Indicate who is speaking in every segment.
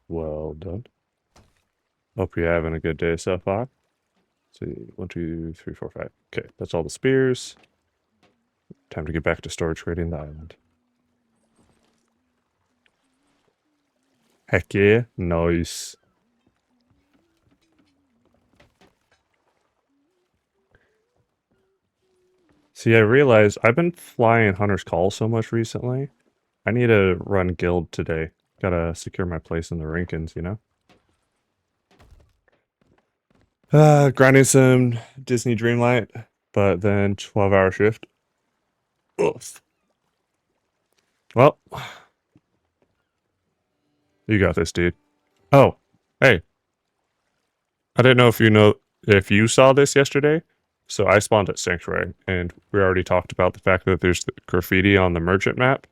Speaker 1: Well done. Hope you're having a good day so far. Let's see, 1, 2, 3, 4, 5. Okay, that's all the spears. Time to get back to storage raiding the island. Heck yeah, nice. See, I realized I've been flying Hunter's Call so much recently. I need to run guild today. Gotta secure my place in the rankings, you know? Grinding some Disney Dreamlight, but then 12-hour shift. Oof. Well, you got this, dude. Oh, hey. I didn't know if you saw this yesterday. So I spawned at Sanctuary, and we already talked about the fact that there's the graffiti on the merchant map.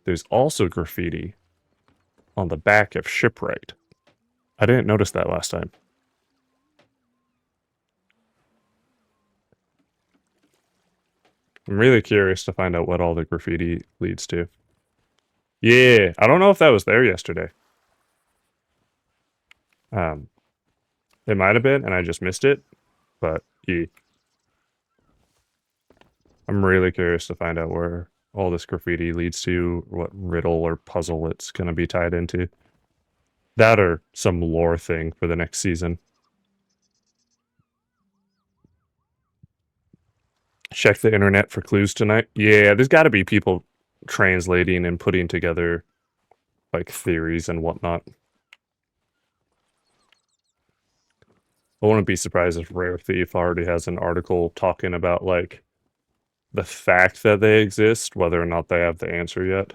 Speaker 1: There's also graffiti on the back of Shipwright. I didn't notice that last time. I'm really curious to find out what all the graffiti leads to. Yeah, I don't know if that was there yesterday. Um, it might have been, and I just missed it, but yeah. I'm really curious to find out where all this graffiti leads to, what riddle or puzzle it's going to be tied into. That or some lore thing for the next season. Check the internet for clues tonight. Yeah, there's got to be people translating and putting together like theories and whatnot. I wouldn't be surprised if Rare Thief already has an article talking about like the fact that they exist, whether or not they have the answer yet.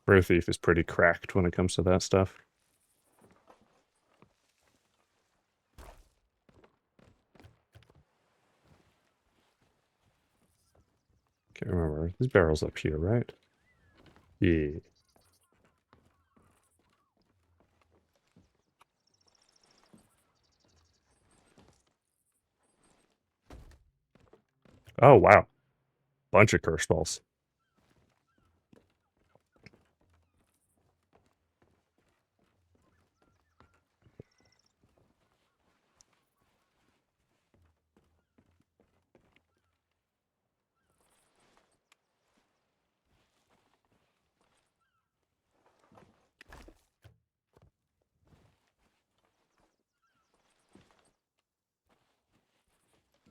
Speaker 1: Rare Thief is pretty cracked when it comes to that stuff. Can't remember. This barrel's up here, right? Yeah. Oh, wow. Bunch of curse balls.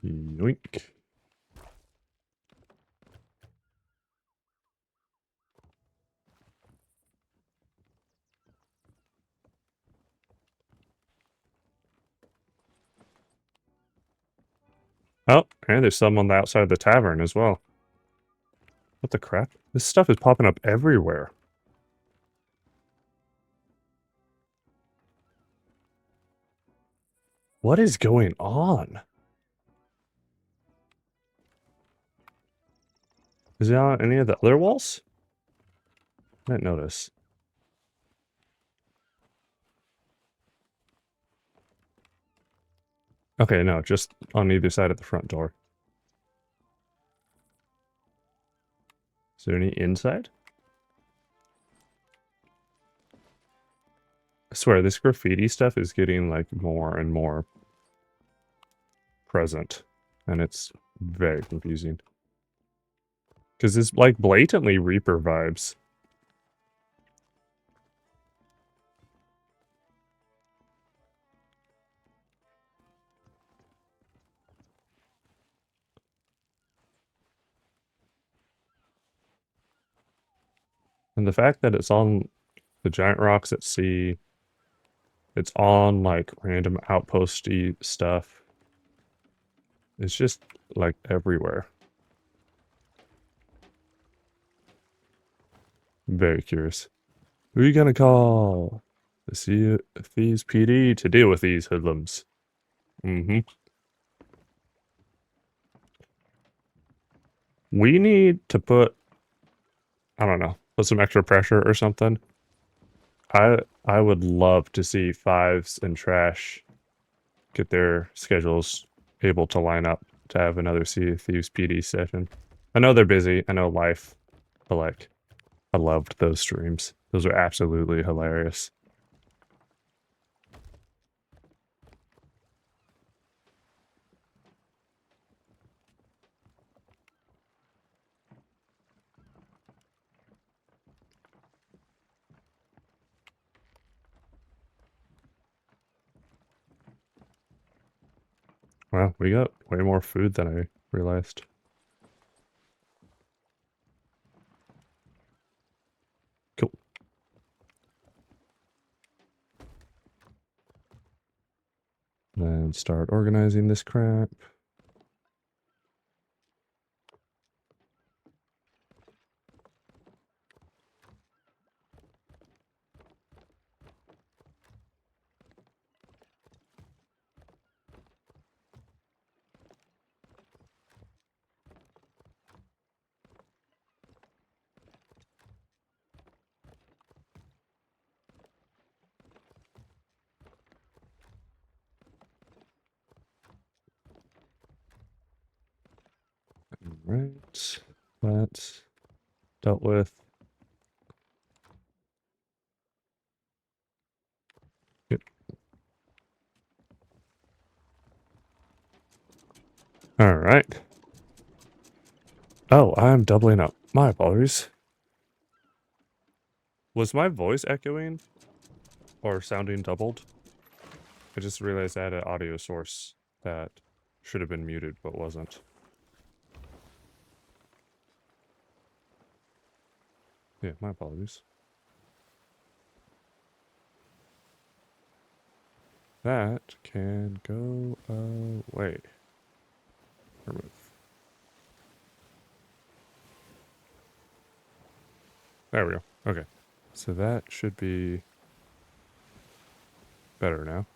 Speaker 1: Yoink. Oh, and there's some on the outside of the tavern as well. What the crap? This stuff is popping up everywhere. What is going on? Is it on any of the other walls? I didn't notice. Okay, no, just on either side of the front door. Is there any inside? I swear, this graffiti stuff is getting, like, more and more present. And it's very confusing. Because it's, like, blatantly Reaper vibes. And the fact that it's on the giant rocks at sea, it's on, like, random outposty stuff. It's just, like, everywhere. Very curious. Who are you gonna call? The Sea of Thieves PD to deal with these hoodlums. Mm-hmm. We need to put, I don't know, put some extra pressure or something. I would love to see Fives and Trash get their schedules able to line up to have another Sea of Thieves PD session. I know they're busy, I know life, but like, I loved those streams. Those are absolutely hilarious. Well, we got way more food than I realized. Cool. Then start organizing this crap. Right. That's dealt with. Yep. All right. Oh, I'm doubling up. My apologies. Was my voice echoing or sounding doubled? I just realized I had an audio source that should have been muted but wasn't. Yeah, my apologies. That can go away. Remove. There we go. Okay. So that should be better now.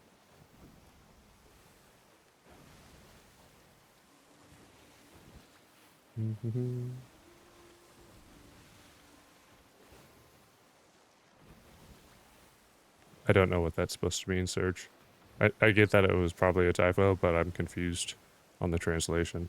Speaker 1: I don't know what that's supposed to mean, Serge. I get that it was probably a typo, but I'm confused on the translation.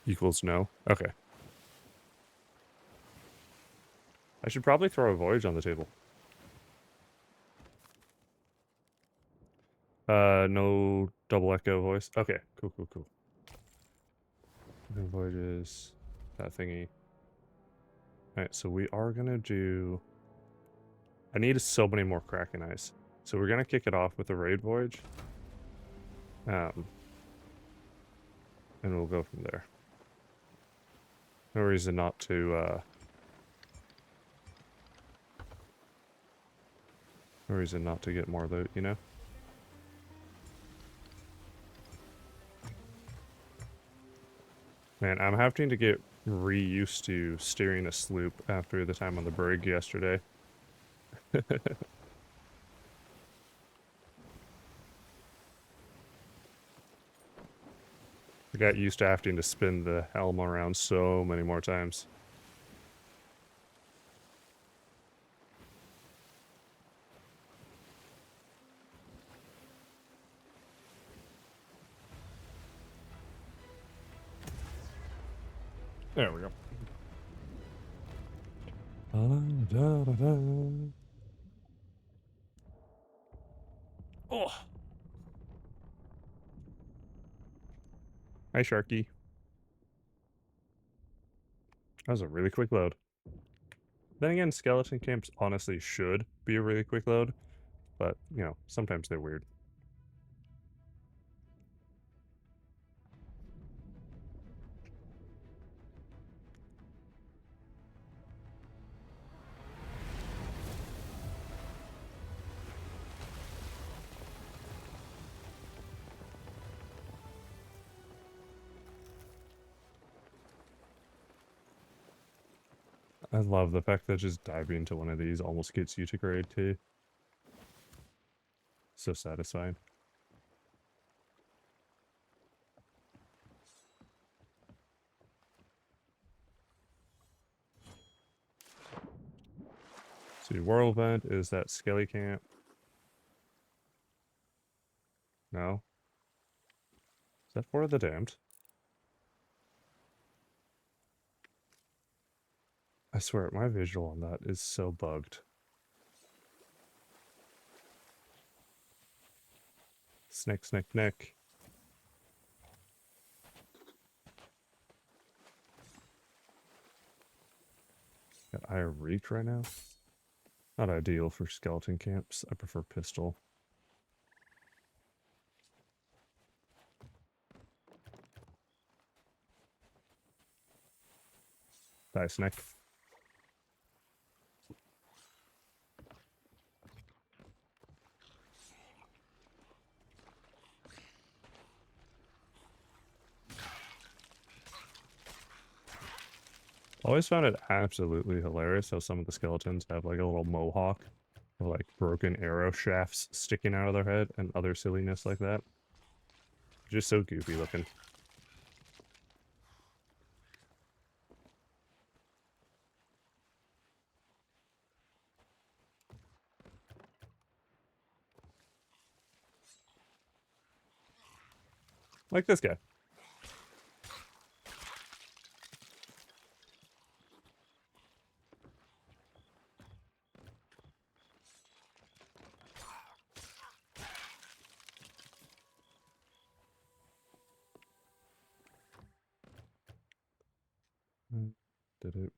Speaker 1: Equals no. Okay. I should probably throw a voyage on the table. No double echo voice. Okay, cool, cool, cool. No voyages, that thingy. Alright, so we are gonna do... I need so many more Kraken Eyes. So we're gonna kick it off with a raid voyage. And we'll go from there. No reason not to, no reason not to get more loot, you know? Man, I'm having to get re-used to steering a sloop after the time on the brig yesterday. I got used to having to spin the helm around so many more times. There we go. Oh. Hi, Sharky. That was a really quick load. Then again, skeleton camps honestly should be a really quick load, but, you know, sometimes they're weird. I love the fact that just diving into one of these almost gets you to grade 2. So satisfying. See, world event is that skelly camp. No. Is that for the damned? I swear, my visual on that is so bugged. Snake, snake, neck. Got higher reach right now. Not ideal for skeleton camps. I prefer pistol. Die, snake. Always found it absolutely hilarious how some of the skeletons have like a little mohawk or like broken arrow shafts sticking out of their head and other silliness like that. Just so goofy looking. Like this guy. Did it?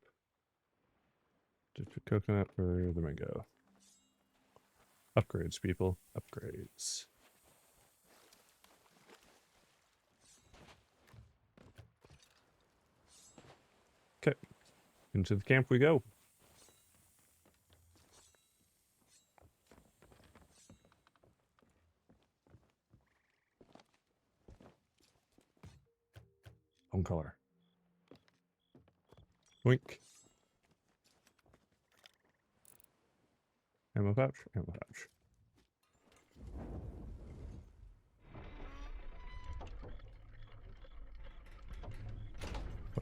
Speaker 1: Did the coconut or the mango? Upgrades, people. Upgrades. Okay. Into the camp we go. Home color. Wink. Ammo pouch. Ammo pouch.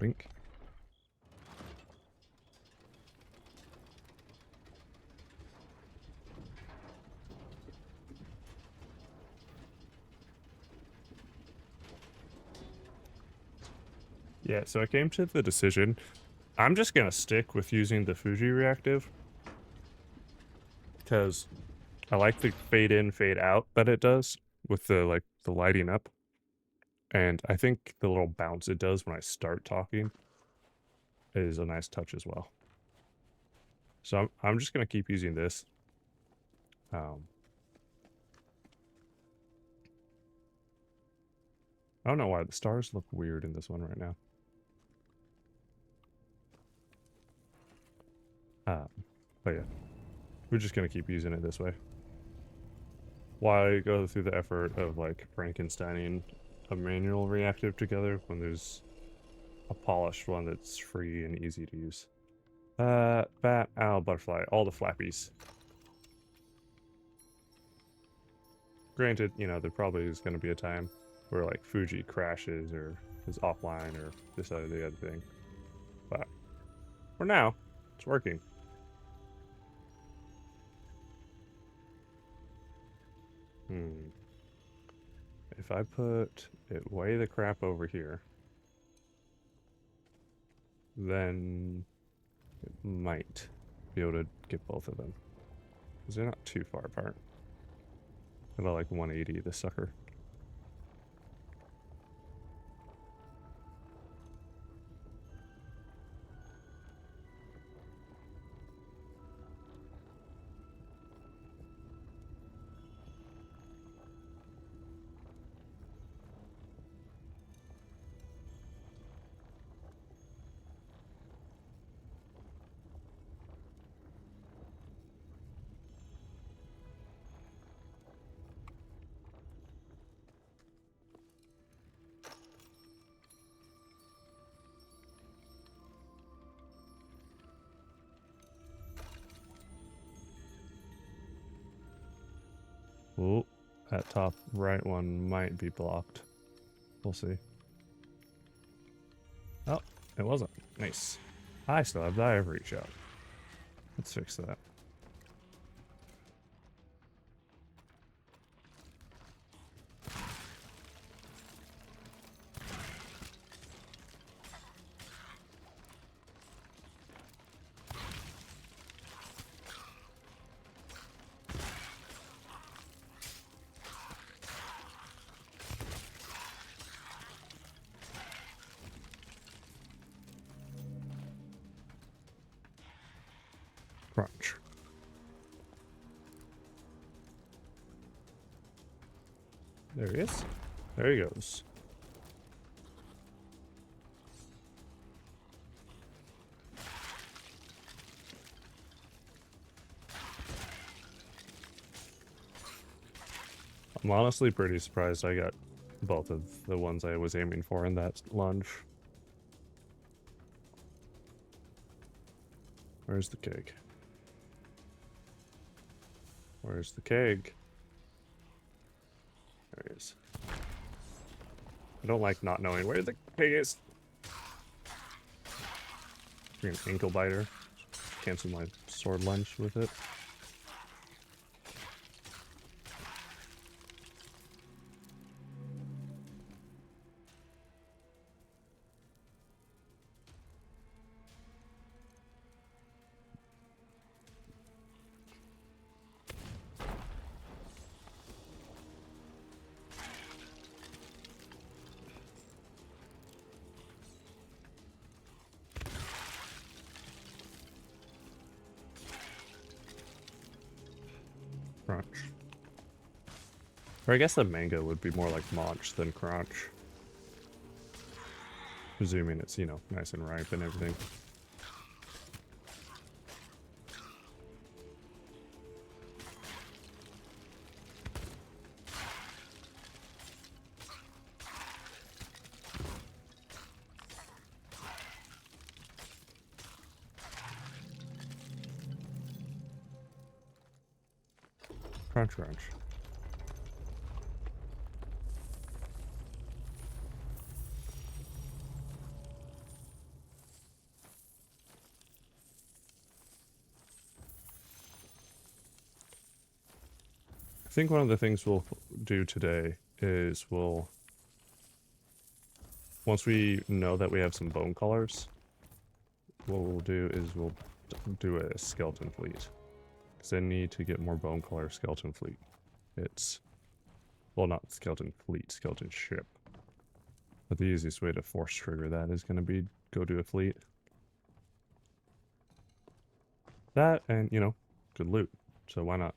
Speaker 1: Wink. Yeah, so I came to the decision, I'm just gonna stick with using the Fuji reactive. Because I like the fade in, fade out that it does with the like the lighting up. And I think the little bounce it does when I start talking is a nice touch as well. So I'm just gonna keep using this. I don't know why the stars look weird in this one right now. But yeah, we're just gonna keep using it this way. Why go through the effort of like Frankensteining a manual reactive together when there's a polished one that's free and easy to use? Bat, owl, butterfly, all the flappies. Granted, you know, there probably is going to be a time where like Fuji crashes or is offline or this other the other thing. But for now, it's working. If I put it way the crap over here, then it might be able to get both of them. Because they're not too far apart. About like 180, this sucker. Oh, that top right one might be blocked. We'll see. Oh, it wasn't. Nice. I still have die of reach out. Let's fix that. Crunch. There he is. There he goes. I'm honestly pretty surprised I got both of the ones I was aiming for in that lunge. Where's the keg? Where's the keg? There he is. I don't like not knowing where the keg is. You're an ankle biter. Cancel my sword lunge with it. Crunch. Or I guess the mango would be more like munch than crunch. Presuming it's, you know, nice and ripe and everything. Crunch, crunch. I think one of the things we'll do today is once we know that we have some bone colors, what we'll do is we'll do a skeleton fleet. Because I need to get more bone color skeleton fleet. It's, well, not skeleton fleet, skeleton ship. But the easiest way to force trigger that is going to be go do a fleet. That and, you know, good loot. So why not?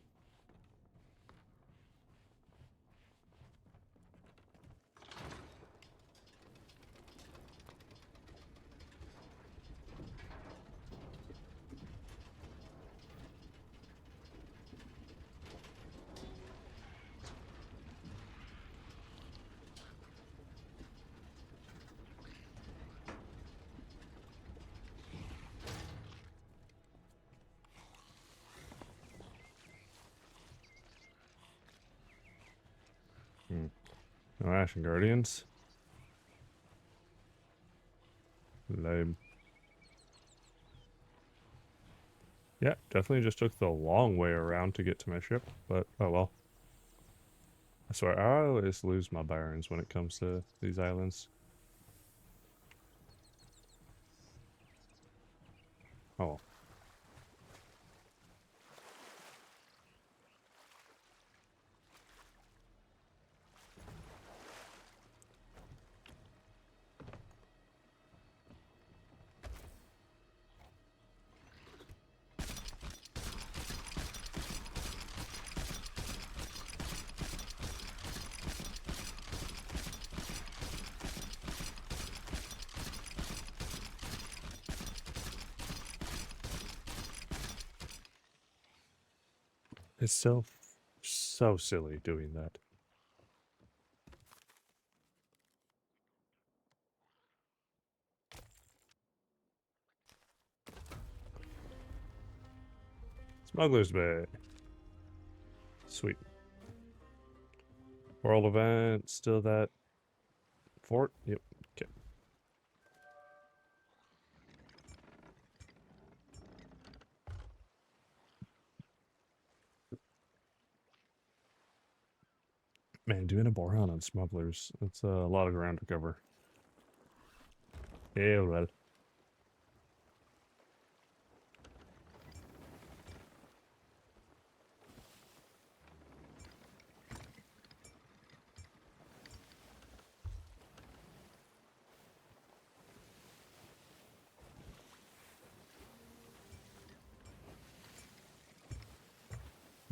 Speaker 1: No Ashen Guardians. Lame. Yeah, definitely just took the long way around to get to my ship, but oh well. I swear, I always lose my bearings when it comes to these islands. Oh. It's so silly doing that. Smuggler's Bay. Sweet. World event, still that fort? Yep. Okay. Man, doing a boron on smugglers, that's a lot of ground to cover. Yeah, well.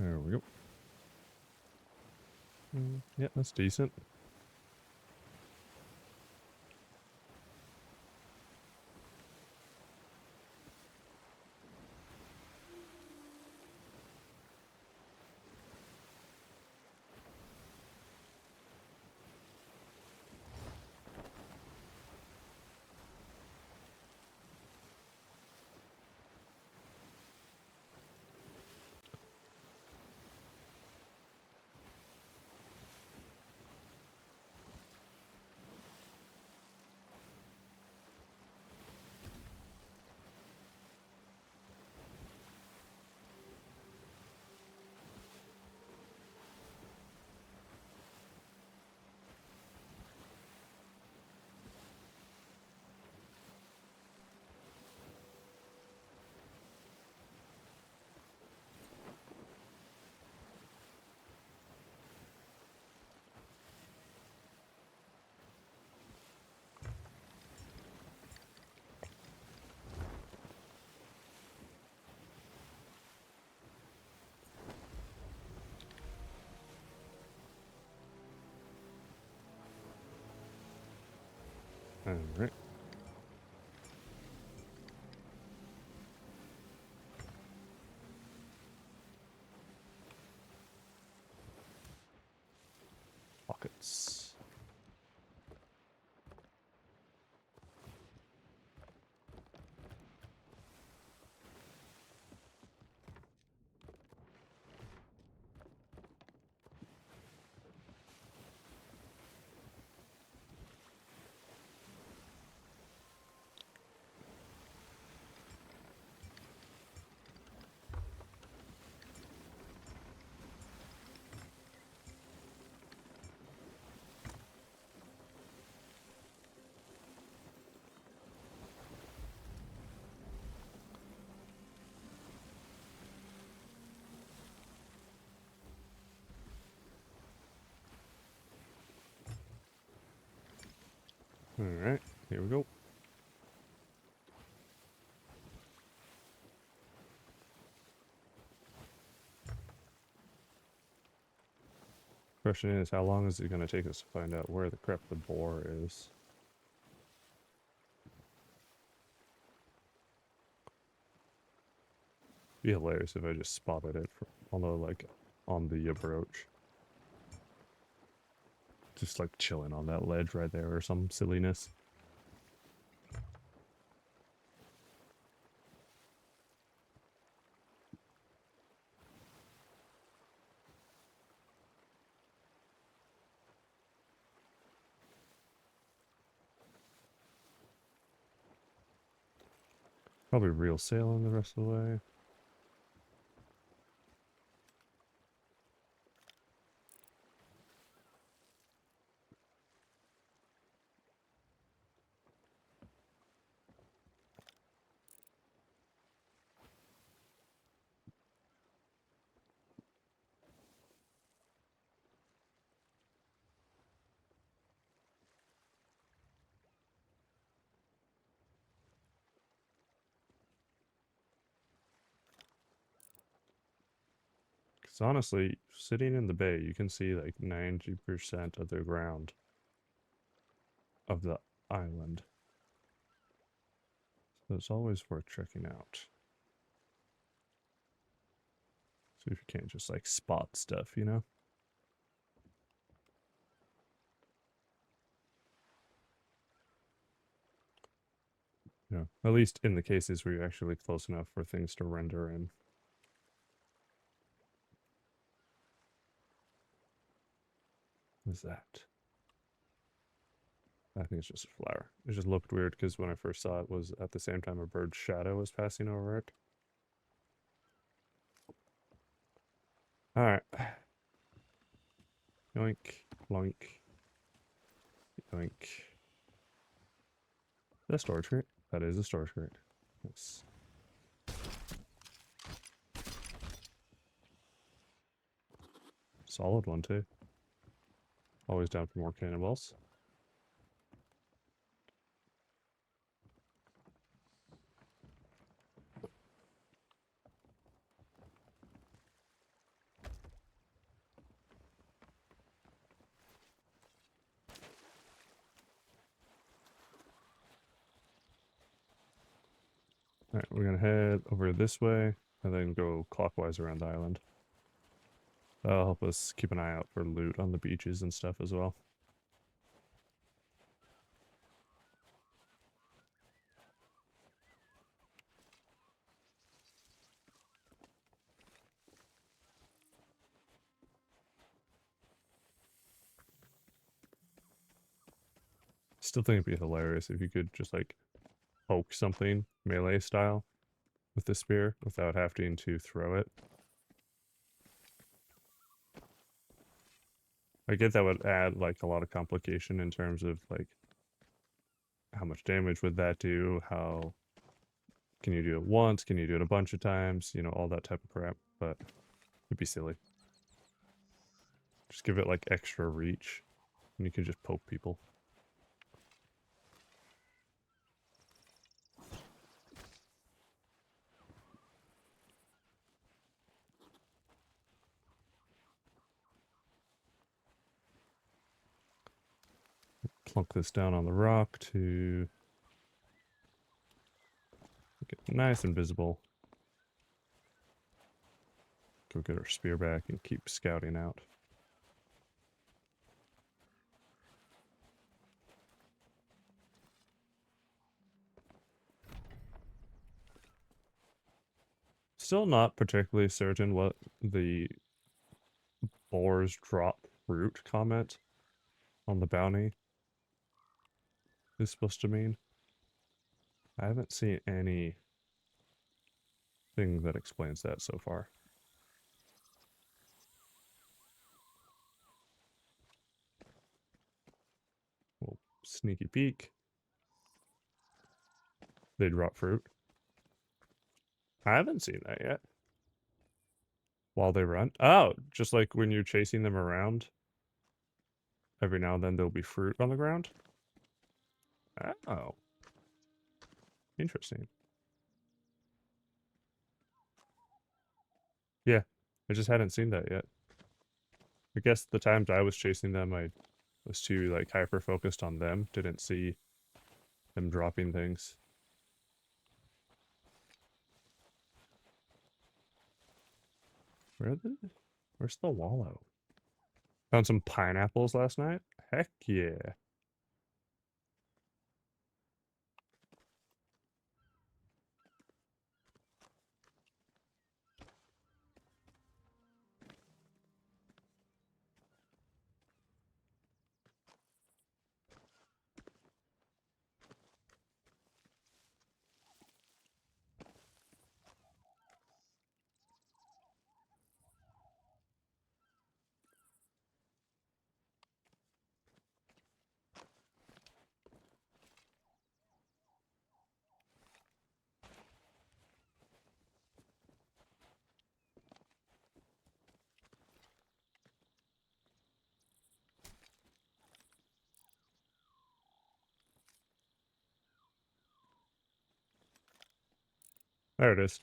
Speaker 1: There we go. Yeah, that's decent. Alright. Pockets. Alright, here we go. Question is, how long is it going to take us to find out where the crap the boar is? Be hilarious if I just spotted it on the, like, on the brooch. Just, like, chilling on that ledge right there or some silliness. Probably real sailing the rest of the way. Because honestly, sitting in the bay, you can see like 90% of the ground of the island. So it's always worth checking out. See if you can't just like spot stuff, you know? Yeah, at least in the cases where you're actually close enough for things to render in. What's that? I think it's just a flower. It just looked weird because when I first saw it was at the same time a bird's shadow was passing over it. Alright. Yoink, loink, yoink. Is that a storage crate? That is a storage crate. Yes. Solid one too. Always down for more cannonballs. Alright, we're gonna head over this way and then go clockwise around the island. That'll help us keep an eye out for loot on the beaches and stuff as well. Still think it'd be hilarious if you could just like poke something melee style with the spear without having to throw it. I get that would add like a lot of complication in terms of like how much damage would that do, how can you do it once, can you do it a bunch of times, you know, all that type of crap, but it'd be silly. Just give it like extra reach and you can just poke people. Plunk this down on the rock to make it nice and visible. Go get our spear back and keep scouting out. Still not particularly certain what the boars drop fruit comment on the bounty is supposed to mean. I haven't seen anything that explains that so far. Well, sneaky peek. They drop fruit. I haven't seen that yet. While they run. Oh, just like when you're chasing them around, every now and then there'll be fruit on the ground. Oh. Interesting. Yeah, I just hadn't seen that yet. I guess the times I was chasing them, I was too like hyper focused on them. Didn't see them dropping things. Where's the wallow? Found some pineapples last night? Heck yeah. There it is.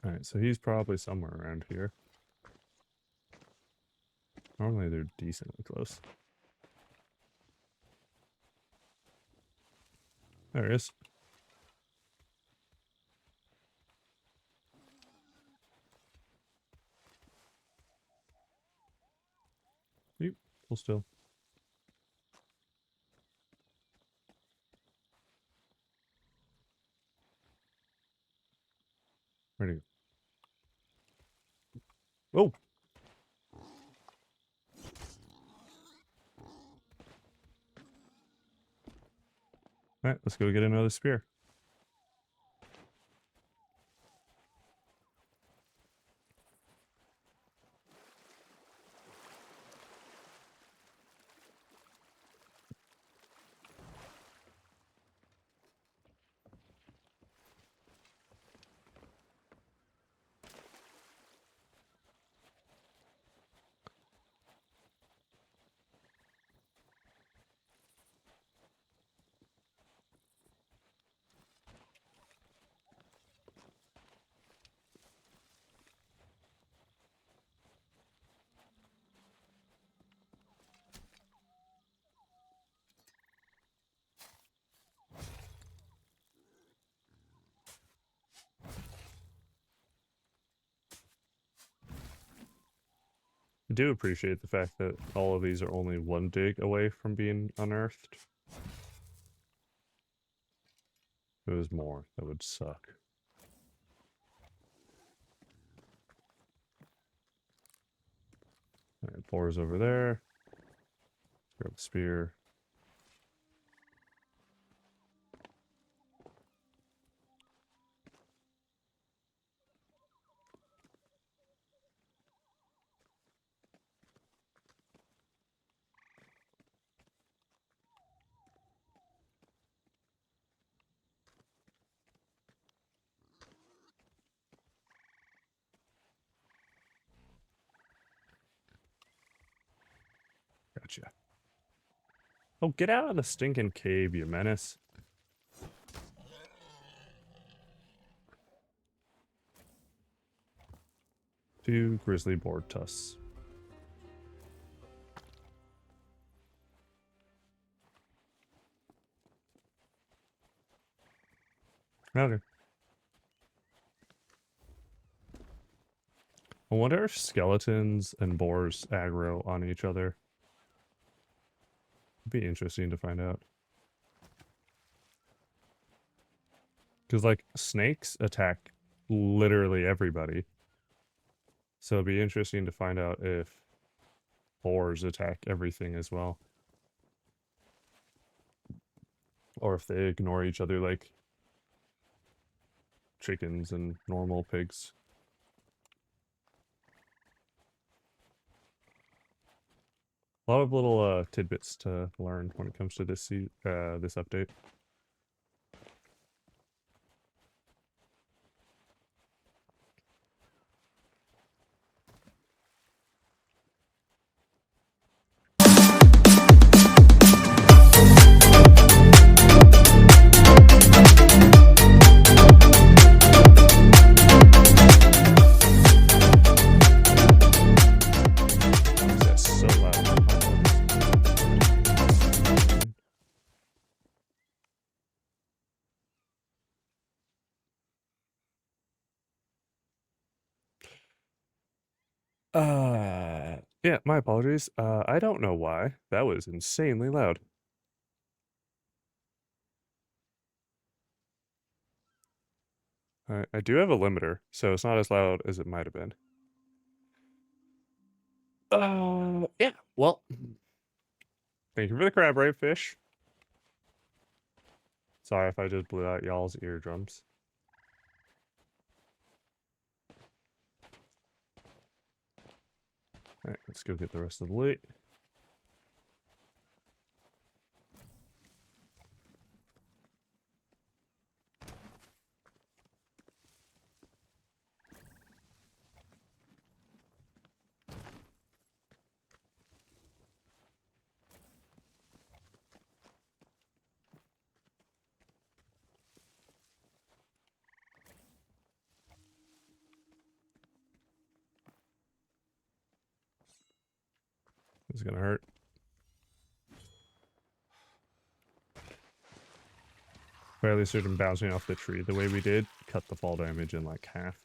Speaker 1: Alright, so he's probably somewhere around here. Normally they're decently close. There he is. Yep, full still. Where'd he go? Oh! Alright, let's go get another spear. I do appreciate the fact that all of these are only one dig away from being unearthed. If it was more, that would suck. Alright, boar's over there. Grab the spear. Gotcha. Oh, get out of the stinking cave, you menace. Two grizzly boar tusks. Okay. I wonder if skeletons and boars aggro on each other. It'd be interesting to find out. Because, like, snakes attack literally everybody. So it'd be interesting to find out if boars attack everything as well. Or if they ignore each other like chickens and normal pigs. A lot of little tidbits to learn when it comes to this this update. That's so loud. Yeah, my apologies. I don't know why. That was insanely loud. I do have a limiter, so it's not as loud as it might have been. Yeah, well, thank you for the crab ray fish. Sorry if I just blew out y'all's eardrums. Alright, let's go get the rest of the loot. This is gonna hurt. Fairly certain bouncing off the tree the way we did cut the fall damage in like half.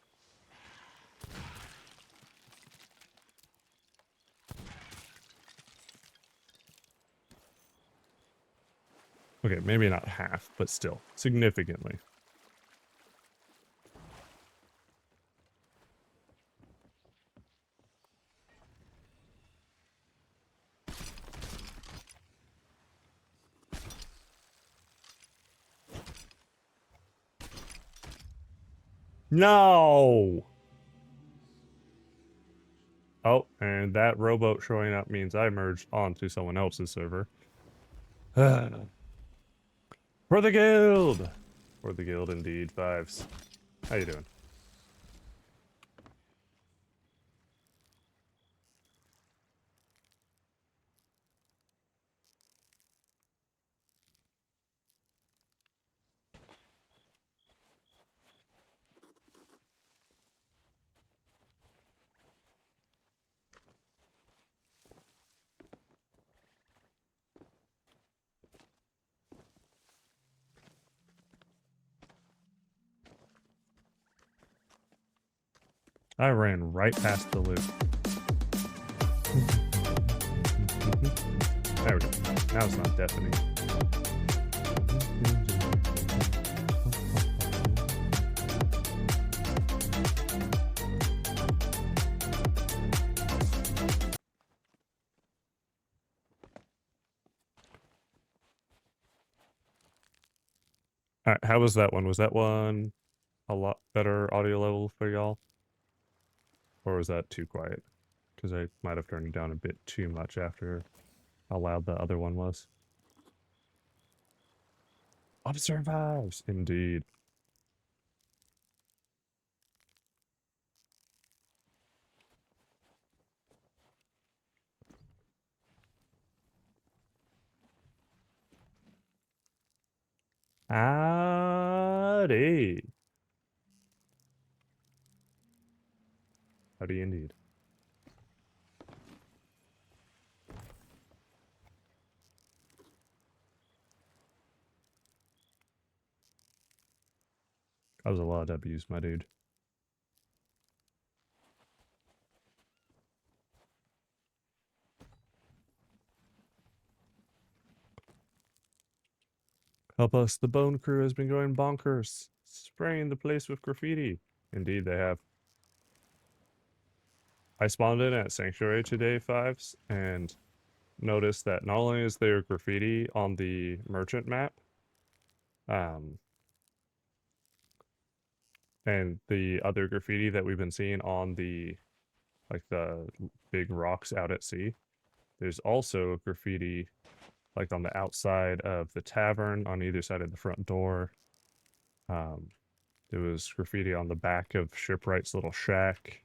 Speaker 1: Okay, maybe not half, but still significantly. No! Oh, and that rowboat showing up means I merged onto someone else's server. For the guild! For the guild indeed, Fives. How you doing? I ran right past the loot. Now it's not deafening. Alright, how was that one? Was that one a lot better audio level for y'all? Or was that too quiet? Because I might have turned it down a bit too much after how loud the other one was. Observers! Indeed. Howdy. Howdy indeed. That was a lot of W's, my dude. Help us, the Bone Crew has been going bonkers, spraying the place with graffiti. Indeed, they have. I spawned in at Sanctuary today, Fives, and noticed that not only is there graffiti on the merchant map, and the other graffiti that we've been seeing on the, like, the big rocks out at sea, there's also graffiti, like, on the outside of the tavern, on either side of the front door. There was graffiti on the back of Shipwright's little shack.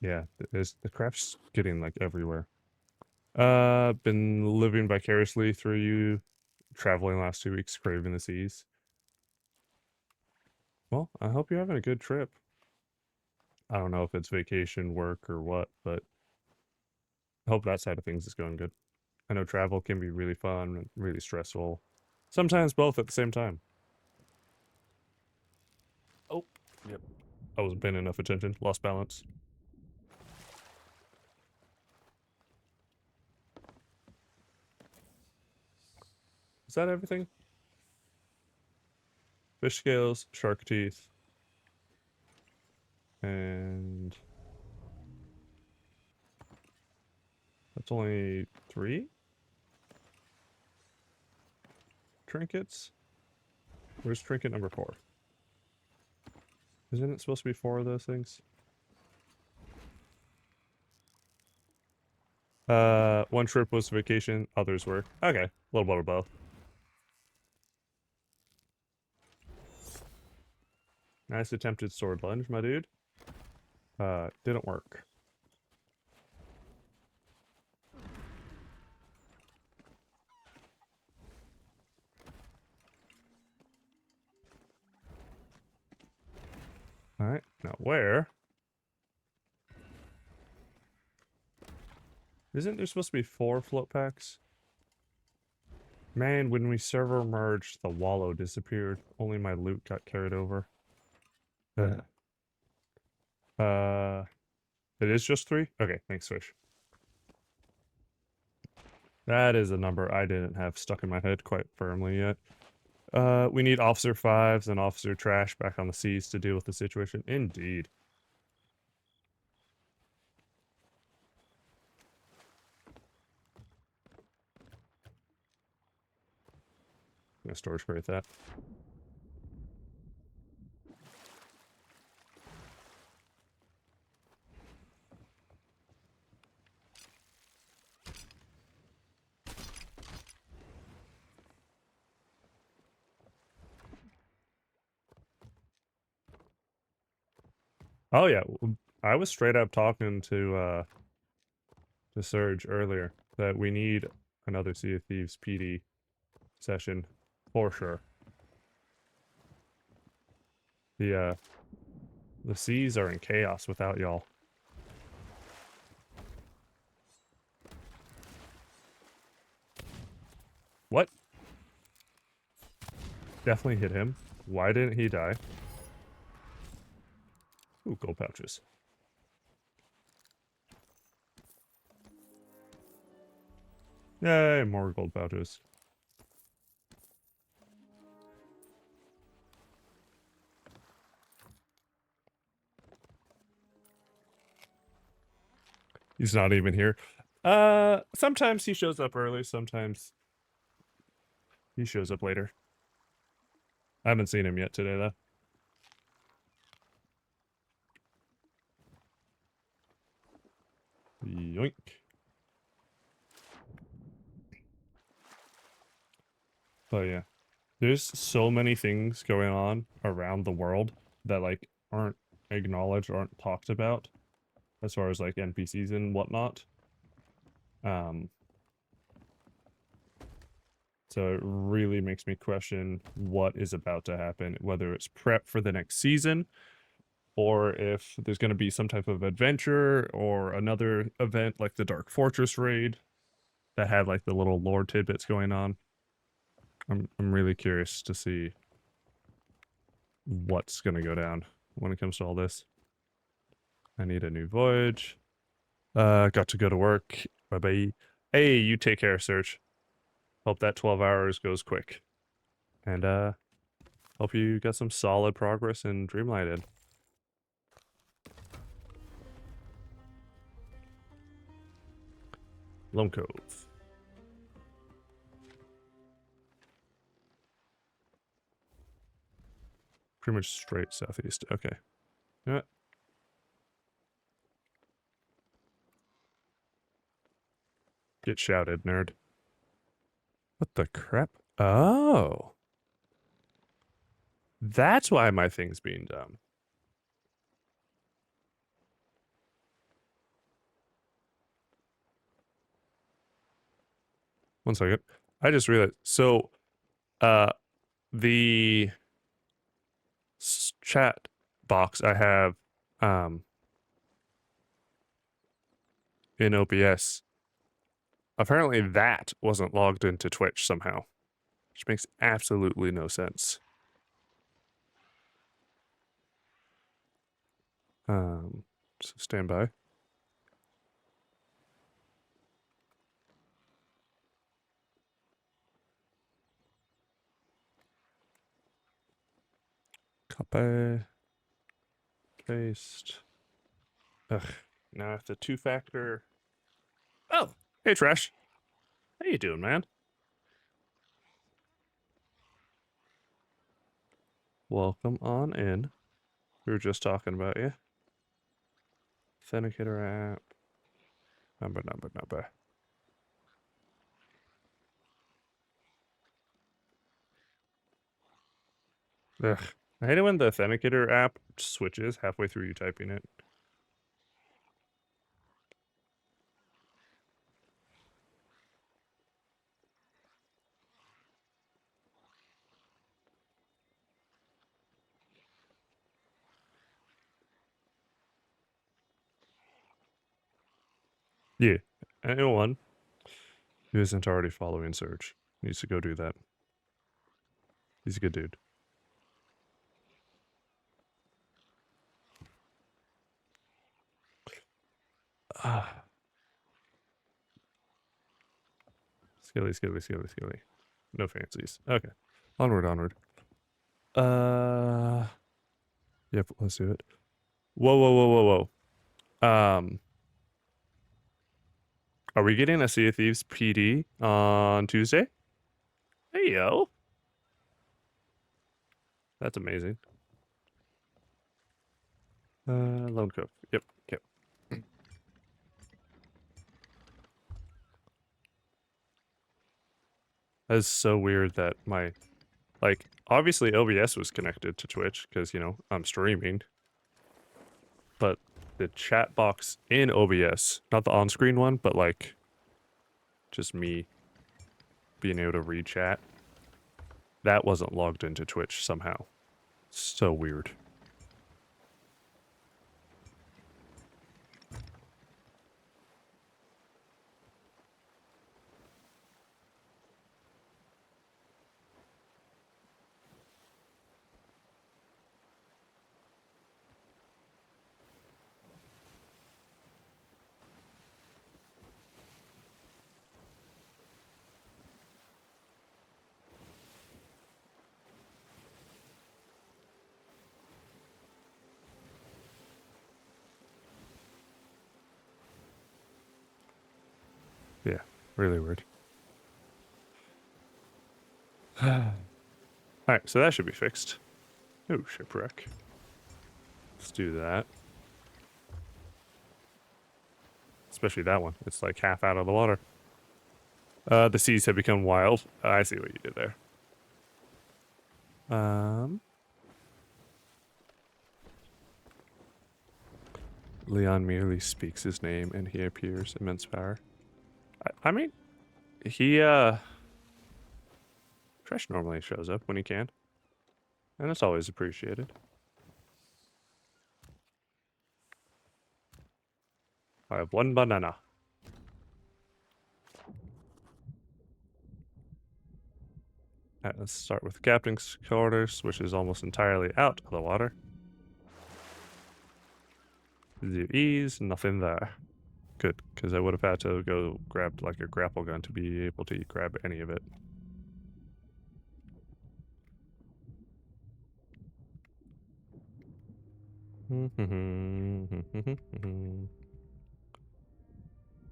Speaker 1: Yeah, the crap's getting, like, everywhere. Been living vicariously through you, traveling last 2 weeks, craving the seas. Well, I hope you're having a good trip. I don't know if it's vacation, work, or what, but I hope that side of things is going good. I know travel can be really fun and really stressful. Sometimes both at the same time. Oh, yep. I wasn't paying enough attention. Lost balance. Is that everything? Fish scales, shark teeth, and that's only 3 trinkets. Where's trinket number 4? Isn't it supposed to be 4 of those things? One trip was vacation, others were. Okay, a little bit of both. Nice attempted sword lunge, my dude. Didn't work. Alright, now where? Isn't there supposed to be 4 float packs? Man, when we server merged, the wallow disappeared. Only my loot got carried over. Ugh. It is just 3? Okay, thanks, Fish. That is a number I didn't have stuck in my head quite firmly yet. We need Officer 5s and Officer Trash back on the seas to deal with the situation. Indeed. I'm gonna storage crate that. Oh yeah, I was straight up talking to Surge earlier that we need another Sea of Thieves PD session for sure. The seas are in chaos without y'all. What? Definitely hit him. Why didn't he die? Ooh, gold pouches. Yay, more gold pouches. He's not even here. Sometimes he shows up early, sometimes he shows up later. I haven't seen him yet today, though. Yoink. But yeah, there's so many things going on around the world that like aren't acknowledged, aren't talked about, as far as like NPCs and whatnot. Um, so it really makes me question what is about to happen, whether it's prep for the next season, or if there's going to be some type of adventure or another event like the Dark Fortress raid that had like the little lore tidbits going on. I'm really curious to see what's going to go down when it comes to all this. I need a new voyage. Got to go to work. Bye bye. Hey, you take care, Serge. Hope that 12 hours goes quick. And hope you got some solid progress in Dreamlighted. Lone Cove. Pretty much straight southeast. Okay. Yeah. Get shouted, nerd. What the crap? Oh. That's why my thing's being dumb. One second. I just realized. So, the chat box I have in OBS, apparently that wasn't logged into Twitch somehow, which makes absolutely no sense. So stand by. Copy. Paste. Ugh. Now I have to two-factor. Oh, hey Trash. How you doing, man? Welcome on in. We were just talking about you. Authenticator app. Number. Ugh. I hate it when the Authenticator app switches halfway through you typing it. Yeah. Anyone who isn't already following Surge needs to go do that. He's a good dude. Ah. Skilly. No fancies. Okay. Onward. Yep, let's do it. Whoa. Are we getting a Sea of Thieves PD on Tuesday? Hey, yo. That's amazing. Lone Cove. Yep. That's so weird that my, like, obviously OBS was connected to Twitch because, you know, I'm streaming. But the chat box in OBS, not the on-screen one, but like, just me being able to read chat, that wasn't logged into Twitch somehow. So weird. Yeah, really weird. Alright, so that should be fixed. Oh, shipwreck. Let's do that. Especially that one. It's like half out of the water. The seas have become wild. I see what you did there. Leon merely speaks his name and he appears immense power. I mean, he, Fresh normally shows up when he can. And it's always appreciated. I have one banana. Alright, let's start with the captain's quarters, which is almost entirely out of the water. Zero ease, nothing there. Good, because I would have had to go grab like a grapple gun to be able to grab any of it.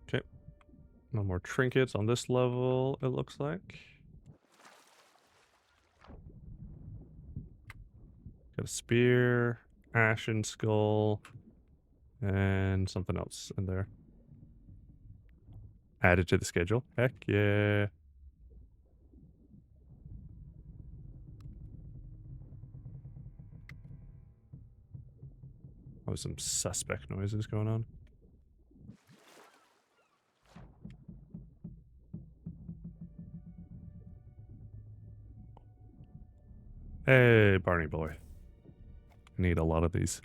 Speaker 1: Okay. No more trinkets on this level, it looks like. Got a spear, ashen skull, and something else in there. Added to the schedule. Heck yeah. Oh, some suspect noises going on. Hey, Barney boy. I need a lot of these.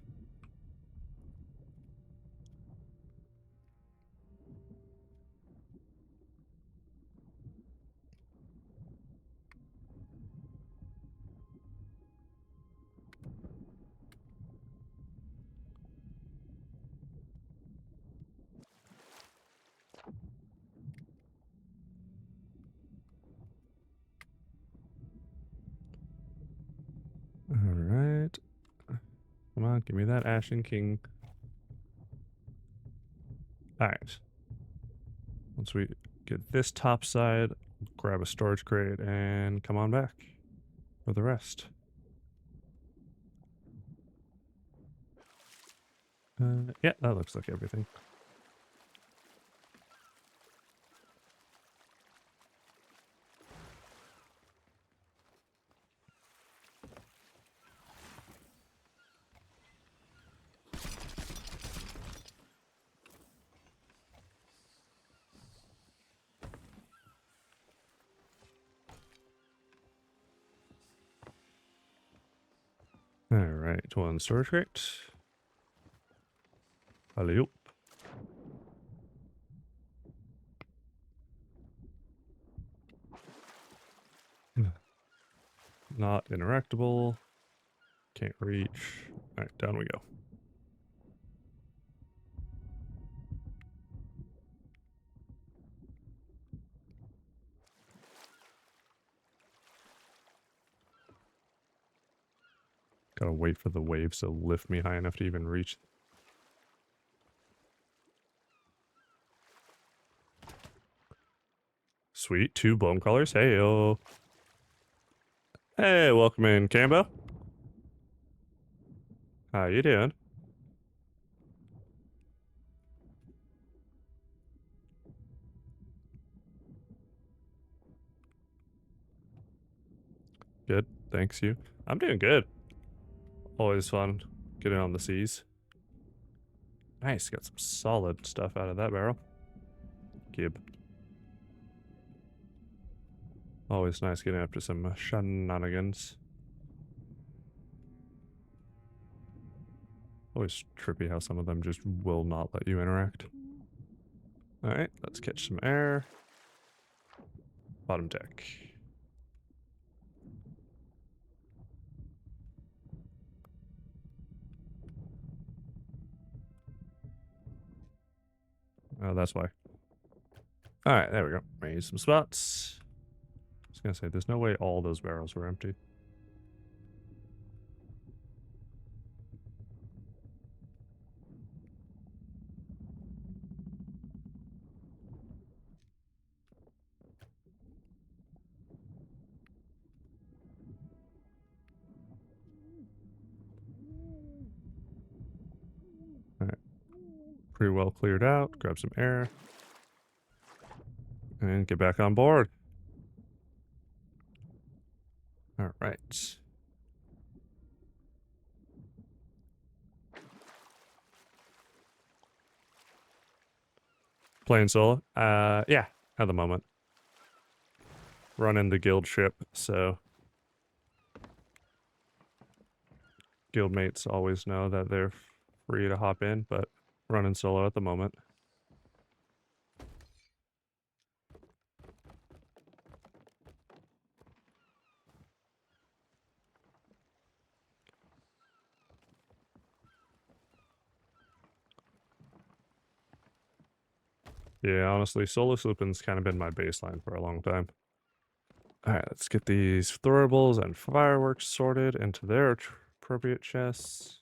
Speaker 1: Alright. Come on, give me that Ashen King. Alright. Once we get this top side, grab a storage crate and come on back for the rest. Yeah, that looks like everything. Alright, one storage crate. Alley-oop. Not interactable. Can't reach. Alright, down we go. Gotta wait for the waves to lift me high enough to even reach. Sweet, 2 blown colors. Hey-o. Hey, welcome in, Cambo. How you doing? Good, thanks you. I'm doing good. Always fun getting on the seas. Nice, got some solid stuff out of that barrel. Gib. Always nice getting up to some shenanigans. Always trippy how some of them just will not let you interact. Alright, let's catch some air. Bottom deck. Oh, that's why. Alright, there we go. Made some spots. I was gonna say, there's no way all those barrels were empty. pretty well cleared out. Grab some air. And get back on board. Alright. Playing solo? Yeah, at the moment. Running the guild ship, so guildmates always know that they're free to hop in, but running solo at the moment. Yeah, honestly, solo slooping's kind of been my baseline for a long time. Alright, let's get these throwables and fireworks sorted into their appropriate chests.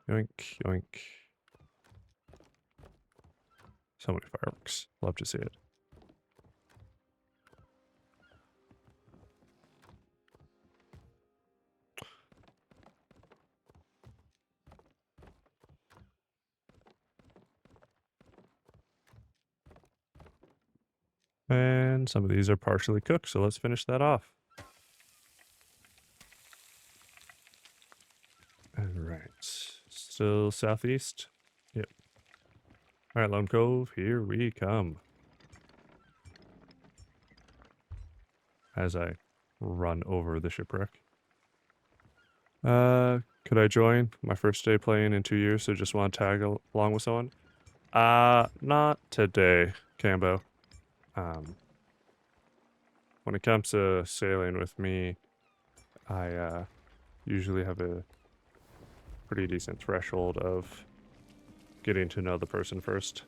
Speaker 1: Yoink, yoink. So many fireworks. Love to see it. And some of these are partially cooked, so let's finish that off. Alright. Still southeast? Yep. Alright, Lone Cove, here we come. As I run over the shipwreck. Could I join? My first day playing in 2 years, so just want to tag along with someone. Not today, Cambo. When it comes to sailing with me, I usually have a pretty decent threshold of getting to know the person first.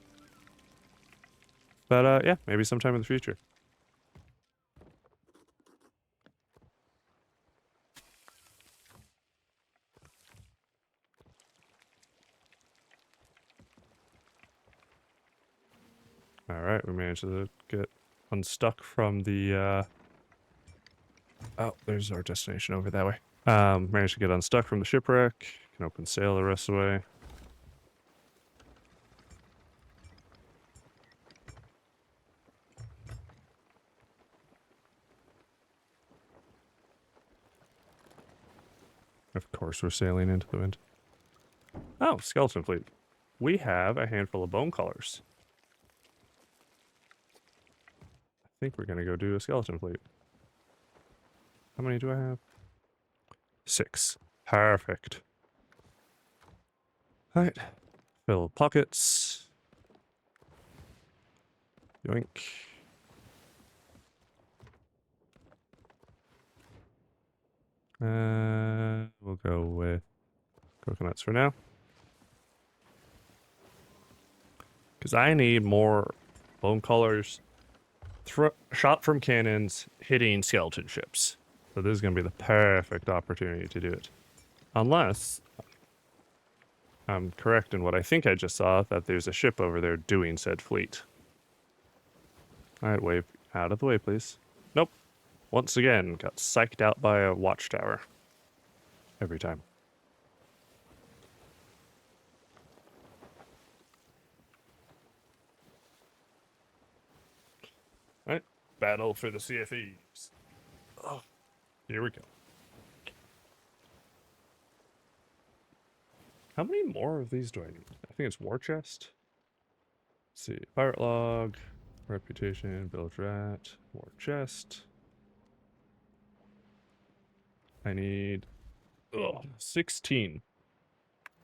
Speaker 1: But yeah, maybe sometime in the future. Alright, we managed to get unstuck from the, oh, there's our destination over that way. Managed to get unstuck from the shipwreck. Can open sail the rest of the way. Of course, we're sailing into the wind. Oh, skeleton fleet. We have a handful of bone colors. I think we're gonna go do a skeleton fleet. How many do I have? 6. Perfect. Alright. Fill pockets. Yoink. We'll go with coconuts for now. Because I need more bone colors shot from cannons hitting skeleton ships. So this is going to be the perfect opportunity to do it. Unless I'm correct in what I think I just saw, that there's a ship over there doing said fleet. Alright, wave out of the way, please. Nope. Once again, got psyched out by a watchtower. Every time. Alright, battle for the CFEs. Oh, here we go. How many more of these do I need? I think it's war chest. Let's see, pirate log, reputation, village rat, war chest. I need 16.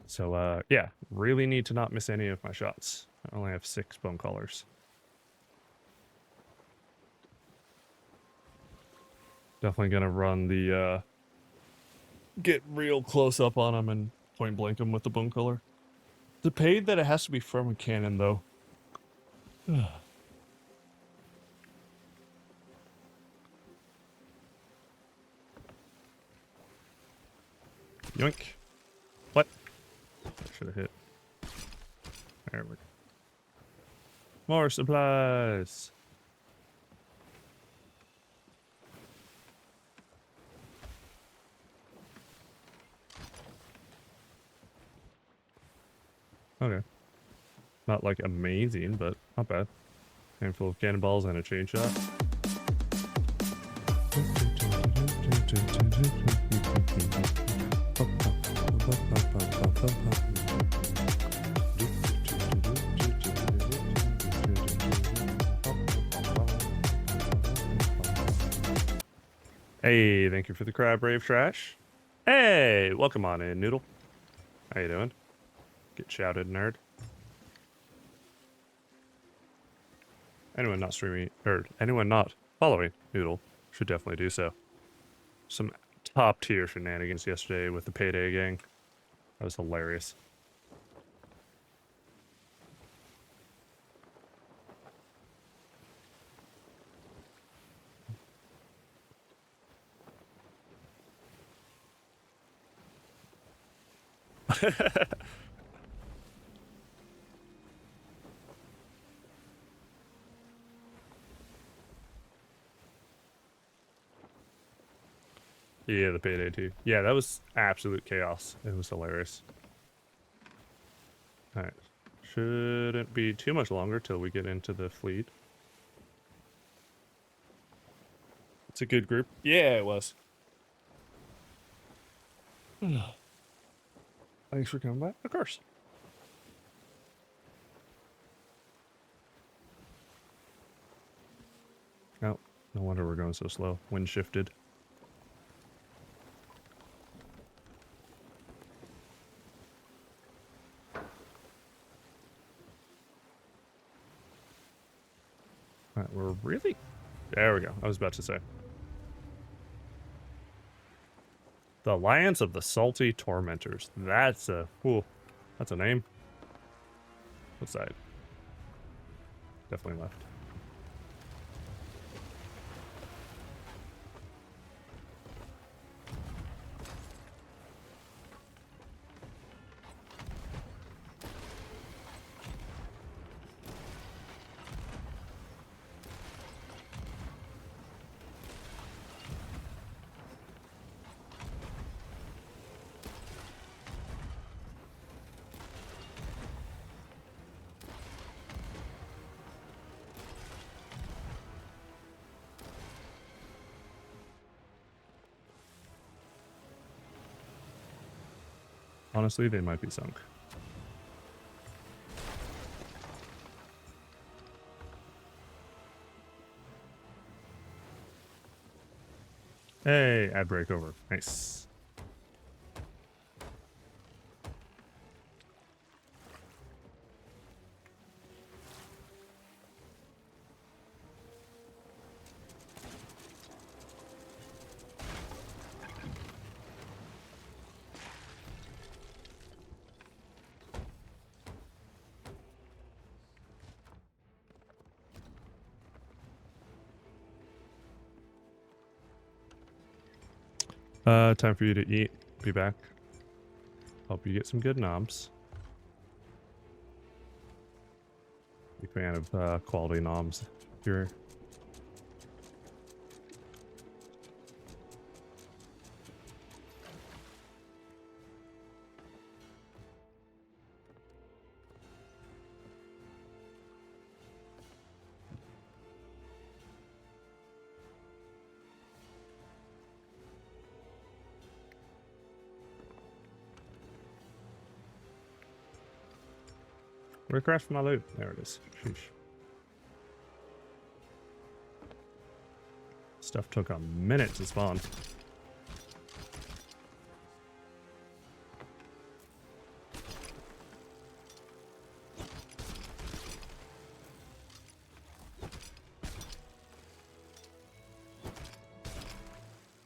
Speaker 1: So yeah, really need to not miss any of my shots. I only have 6 bone colors. Definitely gonna run the get real close up on them and point blank them with the bone color. The paid that it has to be from a cannon though. Yoink. What? I should have hit. There we go. More supplies. Okay. Not like amazing, but not bad. Handful of cannonballs and a chain shot. Hey, thank you for the crab brave trash. Hey, welcome on in, Noodle. How you doing? Get shouted, nerd. Anyone not streaming, or anyone not following Noodle should definitely do so. Some top tier shenanigans yesterday with the Payday gang. That was hilarious. Yeah, the Payday too. Yeah, that was absolute chaos. It was hilarious. Alright. Shouldn't be too much longer till we get into the fleet. It's a good group. Yeah, it was. Thanks for coming by. Of course. Oh, no wonder we're going so slow. Wind shifted. Alright, we're really... There we go. I was about to say. The Alliance of the Salty Tormentors. That's a... Ooh, that's a name. What side? Definitely left. Honestly, they might be sunk. Hey, ad break over. Nice. Time for you to eat. Be back. Hope you get some good noms. Big fan of quality noms here. Where crashed my loot? There it is. Sheesh. Stuff took a minute to spawn.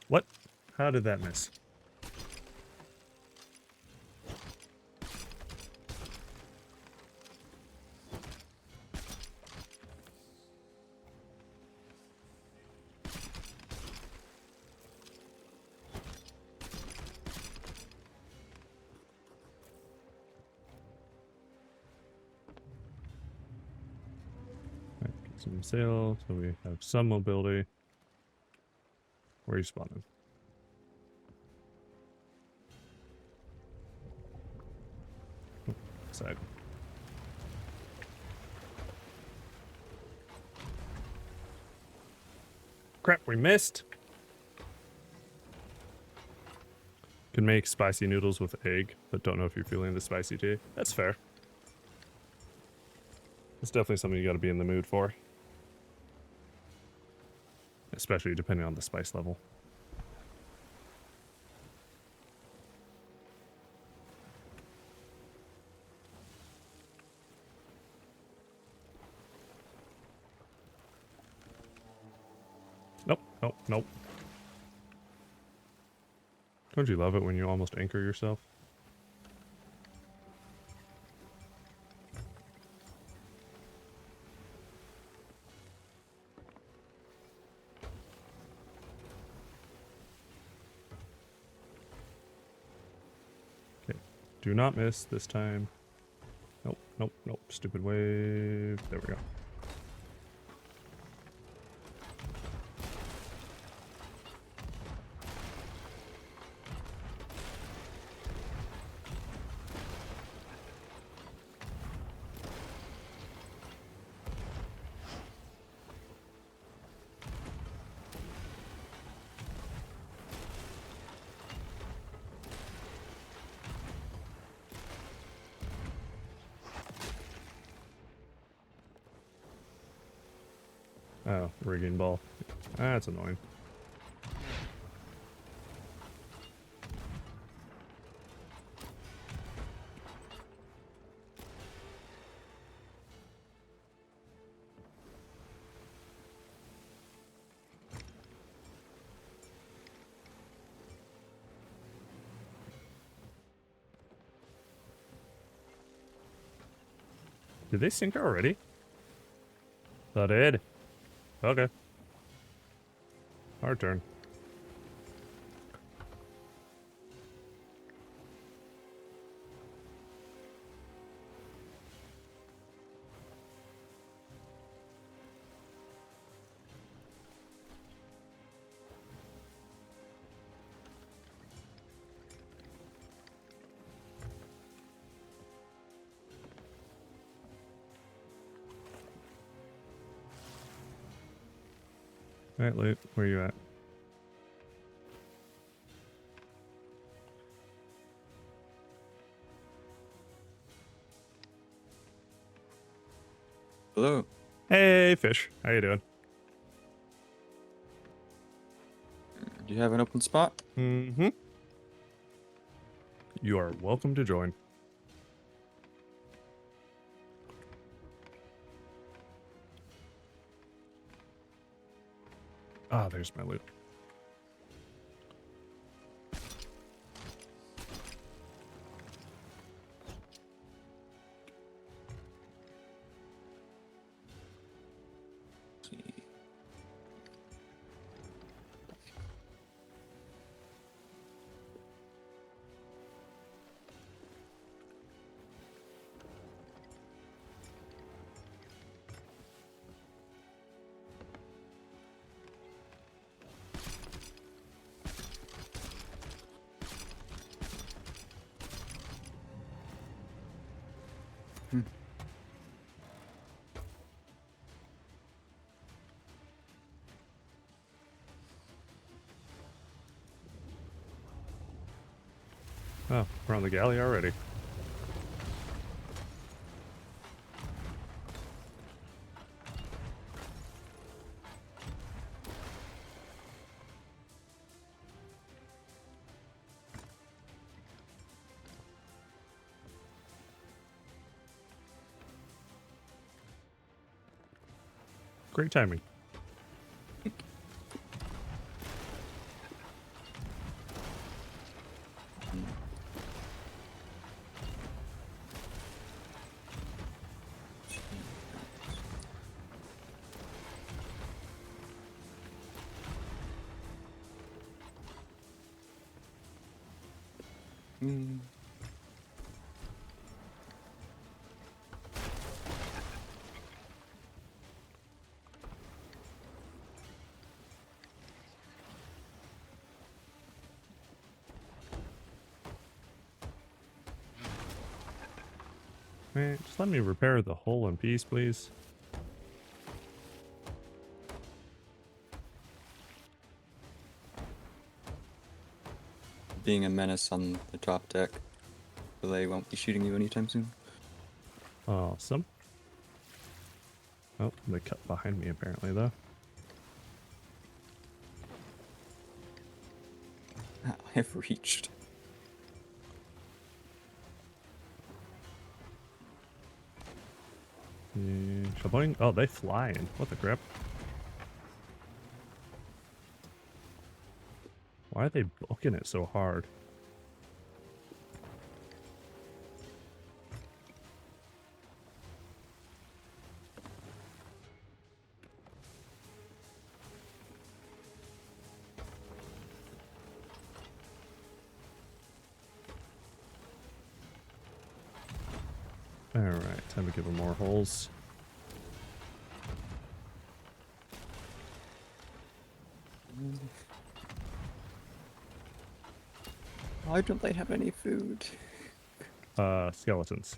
Speaker 1: What? How did that miss? Get some sail so we have some mobility. Where are you spawning? Side. crap, we missed. Can make spicy noodles with egg, but don't know if you're feeling the spicy tea. That's fair. It's definitely something you gotta be in the mood for. Especially depending on the spice level. Nope, nope, nope. Don't you love it when you almost anchor yourself? Okay, do not miss this time. Nope, nope, nope. Stupid wave. There we go. Oh, rigging ball. That's annoying. Did they sink already? Thought they did. Okay. Our turn. Alright, Luke, where you at?
Speaker 2: Hello.
Speaker 1: Hey, fish. How you doing?
Speaker 2: Do you have an open spot?
Speaker 1: Mm-hmm. You are welcome to join. Ah, there's my loot. Oh, we're on the galley already. Great timing.
Speaker 2: Mm.
Speaker 1: Man, just let me repair the hole in peace, please.
Speaker 2: being a menace on the top deck. They won't be shooting you anytime soon.
Speaker 1: Awesome. Oh, they cut behind me apparently though.
Speaker 2: I have reached.
Speaker 1: Shaboing. Oh, they flying. What the crap? Why are they blocking it so hard? Alright, time to give them more holes.
Speaker 2: Why don't they have any food?
Speaker 1: Skeletons.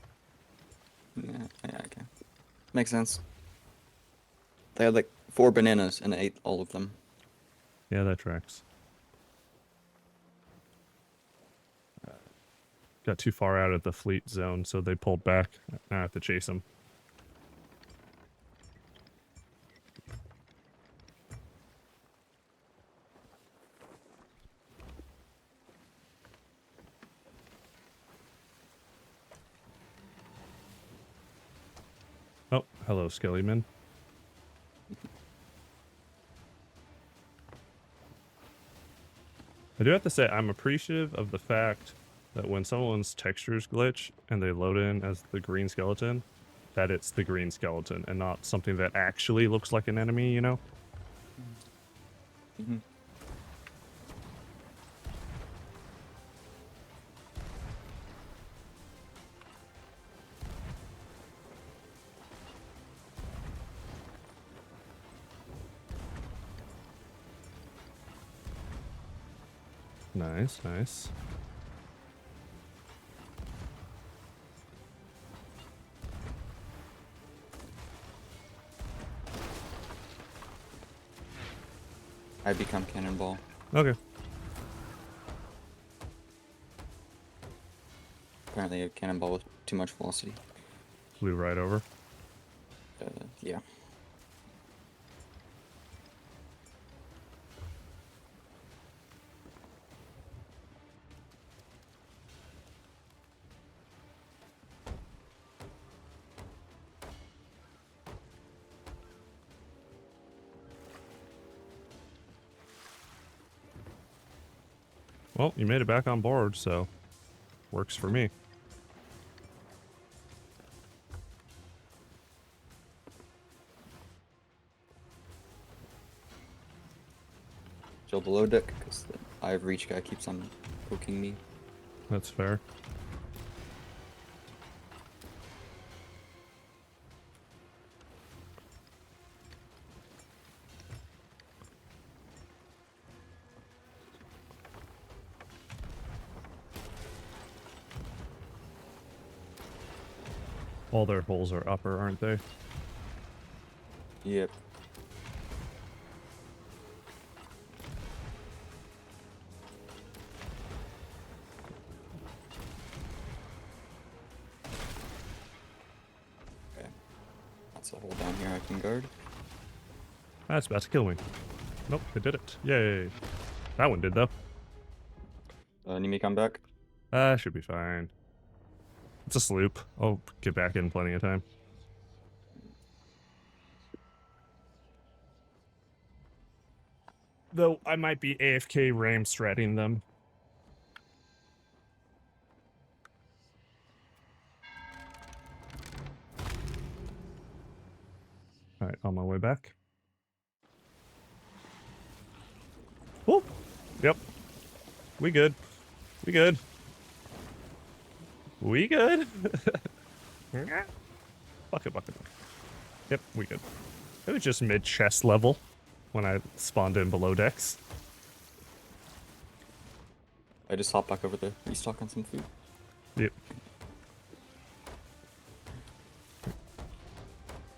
Speaker 2: Yeah, okay. Makes sense. They had like 4 bananas and ate all of them.
Speaker 1: Yeah, that tracks. Got too far out of the fleet zone, so they pulled back. Now I have to chase them. Oh, hello, Skellyman. I do have to say, I'm appreciative of the fact that when someone's textures glitch and they load in as the green skeleton, that it's the green skeleton and not something that actually looks like an enemy, you know?
Speaker 2: Mm-hmm.
Speaker 1: Nice, nice.
Speaker 2: I become cannonball.
Speaker 1: Okay.
Speaker 2: Apparently a cannonball with too much velocity.
Speaker 1: Flew right over.
Speaker 2: Yeah.
Speaker 1: Well, you made it back on board, so works for me.
Speaker 2: Still below deck because the Eye of Reach guy keeps on poking me.
Speaker 1: That's fair. All their holes are upper, aren't they?
Speaker 2: Yep. Okay. That's a hole down here I can guard.
Speaker 1: That's about to kill me. Nope, it did it. Yay. That one did, though.
Speaker 2: Need me come back?
Speaker 1: Should be fine. It's a sloop. I'll get back in plenty of time. Though I might be AFK ram stratting them. Alright, on my way back. Whoop! Yep. We good. We good. We good? Bucket, bucket, bucket. Yep, we good. It was just mid-chest level when I spawned in below decks.
Speaker 2: I just hop back over there, restock on some food.
Speaker 1: Yep.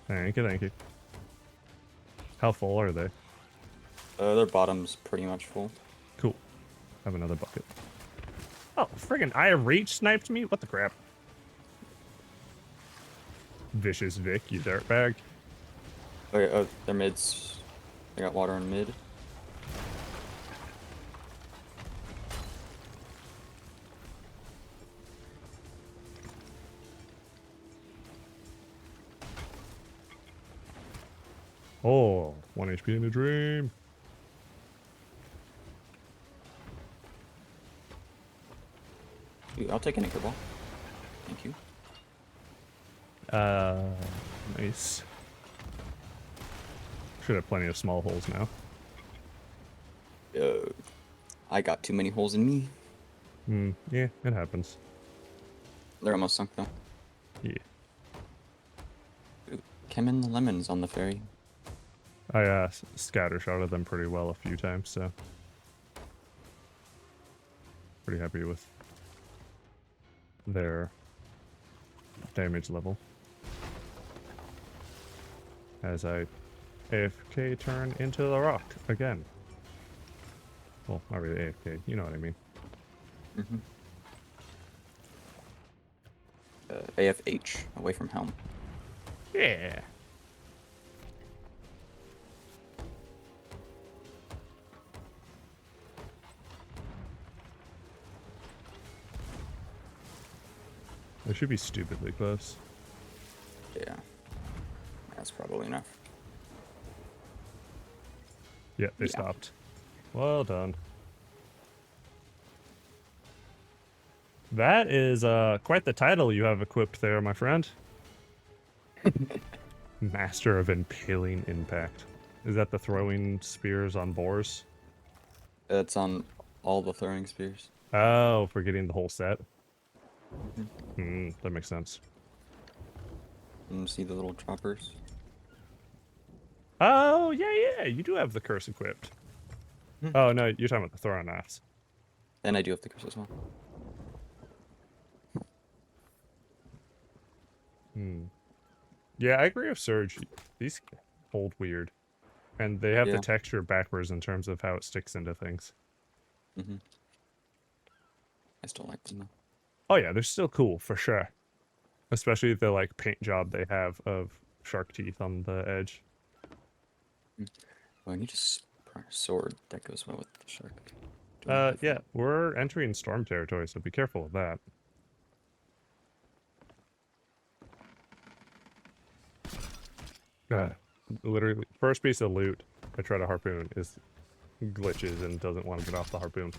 Speaker 1: Thank you, thank you. How full are they?
Speaker 2: Their bottom's pretty much full.
Speaker 1: Cool. Have another bucket. Oh, friggin' I reach sniped me? What the crap? Vicious Vic, you dirtbag.
Speaker 2: Okay, oh, they're mids. They got water on mid.
Speaker 1: Oh, 1 HP in a dream.
Speaker 2: Ooh, I'll take an anchor ball. Thank you.
Speaker 1: Nice. Should have plenty of small holes now.
Speaker 2: I got too many holes in me.
Speaker 1: Yeah, it happens.
Speaker 2: They're almost sunk though.
Speaker 1: Yeah.
Speaker 2: Ooh, Chem the lemons on the ferry.
Speaker 1: I scatter shotted them pretty well a few times, so pretty happy with their damage level. As I AFK turn into the rock again. Well, not really AFK, you know what I mean.
Speaker 2: Mm-hmm. AFH, away from helm.
Speaker 1: Yeah. They should be stupidly close.
Speaker 2: Yeah. That's probably enough.
Speaker 1: Yeah, they
Speaker 2: Yeah.
Speaker 1: stopped. Well done. That is quite the title you have equipped there, my friend. Master of Impaling Impact. Is that the throwing spears on boars?
Speaker 2: It's on all the throwing spears.
Speaker 1: Oh, for getting the whole set.
Speaker 2: Mm-hmm.
Speaker 1: That makes sense.
Speaker 2: And see the little choppers?
Speaker 1: Oh, yeah, you do have the curse equipped.
Speaker 2: Hmm.
Speaker 1: Oh, no, you're talking about the throwing knives.
Speaker 2: And I do have the curse as well.
Speaker 1: Yeah, I agree with Surge. These hold weird. And they have the
Speaker 2: Yeah.
Speaker 1: texture backwards in terms of how it sticks into things.
Speaker 2: Mm-hmm. I still like them though.
Speaker 1: Oh yeah, they're still cool, for sure. Especially the, like, paint job they have of shark teeth on the edge.
Speaker 2: Oh, I need a sword that goes well with the shark. Do I have
Speaker 1: Yeah,
Speaker 2: that?
Speaker 1: we're entering storm territory, so be careful of that. Uh, Literally, first piece of loot I try to harpoon is glitches and doesn't want to get off the harpoon.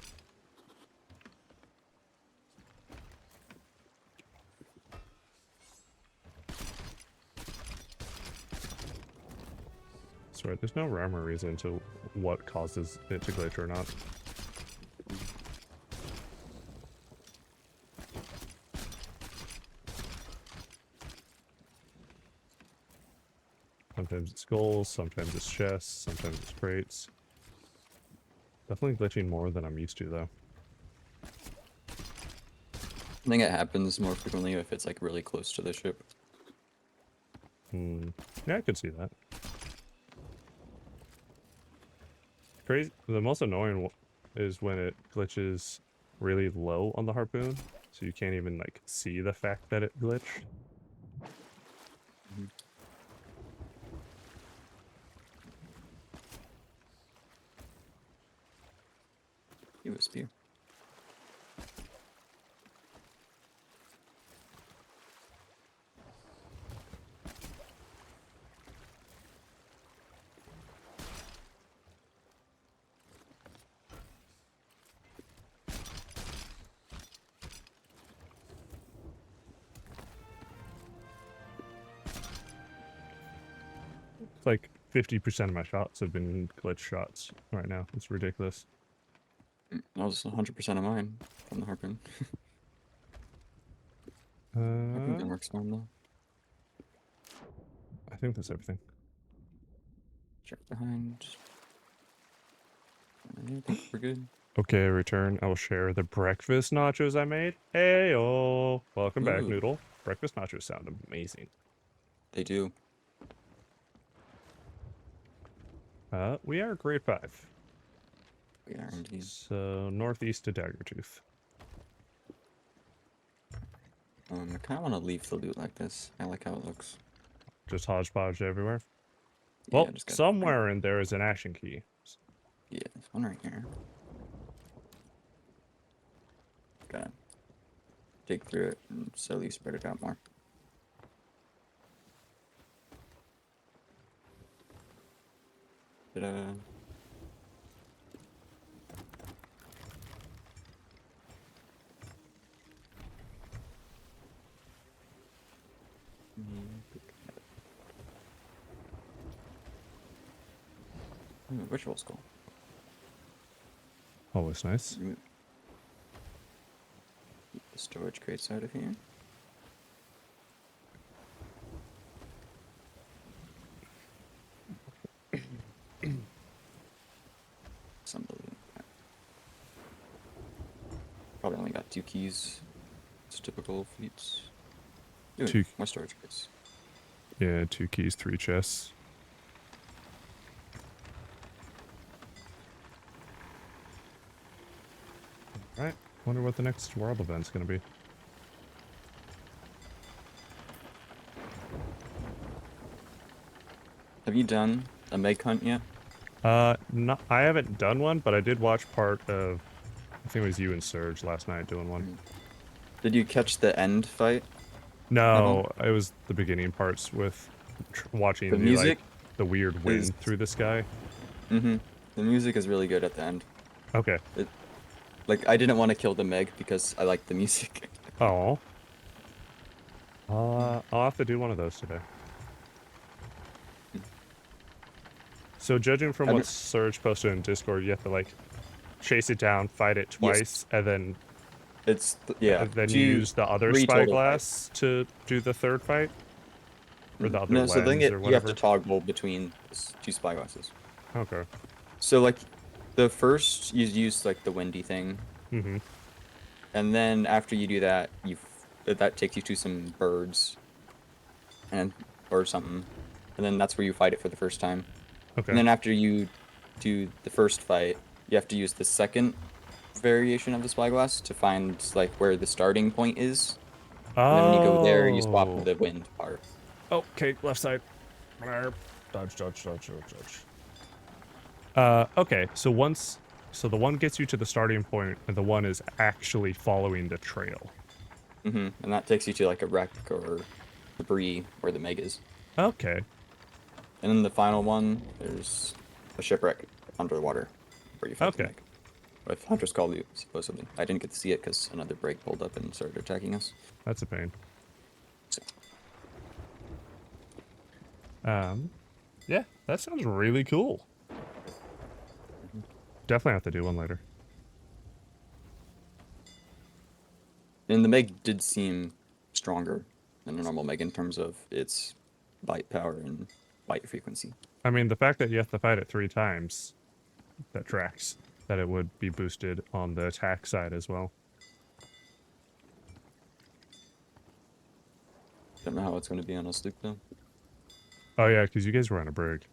Speaker 1: Sorry, there's no rhyme or reason to what causes it to glitch or not. Sometimes it's skulls, sometimes it's chests, sometimes it's crates. Definitely glitching more than I'm used to, though.
Speaker 2: I think it happens more frequently if it's like really close to the ship.
Speaker 1: Yeah, I could see that. Crazy. The most annoying is when it glitches really low on the harpoon, so you can't even, like, see the fact that it glitched.
Speaker 2: Mm-hmm. You a spear.
Speaker 1: It's like 50% of my shots have been glitch shots right now. It's ridiculous.
Speaker 2: That was 100% of mine from the harpoon. Harpoon gun
Speaker 1: Uh,
Speaker 2: works fine though.
Speaker 1: I think that's everything.
Speaker 2: Check behind. I think we're good.
Speaker 1: Okay, return. I will share the breakfast nachos I made. Hey-oh! Welcome back,
Speaker 2: Ooh,
Speaker 1: Noodle. Breakfast nachos sound amazing.
Speaker 2: they do.
Speaker 1: We are grade 5.
Speaker 2: We are indeed.
Speaker 1: So, northeast to Daggertooth.
Speaker 2: I kind of want to leave the loot like this. I like how it looks.
Speaker 1: Just hodgepodge everywhere.
Speaker 2: Yeah,
Speaker 1: Well,
Speaker 2: just got.
Speaker 1: somewhere in there is an action key.
Speaker 2: Yeah, there's one right here. Gotta dig through it and slowly spread it out more. Ta-da. Ritual skull.
Speaker 1: Always nice.
Speaker 2: Remove the storage crates out of here. Some of them. Probably only got 2 keys. It's typical feats. Ooh,
Speaker 1: Two-
Speaker 2: more storage crates.
Speaker 1: Yeah, 2 keys, 3 chests. Alright, wonder what the next world event's gonna be.
Speaker 2: Have you done a Meg hunt yet?
Speaker 1: No, I haven't done one, but I did watch part of, I think it was you and Serge last night doing one.
Speaker 2: Did you catch the end fight?
Speaker 1: No, it was the beginning parts with watching
Speaker 2: The music
Speaker 1: the weird wind
Speaker 2: is-
Speaker 1: through the sky.
Speaker 2: Mm-hmm. The music is really good at the end.
Speaker 1: Okay.
Speaker 2: Like, I didn't want to kill the Meg because I like the music.
Speaker 1: Oh. I'll have to do one of those today. So judging from
Speaker 2: Have
Speaker 1: what
Speaker 2: you-
Speaker 1: Serge posted in Discord, you have to like chase it down, fight it twice, and then
Speaker 2: Yeah.
Speaker 1: then
Speaker 2: two-
Speaker 1: you use the other
Speaker 2: 3 total
Speaker 1: spyglass to do the third fight, or the other
Speaker 2: No, so then
Speaker 1: lens, or
Speaker 2: you have
Speaker 1: whatever.
Speaker 2: to toggle between 2 spyglasses.
Speaker 1: Okay.
Speaker 2: So, like, the first you use like the windy thing,
Speaker 1: Mm-hmm.
Speaker 2: and then after you do that, that takes you to some birds, or something, and then that's where you fight it for the first time.
Speaker 1: Okay.
Speaker 2: And then after you do the first fight, you have to use the second variation of the spyglass to find like where the starting point is. And then when you go there, you swap to the wind part.
Speaker 1: Okay, left side. Dodge, dodge, dodge, dodge, dodge. Okay, so the one gets you to the starting point, and the one is actually following the trail.
Speaker 2: And that takes you to like a wreck or debris where the Meg is.
Speaker 1: Okay.
Speaker 2: And then the final one, there's a shipwreck under the water where you fight the
Speaker 1: Okay.
Speaker 2: Meg. With Hunter's Call loot, supposedly. I didn't get to see it because another break pulled up and started attacking us.
Speaker 1: That's a pain.
Speaker 2: So,
Speaker 1: Yeah, that sounds really cool. Definitely have to do one later.
Speaker 2: and the Meg did seem stronger than a normal Meg in terms of its bite power and bite frequency.
Speaker 1: I mean, the fact that you have to fight it 3 times, that tracks. That it would be boosted on the attack side as well.
Speaker 2: Don't know how it's going to be on a sloop though.
Speaker 1: Oh yeah, because you guys were on a brig.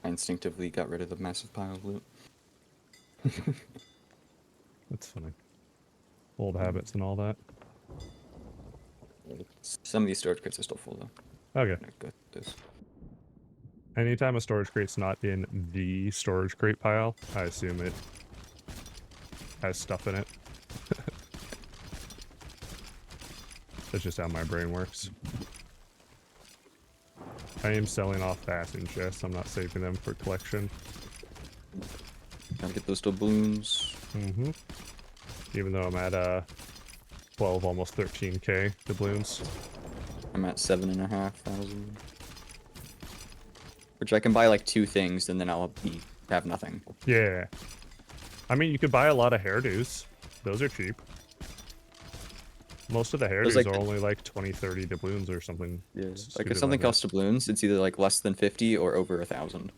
Speaker 2: I instinctively got rid of the massive pile of loot.
Speaker 1: That's funny. Old habits and all that.
Speaker 2: Some of these storage crates are still full though.
Speaker 1: Okay.
Speaker 2: I'm gonna go through this.
Speaker 1: Anytime a storage crate's not in the storage crate pile, I assume it has stuff in it. That's just how my brain works. I am selling off fasting chests. I'm not saving them for collection.
Speaker 2: Gotta get those doubloons.
Speaker 1: Mm-hmm. Even though I'm at 12, almost 13k doubloons.
Speaker 2: I'm at 7,500. Which I can buy like 2 things and then have nothing.
Speaker 1: Yeah. I mean, you could buy a lot of hairdos. Those are cheap. Most of the hairdos
Speaker 2: like
Speaker 1: are
Speaker 2: the-
Speaker 1: only like 20, 30 doubloons or something.
Speaker 2: Yeah. Like
Speaker 1: stupid
Speaker 2: if something
Speaker 1: like that.
Speaker 2: costs doubloons, it's either like less than 50 or over 1,000.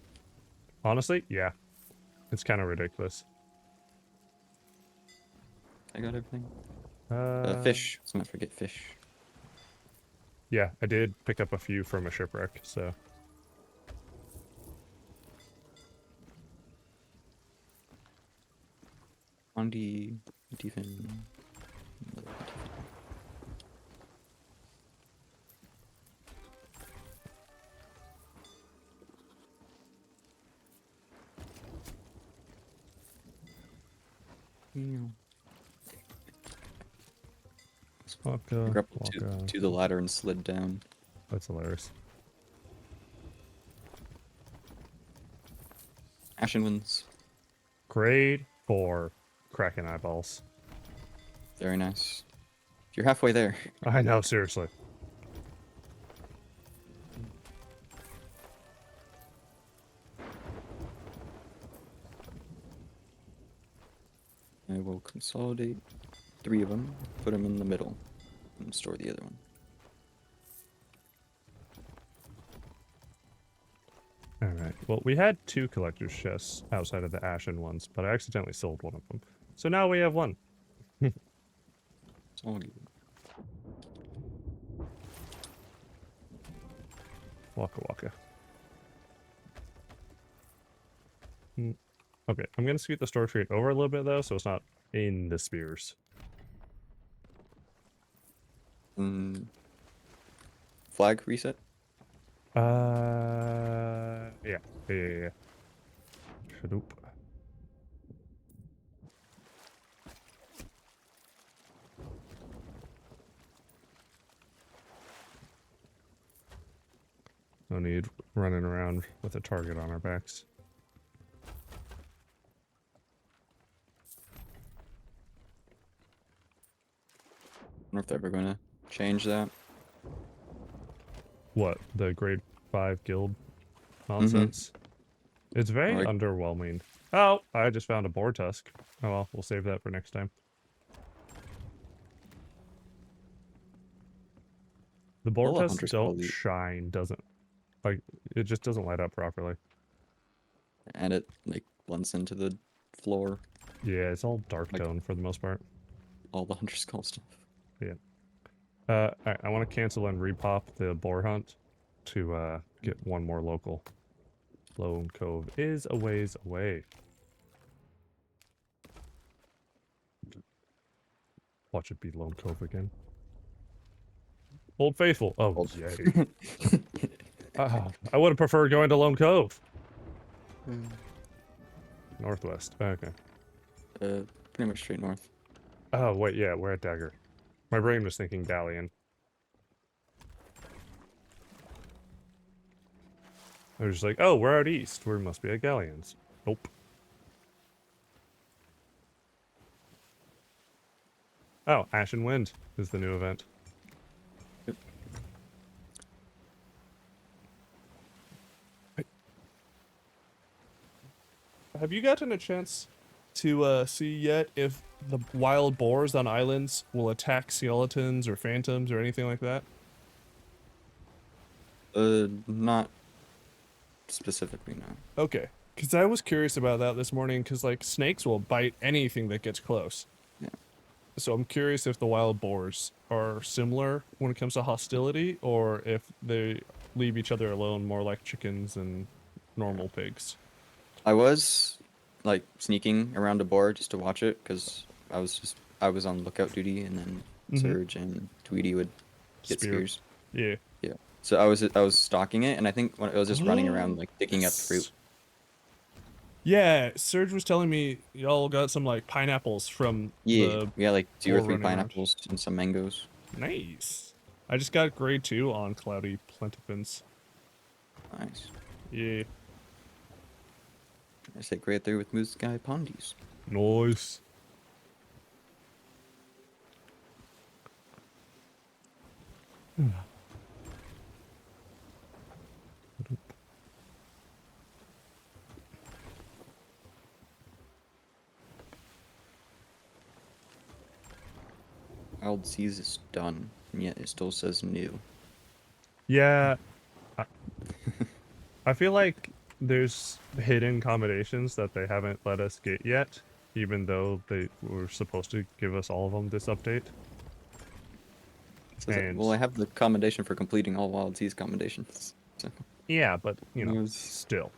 Speaker 1: Honestly, yeah. It's kind of ridiculous.
Speaker 2: I got everything.
Speaker 1: Fish.
Speaker 2: Let's not forget fish.
Speaker 1: Yeah, I did pick up a few from a shipwreck, so.
Speaker 2: Pondy, Tiefin.
Speaker 1: Walker,
Speaker 2: Grappled
Speaker 1: walker.
Speaker 2: to the ladder and slid down.
Speaker 1: That's hilarious.
Speaker 2: Ashen Winds.
Speaker 1: Grade 4. Kraken eyeballs.
Speaker 2: Very nice. You're halfway there.
Speaker 1: I know, seriously.
Speaker 2: I will consolidate 3 of them, put them in the middle, and store the other one.
Speaker 1: Alright, well, we had 2 collector's chests outside of the ashen ones, but I accidentally sold one of them. So now we have 1.
Speaker 2: It's all good.
Speaker 1: Waka waka. Okay, I'm gonna scoot the storage crate over a little bit though, so it's not in the spears.
Speaker 2: Flag reset?
Speaker 1: Yeah. Shadoop. No need running around with a target on our backs.
Speaker 2: I wonder if they're ever going to change that.
Speaker 1: What, the grade 5 guild nonsense? It's very
Speaker 2: Like-
Speaker 1: underwhelming. Oh, I just found a boar tusk. Oh well, we'll save that for next time. The boar
Speaker 2: All the
Speaker 1: tusks
Speaker 2: hunters
Speaker 1: don't
Speaker 2: probably-
Speaker 1: shine, doesn't... Like, it just doesn't light up properly.
Speaker 2: And it like blends into the floor.
Speaker 1: Yeah, it's all dark
Speaker 2: Like-
Speaker 1: tone for the most part.
Speaker 2: All the hunter skull stuff.
Speaker 1: I want to cancel and repop the boar hunt to get one more local. Lone Cove is a ways away. Watch it be Lone Cove again. Old Faithful. Oh,
Speaker 2: Old-
Speaker 1: yay. I would have preferred going to Lone Cove. Northwest. Okay.
Speaker 2: Pretty much straight north.
Speaker 1: Oh, wait, yeah, we're at Dagger. My brain was thinking Galleon. I was just like, oh, we're out east. We must be at Galleons. Nope. Oh, Ashen Wind is the new event.
Speaker 2: Yep.
Speaker 3: Have you gotten a chance to see yet if the wild boars on islands will attack skeletons or phantoms or anything like that?
Speaker 2: Not specifically, no.
Speaker 3: Okay, because I was curious about that this morning, because like snakes will bite anything that gets close.
Speaker 2: Yeah.
Speaker 3: So I'm curious if the wild boars are similar when it comes to hostility, or if they leave each other alone more like chickens and normal pigs.
Speaker 2: I was like sneaking around a boar just to watch it because I was on lookout duty, and then
Speaker 3: Mhm.
Speaker 2: Surge and Tweety would get
Speaker 1: Spear.
Speaker 2: spears.
Speaker 3: Yeah.
Speaker 2: Yeah. So I was stalking it, and I think when it was just running around like digging up fruit.
Speaker 3: Yeah, Serge was telling me y'all got some like pineapples from
Speaker 2: Yeah,
Speaker 3: the
Speaker 2: we got like 2 or
Speaker 3: boar
Speaker 2: 3
Speaker 3: running around.
Speaker 2: pineapples and some mangoes.
Speaker 3: Nice. I just got grade 2 on Cloudy Plentifins.
Speaker 2: Nice.
Speaker 3: Yeah.
Speaker 2: I sit right there with Moose Guy Pondies.
Speaker 3: Nice.
Speaker 2: Wild Seas is done, and yet it still says new.
Speaker 1: Yeah. I feel like there's hidden combinations that they haven't let us get yet, even though they were supposed to give us all of them this update.
Speaker 2: Says that-
Speaker 1: And-
Speaker 2: well, I have the commendation for completing all Wild Seas commendations. So
Speaker 1: Yeah, but, you know,
Speaker 2: Yes.
Speaker 1: still.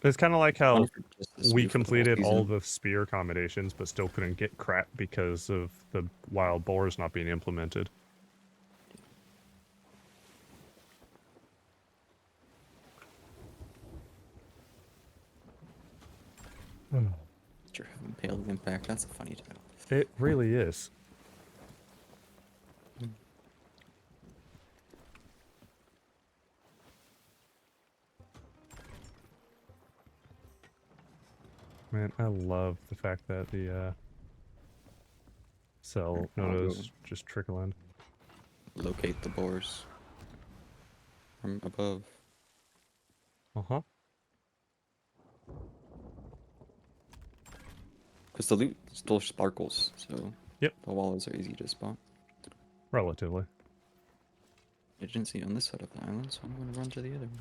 Speaker 1: It's kind of like
Speaker 2: I
Speaker 1: how
Speaker 2: wonder if it's just this
Speaker 1: we
Speaker 2: way for the whole
Speaker 1: completed all
Speaker 2: season.
Speaker 1: the spear combinations, but still couldn't get crap because of the wild boars not being implemented.
Speaker 2: Driven Pale of Impact. That's a funny title.
Speaker 1: It really is. Man, I love the fact that the cell
Speaker 2: I'll go
Speaker 1: notice just trickle in.
Speaker 2: locate the boars from above.
Speaker 1: Uh-huh.
Speaker 2: Because the loot still sparkles, so
Speaker 1: Yep.
Speaker 2: the walls are easy to spot.
Speaker 1: Relatively.
Speaker 2: I didn't see it on this side of the island, so I'm going to run to the other one.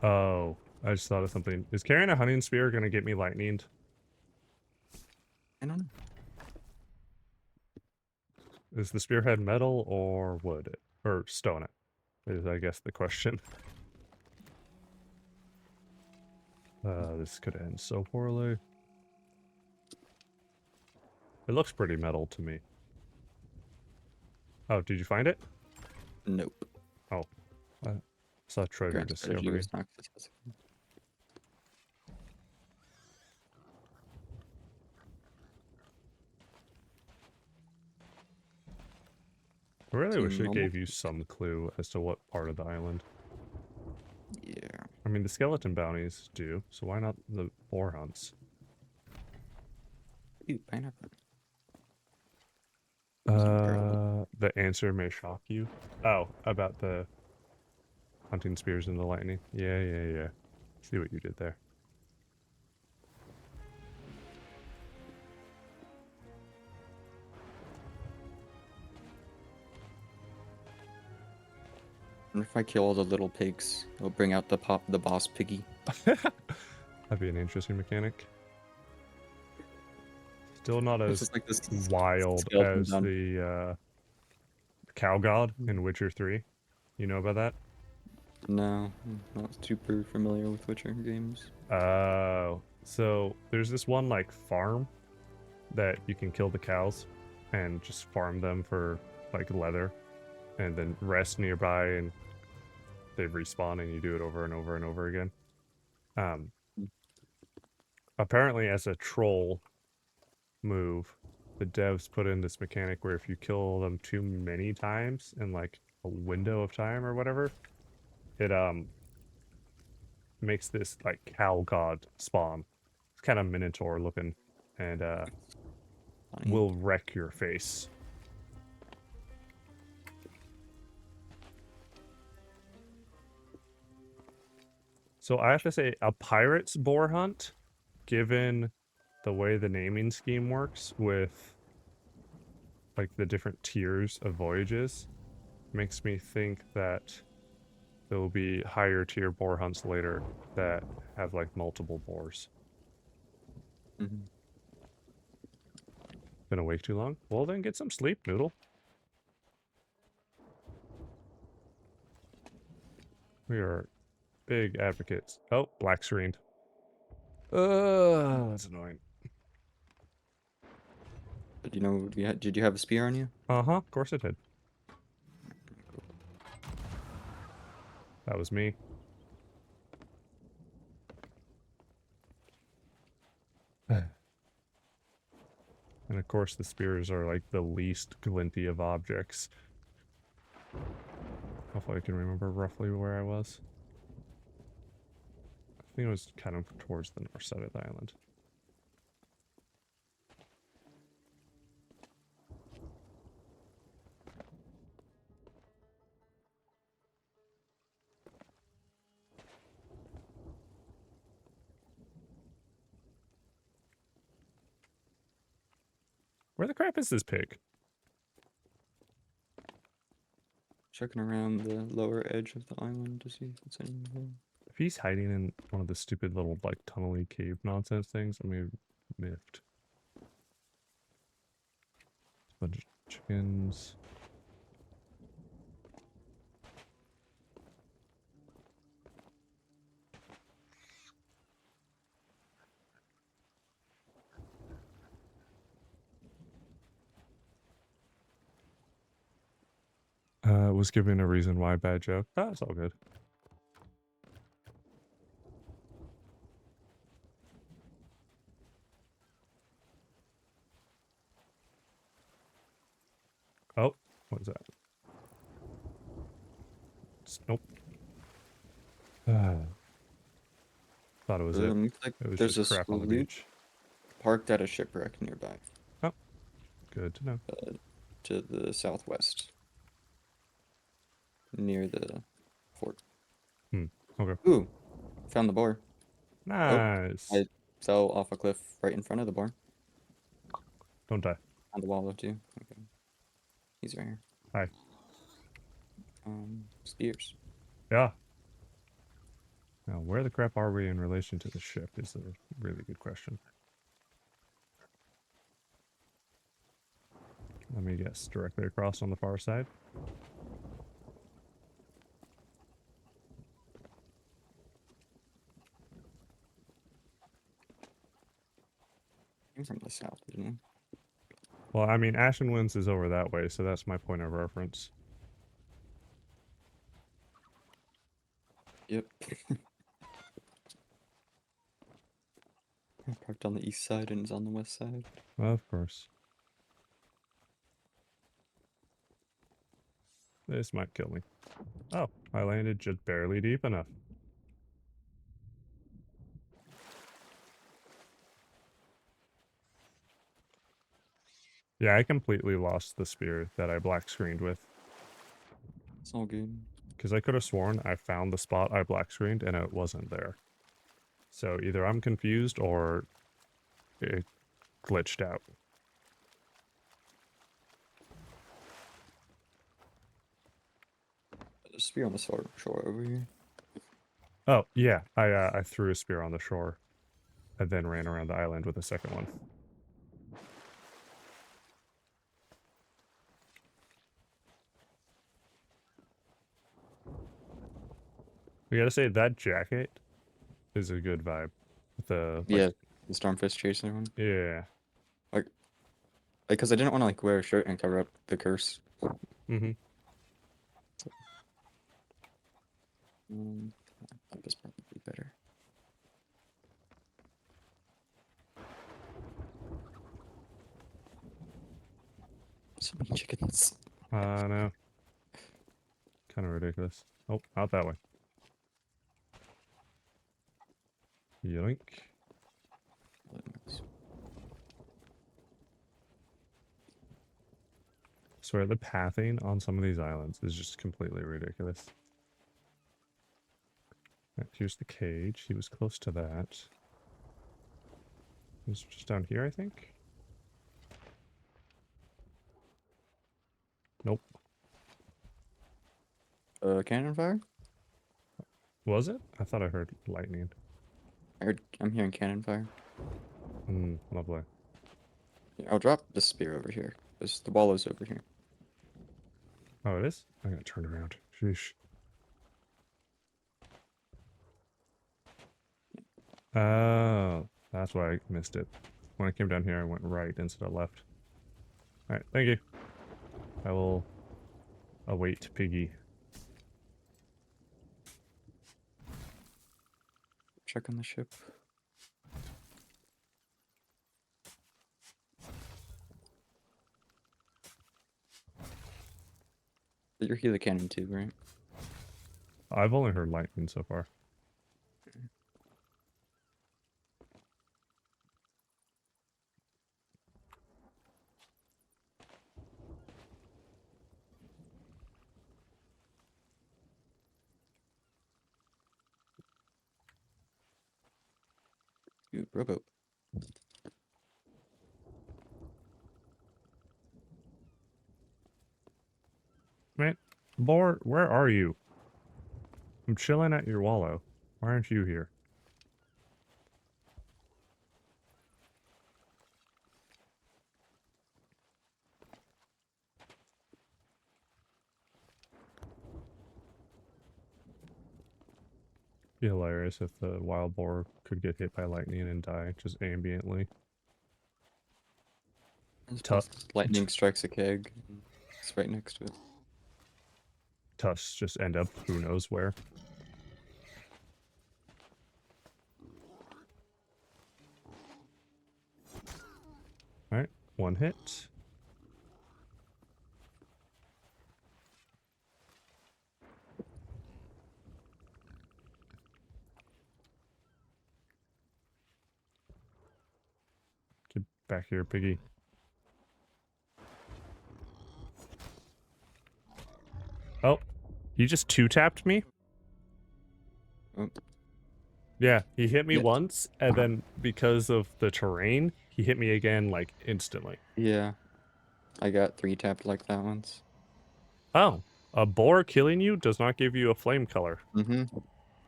Speaker 1: Oh, I just thought of something. Is carrying a hunting spear gonna get me lightninged?
Speaker 2: I don't know.
Speaker 1: Is the spearhead metal or wood? Or stone it? Is, I guess, the question. This could end so poorly. It looks pretty metal to me. Oh, did you find it?
Speaker 2: Nope.
Speaker 1: Oh. I saw treasure
Speaker 2: Grand strategy
Speaker 1: discovery.
Speaker 2: was not successful.
Speaker 1: I really
Speaker 2: Team
Speaker 1: wish it
Speaker 2: normal?
Speaker 1: gave you some clue as to what part of the island.
Speaker 2: Yeah.
Speaker 1: I mean, the skeleton bounties do, so why not the boar hunts?
Speaker 2: Ooh, pineapple. Those aren't growable.
Speaker 1: The answer may shock you. Oh, about the hunting spears and the lightning. Yeah, yeah, yeah. See what you did there.
Speaker 2: And if I kill all the little pigs, it'll bring out the boss piggy.
Speaker 1: That'd be an interesting mechanic. Still not
Speaker 2: It's
Speaker 1: as
Speaker 2: just like this
Speaker 1: wild
Speaker 2: skeleton
Speaker 1: as
Speaker 2: done.
Speaker 1: the cow god in Witcher 3. You know about that?
Speaker 2: No, I'm not super familiar with Witcher games.
Speaker 1: Oh, so there's this one like farm that you can kill the cows and just farm them for like leather and then rest nearby and they respawn and you do it over and over and over again. Um, apparently as a troll move, the devs put in this mechanic where if you kill them too many times in like a window of time or whatever, it makes this like cow god spawn. It's kind of minotaur looking and
Speaker 2: Funny.
Speaker 1: will wreck your face. So I have to say, a pirate's boar hunt, given the way the naming scheme works with like the different tiers of voyages, makes me think that there will be higher tier boar hunts later that have like multiple boars.
Speaker 2: Mhm.
Speaker 1: Been awake too long? Well, then get some sleep, Noodle. We are big advocates. Oh, black screened. That's annoying.
Speaker 2: But you know, did you have a spear on you?
Speaker 1: Uh-huh, of course it did. That was me. And of course the spears are like the least glinty of objects. Hopefully I can remember roughly where I was. I think it was kind of towards the north side of the island. Where the crap is this pig?
Speaker 2: Checking around the lower edge of the island to see if it's anywhere.
Speaker 1: If he's hiding in one of the stupid little like tunnely cave nonsense things, I mean, miffed. Bunch of chickens. Was given a reason why bad joke. That's all good. Oh, what is that? Nope. Thought it was it.
Speaker 2: Looks like
Speaker 1: It was
Speaker 2: there's
Speaker 1: just
Speaker 2: a
Speaker 1: crap on the
Speaker 2: sloop
Speaker 1: beach.
Speaker 2: parked at a shipwreck nearby,
Speaker 1: Oh, good to know.
Speaker 2: to the southwest, near the fort.
Speaker 1: Okay.
Speaker 2: Ooh, found the boar.
Speaker 1: Nice.
Speaker 2: I fell off a cliff right in front of the boar.
Speaker 1: Don't die.
Speaker 2: On the wall though too. Okay. He's right here.
Speaker 1: Hi.
Speaker 2: Spears.
Speaker 1: Yeah. Now, where the crap are we in relation to the ship is a really good question. Let me guess. Directly across on the far side.
Speaker 2: Came from the south, didn't he?
Speaker 1: Well, I mean, Ashen Winds is over that way, so that's my point of reference.
Speaker 2: Yep. Parked on the east side and is on the west side.
Speaker 1: Of course. This might kill me. Oh, I landed just barely deep enough. Yeah, I completely lost the spear that I black screened with.
Speaker 2: It's all good.
Speaker 1: Because I could have sworn I found the spot I black screened and it wasn't there. So either I'm confused or it glitched out.
Speaker 2: There's a spear on the shore over here.
Speaker 1: Oh, yeah. I threw a spear on the shore and then ran around the island with a second one. We gotta say, that jacket is a good vibe. With the, like,
Speaker 2: Yeah, the Stormfist chaser one.
Speaker 1: yeah.
Speaker 2: Like, because I didn't want to like wear a shirt and cover up the curse.
Speaker 1: Mm-hmm.
Speaker 2: That was probably better. So many chickens.
Speaker 1: No. Kind of ridiculous. Oh, out that way. Yoink. Swear, the pathing on some of these islands is just completely ridiculous. Right, here's the cage. He was close to that. He was just down here, I think? Nope.
Speaker 2: Cannon fire?
Speaker 1: Was it? I thought I heard lightning.
Speaker 2: I'm hearing cannon fire.
Speaker 1: Lovely.
Speaker 2: Yeah, I'll drop the spear over here. The wall is over here.
Speaker 1: Oh, it is? I gotta turn around. Sheesh. Oh, that's why I missed it. When I came down here, I went right instead of left. Alright, thank you. I will await Piggy.
Speaker 2: Check on the ship. You're Healer Cannon too, right?
Speaker 1: I've only heard lightning so far.
Speaker 2: Ooh, rowboat.
Speaker 1: Right? Boar, where are you? I'm chilling at your wallow. Why aren't you here? Be hilarious if the wild boar could get hit by lightning and die just ambiently.
Speaker 2: Lightning strikes a keg. It's right next to it.
Speaker 1: Tusks just end up who knows where. Alright, one hit. Get back here, piggy. Oh, he just two-tapped me?
Speaker 2: Oh,
Speaker 1: Yeah, he hit me
Speaker 2: Yes.
Speaker 1: once, and then because of the terrain, he hit me again, like, instantly.
Speaker 2: yeah. I got 3 tapped like that once.
Speaker 1: Oh, a boar killing you does not give you a flame color.
Speaker 2: Mm-hmm.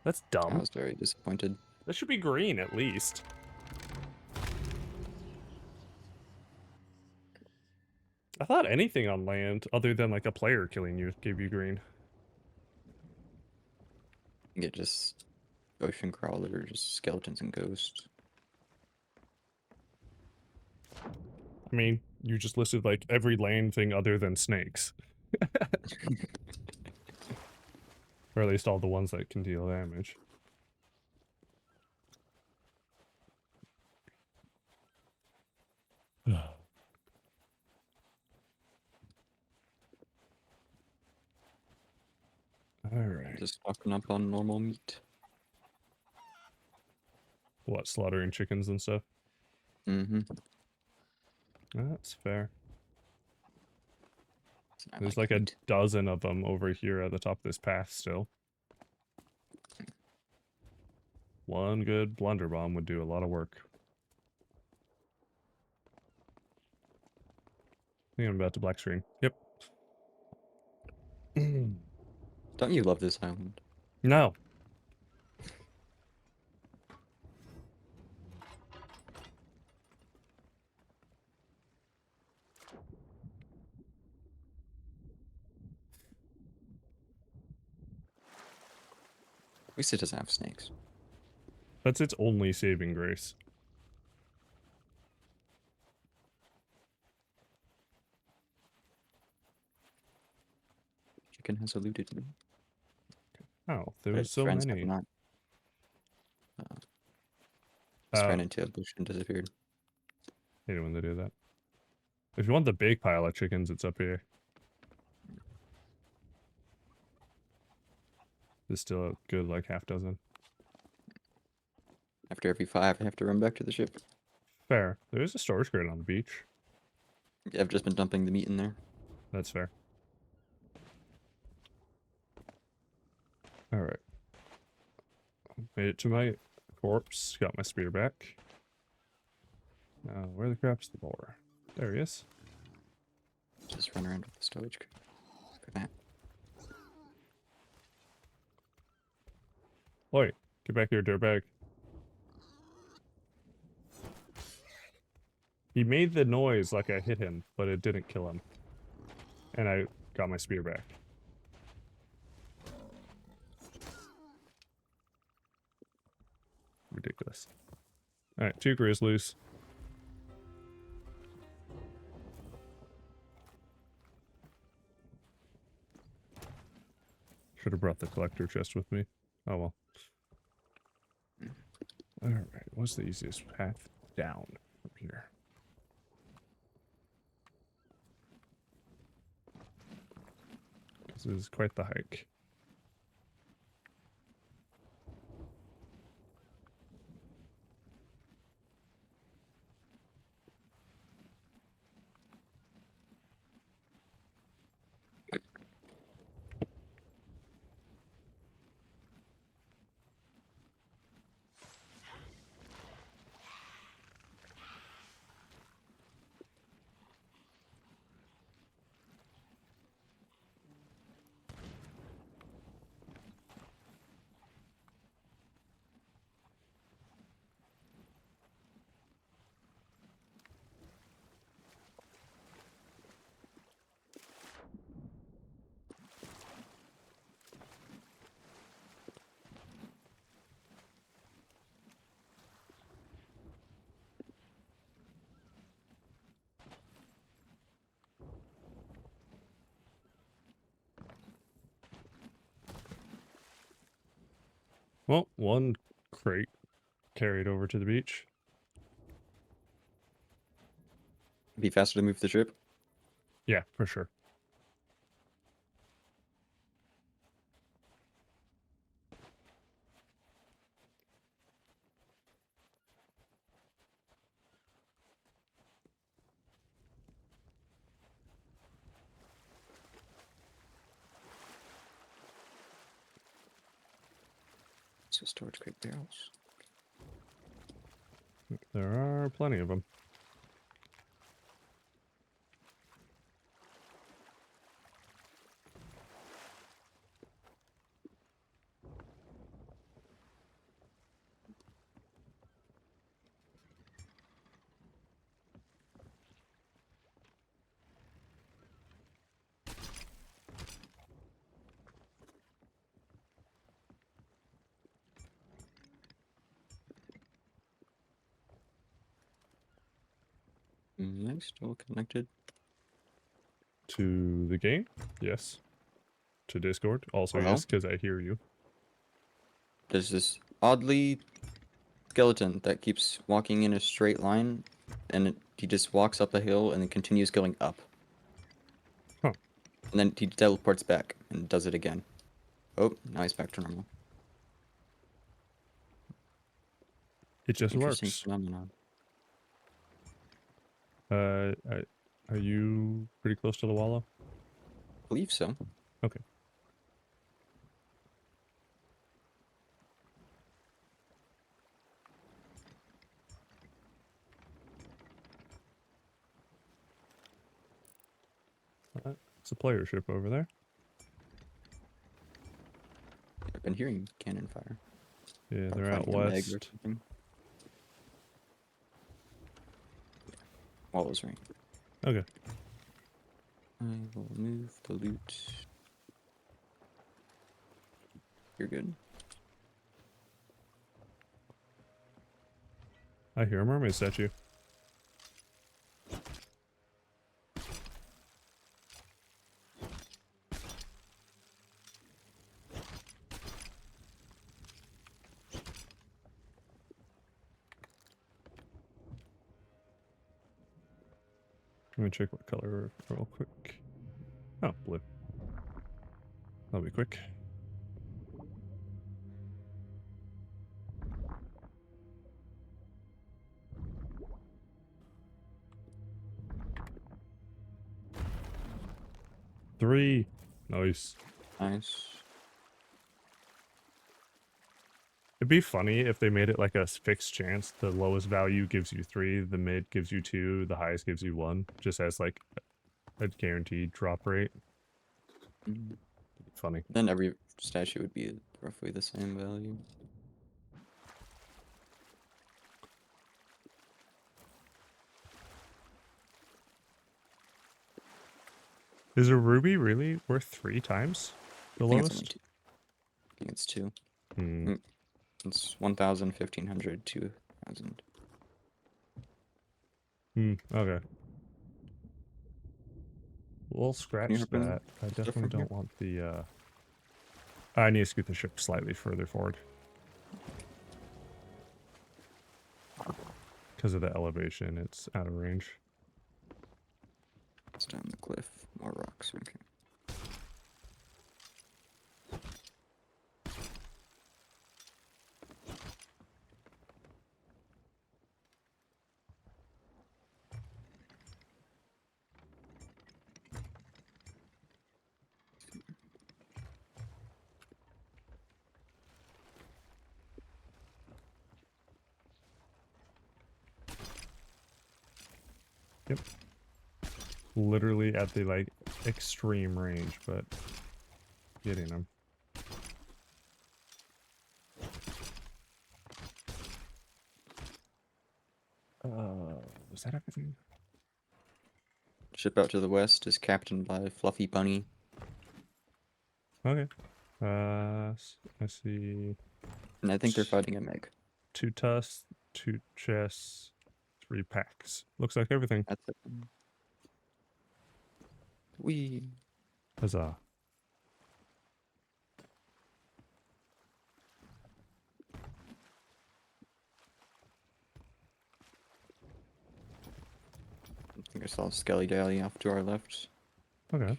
Speaker 1: That's
Speaker 2: I
Speaker 1: dumb.
Speaker 2: was very disappointed.
Speaker 1: That should be green, at least. I thought anything on land, other than, like, a player killing you, gave you green.
Speaker 2: You get just ocean crawler, just skeletons and ghosts.
Speaker 1: I mean, you just listed, like, every land thing other than snakes. Or at least all the ones that can deal damage. Alright.
Speaker 2: Just stocking up on normal meat.
Speaker 1: What, slaughtering chickens and stuff?
Speaker 2: Mm-hmm.
Speaker 1: That's fair.
Speaker 2: I
Speaker 1: There's
Speaker 2: like
Speaker 1: like a
Speaker 2: meat.
Speaker 1: dozen of them over here at the top of this path still. One good blunder bomb would do a lot of work. I think I'm about to black screen. Yep.
Speaker 2: Don't you love this island?
Speaker 1: No.
Speaker 2: At least it doesn't have snakes.
Speaker 1: That's its only saving grace.
Speaker 2: Chicken has eluded me.
Speaker 1: Oh, there
Speaker 2: But
Speaker 1: was
Speaker 2: its
Speaker 1: so
Speaker 2: friends have
Speaker 1: many.
Speaker 2: not. Just
Speaker 1: Oh,
Speaker 2: ran into a bush and disappeared.
Speaker 1: hate it when they do that. If you want the big pile of chickens, it's up here. There's still a good, like, half dozen.
Speaker 2: After every 5, I have to run back to the ship.
Speaker 1: Fair. There is a storage crate on the beach.
Speaker 2: I've just been dumping the meat in there.
Speaker 1: That's fair. Alright. Made it to my corpse. Got my spear back. Where the crap's the boar? There he is.
Speaker 2: Just run around with the storage crate. For that.
Speaker 1: Oi, get back here, dirtbag. He made the noise like I hit him, but it didn't kill him. And I got my spear back. Ridiculous. Alright, 2 grizzlies. Should have brought the collector chest with me. Oh well. Alright, what's the easiest path down from here? This is quite the hike. Well, one crate carried over to the beach.
Speaker 2: Be faster to move the ship.
Speaker 1: Yeah, for sure.
Speaker 2: So storage crate barrels.
Speaker 1: There are plenty of them.
Speaker 2: Nice, still connected.
Speaker 1: To the game? Yes. To Discord? Also
Speaker 2: Hello?
Speaker 1: yes, because I hear you.
Speaker 2: There's this oddly skeleton that keeps walking in a straight line, and he just walks up a hill and then continues going up.
Speaker 1: Huh.
Speaker 2: And then he teleports back and does it again. Oh, now he's back to normal.
Speaker 1: It just
Speaker 2: Interesting
Speaker 1: works.
Speaker 2: phenomenon.
Speaker 1: Are you pretty close to the wallow?
Speaker 2: I believe so.
Speaker 1: Okay. It's a player ship over there.
Speaker 2: I've been hearing cannon fire.
Speaker 1: Yeah,
Speaker 2: Or
Speaker 1: they're out
Speaker 2: fighting a meg or
Speaker 1: west.
Speaker 2: something. Wallow's ring.
Speaker 1: Okay.
Speaker 2: I will move the loot. You're good.
Speaker 1: I hear a mermaid statue. Let me check what color real quick. Oh, blue. That'll be quick. Three. Nice.
Speaker 2: Nice.
Speaker 1: It'd be funny if they made it like a fixed chance. The lowest value gives you 3, the mid gives you 2, the highest gives you 1. Just as like a guaranteed drop rate.
Speaker 2: Mm.
Speaker 1: Funny.
Speaker 2: Then every statue would be roughly the same value.
Speaker 1: Is a ruby really worth 3 times the
Speaker 2: I think it's only
Speaker 1: lowest?
Speaker 2: 2. I think it's 2.
Speaker 1: Hmm.
Speaker 2: It's 1,000, 1,500, 2,000.
Speaker 1: Okay. We'll
Speaker 2: Can you
Speaker 1: scratch
Speaker 2: open
Speaker 1: that. I
Speaker 2: stuff
Speaker 1: definitely
Speaker 2: from here?
Speaker 1: don't want the, I need to scoot the ship slightly further forward. Because of the elevation, it's out of range.
Speaker 2: It's down the cliff. More rocks. Okay.
Speaker 1: Yep. Literally at the, like, extreme range, but getting them. Was that everything?
Speaker 2: Ship out to the west is captained by Fluffy Bunny.
Speaker 1: Okay. I see
Speaker 2: And I think they're fighting a meg.
Speaker 1: 2 tusks, 2 chests, 3 packs. Looks like everything.
Speaker 2: That's it. We
Speaker 1: Huzzah.
Speaker 2: saw Skelly Dally off to our left.
Speaker 1: Okay.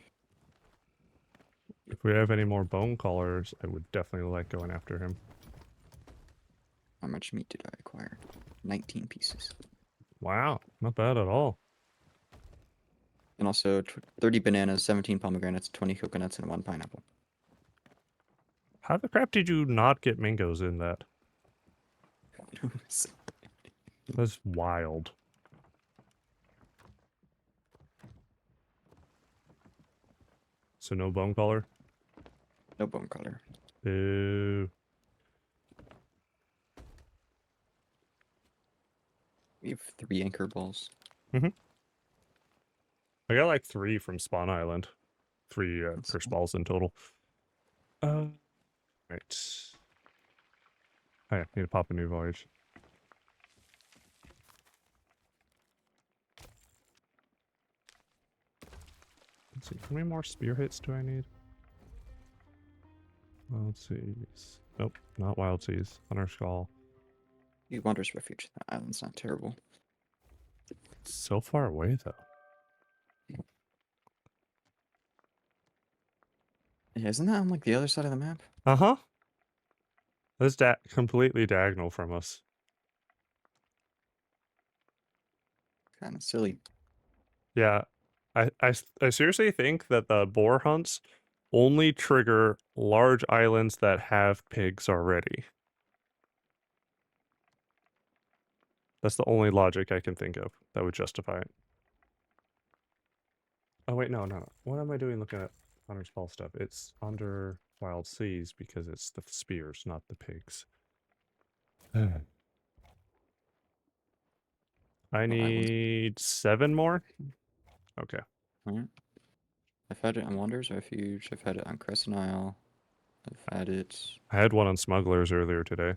Speaker 1: If we have any more bone callers, I would definitely like going after him.
Speaker 2: How much meat did I acquire? 19 pieces.
Speaker 1: Wow, not bad at all.
Speaker 2: And also 30 bananas, 17 pomegranates, 20 coconuts, and 1 pineapple.
Speaker 1: How the crap did you not get mangoes in that? That's wild. So no bone collar?
Speaker 2: No bone color.
Speaker 1: Boo.
Speaker 2: We have 3 anchor balls.
Speaker 1: I got like 3 from Spawn Island. 3 curse balls in total. Right. Oh yeah, need to pop a new voyage. Let's see, how many more spear hits do I need? Wild Seas. Nope, not Wild Seas. Hunter Skull.
Speaker 2: The Wanderer's Refuge. That island's not terrible.
Speaker 1: It's so far away though.
Speaker 2: Yeah, isn't that on like the other side of the map?
Speaker 1: Uh-huh. That's completely diagonal from us.
Speaker 2: Kind of silly.
Speaker 1: Yeah. I seriously think that the boar hunts only trigger large islands that have pigs already. That's the only logic I can think of that would justify it. Oh wait, no. What am I doing looking at Hunter's Ball stuff? It's under Wild Seas because it's the spears, not the pigs. I need 7 more? Okay.
Speaker 2: Alright. I've had it on Wanderer's Refuge. I've had it on Crescent Isle. I've had it.
Speaker 1: I had one on Smugglers earlier today.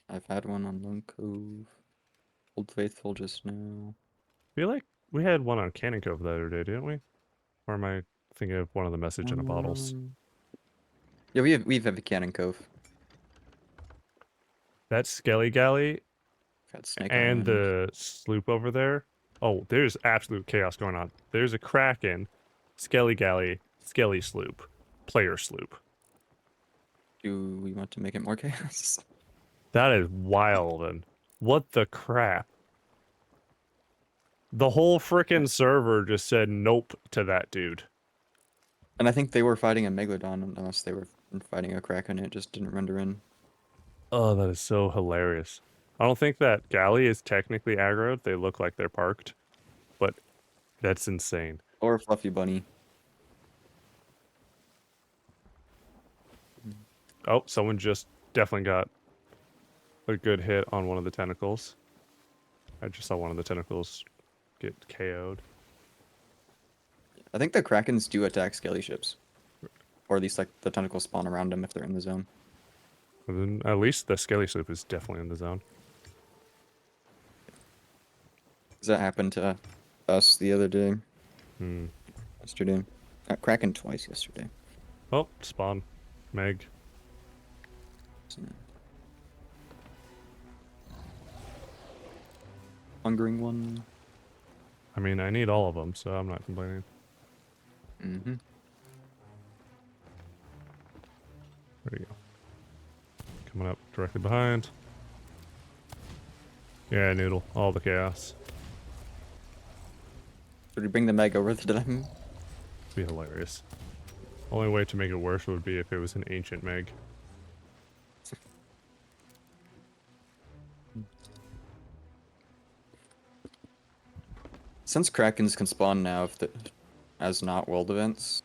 Speaker 2: I've had one on Lone Cove. Old Faithful just now.
Speaker 1: I feel like we had one on Cannon Cove the other day, didn't we? Or am I thinking of one of the message in the bottles?
Speaker 2: Yeah, we've had the Cannon Cove.
Speaker 1: That Skelly Galley
Speaker 2: I've had Snake
Speaker 1: and
Speaker 2: Island.
Speaker 1: the sloop over there. Oh, there's absolute chaos going on. There's a Kraken, Skelly Galley, Skelly sloop, player sloop.
Speaker 2: Do we want to make it more chaos?
Speaker 1: That is wild. And what the crap? The whole frickin' server just said nope to that dude.
Speaker 2: And I think they were fighting a Megalodon unless they were fighting a Kraken. It just didn't render in.
Speaker 1: Oh, that is so hilarious. I don't think that galley is technically aggroed. They look like they're parked. But that's insane.
Speaker 2: Or Fluffy Bunny.
Speaker 1: Oh, someone just definitely got a good hit on one of the tentacles. I just saw one of the tentacles get KO'd.
Speaker 2: I think the Krakens do attack skelly ships. Or at least like the tentacles spawn around them if they're in the zone.
Speaker 1: And then at least the Skelly Sloop is definitely in the zone.
Speaker 2: Does that happen to us the other day?
Speaker 1: Hmm.
Speaker 2: Yesterday. Kraken twice yesterday.
Speaker 1: Oh, spawn. Meg.
Speaker 2: Hungering one.
Speaker 1: I mean, I need all of them, so I'm not complaining.
Speaker 2: Mm-hmm.
Speaker 1: There you go. Coming up directly behind. Yeah, Noodle. All the chaos.
Speaker 2: Should we bring the Meg over to them?
Speaker 1: It'd be hilarious. Only way to make it worse would be if it was an ancient Meg.
Speaker 2: Since Krakens can spawn now if as not world events,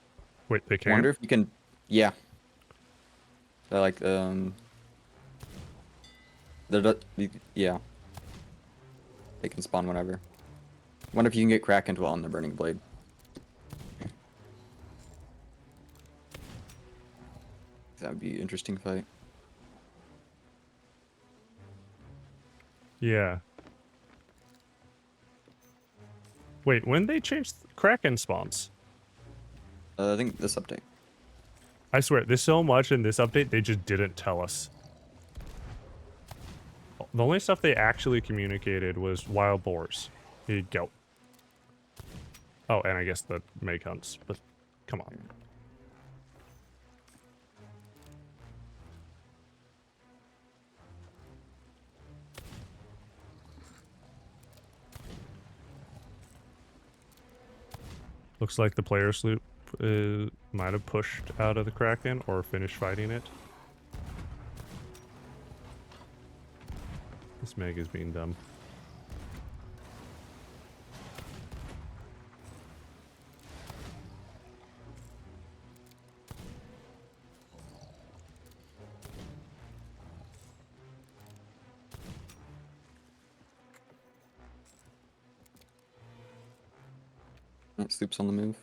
Speaker 1: Wait, they
Speaker 2: I
Speaker 1: can?
Speaker 2: wonder if you can... Yeah. They're like, yeah. They can spawn whenever. Wonder if you can get Kraken while on the Burning Blade. That would be an interesting fight.
Speaker 1: Yeah. Wait, when they changed Kraken spawns?
Speaker 2: I think this update.
Speaker 1: I swear, there's so much in this update they just didn't tell us. The only stuff they actually communicated was wild boars. Here you go. Oh, and I guess the Meg hunts, but come on. Looks like the player sloop might have pushed out of the Kraken or finished fighting it. This Meg is being dumb.
Speaker 2: That sloop's on the move.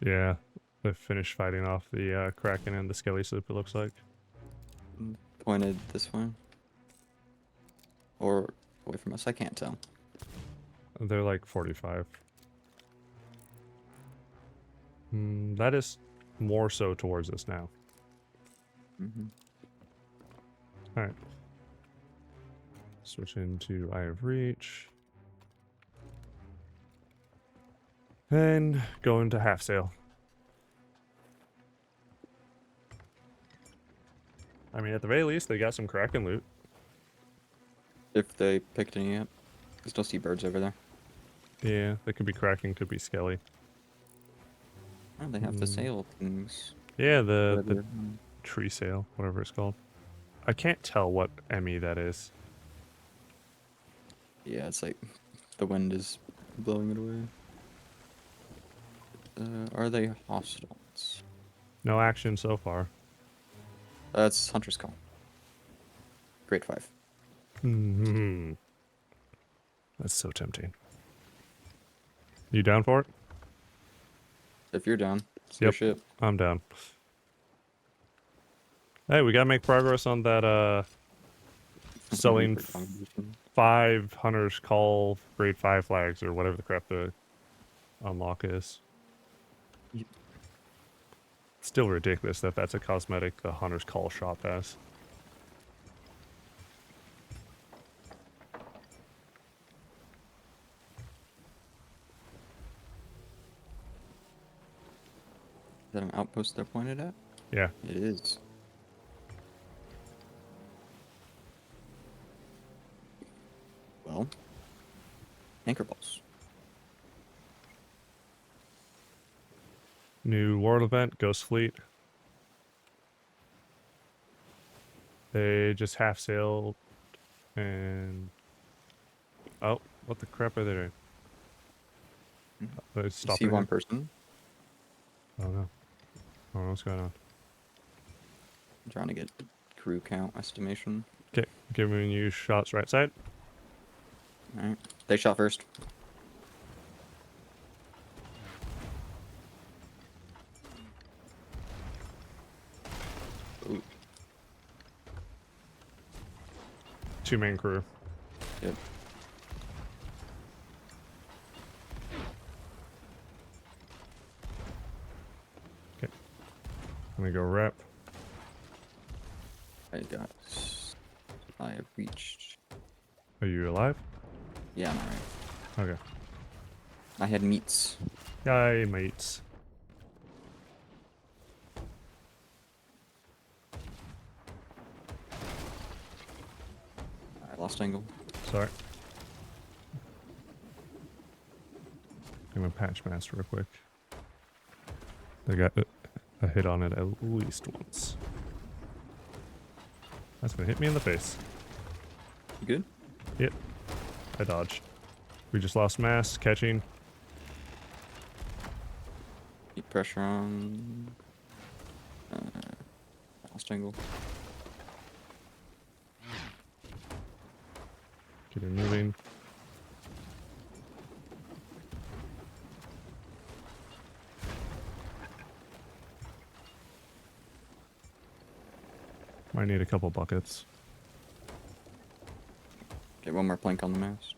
Speaker 1: Yeah, they finished fighting off the Kraken and the Skelly sloop, it looks like.
Speaker 2: Pointed this way. Or away from us, I can't tell.
Speaker 1: They're like 45. That is more so towards us now.
Speaker 2: Mm-hmm.
Speaker 1: Alright. Switch into Eye of Reach. And go into half sail. I mean, at the very least, they got some Kraken loot.
Speaker 2: If they picked any up. I still see birds over there.
Speaker 1: Yeah, that could be Kraken, could be Skelly.
Speaker 2: Oh, they have the sail things.
Speaker 1: Yeah, the
Speaker 2: Whatever.
Speaker 1: tree sail, whatever it's called. I can't tell what ME that is.
Speaker 2: Yeah, it's like the wind is blowing it away. Are they hostiles?
Speaker 1: No action so far.
Speaker 2: That's Hunter's Call. Grade 5.
Speaker 1: Hmm. That's so tempting. You down for it?
Speaker 2: If you're down, it's your
Speaker 1: Yep.
Speaker 2: ship.
Speaker 1: I'm down. Hey, we gotta make progress on that, selling 5 Hunter's Call grade 5 flags, or whatever the crap the unlock is.
Speaker 2: Yep.
Speaker 1: Still ridiculous that that's a cosmetic the Hunter's Call shop has.
Speaker 2: Is that an outpost they're pointed at?
Speaker 1: Yeah.
Speaker 2: It is. Well, anchor balls.
Speaker 1: New world event, Ghost Fleet. They just half sailed and... Oh, what the crap are they doing? They
Speaker 2: You
Speaker 1: stopped
Speaker 2: see
Speaker 1: right
Speaker 2: one
Speaker 1: here.
Speaker 2: person.
Speaker 1: Oh no. I don't know what's going on.
Speaker 2: I'm trying to get crew count estimation.
Speaker 1: Okay, giving you shots right side.
Speaker 2: Alright. They shot first. Ooh.
Speaker 1: 2 main crew.
Speaker 2: Yep.
Speaker 1: I'm gonna go rep.
Speaker 2: I have reached.
Speaker 1: Are you alive?
Speaker 2: Yeah, I'm alright.
Speaker 1: Okay.
Speaker 2: I had meats.
Speaker 1: Yay, mates.
Speaker 2: I lost angle.
Speaker 1: Sorry. I'm gonna patch master real quick. They got a hit on it at least once. That's gonna hit me in the face.
Speaker 2: You good?
Speaker 1: Yep. I dodged. We just lost mass, catching.
Speaker 2: Keep pressure on. Lost angle.
Speaker 1: Get it moving. Might need a couple buckets.
Speaker 2: Get one more plank on the mast.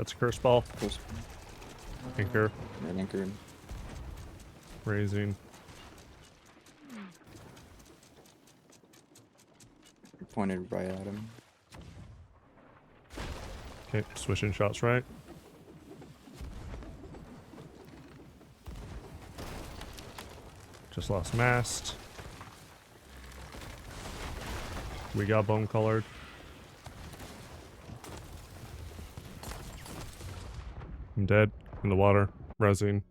Speaker 1: That's a curse ball.
Speaker 2: Close.
Speaker 1: Anchor.
Speaker 2: Red anchor.
Speaker 1: Raising.
Speaker 2: Pointed right at him.
Speaker 1: Okay, switching shots right. Just lost mast. We got bone colored. I'm dead in the water. Resing.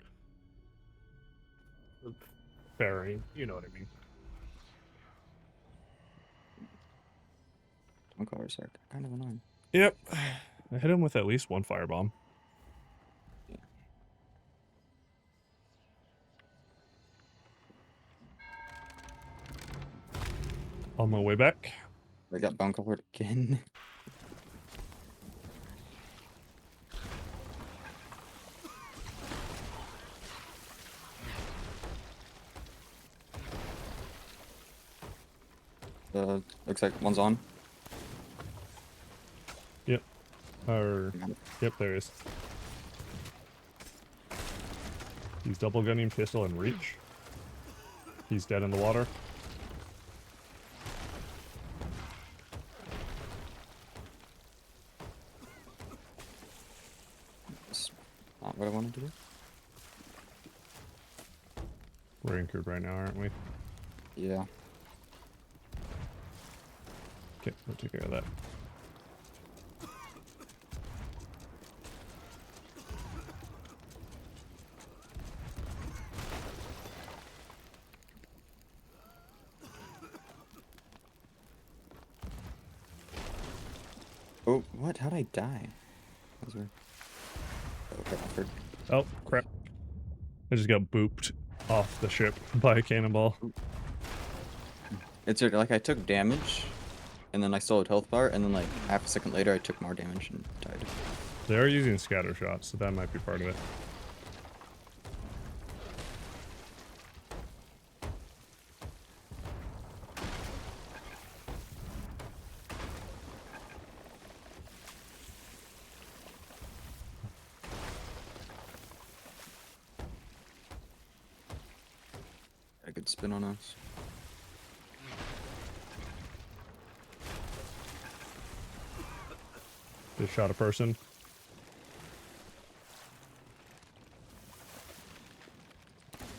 Speaker 1: Burying. You know what I mean.
Speaker 2: One colors are kind of annoying.
Speaker 1: Yep. I hit him with at least one firebomb. On my way back.
Speaker 2: I got bone colored again. Looks like one's on.
Speaker 1: Yep. Or
Speaker 2: Got it.
Speaker 1: yep, there is. He's double gunning pistol and reach. He's dead in the water.
Speaker 2: That's not what I wanted to do.
Speaker 1: We're anchored right now, aren't we?
Speaker 2: Yeah.
Speaker 1: Okay, we'll take care of that.
Speaker 2: Oh, what? How'd I die? Those were... Okay, awkward.
Speaker 1: Oh, crap. I just got booped off the ship by a cannonball.
Speaker 2: It's like I took damage, and then I still had health bar, and then like half a second later I took more damage and died.
Speaker 1: They are using scatter shots, so that might be part of it.
Speaker 2: I could spin on us.
Speaker 1: Just shot a person.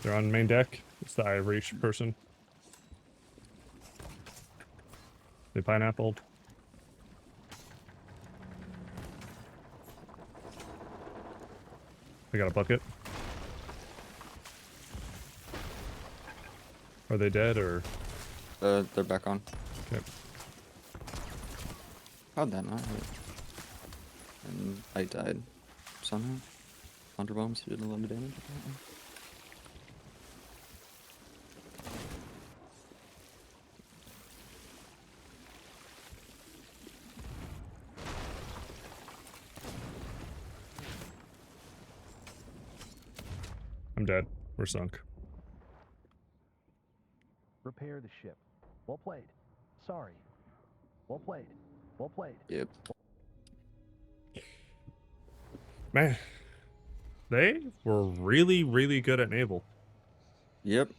Speaker 1: They're on main deck. It's the ivory person. They pineappled. I got a bucket. Are they dead or?
Speaker 2: They're back on.
Speaker 1: Okay.
Speaker 2: How'd that not hit? And I died somehow. Thunder bombs did a lot of damage. Apparently.
Speaker 1: I'm dead. We're sunk.
Speaker 4: Repair the ship. Well played. Sorry. Well played. Well played.
Speaker 2: Yep.
Speaker 1: Man, they were really, really good at naval.
Speaker 2: Yep.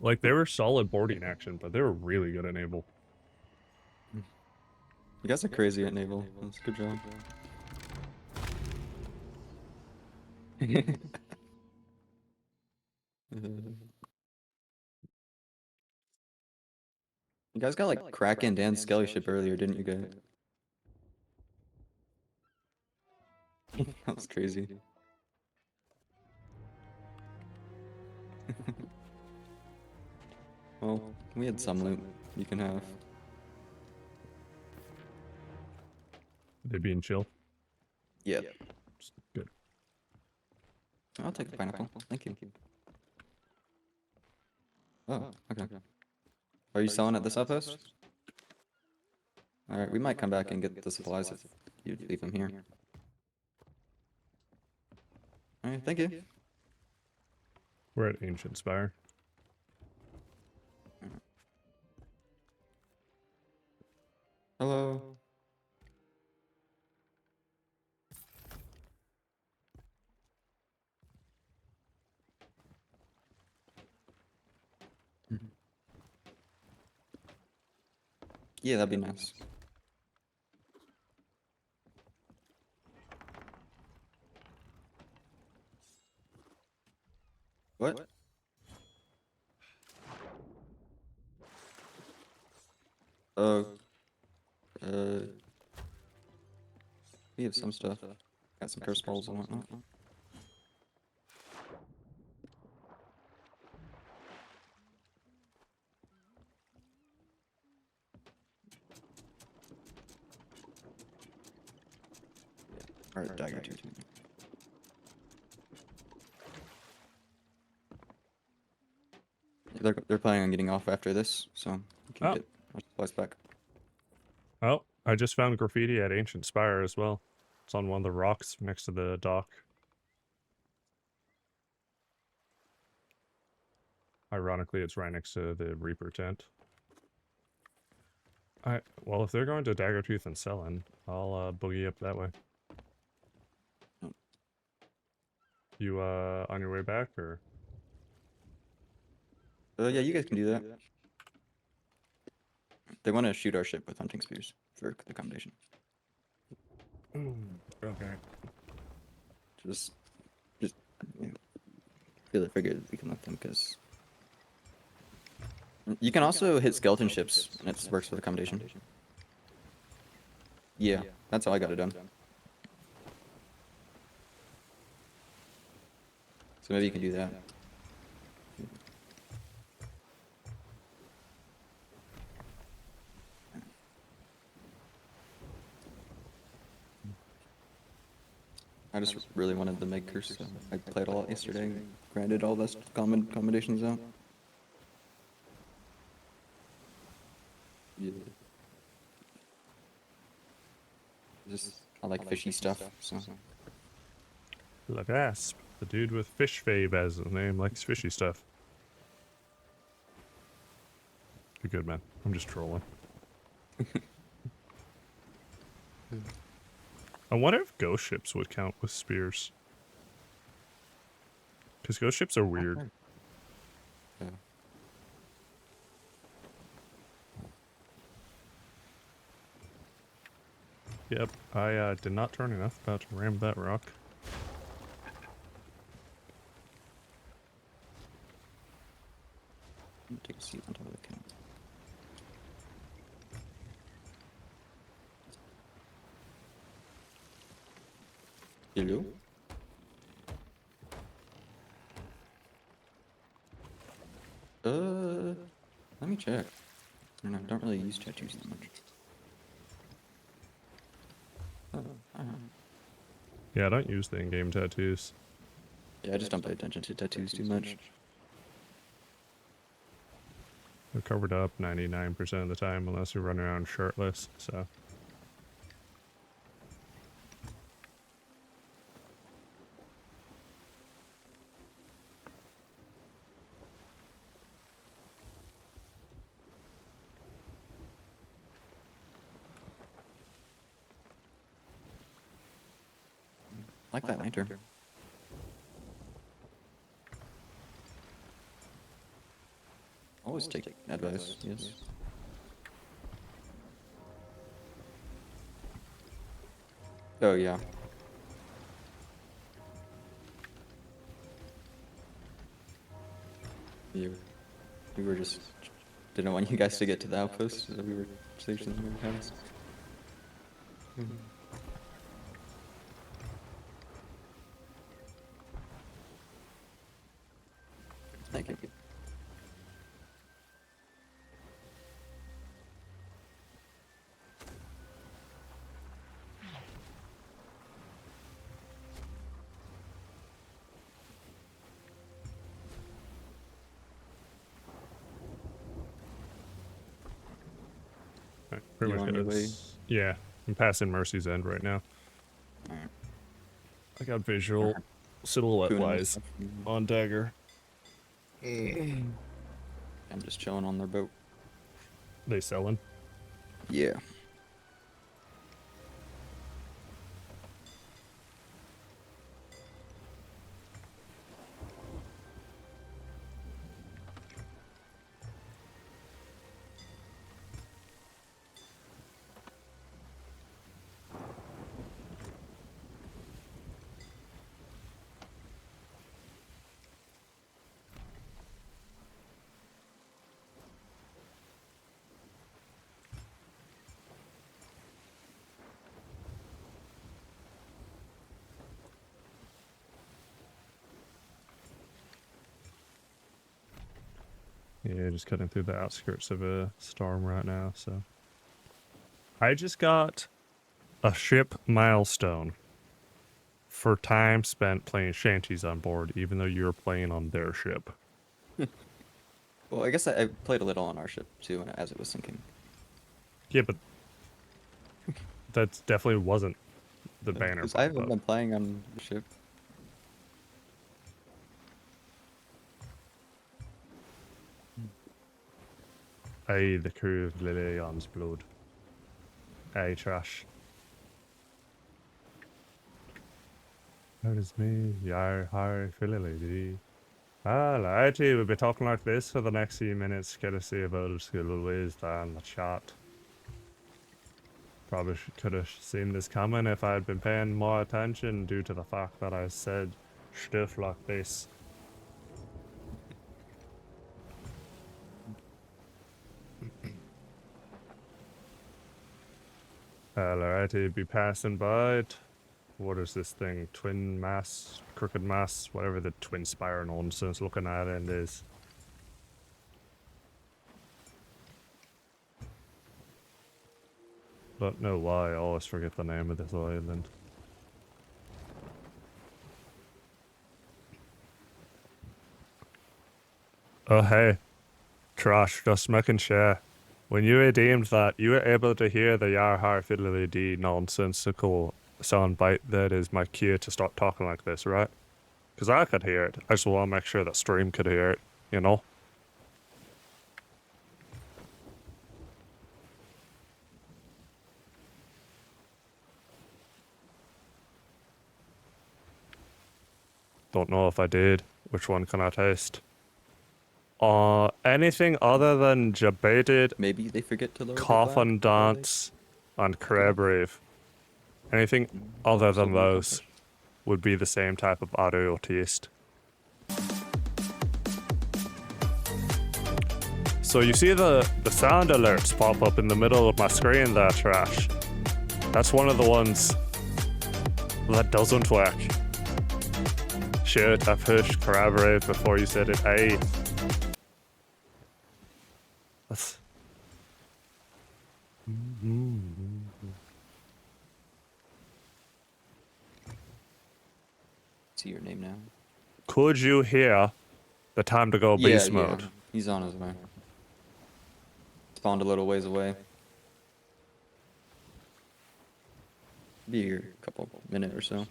Speaker 1: Like, they were solid boarding action, but they were really good at naval.
Speaker 2: You guys are crazy at naval. That's a good job. You guys got like Kraken and Skelly ship earlier, didn't you guys? That was crazy. Well, we had some loot you can have.
Speaker 1: They being chill.
Speaker 2: Yeah.
Speaker 1: Good.
Speaker 2: I'll take the pineapple. Thank you. Oh, okay. Are you selling at this outpost? Alright, we might come back and get the supplies if you leave them here. Alright, thank you.
Speaker 1: We're at Ancient Spire.
Speaker 2: Hello. Yeah, that'd be nice. What? Uh, uh, we have some stuff. Got some curse balls and whatnot. Alright, dagger tooth. They're planning on getting off after this, so we can
Speaker 1: Oh.
Speaker 2: get our supplies back.
Speaker 1: Oh, I just found graffiti at Ancient Spire as well. It's on one of the rocks next to the dock. Ironically, it's right next to the Reaper tent. Well, if they're going to Daggertooth and Sellen, I'll boogie up that way.
Speaker 2: Oh.
Speaker 1: You on your way back, or?
Speaker 2: Yeah, you guys can do that. They want to shoot our ship with hunting spears for the accommodation.
Speaker 1: Okay.
Speaker 2: Just yeah. Really figured we can let them because you can also hit skeleton ships and it works with accommodation. Yeah, that's how I got it done. So maybe you can do that. I just really wanted the makers, so I played a lot yesterday. Grinded all those common accommodations out. Yeah. Just I like fishy stuff, so
Speaker 1: Lagasp, the dude with fish fabe as his name, likes fishy stuff. You're good, man. I'm just trolling. I wonder if ghost ships would count with spears. Because ghost ships are weird.
Speaker 2: yeah.
Speaker 1: Yep, I did not turn enough. About to ram that rock.
Speaker 2: Take a seat on top of the camp. Hello? Let me check. I don't really use tattoos that much. Oh,
Speaker 1: Yeah, I don't use the in-game tattoos.
Speaker 2: yeah, I just don't pay attention to tattoos too much.
Speaker 1: They're covered up 99% of the time unless you run around shirtless, so.
Speaker 2: I like that lantern. Always take advice, yes. Oh, yeah. We were just didn't want you guys to get to the outpost, so we were stationed in the house. Thank you.
Speaker 1: Right, pretty
Speaker 2: You
Speaker 1: much
Speaker 2: on your
Speaker 1: got
Speaker 2: way?
Speaker 1: this. Yeah, I'm passing Mercy's End right now.
Speaker 2: Alright.
Speaker 1: I got visual, silhouette-wise,
Speaker 2: Stuff.
Speaker 1: on Dagger.
Speaker 2: I'm just chilling on their boat.
Speaker 1: They selling?
Speaker 2: Yeah.
Speaker 1: Yeah, just cutting through the outskirts of a storm right now, so. I just got a ship milestone for time spent playing shanties on board, even though you're playing on their ship.
Speaker 2: Well, I guess I played a little on our ship too, as it was sinking.
Speaker 1: Yeah, but that definitely wasn't the banner
Speaker 2: Because I
Speaker 1: pop
Speaker 2: haven't
Speaker 1: up.
Speaker 2: been playing on the ship.
Speaker 1: Aye, the crew of Lilion's blood. Aye, trash. That is me, yar, har, lady. Ah, righty, we'll be talking like this for the next few minutes, courtesy of old school wisdom in the chat. Probably could have seen this coming if I had been paying more attention due to the fact that I said stuff like this. Alrighty, be passing by it. What is this thing? Twin mass, crooked mass, whatever the twin spire nonsense looking at it is. Don't know why I always forget the name of this island. Oh hey, Trash, just making sure. When you redeemed that, you were able to hear the Yarhar Fiddly Dee nonsensical soundbite that is my cue to start talking like this, right? Because I could hear it. I just want to make sure that stream could hear it, you know? Don't know if I did. Which one can I taste? Anything other than Jebaited,
Speaker 2: Maybe they forget to lower the
Speaker 1: Coffin
Speaker 2: flag before they-
Speaker 1: Dance, and Crab Rave. Anything other than
Speaker 2: Silver
Speaker 1: those
Speaker 2: accomplish.
Speaker 1: would be the same type of audio taste. So you see the sound alerts pop up in the middle of my screen there, Trash. That's one of the ones that doesn't work. Shit, I pushed corroborate before you said it. Hey. That's...
Speaker 2: See your name now.
Speaker 1: Could you hear the time to go beast mode?
Speaker 2: Yeah. He's on his way. Spawned a little ways away. Be here a couple minute or so.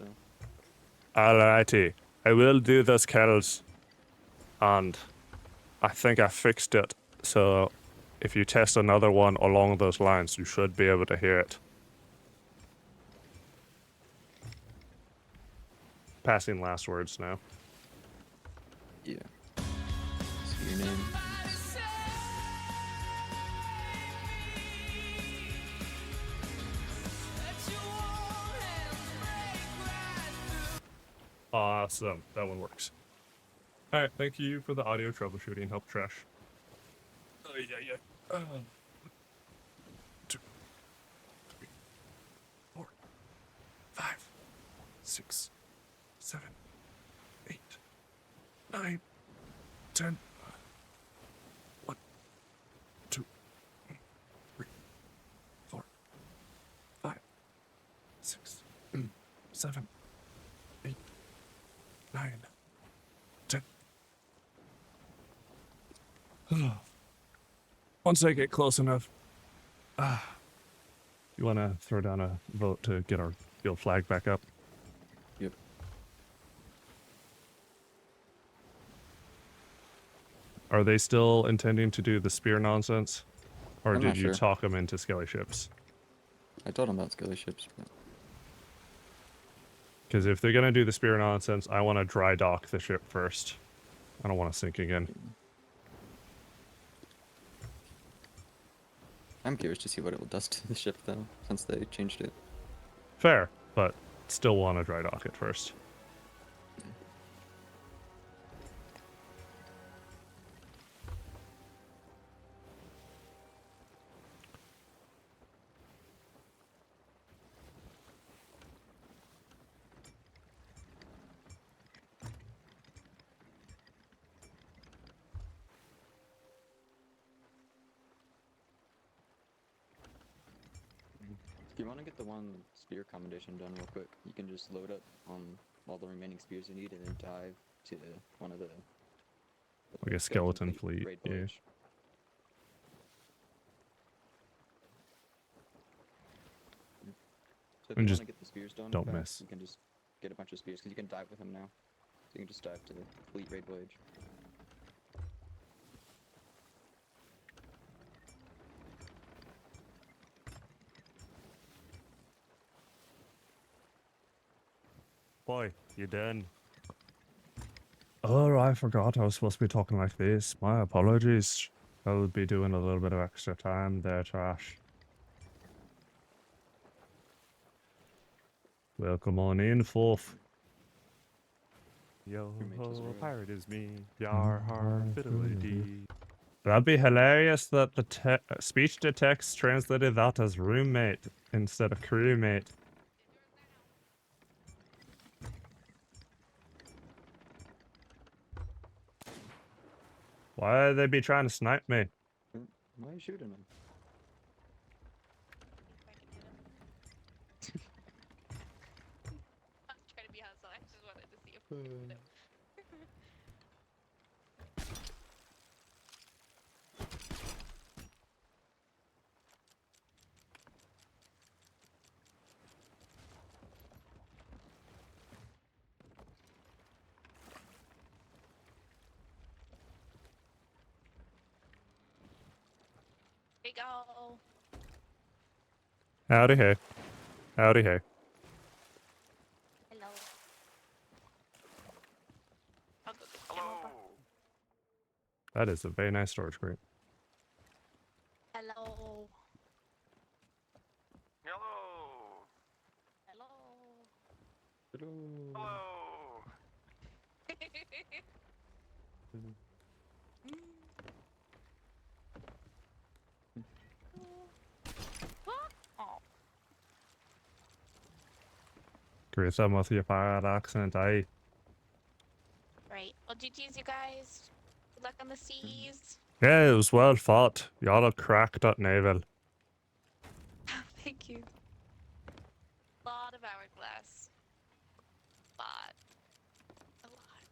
Speaker 1: Alrighty. I will do those kettles. And I think I fixed it. So if you test another one along those lines, you should be able to hear it. Passing last words now.
Speaker 2: Yeah. See your name.
Speaker 1: Awesome. That one works. Alright, thank you for the audio troubleshooting. Help Trash. Oh, yeah. 2, 3, 4, 5, 6, 7, 8, 9, 10. 1, 2, 3, 4, 5, 6, 7, 8, 9, 10. Once I get close enough. You want to throw down a vote to get our guild flag back up?
Speaker 2: Yep.
Speaker 1: Are they still intending to do the spear nonsense? Or
Speaker 2: I'm
Speaker 1: did
Speaker 2: not
Speaker 1: you
Speaker 2: sure.
Speaker 1: talk them into skelly ships?
Speaker 2: I told him about skelly ships. But...
Speaker 1: Because if they're going to do the spear nonsense, I want to dry dock the ship first. I don't want to sink again.
Speaker 2: I'm curious to see what it does to the ship, though, since they changed it.
Speaker 1: Fair, but still want to dry dock it first.
Speaker 2: If you want to get the one spear commendation done real quick, you can just load up all the remaining spears you need and then dive to one of the
Speaker 1: Like a skeleton fleet,
Speaker 2: raid
Speaker 1: yeah.
Speaker 2: village. So if
Speaker 1: And
Speaker 2: you
Speaker 1: just
Speaker 2: want to get the spears done
Speaker 1: don't
Speaker 2: fast,
Speaker 1: miss.
Speaker 2: you can just get a bunch of spears because you can dive with them now. So you can just dive to the fleet raid village.
Speaker 1: Boy, you done? Oh, I forgot I was supposed to be talking like this. My apologies. I'll be doing a little bit of extra time there, Trash. Welcome on in, Fourth. Yo
Speaker 2: Crewmate was
Speaker 1: ho,
Speaker 2: royal.
Speaker 1: pirate is me. Yar har, fiddly dee. That'd be hilarious that the speech to text translated that as roommate instead of crewmate. Why would they be trying to snipe me?
Speaker 2: Why are you shooting him?
Speaker 5: I'm trying to be hustle. I just wanted to see if we could do it. Here you go.
Speaker 1: Howdy hey. Howdy hey.
Speaker 5: Hello. I'll go get the camera.
Speaker 1: That is a very nice storage crate.
Speaker 5: Hello.
Speaker 6: Hello.
Speaker 5: Hello.
Speaker 2: Hello.
Speaker 6: Hello.
Speaker 5: Oh,
Speaker 1: Great some with your pirate accent, aye.
Speaker 5: right. Well, GG's, you guys. Good luck on the seas.
Speaker 1: Yeah, it was well fought. Y'all are cracked at naval.
Speaker 5: Thank you. Lot of hourglass. Lot. A lot.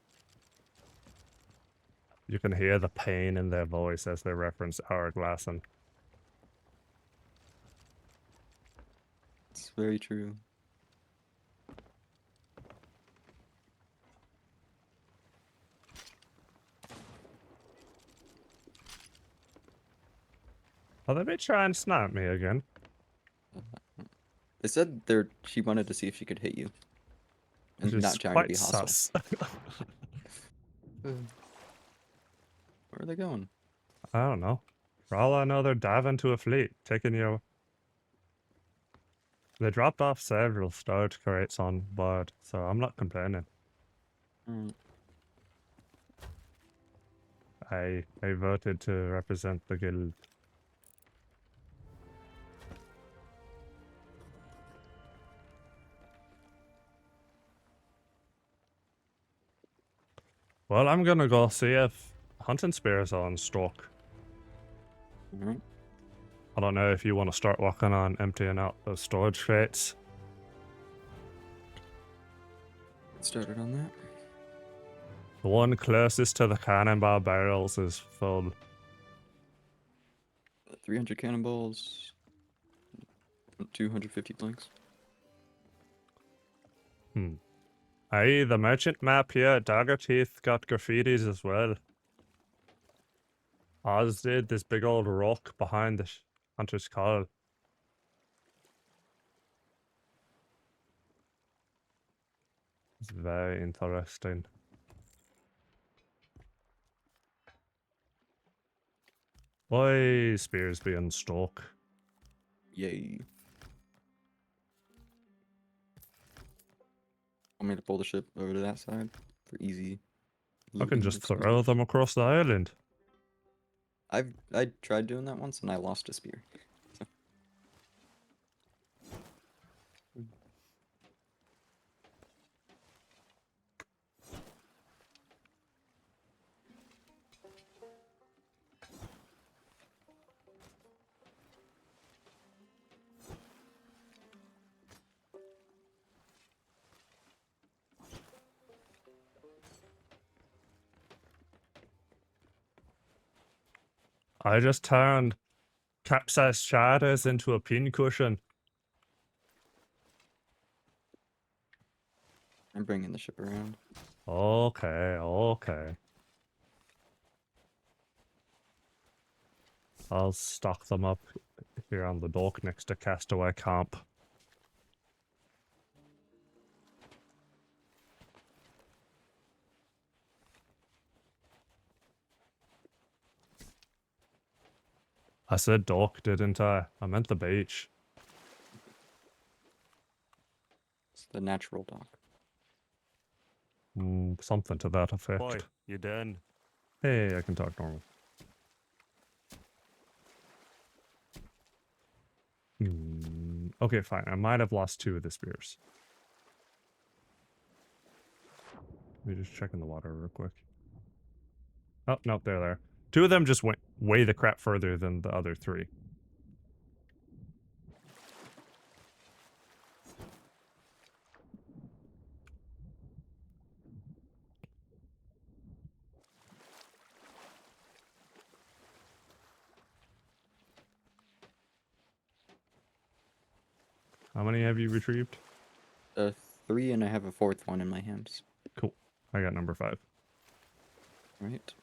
Speaker 1: You can hear the pain in their voice as they reference hourglass and
Speaker 2: It's very true.
Speaker 1: oh, they be trying to snipe me again.
Speaker 2: They said she wanted to see if she could hit you. And
Speaker 1: Which
Speaker 2: not
Speaker 1: is
Speaker 2: trying to
Speaker 1: quite
Speaker 2: be hostile.
Speaker 1: sus.
Speaker 2: Where are they going?
Speaker 1: I don't know. For all I know, they're diving to a fleet, taking you. They dropped off several storage crates on board, so I'm not complaining.
Speaker 2: Mm.
Speaker 1: I voted to represent the guild. Well, I'm gonna go see if hunting spears are on stock.
Speaker 2: Alright.
Speaker 1: I don't know if you want to start working on emptying out those storage crates.
Speaker 2: Get started on that.
Speaker 1: The one closest to the cannonball barrels is full.
Speaker 2: 300 cannonballs. 250 planks.
Speaker 1: Aye, the merchant map here at Daggerteeth got graffitis as well. Oz did this big old rock behind the Hunter's Call. It's very interesting. Why spears being stuck?
Speaker 2: Yay. Want me to pull the ship over to that side for easy
Speaker 1: I can
Speaker 2: looting
Speaker 1: just throw
Speaker 2: exchange?
Speaker 1: them across the island.
Speaker 2: I tried doing that once and I lost a spear.
Speaker 1: I just turned capsized shadows into a pincushion.
Speaker 2: I'm bringing the ship around.
Speaker 1: Okay, okay. I'll stock them up here on the dock next to Castaway Camp. I said dock, didn't I? I meant the beach.
Speaker 2: It's the natural dock.
Speaker 1: Something to that effect.
Speaker 6: Boy, you done?
Speaker 1: Hey, I can talk normal. Okay, fine. I might have lost 2 of the spears. Let me just check in the water real quick. Oh, nope, they're there. 2 of them just went way the crap further than the other 3. How many have you retrieved?
Speaker 2: 3, and I have a 4th one in my hands.
Speaker 1: Cool. I got number 5.
Speaker 2: Right.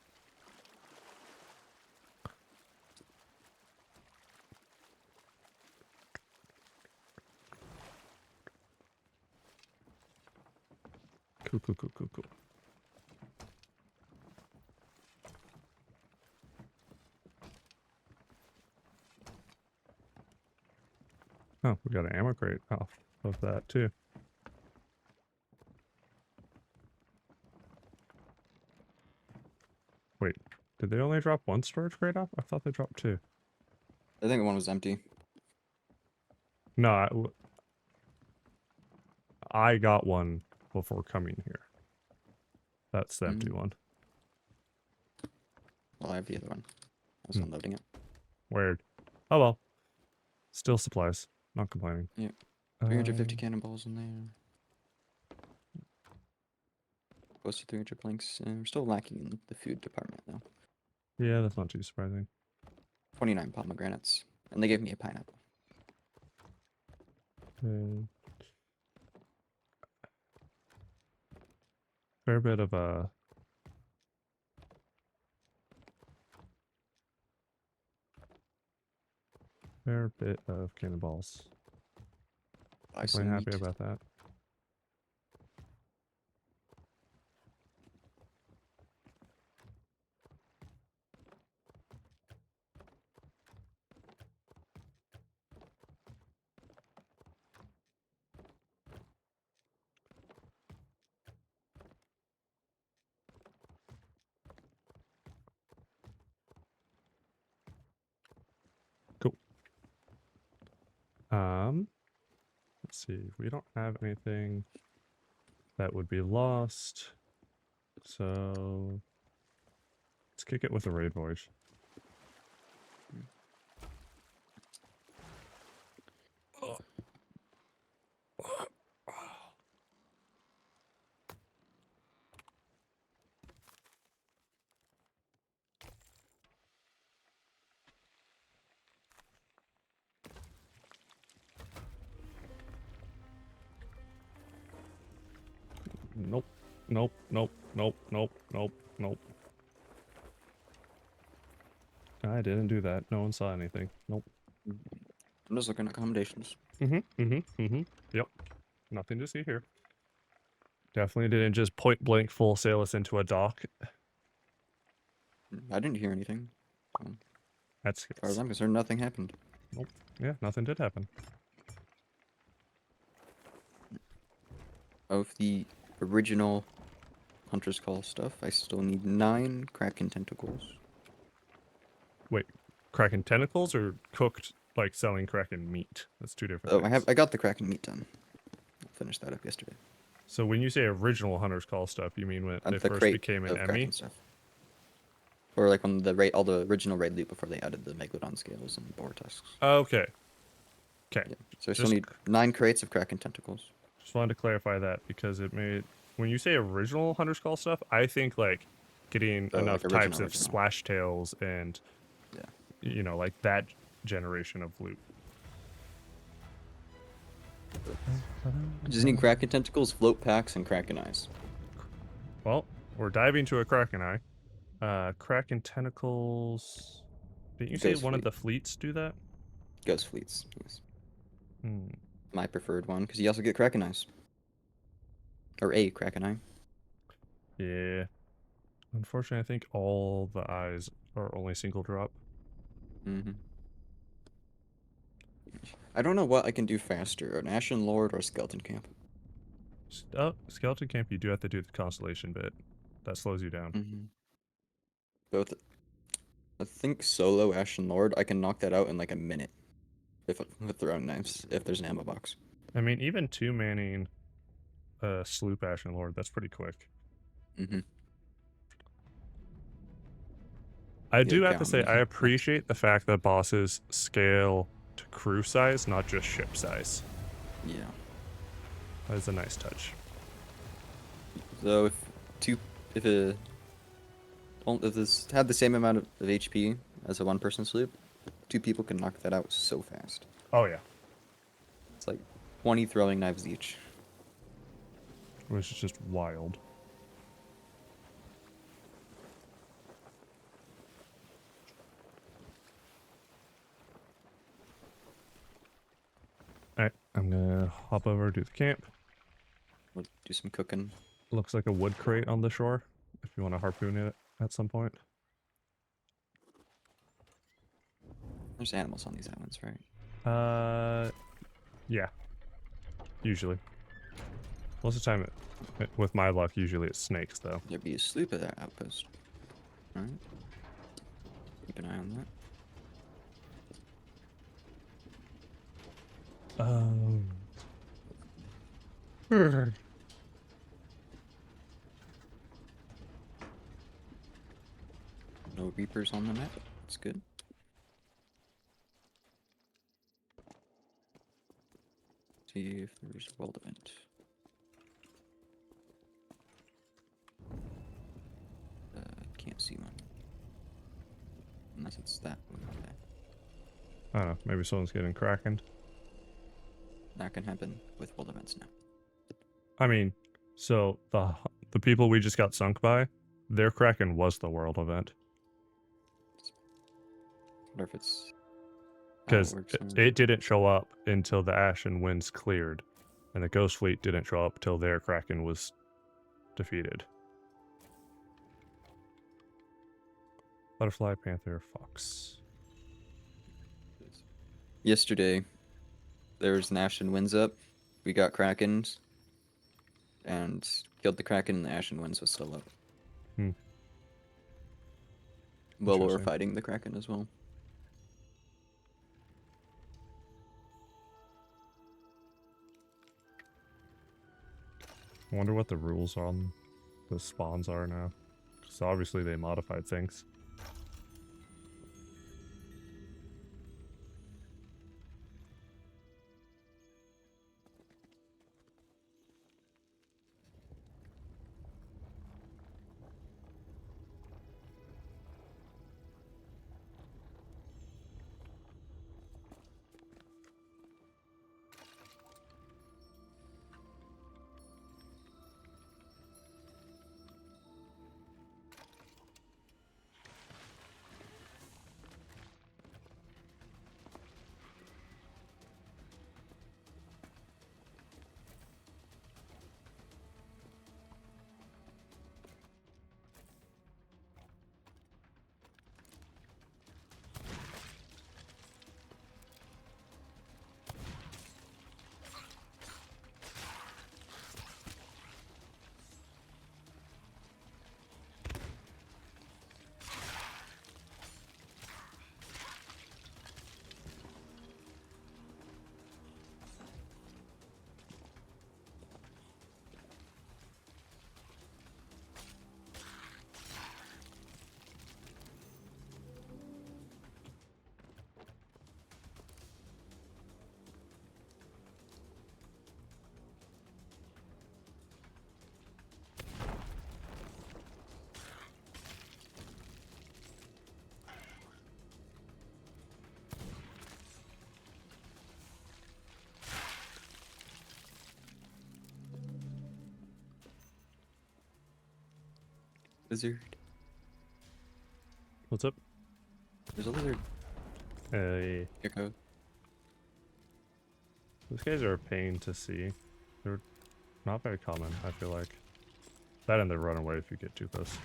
Speaker 1: Cool. Oh, we got an ammo crate off of that too. Wait, did they only drop 1 storage crate off? I thought they dropped 2.
Speaker 2: I think one was empty.
Speaker 1: No, I got one before coming here. That's the empty one.
Speaker 2: Well, I have the other one. I was unloading it.
Speaker 1: Weird. Oh well. Still supplies. Not complaining.
Speaker 2: Yeah. 350 cannonballs in there. Close to 300 planks. We're still lacking in the food department, though.
Speaker 1: Yeah, that's not too surprising.
Speaker 2: 29 pomegranates. And they gave me a pineapple.
Speaker 1: Fair bit of fair bit of cannonballs.
Speaker 2: Buy
Speaker 1: Definitely
Speaker 2: some
Speaker 1: happy
Speaker 2: meat.
Speaker 1: about that. Cool. Let's see. We don't have anything that would be lost. So let's kick it with a raid voyage. Nope. Nope. I didn't do that. No one saw anything. Nope.
Speaker 2: I'm just looking at accommodations.
Speaker 1: Yep. Nothing to see here. Definitely didn't just point blank full sail us into a dock.
Speaker 2: I didn't hear anything.
Speaker 1: That's
Speaker 2: As far as I'm concerned, nothing happened.
Speaker 1: nope. Yeah, nothing did happen.
Speaker 2: Of the original Hunter's Call stuff, I still need 9 Kraken tentacles.
Speaker 1: Wait, Kraken tentacles or cooked like selling Kraken meat? That's 2 different
Speaker 2: Oh,
Speaker 1: things.
Speaker 2: I got the Kraken meat done. I finished that up yesterday.
Speaker 1: So when you say original Hunter's Call stuff, you mean when they
Speaker 2: The
Speaker 1: first
Speaker 2: crate
Speaker 1: became an
Speaker 2: of
Speaker 1: Emmy?
Speaker 2: Kraken stuff. Or like on the all the original raid loot before they added the Megalodon scales and boar tusks.
Speaker 1: Okay. Okay.
Speaker 2: Yeah. So I still
Speaker 1: Just-
Speaker 2: need 9 crates of Kraken tentacles.
Speaker 1: Just wanted to clarify that because it made when you say original Hunter's Call stuff, I think like getting
Speaker 2: Oh,
Speaker 1: enough
Speaker 2: like
Speaker 1: types of
Speaker 2: original.
Speaker 1: splash tails and
Speaker 2: Yeah.
Speaker 1: you know, like that generation of loot.
Speaker 2: Just need Kraken tentacles, float packs, and Kraken eyes.
Speaker 1: Well, we're diving to a Kraken eye. Kraken tentacles. Didn't you say
Speaker 2: Ghost
Speaker 1: one of
Speaker 2: fleet.
Speaker 1: the fleets do that?
Speaker 2: Ghost fleets. Yes.
Speaker 1: Hmm.
Speaker 2: My preferred one, because you also get Kraken eyes. Or a Kraken eye.
Speaker 1: Yeah. Unfortunately, I think all the eyes are only single drop.
Speaker 2: Mm-hmm. I don't know what I can do faster, an Ashen Lord or a Skeleton Camp.
Speaker 1: Skeleton Camp, you do have to do the constellation bit. That slows you down.
Speaker 2: Mm-hmm. Both. I think solo Ashen Lord, I can knock that out in like a minute. With throwing knives, if there's an ammo box.
Speaker 1: I mean, even two manning Sloop Ashen Lord, that's pretty quick.
Speaker 2: Mm-hmm.
Speaker 1: I
Speaker 2: Yeah,
Speaker 1: do have to
Speaker 2: count
Speaker 1: say,
Speaker 2: me.
Speaker 1: I appreciate the fact that bosses scale to crew size, not just ship size.
Speaker 2: Yeah.
Speaker 1: That is a nice touch.
Speaker 2: So if this had the same amount of HP as a one-person sloop, 2 people can knock that out so fast.
Speaker 1: Oh, yeah.
Speaker 2: It's like 20 throwing knives each.
Speaker 1: Which is just wild. Alright, I'm gonna hop over to the camp.
Speaker 2: We'll do some cooking.
Speaker 1: Looks like a wood crate on the shore, if you want to harpoon it at some point.
Speaker 2: There's animals on these islands, right?
Speaker 1: Yeah. Usually. Most of the time, with my luck, usually it's snakes, though.
Speaker 2: There'd be a sloop at that outpost. Alright. Keep an eye on that. No reapers on the map. That's good. See if there's a world event. Can't see one. Unless it's that one. Okay.
Speaker 1: I don't know, maybe someone's getting krakened.
Speaker 2: That can happen with world events now.
Speaker 1: I mean, so the people we just got sunk by, their kraken was the world event.
Speaker 2: Wonder if it's how
Speaker 1: Because
Speaker 2: works on-
Speaker 1: it didn't show up until the Ashen Winds cleared. And the Ghost Fleet didn't show up till their kraken was defeated. Butterfly, panther, fox.
Speaker 2: Yesterday, there was an Ashen Winds up. We got Krakens. And killed the Kraken and the Ashen Winds was still up.
Speaker 1: Hmm.
Speaker 2: Well, we're
Speaker 1: Interesting.
Speaker 2: fighting the Kraken as well.
Speaker 1: I wonder what the rules on the spawns are now. Because obviously they modified things.
Speaker 2: Lizard.
Speaker 1: What's up?
Speaker 2: There's a lizard.
Speaker 1: Hey,
Speaker 2: Gecko.
Speaker 1: these guys are a pain to see. They're not very common, I feel like. That and they run away if you get too close.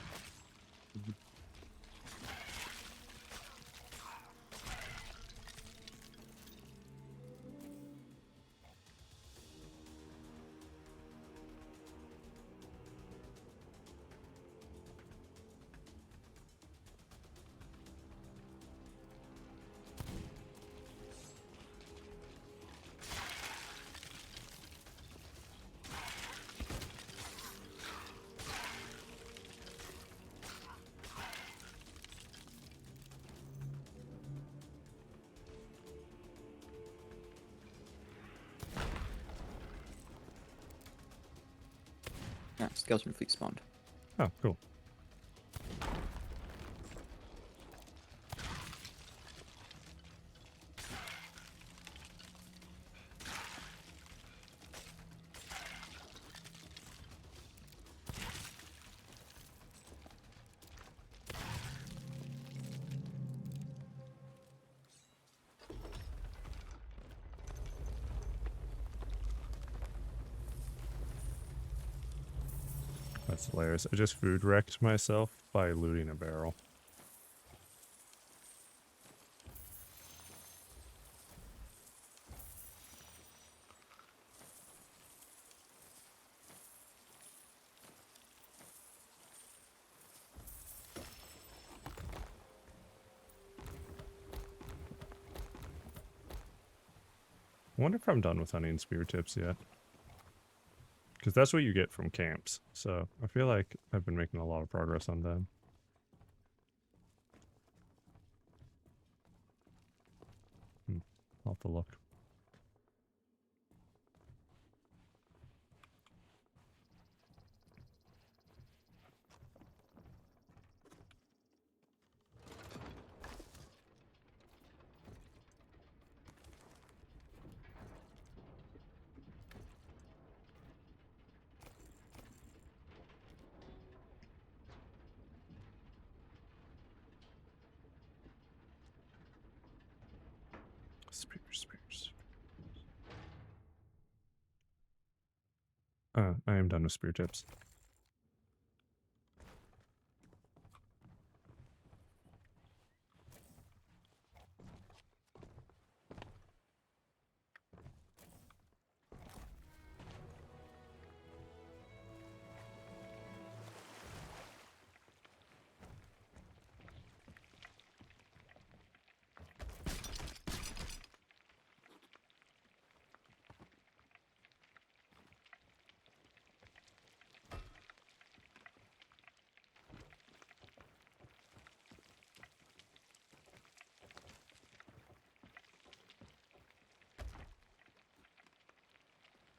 Speaker 2: Yeah, skeleton fleet spawned.
Speaker 1: Oh, cool. That's hilarious. I just food wrecked myself by looting a barrel. I wonder if I'm done with hunting spear tips yet. Because that's what you get from camps. So I feel like I've been making a lot of progress on them. I'll have to look. Spears. I am done with spear tips.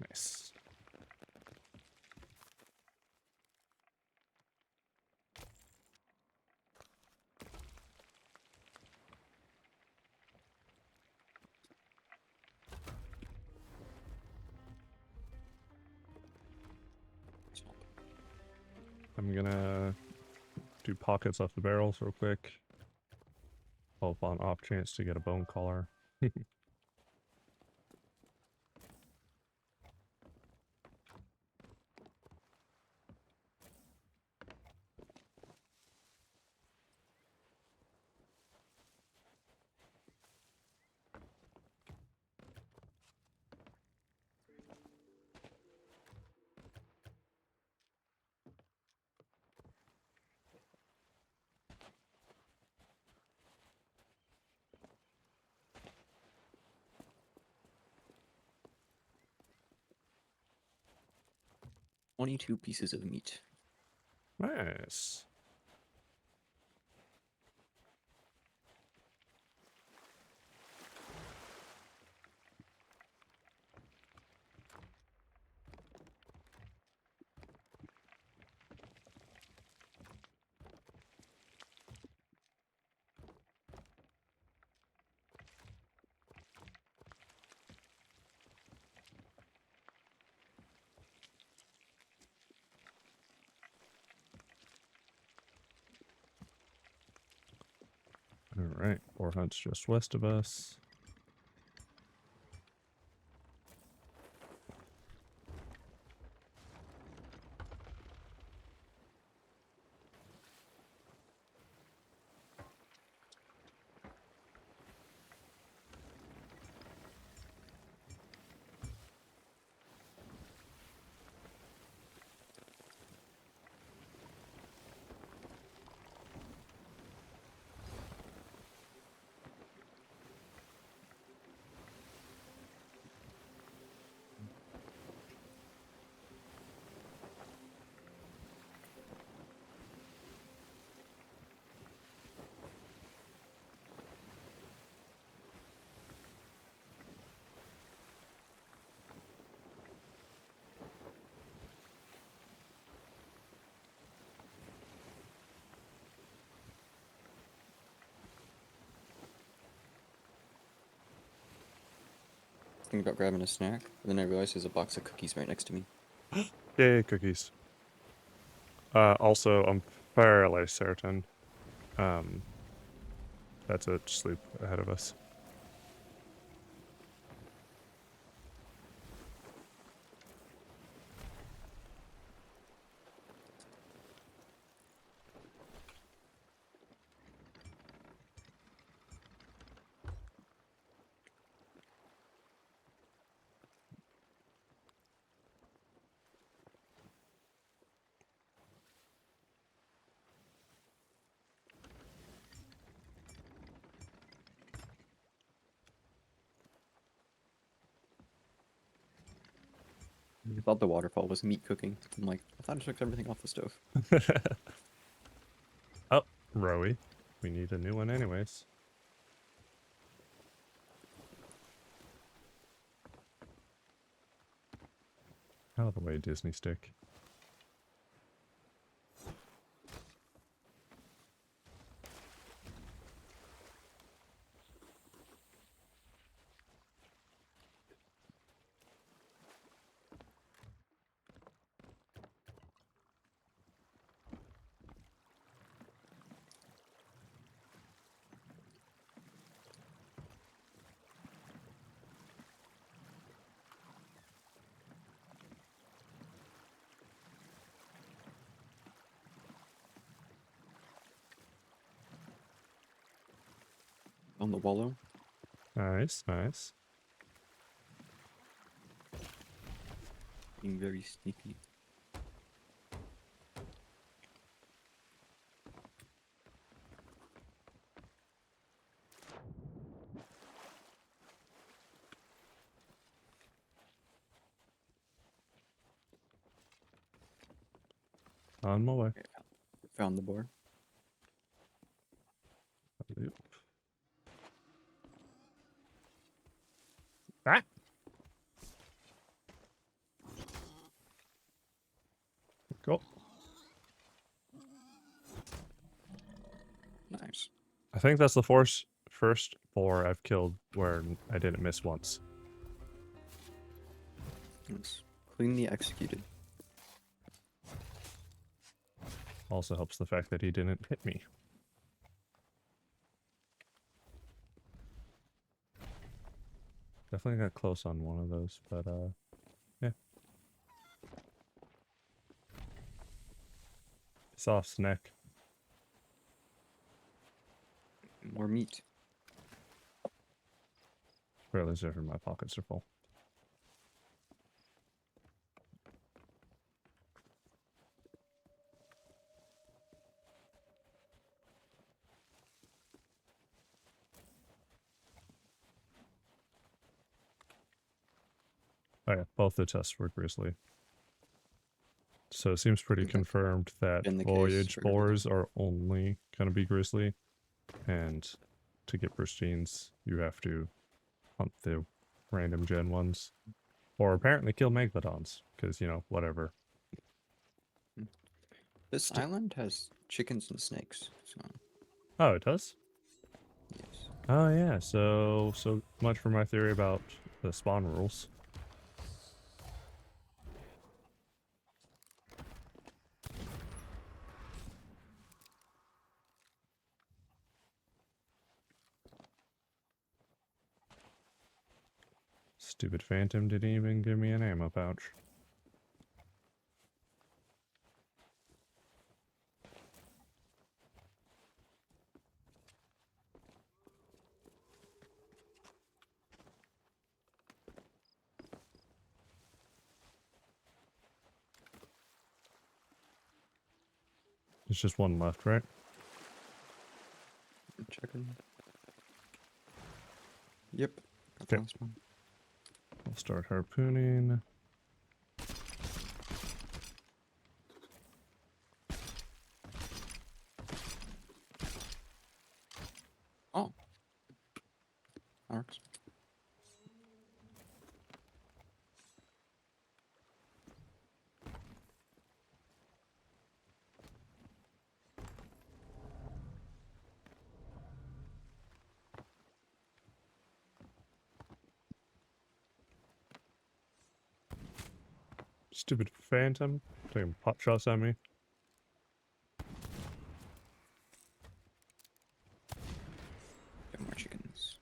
Speaker 1: Nice. I'm gonna do pockets off the barrels real quick. Hope on off chance to get a bone collar.
Speaker 2: "22 pieces of meat."
Speaker 1: Nice. Alright, Boar Hunt's just west of us.
Speaker 2: Thinking about grabbing a snack, and then I realized there's a box of cookies right next to me.
Speaker 1: Yay, cookies. Also, I'm fairly certain that's a sloop ahead of us.
Speaker 2: I thought the waterfall was meat cooking. I'm like, I thought I took everything off the stove.
Speaker 1: Oh, Rowie. We need a new one anyways. Out of the way, Disney stick.
Speaker 2: On the wallow.
Speaker 1: Nice, nice.
Speaker 2: Being very sneaky.
Speaker 1: On my way.
Speaker 2: Found the boar.
Speaker 1: Yep. Ah! Cool.
Speaker 2: Nice.
Speaker 1: I think that's the first boar I've killed where I didn't miss once.
Speaker 2: It's cleanly executed.
Speaker 1: Also helps the fact that he didn't hit me. Definitely got close on one of those, but yeah. Soft neck.
Speaker 2: More meat.
Speaker 1: Realize if my pockets are full. Oh yeah, both the tests were grizzly. So it seems pretty
Speaker 2: think that's
Speaker 1: confirmed that
Speaker 2: been the case
Speaker 1: voyage
Speaker 2: for everything.
Speaker 1: boars are only gonna be grizzly, and to get pristine's, you have to hunt the random gen ones, or apparently kill megalodons, because you know whatever.
Speaker 2: This island has chickens and snakes. So
Speaker 1: Oh, it does.
Speaker 2: yes.
Speaker 1: Oh yeah. So much for my theory about the spawn rules. Stupid Phantom didn't even give me an ammo pouch. There's just one left, right?
Speaker 2: Checking. Yep. Got the
Speaker 1: Okay.
Speaker 2: last one.
Speaker 1: I'll start harpooning.
Speaker 2: Oh. That works.
Speaker 1: Stupid Phantom taking pot shots at me.
Speaker 2: Get more chickens.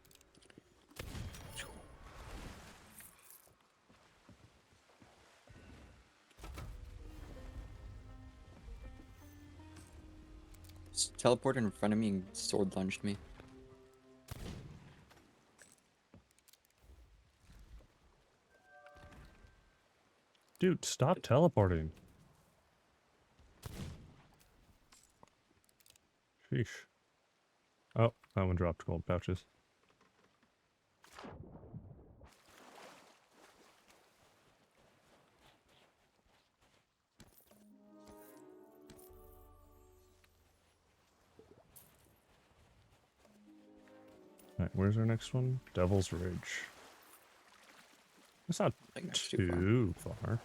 Speaker 2: Just teleported in front of me and sword lunged me.
Speaker 1: Dude, stop teleporting. Sheesh. Oh, that one dropped gold pouches. Alright, where's our next one? Devil's Ridge. That's not
Speaker 2: I think that's
Speaker 1: too far.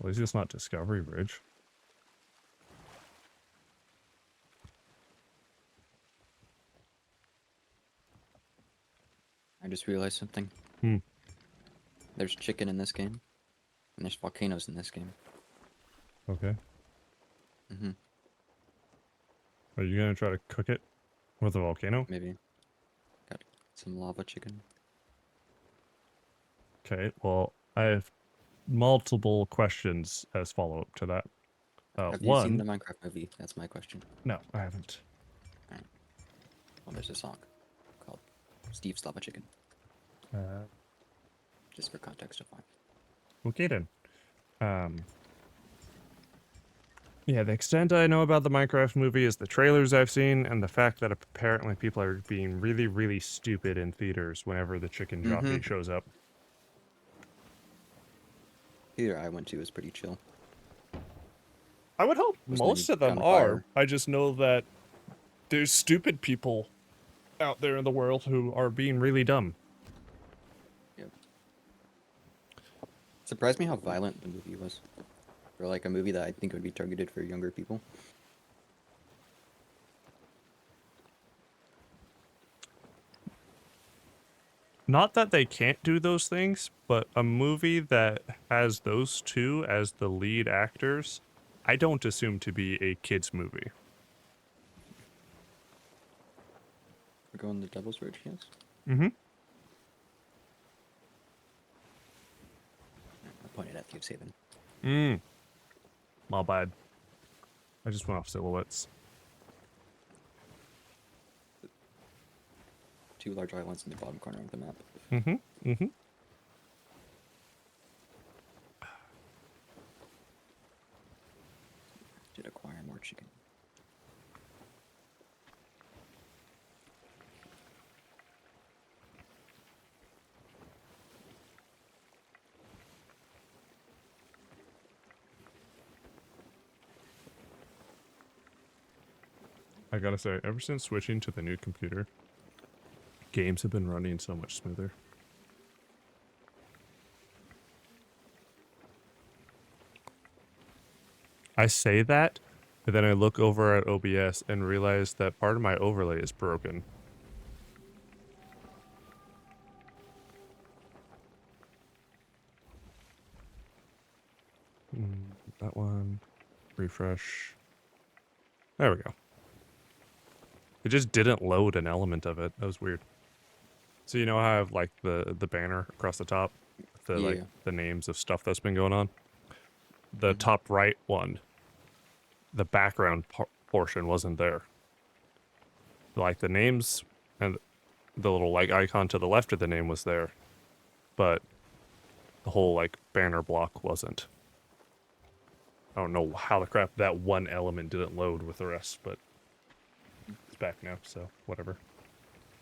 Speaker 1: At least it's not Discovery Ridge.
Speaker 2: I just realized something.
Speaker 1: Hmm.
Speaker 2: There's chicken in this game, and there's volcanoes in this game.
Speaker 1: Okay.
Speaker 2: Mm-hmm.
Speaker 1: Are you gonna try to cook it with a volcano?
Speaker 2: Maybe. Got some lava chicken.
Speaker 1: Okay, well, I have multiple questions as follow-up to that.
Speaker 2: Have you seen
Speaker 1: One,
Speaker 2: the Minecraft movie? That's my question.
Speaker 1: no, I haven't.
Speaker 2: Well, there's a song called Steve's Lava Chicken, just for context of why.
Speaker 1: Okay then. Yeah, the extent I know about the Minecraft movie is the trailers I've seen and the fact that apparently people are being really, really stupid in theaters whenever the chicken drop
Speaker 2: Mhm.
Speaker 1: meat shows up.
Speaker 2: Theater I went to was pretty chill.
Speaker 1: I would hope
Speaker 2: Was letting
Speaker 1: most of them
Speaker 2: gunfire.
Speaker 1: are. I just know that there's stupid people out there in the world who are being really dumb.
Speaker 2: Yep. Surprised me how violent the movie was. For like a movie that I think would be targeted for younger people.
Speaker 1: Not that they can't do those things, but a movie that has those two as the lead actors, I don't assume to be a kid's movie.
Speaker 2: We're going to Devil's Ridge, yes?
Speaker 1: Mm-hmm.
Speaker 2: I pointed at Cave Haven.
Speaker 1: My bad. I just went off silhouettes.
Speaker 2: 2 large islands in the bottom corner of the map.
Speaker 1: Mm-hmm. Mm-hmm.
Speaker 2: Did acquire more chicken.
Speaker 1: I gotta say, ever since switching to the new computer, games have been running so much smoother. I say that, but then I look over at OBS and realize that part of my overlay is broken. That one. Refresh. There we go. It just didn't load an element of it. That was weird. So you know how I have like the banner across the top, the like
Speaker 2: Yeah.
Speaker 1: the names of stuff that's been going on. The
Speaker 2: Mhm.
Speaker 1: top right one, the background portion wasn't there. Like the names and the little like icon to the left of the name was there, but the whole like banner block wasn't. I don't know how the crap that one element didn't load with the rest, but it's back now, so whatever.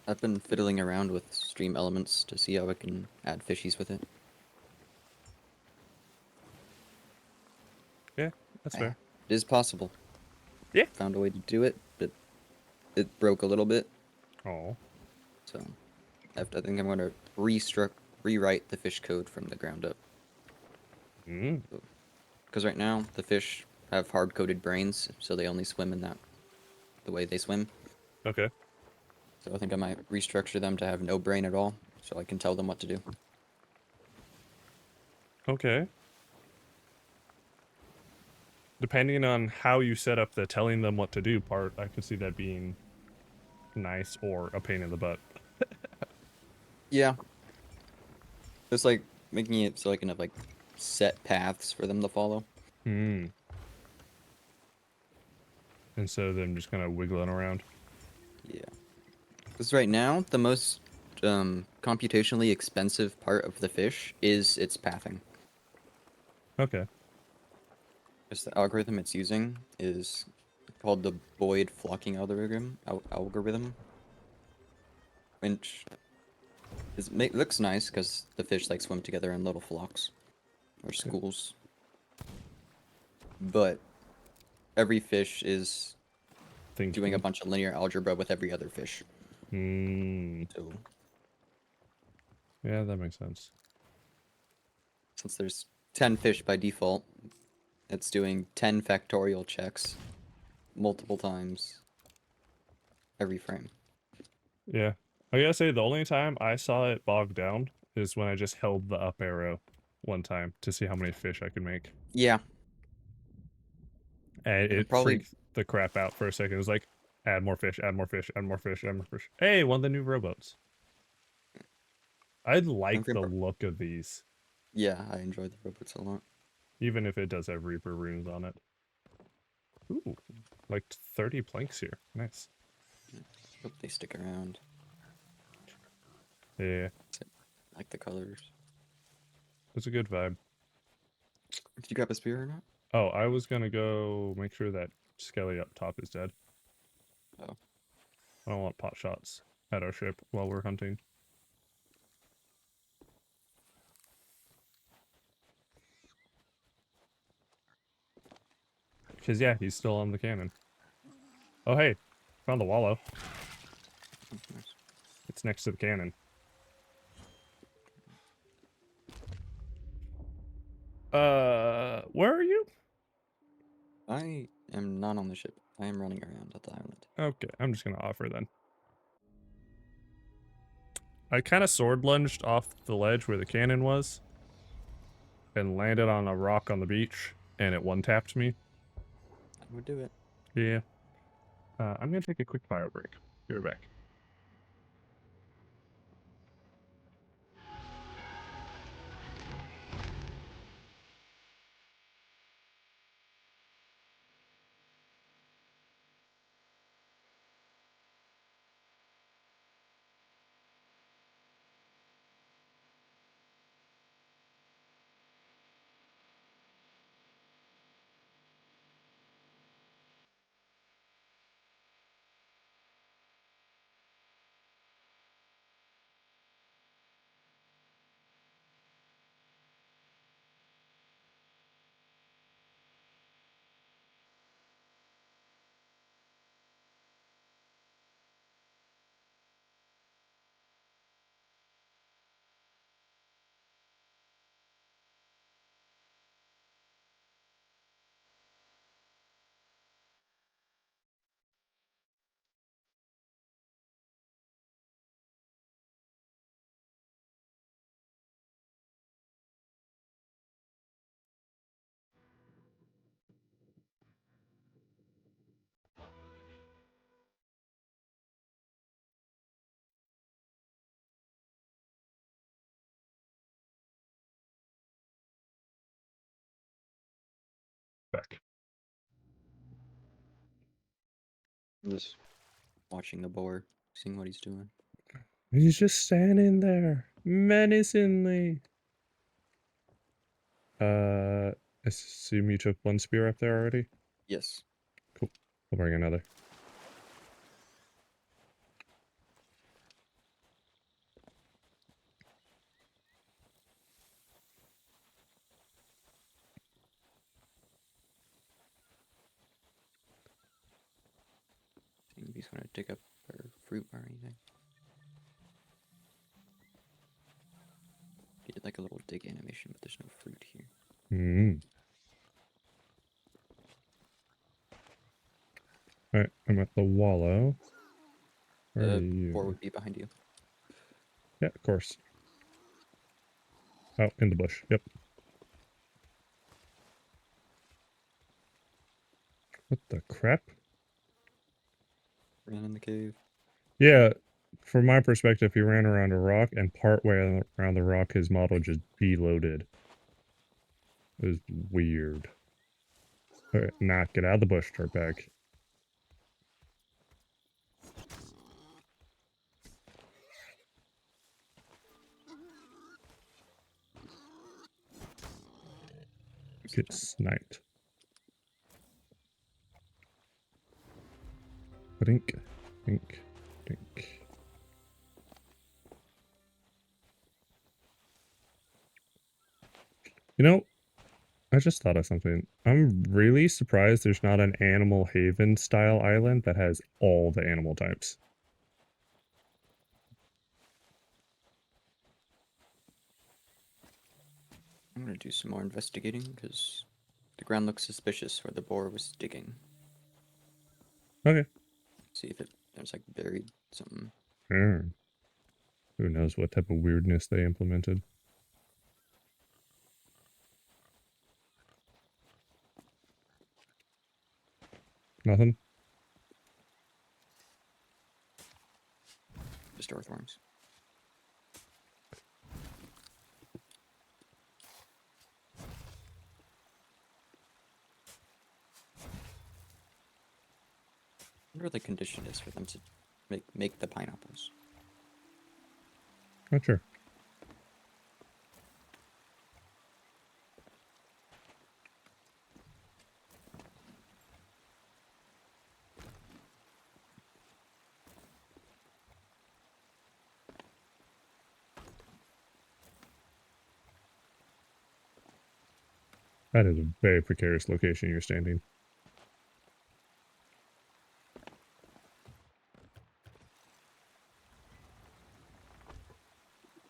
Speaker 2: I've been fiddling around with stream elements to see how I can add fishies with it.
Speaker 1: Yeah, that's fair.
Speaker 2: It is possible.
Speaker 1: Yeah.
Speaker 2: Found a way to do it, but it broke a little bit,
Speaker 1: Oh.
Speaker 2: so I think I'm going to rewrite the fish code from the ground up.
Speaker 1: Mm.
Speaker 2: Because right now, the fish have hard-coded brains, so they only swim in the way they swim.
Speaker 1: Okay.
Speaker 2: So I think I might restructure them to have no brain at all, so I can tell them what to do.
Speaker 1: Okay. Depending on how you set up the telling them what to do part, I could see that being nice or a pain in the butt.
Speaker 2: Yeah. Just like making it so I can have like set paths for them to follow.
Speaker 1: Hmm. Instead of them just kind of wiggling around.
Speaker 2: Yeah. Because right now, the most computationally expensive part of the fish is its pathing.
Speaker 1: Okay.
Speaker 2: Because the algorithm it's using is called the Boyd flocking algorithm, which looks nice because the fish like swim together in little flocks or schools. But every fish is doing a bunch of linear algebra with every other fish.
Speaker 1: Hmm.
Speaker 2: So
Speaker 1: Yeah, that makes sense.
Speaker 2: since there's 10 fish by default, it's doing 10 factorial checks multiple times every frame.
Speaker 1: Yeah. I gotta say, the only time I saw it bogged down is when I just held the up arrow one time to see how many fish I could make.
Speaker 2: Yeah,
Speaker 1: And
Speaker 2: it'll
Speaker 1: it
Speaker 2: probably
Speaker 1: freaked the crap out for a second. It was like, add more fish, add more fish, add more fish, add more fish. Hey, one of the new rowboats. I like the look of these,
Speaker 2: yeah, I enjoy the robots a lot.
Speaker 1: even if it does have Reaper runes on it. Ooh, like 30 planks here. Nice.
Speaker 2: Hope they stick around.
Speaker 1: Yeah,
Speaker 2: I like the colors.
Speaker 1: it's a good vibe.
Speaker 2: Did you grab a spear or not?
Speaker 1: Oh, I was gonna go make sure that Skelly up top is dead.
Speaker 2: Oh.
Speaker 1: I don't want pot shots at our ship while we're hunting. Because, yeah, he's still on the cannon. Oh, hey, found the wallow.
Speaker 2: Nice.
Speaker 1: It's next to the cannon. Where are you?
Speaker 2: I am not on the ship. I am running around at the island.
Speaker 1: Okay, I'm just gonna offer then. I kind of sword lunged off the ledge where the cannon was and landed on a rock on the beach, and it one-tapped me.
Speaker 2: I would do it.
Speaker 1: Yeah. I'm gonna take a quick fire break. Be right back. back.
Speaker 2: I'm just watching the boar, seeing what he's doing.
Speaker 1: He's just standing there, menacingly. I assume you took one spear up there already?
Speaker 2: Yes.
Speaker 1: Cool. I'll bring another.
Speaker 2: Seeing if he's gonna dig up our fruit or anything. He did like a little dig animation, but there's no fruit here.
Speaker 1: Hmm. Alright, I'm at the wallow. Where are
Speaker 2: The
Speaker 1: you?
Speaker 2: boar would be behind you.
Speaker 1: Yeah, of course. Oh, in the bush. Yep. What the crap?
Speaker 2: Ran in the cave.
Speaker 1: Yeah, from my perspective, he ran around a rock, and partway around the rock, his model just deloaded. It was weird. Alright, nah, get out of the bush, dirtbag. Get sniped. Blink, blink, blink. You know, I just thought of something. I'm really surprised there's not an Animal Haven style island that has all the animal types.
Speaker 2: I'm gonna do some more investigating because the ground looks suspicious where the boar was digging.
Speaker 1: Okay.
Speaker 2: See if there's like buried something.
Speaker 1: Hmm. Who knows what type of weirdness they implemented. Nothing?
Speaker 2: Just earthworms. I wonder what the condition is for them to make the pineapples.
Speaker 1: Not sure. That is a very precarious location you're standing.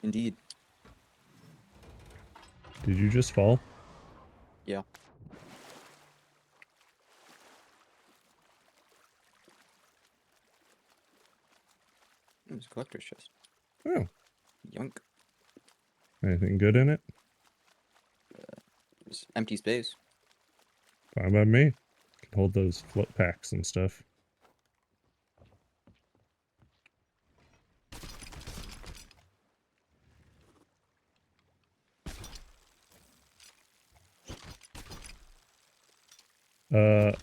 Speaker 2: Indeed.
Speaker 1: Did you just fall?
Speaker 2: Yeah. It's a collector's chest.
Speaker 1: Oh.
Speaker 2: Yunk.
Speaker 1: Anything good in it?
Speaker 2: It's empty space.
Speaker 1: Fine by me. Can hold those float packs and stuff.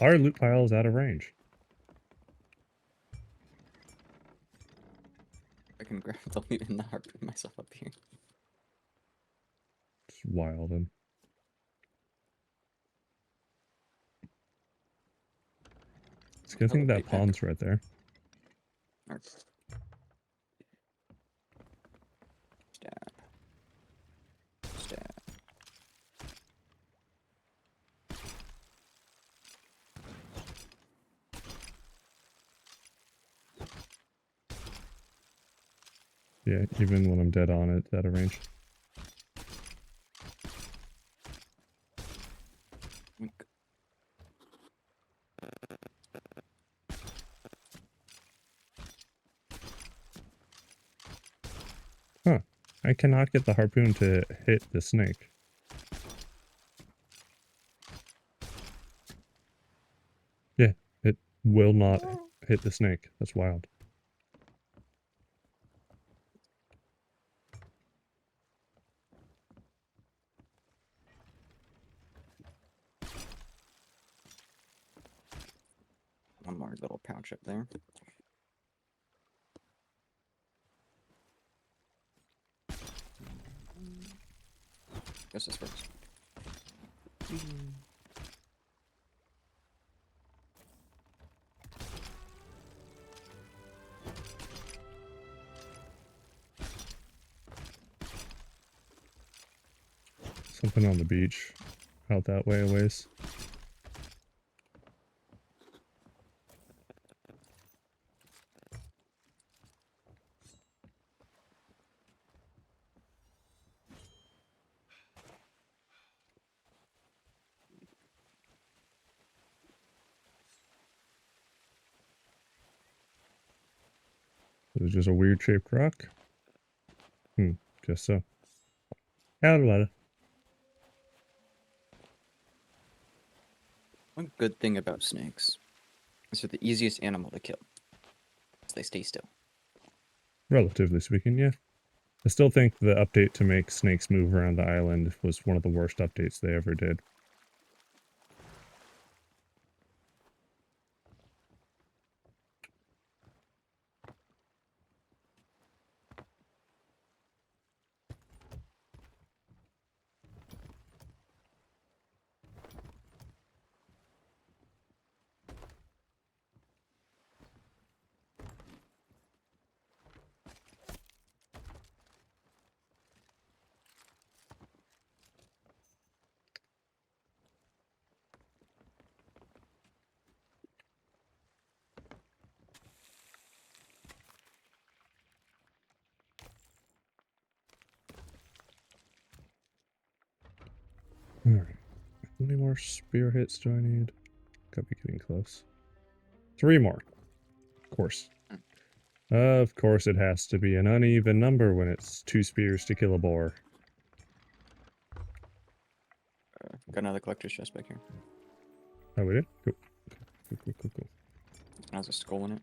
Speaker 1: Our loot pile is out of range.
Speaker 2: I can grab the loot and not harpoon myself up here.
Speaker 1: It's wild. And it's a good thing that pond's right there.
Speaker 2: Alright. Stab. Stab.
Speaker 1: Yeah, even when I'm dead on it, it's out of range.
Speaker 2: Wink.
Speaker 1: Huh. I cannot get the harpoon to hit the snake. Yeah, it will not hit the snake. That's wild.
Speaker 2: our little pouch up there. Guess this works.
Speaker 1: Something on the beach. Out that way a ways. It was just a weird shaped rock. Guess so. Out of it.
Speaker 2: One good thing about snakes is they're the easiest animal to kill. So they stay still.
Speaker 1: Relatively speaking, yeah. I still think the update to make snakes move around the island was one of the worst updates they ever did. Alright. How many more spear hits do I need? Gotta be getting close. 3 more. Of course. Of course it has to be an uneven number when it's 2 spears to kill a boar.
Speaker 2: Got another collector's chest back here.
Speaker 1: Oh, we did? Cool. Cool.
Speaker 2: It has a skull in it.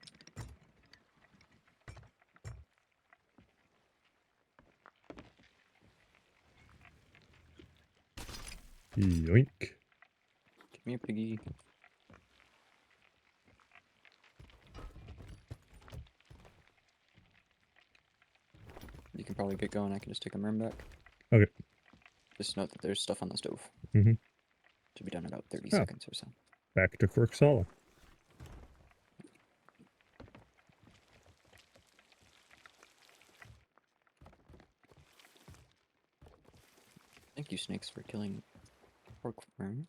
Speaker 1: Yoink.
Speaker 2: Give me a piggy. You can probably get going. I can just take a run back.
Speaker 1: Okay.
Speaker 2: Just note that there's stuff on the stove.
Speaker 1: Mhm.
Speaker 2: To be done in about 30
Speaker 1: Oh.
Speaker 2: seconds or so.
Speaker 1: Back to Quirksala.
Speaker 2: Thank you, snakes, for killing pork worm.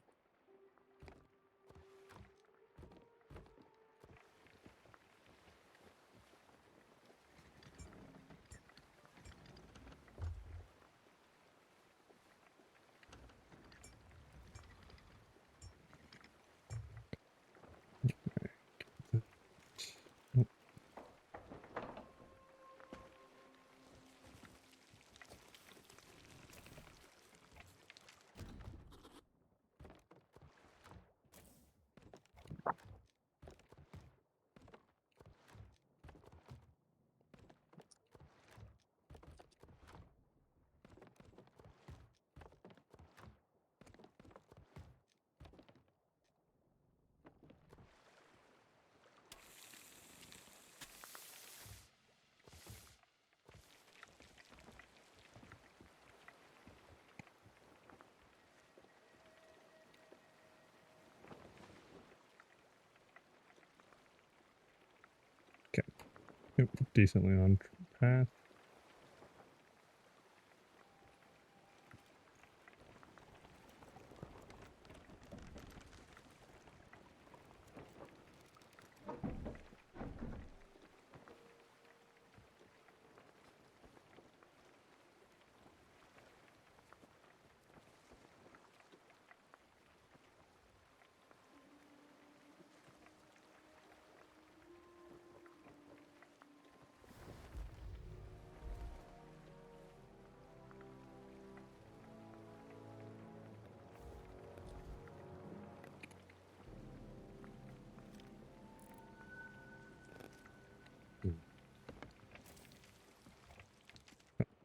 Speaker 1: Yep, decently on path.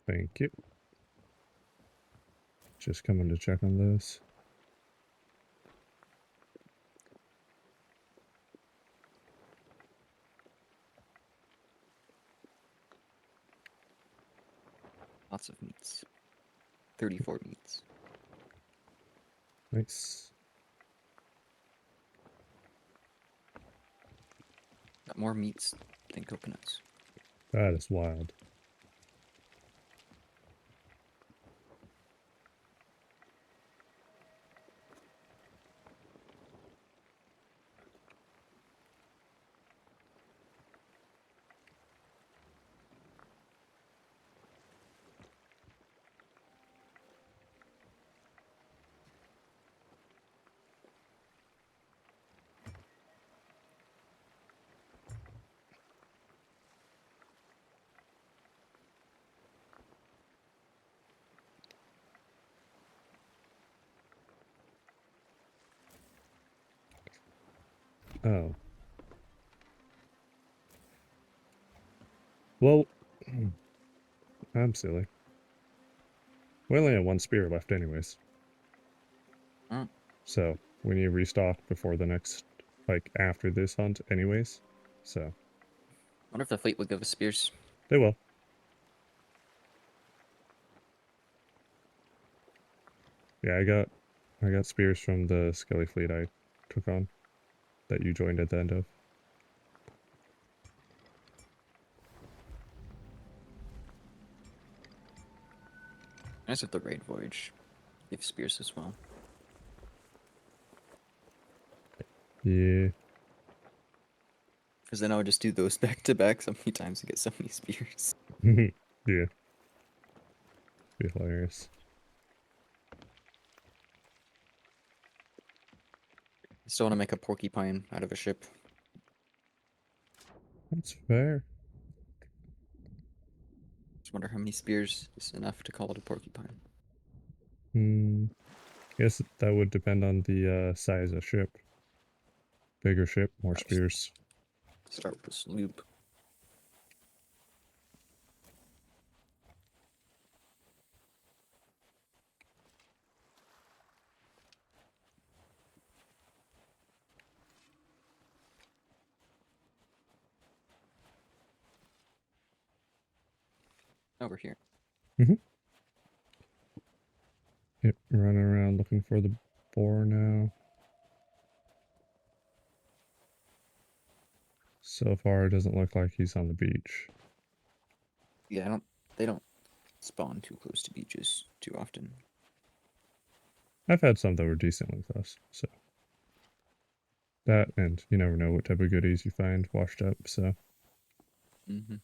Speaker 1: Thank you. Just coming to check on those.
Speaker 2: Lots of meats. 34 meats.
Speaker 1: Nice.
Speaker 2: Got more meats than coconuts.
Speaker 1: That is wild. Oh. Well, I'm silly. We only have one spear left anyways.
Speaker 2: Mm.
Speaker 1: So, we need to restock before the next, like, after this hunt anyways. So,
Speaker 2: Wonder if the fleet would give us spears.
Speaker 1: they will. Yeah, I got spears from the Skelly fleet I took on that you joined at the end of.
Speaker 2: Nice if the raid voyage gives spears as well.
Speaker 1: Yeah.
Speaker 2: Because then I would just do those back to back so many times and get so many spears.
Speaker 1: Yeah. Be hilarious.
Speaker 2: I still want to make a porcupine out of a ship.
Speaker 1: That's fair.
Speaker 2: Just wonder how many spears is enough to call it a porcupine.
Speaker 1: Guess that would depend on the size of ship. Bigger ship, more
Speaker 2: Perhaps.
Speaker 1: spears.
Speaker 2: Start with this loop. Over here.
Speaker 1: Yep, running around looking for the boar now. So far, it doesn't look like he's on the beach.
Speaker 2: Yeah, they don't spawn too close to beaches too often.
Speaker 1: I've had some that were decently close, so. That, and you never know what type of goodies you find washed up, so.
Speaker 2: Mm-hmm.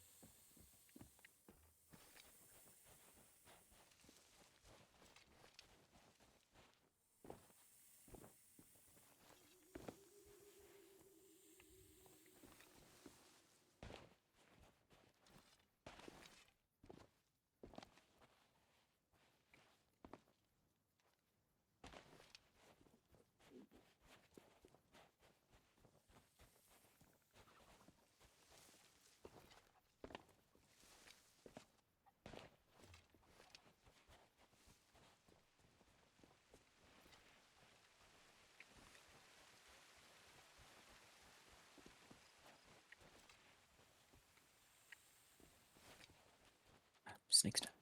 Speaker 2: Snakes down.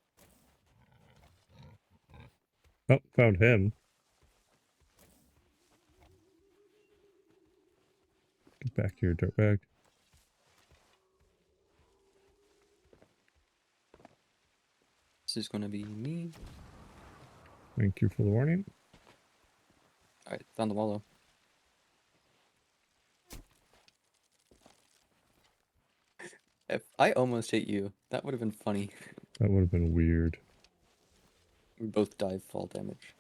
Speaker 1: Oh, found him. Get back here, dirtbag.
Speaker 2: This is gonna be me.
Speaker 1: Thank you for the warning.
Speaker 2: Alright, found the wallow. If I almost hit you, that would have been funny.
Speaker 1: That would have been weird.
Speaker 2: We both dive fall damage.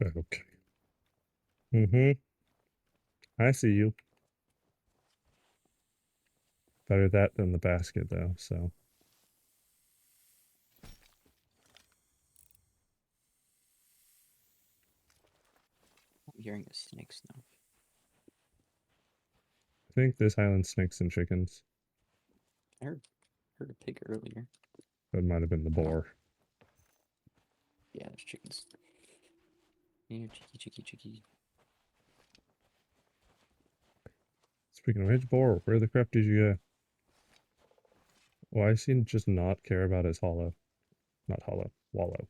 Speaker 1: Okay. Mm-hmm. I see you. Better that than the basket, though, so.
Speaker 2: hearing a snake snuff.
Speaker 1: I think this island snakes and chickens.
Speaker 2: I heard a pig earlier.
Speaker 1: That might have been the boar.
Speaker 2: Yeah, there's chickens. Here, chicky.
Speaker 1: Speaking of which, boar, where the crap did you go? Why does he just not care about his hollow? Not hollow, wallow.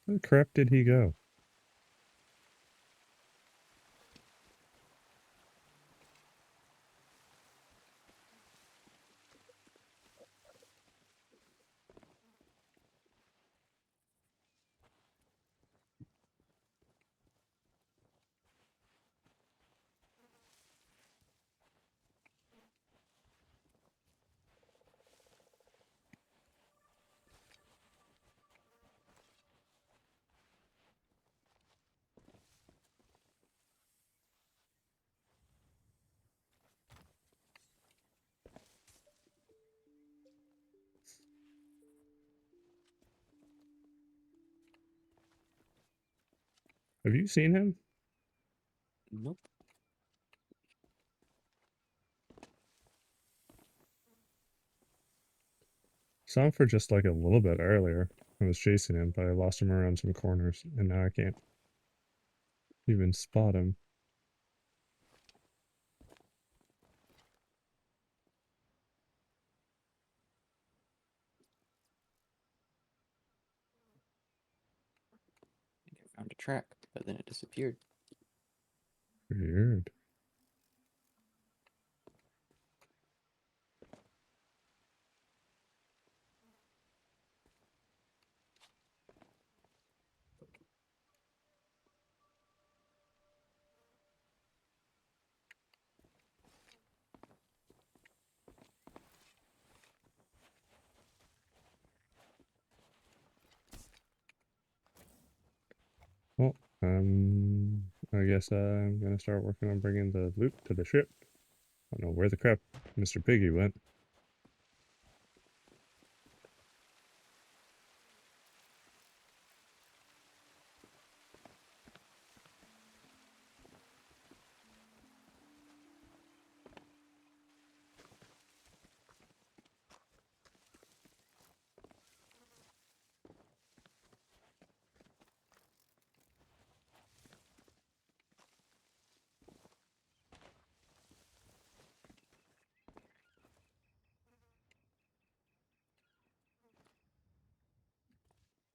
Speaker 1: Where the crap did he go? Have you seen him?
Speaker 2: Nope.
Speaker 1: Saw him for just like a little bit earlier. I was chasing him, but I lost him around some corners, and now I can't even spot him.
Speaker 2: I think I found a track, but then it disappeared.
Speaker 1: Weird. Well, I guess I'm gonna start working on bringing the loot to the ship. I don't know where the crap Mr. Piggy went.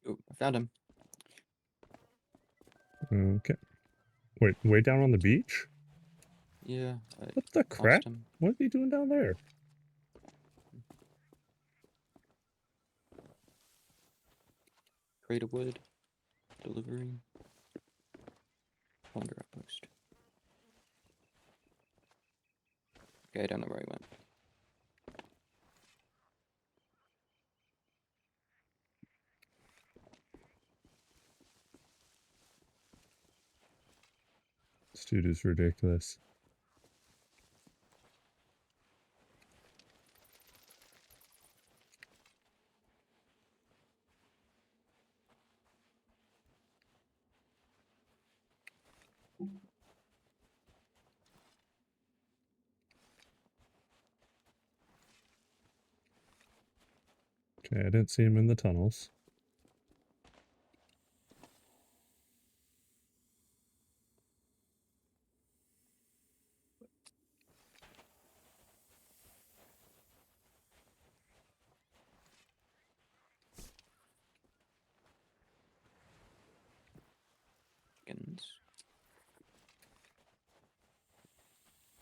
Speaker 2: Oh, I found him.
Speaker 1: Okay. Wait, way down on the beach?
Speaker 2: Yeah, I
Speaker 1: What the
Speaker 2: lost
Speaker 1: crap?
Speaker 2: him.
Speaker 1: What is he doing down there?
Speaker 2: Crate of wood. Delivery. Wonder outpost. Okay, I don't know where he went.
Speaker 1: This dude is ridiculous. Okay, I didn't see him in the tunnels.
Speaker 2: Chickens.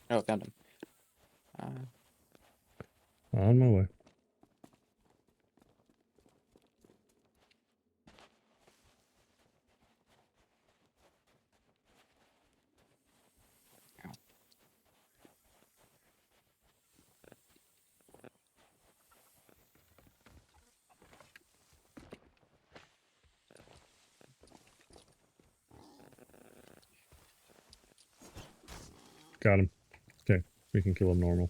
Speaker 2: Oh, found him.
Speaker 1: On my way. got him. Okay, we can kill him normal.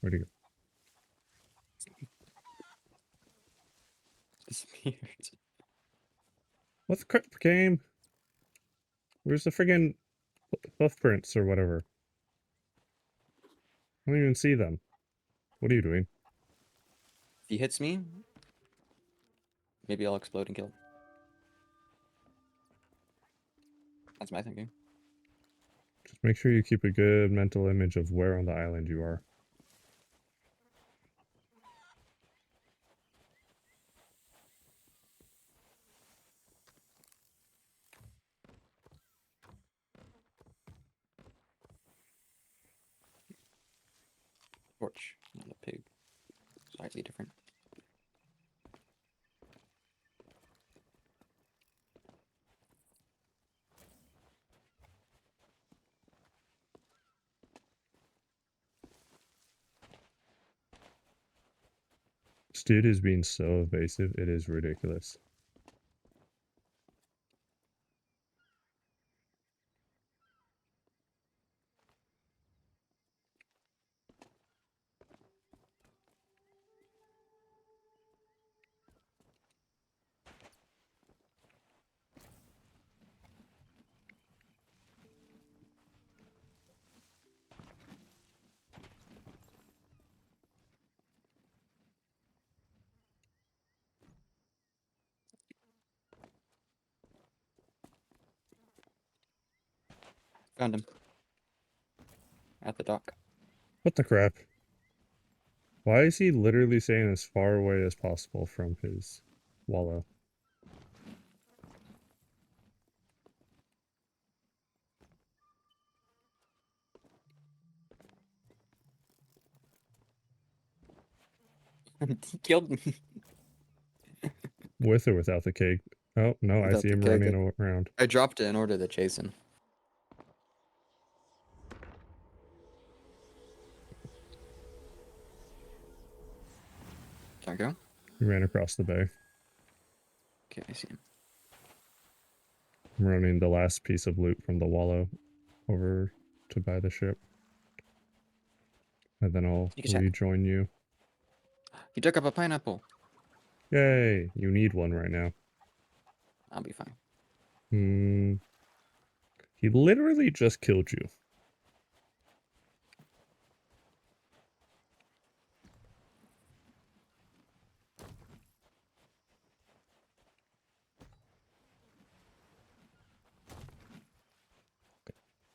Speaker 1: Where'd he go?
Speaker 2: Disappeared.
Speaker 1: What the crap game? Where's the friggin' hoofprints or whatever? I don't even see them. What are you doing?
Speaker 2: If he hits me, maybe I'll explode and kill him. That's my thinking.
Speaker 1: Just make sure you keep a good mental image of where on the island you are.
Speaker 2: Torch, not a pig. Slightly different.
Speaker 1: This dude is being so evasive, it is ridiculous.
Speaker 2: Found him. At the dock.
Speaker 1: What the crap? Why is he literally staying as far away as possible from his wallow?
Speaker 2: He killed me.
Speaker 1: With or without the cake? Oh, no, I
Speaker 2: Without
Speaker 1: see
Speaker 2: the
Speaker 1: him
Speaker 2: cake,
Speaker 1: running around.
Speaker 2: I dropped it in order to chase him. Can I go?
Speaker 1: He ran across the bay.
Speaker 2: Okay, I see him.
Speaker 1: I'm running the last piece of loot from the wallow over to buy the ship. And then I'll
Speaker 2: Take a check.
Speaker 1: rejoin you.
Speaker 2: He took up a pineapple.
Speaker 1: Yay! You need one right now.
Speaker 2: I'll be fine.
Speaker 1: He literally just killed you.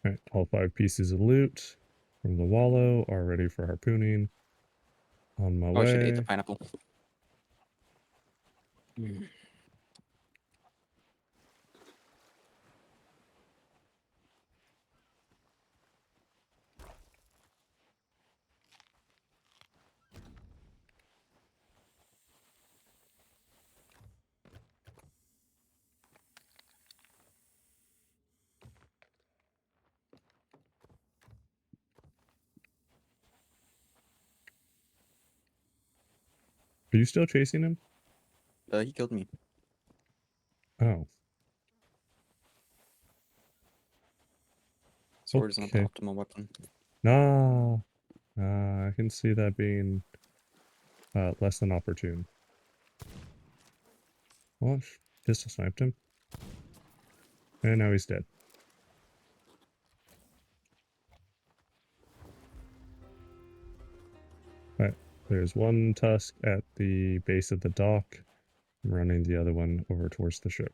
Speaker 1: Alright, all 5 pieces of loot from the wallow are ready for harpooning. On my
Speaker 2: Oh, I should have ate the
Speaker 1: way.
Speaker 2: pineapple. Mm.
Speaker 1: Are you still chasing him?
Speaker 2: He killed me.
Speaker 1: Oh,
Speaker 2: Sword is not the
Speaker 1: okay.
Speaker 2: optimal weapon.
Speaker 1: Nah. I can see that being less than opportune. Well, pistol sniped him. And now he's dead. Alright, there's one tusk at the base of the dock. I'm running the other one over towards the ship.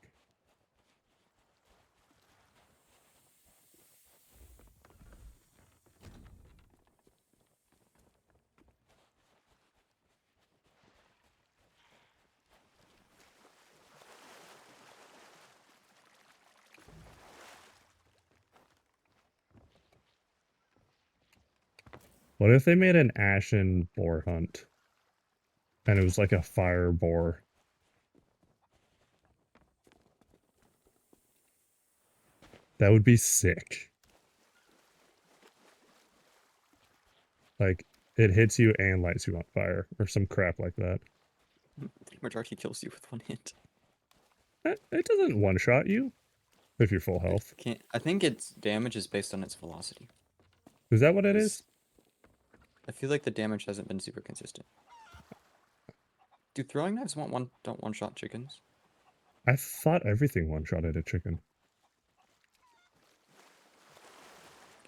Speaker 1: What if they made an ashen boar hunt? And it was like a fire boar. That would be sick. Like, it hits you and lights you on fire, or some crap like that.
Speaker 2: Flameheart already kills you with one hit.
Speaker 1: It doesn't one-shot you if you're full health.
Speaker 2: Can't. I think its damage is based on its velocity.
Speaker 1: Is that what it
Speaker 2: It's-
Speaker 1: is?
Speaker 2: I feel like the damage hasn't been super consistent. Do throwing knives don't one shot chickens?
Speaker 1: I thought everything one-shotted a chicken.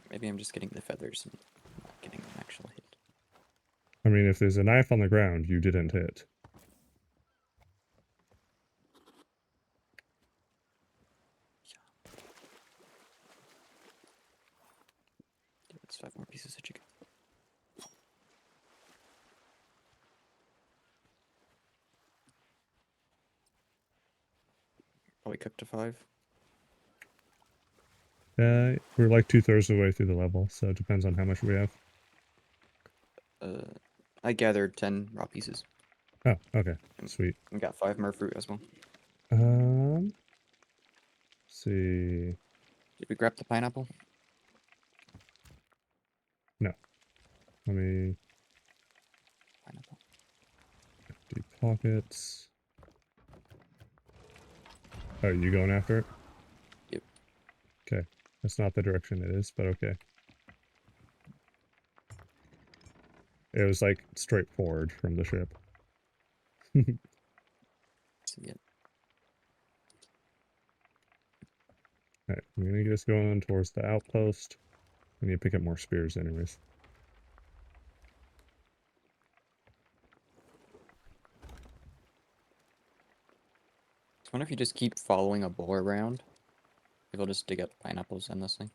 Speaker 2: Maybe I'm just getting the feathers and not getting an actual hit.
Speaker 1: I mean, if there's a knife on the ground, you didn't hit.
Speaker 2: It's 5 more pieces of chicken. Probably cooked to 5.
Speaker 1: We're like 2/3 of the way through the level, so it depends on how much we have.
Speaker 2: I gathered 10 raw pieces.
Speaker 1: Oh, okay. Sweet.
Speaker 2: We got 5 mer fruit as well.
Speaker 1: Let's see.
Speaker 2: Did we grab the pineapple?
Speaker 1: Let me
Speaker 2: Pineapple.
Speaker 1: empty pockets. Oh, you going after it?
Speaker 2: Yep.
Speaker 1: Okay. That's not the direction it is, but okay. It was like straight forward from the ship.
Speaker 2: See it.
Speaker 1: Alright, I'm gonna just go on towards the outpost. I need to pick up more spears anyways.
Speaker 2: I wonder if you just keep following a boar around, it'll just dig up pineapples endlessly.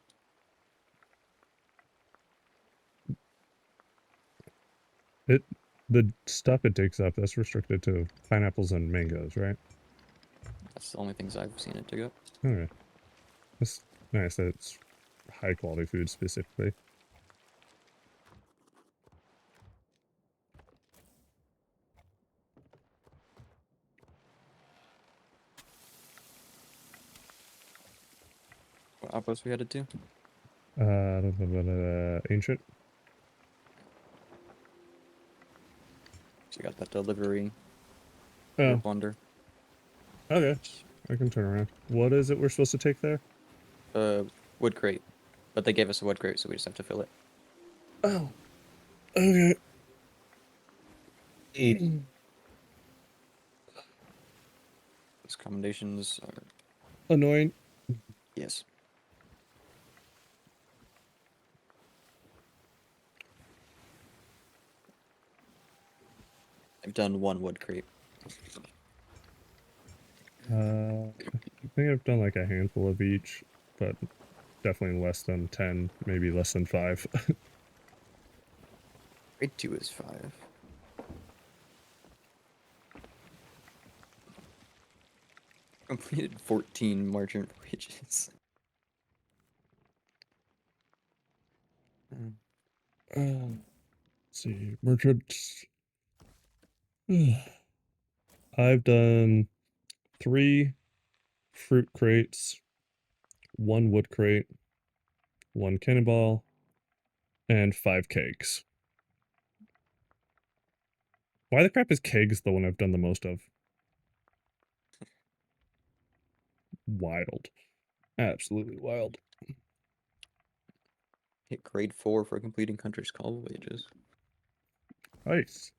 Speaker 1: The stuff it digs up, that's restricted to pineapples and mangoes, right?
Speaker 2: That's the only things I've seen it dig up.
Speaker 1: Alright. That's nice that it's high quality food specifically.
Speaker 2: What outpost we headed to?
Speaker 1: Ancient?
Speaker 2: So we got that delivery.
Speaker 1: Oh,
Speaker 2: Plunder.
Speaker 1: okay. I can turn around. What is it we're supposed to take there?
Speaker 2: Wood crate. But they gave us a wood crate, so we just have to fill it.
Speaker 1: Oh. Okay.
Speaker 2: Those commendations are
Speaker 1: Annoying.
Speaker 2: yes. I've done 1 wood crate.
Speaker 1: I think I've done like a handful of each, but definitely less than 10, maybe less than 5.
Speaker 2: Crate 2 is 5. Completed 14 merchant voyages.
Speaker 1: Let's see, merchants. I've done 3 fruit crates, 1 wood crate, 1 cannonball, and 5 kegs. Why the crap is kegs the one I've done the most of? Wild. Absolutely wild.
Speaker 2: Hit grade 4 for completing Hunter's Call voyages.
Speaker 1: Nice.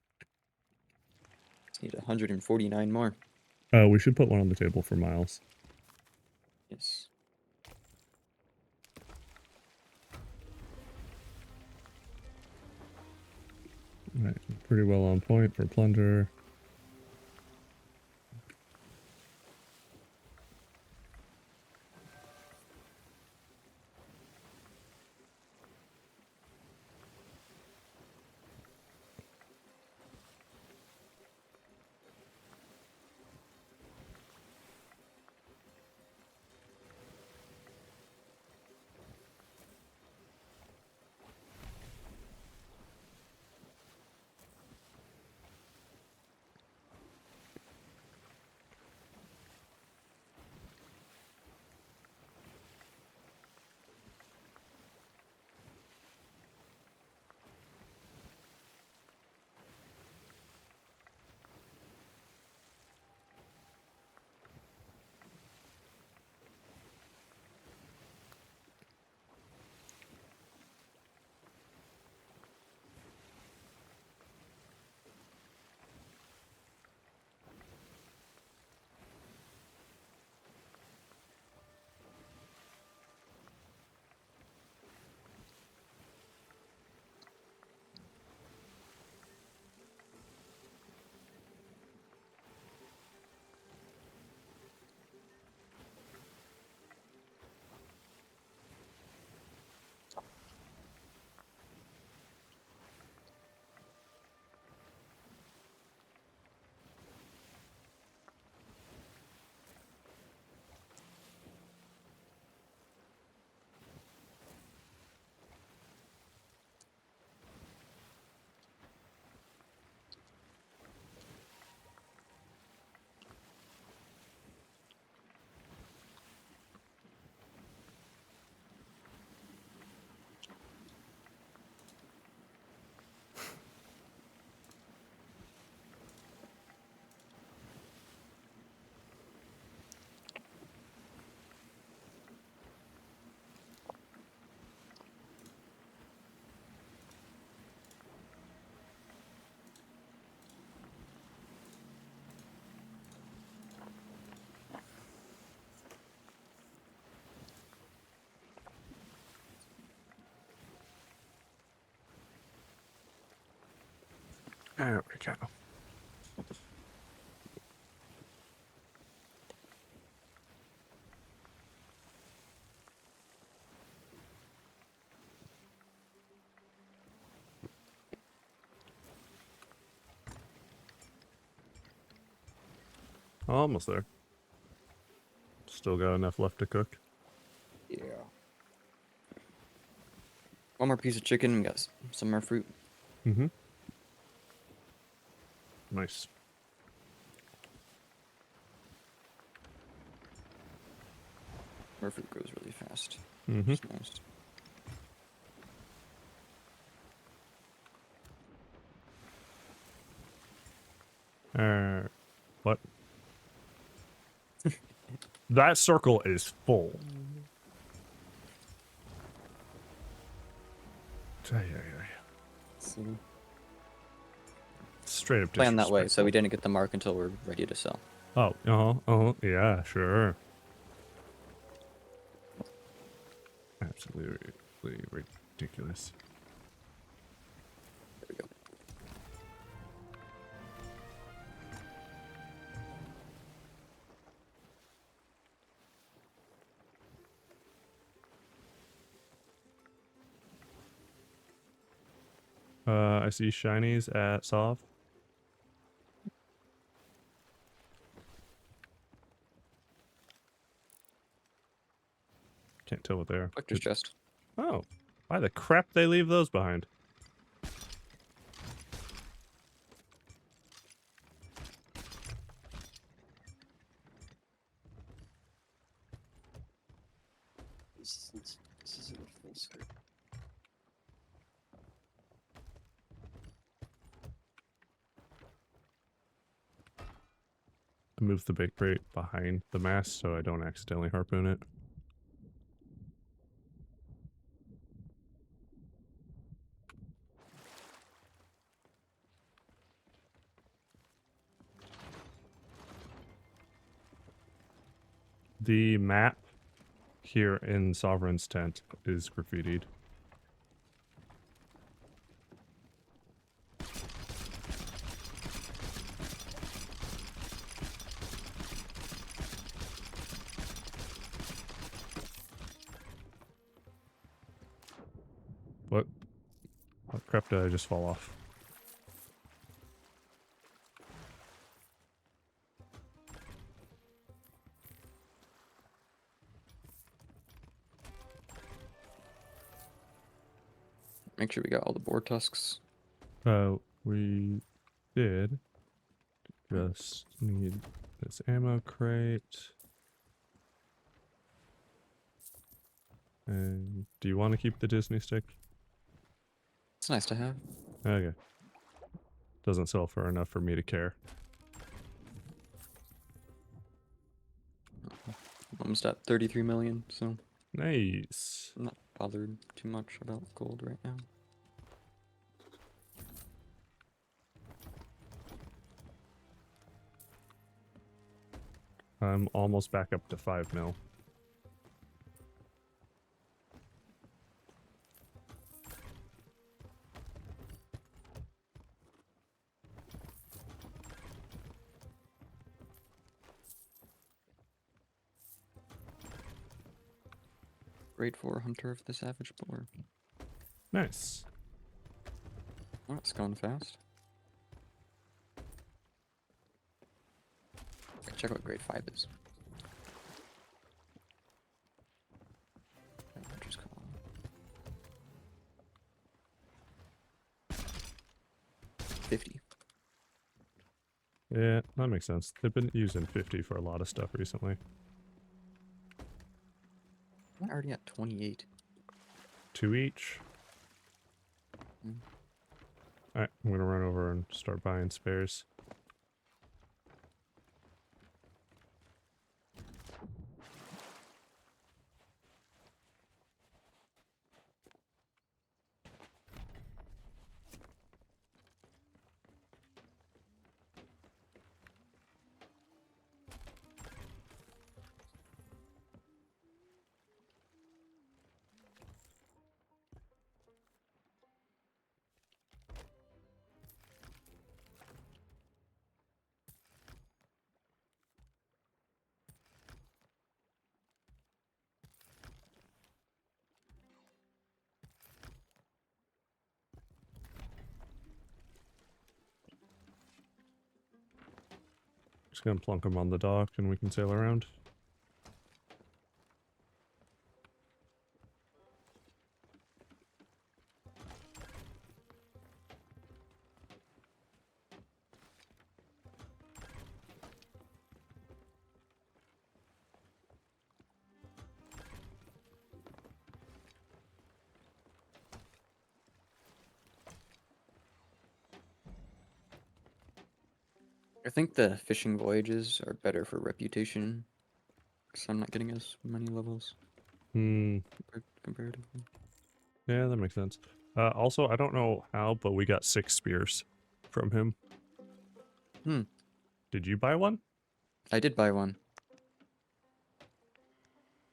Speaker 2: Just need 149 more.
Speaker 1: We should put one on the table for Miles.
Speaker 2: Yes.
Speaker 1: Right, pretty well on point for plunder. There we go. Almost there. Still got enough left to cook.
Speaker 2: Yeah. One more piece of chicken. We got some more fruit.
Speaker 1: Mm-hmm. Nice.
Speaker 2: More fruit grows really fast.
Speaker 1: Mm-hmm.
Speaker 2: It's nice.
Speaker 1: What? That circle is full. Ay, ay, ay.
Speaker 2: So
Speaker 1: Straight up
Speaker 2: plan that way, so
Speaker 1: disrespectful.
Speaker 2: we didn't get the mark until we're ready to sell.
Speaker 1: Oh, yeah, sure. Absolutely ridiculous.
Speaker 2: There we go.
Speaker 1: I see shinies at Sov. Can't tell what they are.
Speaker 2: Collector's chest.
Speaker 1: Oh, why the crap they leave those behind?
Speaker 2: This isn't a full screen.
Speaker 1: I moved the bait crate behind the mast so I don't accidentally harpoon it. The map here in Sovereign's tent is graffitied. What? What crap did I just fall off?
Speaker 2: Make sure we got all the boar tusks.
Speaker 1: We did. Just need this ammo crate. And do you want to keep the Disney stick?
Speaker 2: It's nice to have.
Speaker 1: Okay. Doesn't sell for enough for me to care.
Speaker 2: Almost at 33 million, so
Speaker 1: Nice.
Speaker 2: I'm not bothered too much about gold right now.
Speaker 1: I'm almost back up to 5 mil.
Speaker 2: Grade 4 Hunter of the Savage Boar.
Speaker 1: Nice.
Speaker 2: Oh, it's going fast. Check what grade 5 is. Just call it 50.
Speaker 1: Yeah, that makes sense. They've been using 50 for a lot of stuff recently.
Speaker 2: I'm already at 28.
Speaker 1: 2 each.
Speaker 2: Mm.
Speaker 1: Alright, I'm gonna run over and start buying spares. Just gonna plunk them on the dock and we can sail around.
Speaker 2: I think the fishing voyages are better for reputation, because I'm not getting as many levels
Speaker 1: Hmm.
Speaker 2: comparatively.
Speaker 1: Yeah, that makes sense. Also, I don't know how, but we got 6 spears from him.
Speaker 2: Hmm.
Speaker 1: Did you buy one?
Speaker 2: I did buy one.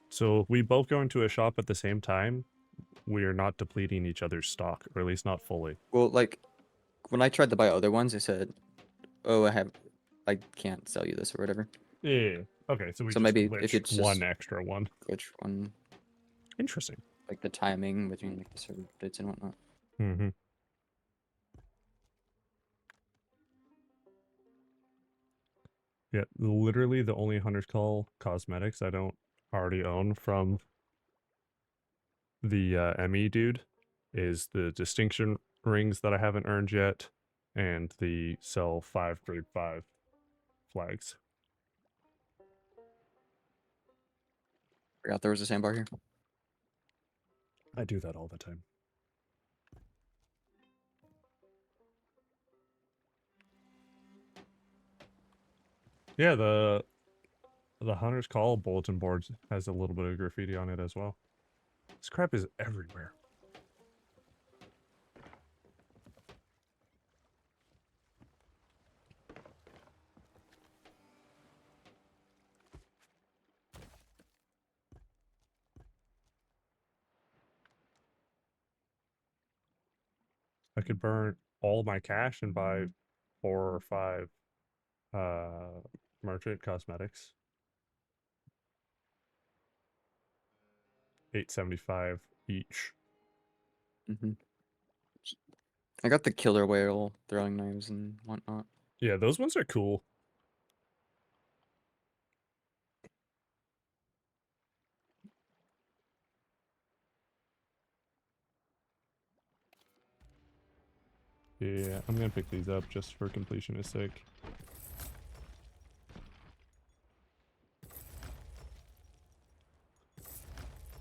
Speaker 1: So we both go into a shop at the same time. We are not depleting each other's stock, or at least not fully.
Speaker 2: Well, like, when I tried to buy other ones, they said, "Oh, I can't sell you this or whatever."
Speaker 1: Yeah. Okay, so we
Speaker 2: So
Speaker 1: just
Speaker 2: maybe if
Speaker 1: glitched
Speaker 2: it's
Speaker 1: one
Speaker 2: just-
Speaker 1: extra one.
Speaker 2: Which one?
Speaker 1: Interesting.
Speaker 2: Like the timing between like the server updates and whatnot.
Speaker 1: Mm-hmm. Yeah, literally the only Hunter's Call cosmetics I don't already own from the ME dude is the distinction rings that I haven't earned yet, and the sell 5 grade 5 flags.
Speaker 2: Forgot there was a sandbar here.
Speaker 1: I do that all the time. Yeah, the Hunter's Call bulletin board has a little bit of graffiti on it as well. This crap is everywhere. I could burn all my cash and buy 4 or 5 merchant cosmetics. 875 each.
Speaker 2: Mm-hmm. I got the killer whale throwing knives and whatnot.
Speaker 1: Yeah, those ones are cool. Yeah, I'm gonna pick these up just for completionist sake.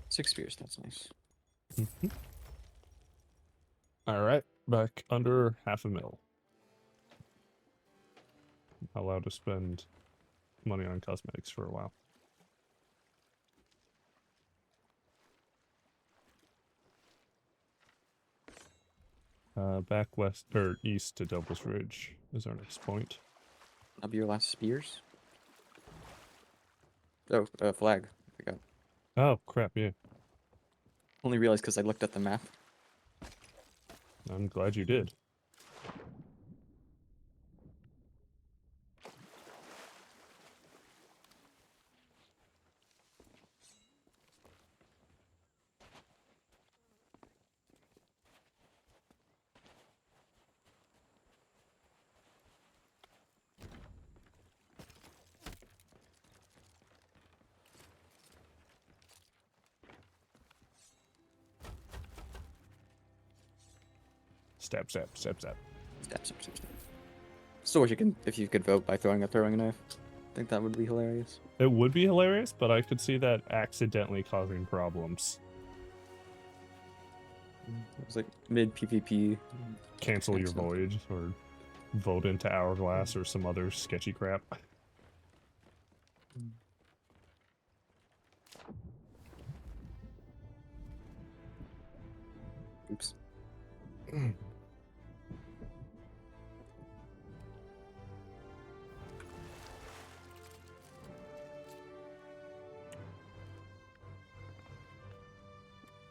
Speaker 2: Six spears, that's nice.
Speaker 1: Alright, back under half a mil. Allowed to spend money on cosmetics for a while. Back west or east to Devil's Ridge is our next point.
Speaker 2: That'll be your last spears. Oh, flag. I forgot.
Speaker 1: Oh crap! Yeah,
Speaker 2: Only realized because I looked at the map.
Speaker 1: I'm glad you did. Stab, stab, stab, stab.
Speaker 2: Stab, stab, stab, stab. Still wish you can, if you could vote by throwing a knife. I think that would be hilarious.
Speaker 1: It would be hilarious, but I could see that accidentally causing problems.
Speaker 2: It was like mid PvP.
Speaker 1: Cancel your
Speaker 2: Cancel.
Speaker 1: voyage or vote into Hourglass or some other sketchy crap.
Speaker 2: Oops.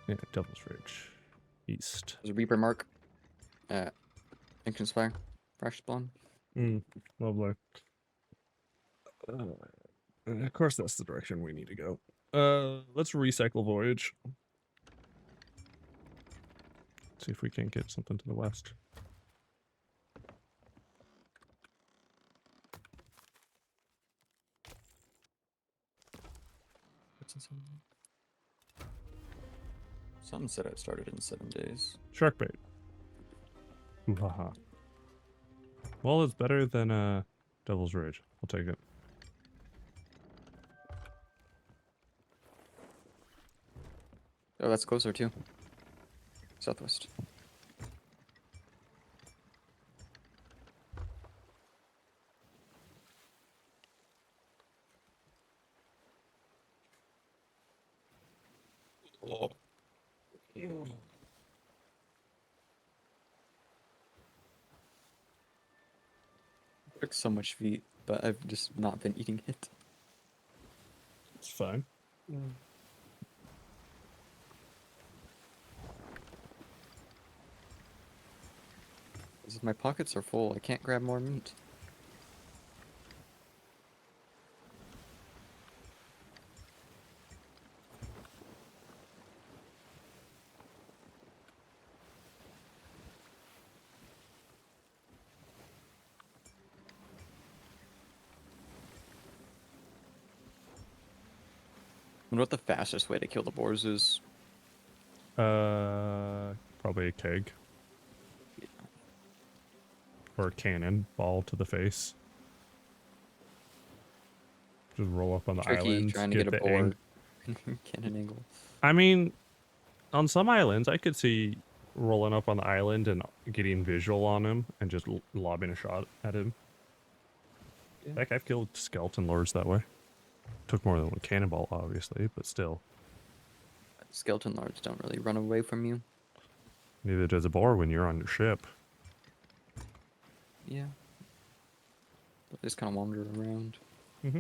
Speaker 1: Yeah, Devil's Ridge. East.
Speaker 2: There's a Reaper mark at Ancient Spire. Fresh spawn.
Speaker 1: Lovely. Of course that's the direction we need to go. Let's recycle voyage. See if we can't get something to the west.
Speaker 2: starts in 7 days. Some said it started in 7 days.
Speaker 1: Shark bait. Ooh, haha. Well, it's better than Devil's Rage. I'll take it.
Speaker 2: Oh, that's closer too. Southwest. Took so much feet, but I've just not been eating it.
Speaker 3: It's fine.
Speaker 2: Because my pockets are full, I can't grab more meat. Wonder what the fastest way to kill the boars is.
Speaker 1: Probably a keg. Or a cannon ball to the face. Just roll up on the
Speaker 2: Tricky
Speaker 1: island,
Speaker 2: trying to
Speaker 1: get
Speaker 2: get a
Speaker 1: the
Speaker 2: boar. Cannon angle.
Speaker 1: I mean, on some islands, I could see rolling up on the island and getting visual on him and just lobbing a shot at him.
Speaker 2: Yeah.
Speaker 1: Heck, I've killed skeleton lords that way. Took more than one cannonball, obviously, but still.
Speaker 2: Skeleton lords don't really run away from you.
Speaker 1: Neither does a boar when you're on your ship.
Speaker 2: Yeah. They just kind of wander around.
Speaker 1: Mm-hmm.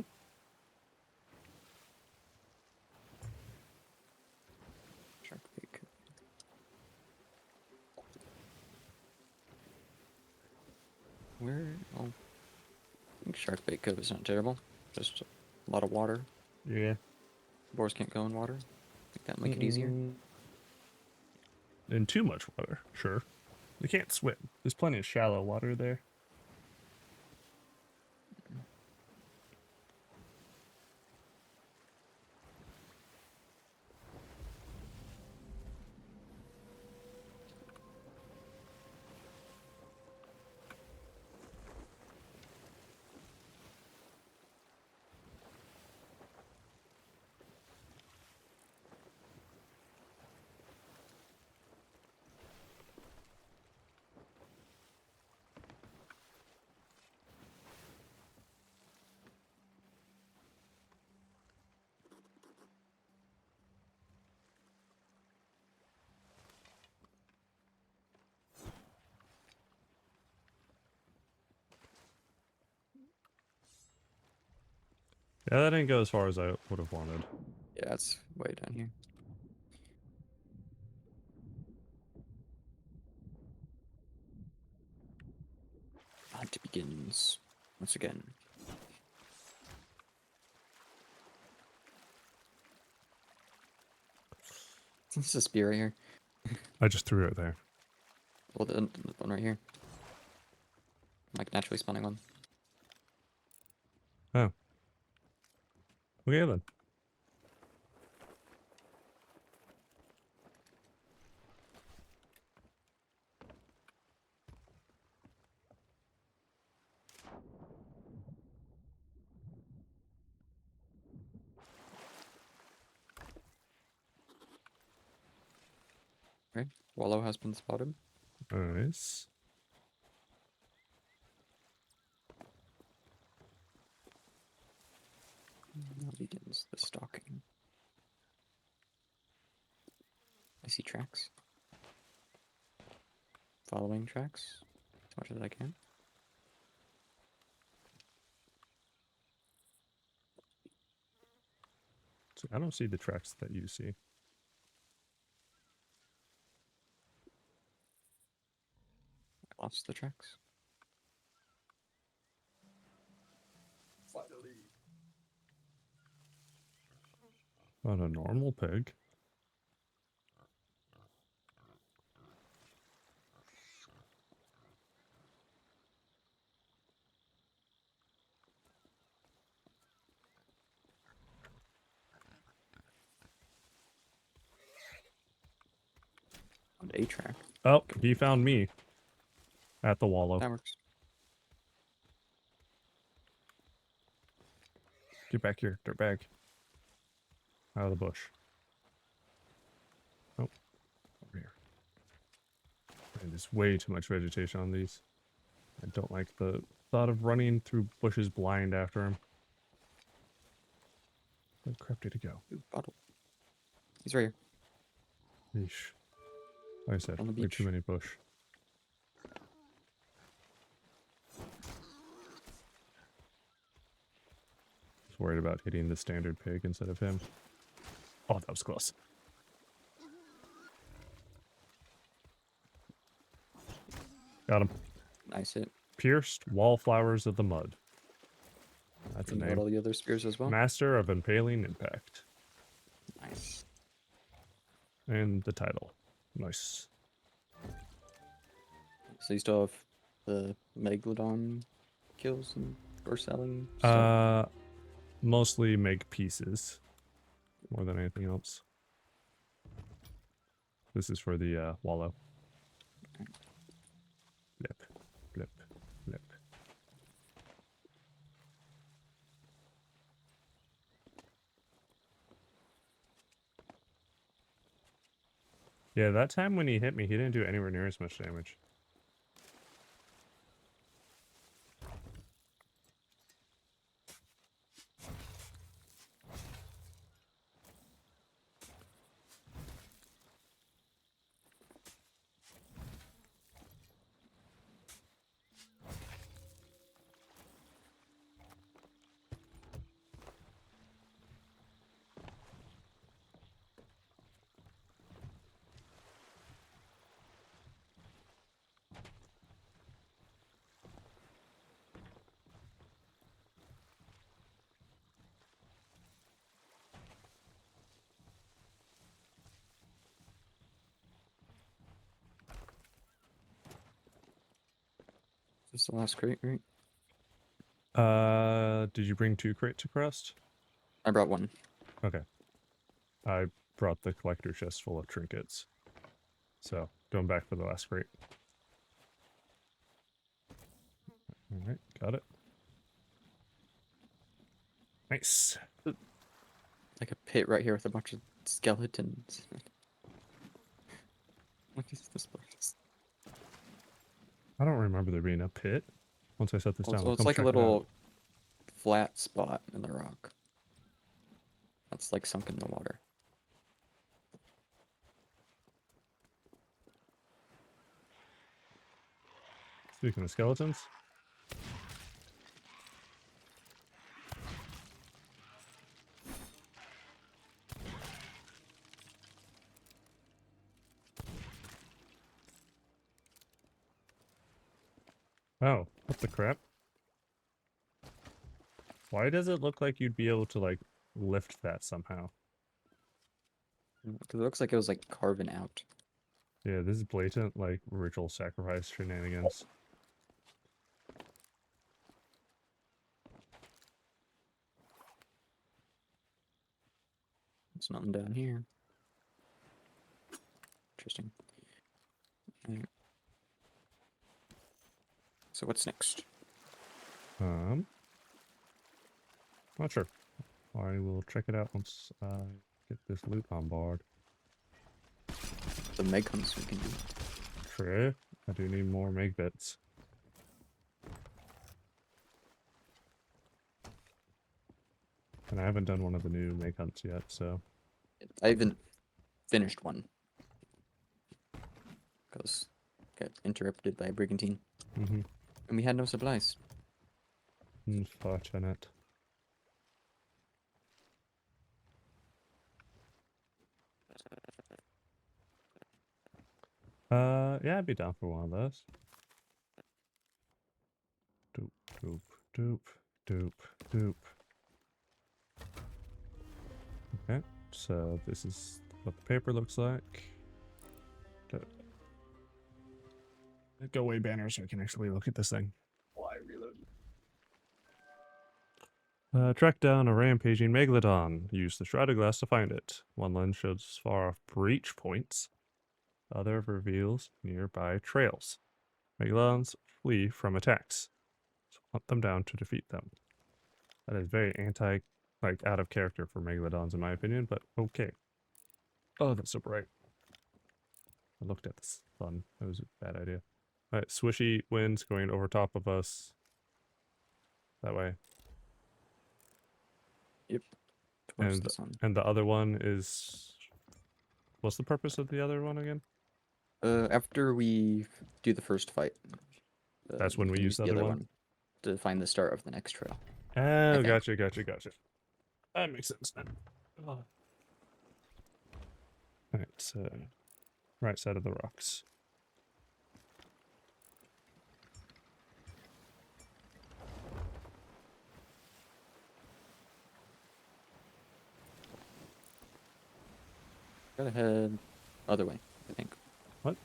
Speaker 2: Shark bait. Where? Oh. I think Shark Bait Cove is not terrible. Just a lot of water.
Speaker 1: Yeah.
Speaker 2: Boars can't go in water. I think that'll make it easier.
Speaker 1: And too much water, sure. They can't swim. There's plenty of shallow water there. Yeah, that didn't go as far as I would have wanted.
Speaker 2: Yeah, it's way down here. Hunt begins once again. This is a spear right here.
Speaker 1: I just threw it there.
Speaker 2: Well, the one right here. Like naturally spawning one.
Speaker 1: Oh. Okay then.
Speaker 2: Right? Wallow has been spotted.
Speaker 1: Nice.
Speaker 2: Now begins the stalking. I see tracks. Following tracks as much as I can.
Speaker 1: So I don't see the tracks that you see.
Speaker 2: I lost the tracks.
Speaker 1: Not a normal pig.
Speaker 2: A track.
Speaker 3: Oh, he found me at the wallow.
Speaker 2: That works.
Speaker 3: Get back here, dirtbag. Out of the bush. Oh, over here. Man, there's way too much vegetation on these. I don't like the thought of running through bushes blind after him. Where the crap did he go?
Speaker 2: Ooh, bottle. He's right here.
Speaker 3: Yeesh. Like I said,
Speaker 2: On the
Speaker 3: way too
Speaker 2: beach.
Speaker 3: many bush. Was worried about hitting the standard pig instead of him. Oh, that was close. Got him.
Speaker 2: Nice hit.
Speaker 3: Pierced Wallflowers of the Mud. That's a
Speaker 2: And you got
Speaker 3: name.
Speaker 2: all the other spears as well.
Speaker 3: Master of Impaling Impact.
Speaker 2: Nice.
Speaker 3: And the title. Nice.
Speaker 2: So you still have the Megalodon kills and or selling stuff?
Speaker 3: Mostly make pieces. More than anything else. This is for the wallow. Blip, blip, blip. Yeah, that time when he hit me, he didn't do anywhere near as much damage.
Speaker 2: This is the last crate, right?
Speaker 3: Did you bring 2 crates across?
Speaker 2: I brought one.
Speaker 3: Okay. I brought the collector chest full of trinkets. So, going back for the last crate. Alright, got it. Nice.
Speaker 2: Like a pit right here with a bunch of skeletons. What is this place?
Speaker 3: I don't remember there being a pit. Once I set this
Speaker 2: Well,
Speaker 3: down,
Speaker 2: so
Speaker 3: we'll
Speaker 2: it's
Speaker 3: come
Speaker 2: like a
Speaker 3: check it out.
Speaker 2: little flat spot in the rock. That's like sunk in the water.
Speaker 3: Speaking of skeletons. Oh, what the crap? Why does it look like you'd be able to, like, lift that somehow?
Speaker 2: Because it looks like it was like carving out.
Speaker 3: Yeah, this is blatant, like, ritual sacrifice shenanigans.
Speaker 2: There's nothing down here. Interesting. Alright. So what's next?
Speaker 3: Not sure. I will check it out once I get this loot on board.
Speaker 2: The meg hunts we can do.
Speaker 3: True. I do need more meg bits. And I haven't done one of the new meg hunts yet, so...
Speaker 2: I haven't finished one. Because got interrupted by a brigantine.
Speaker 3: Mm-hmm.
Speaker 2: And we had no supplies.
Speaker 3: Unfortunate. Yeah, I'd be down for one of those. Doop, doop, doop, doop, doop. Okay, so this is what the paper looks like. Go away banner so I can actually look at this thing. Why reload? Track down a rampaging megalodon. Use the shrouded glass to find it. One lens shows far off breach points.
Speaker 1: Other reveals nearby trails. Megalodons flee from attacks. So hunt them down to defeat them. That is very out of character for Megalodons in my opinion, but okay. Oh, that's so bright. I looked at the sun. That was a bad idea. Alright, swishy winds going over top of us. That way.
Speaker 2: Yep. Towards the sun.
Speaker 1: And the other one is... What's the purpose of the other one again?
Speaker 2: After we do the first fight.
Speaker 1: That's when we
Speaker 2: can
Speaker 1: use the other one?
Speaker 2: to find the start of the next trail.
Speaker 1: Oh,
Speaker 2: think.
Speaker 1: gotcha. That makes sense then. Oh. Alright, so... Right side of the rocks.
Speaker 2: Gotta head other way, I think.
Speaker 1: What?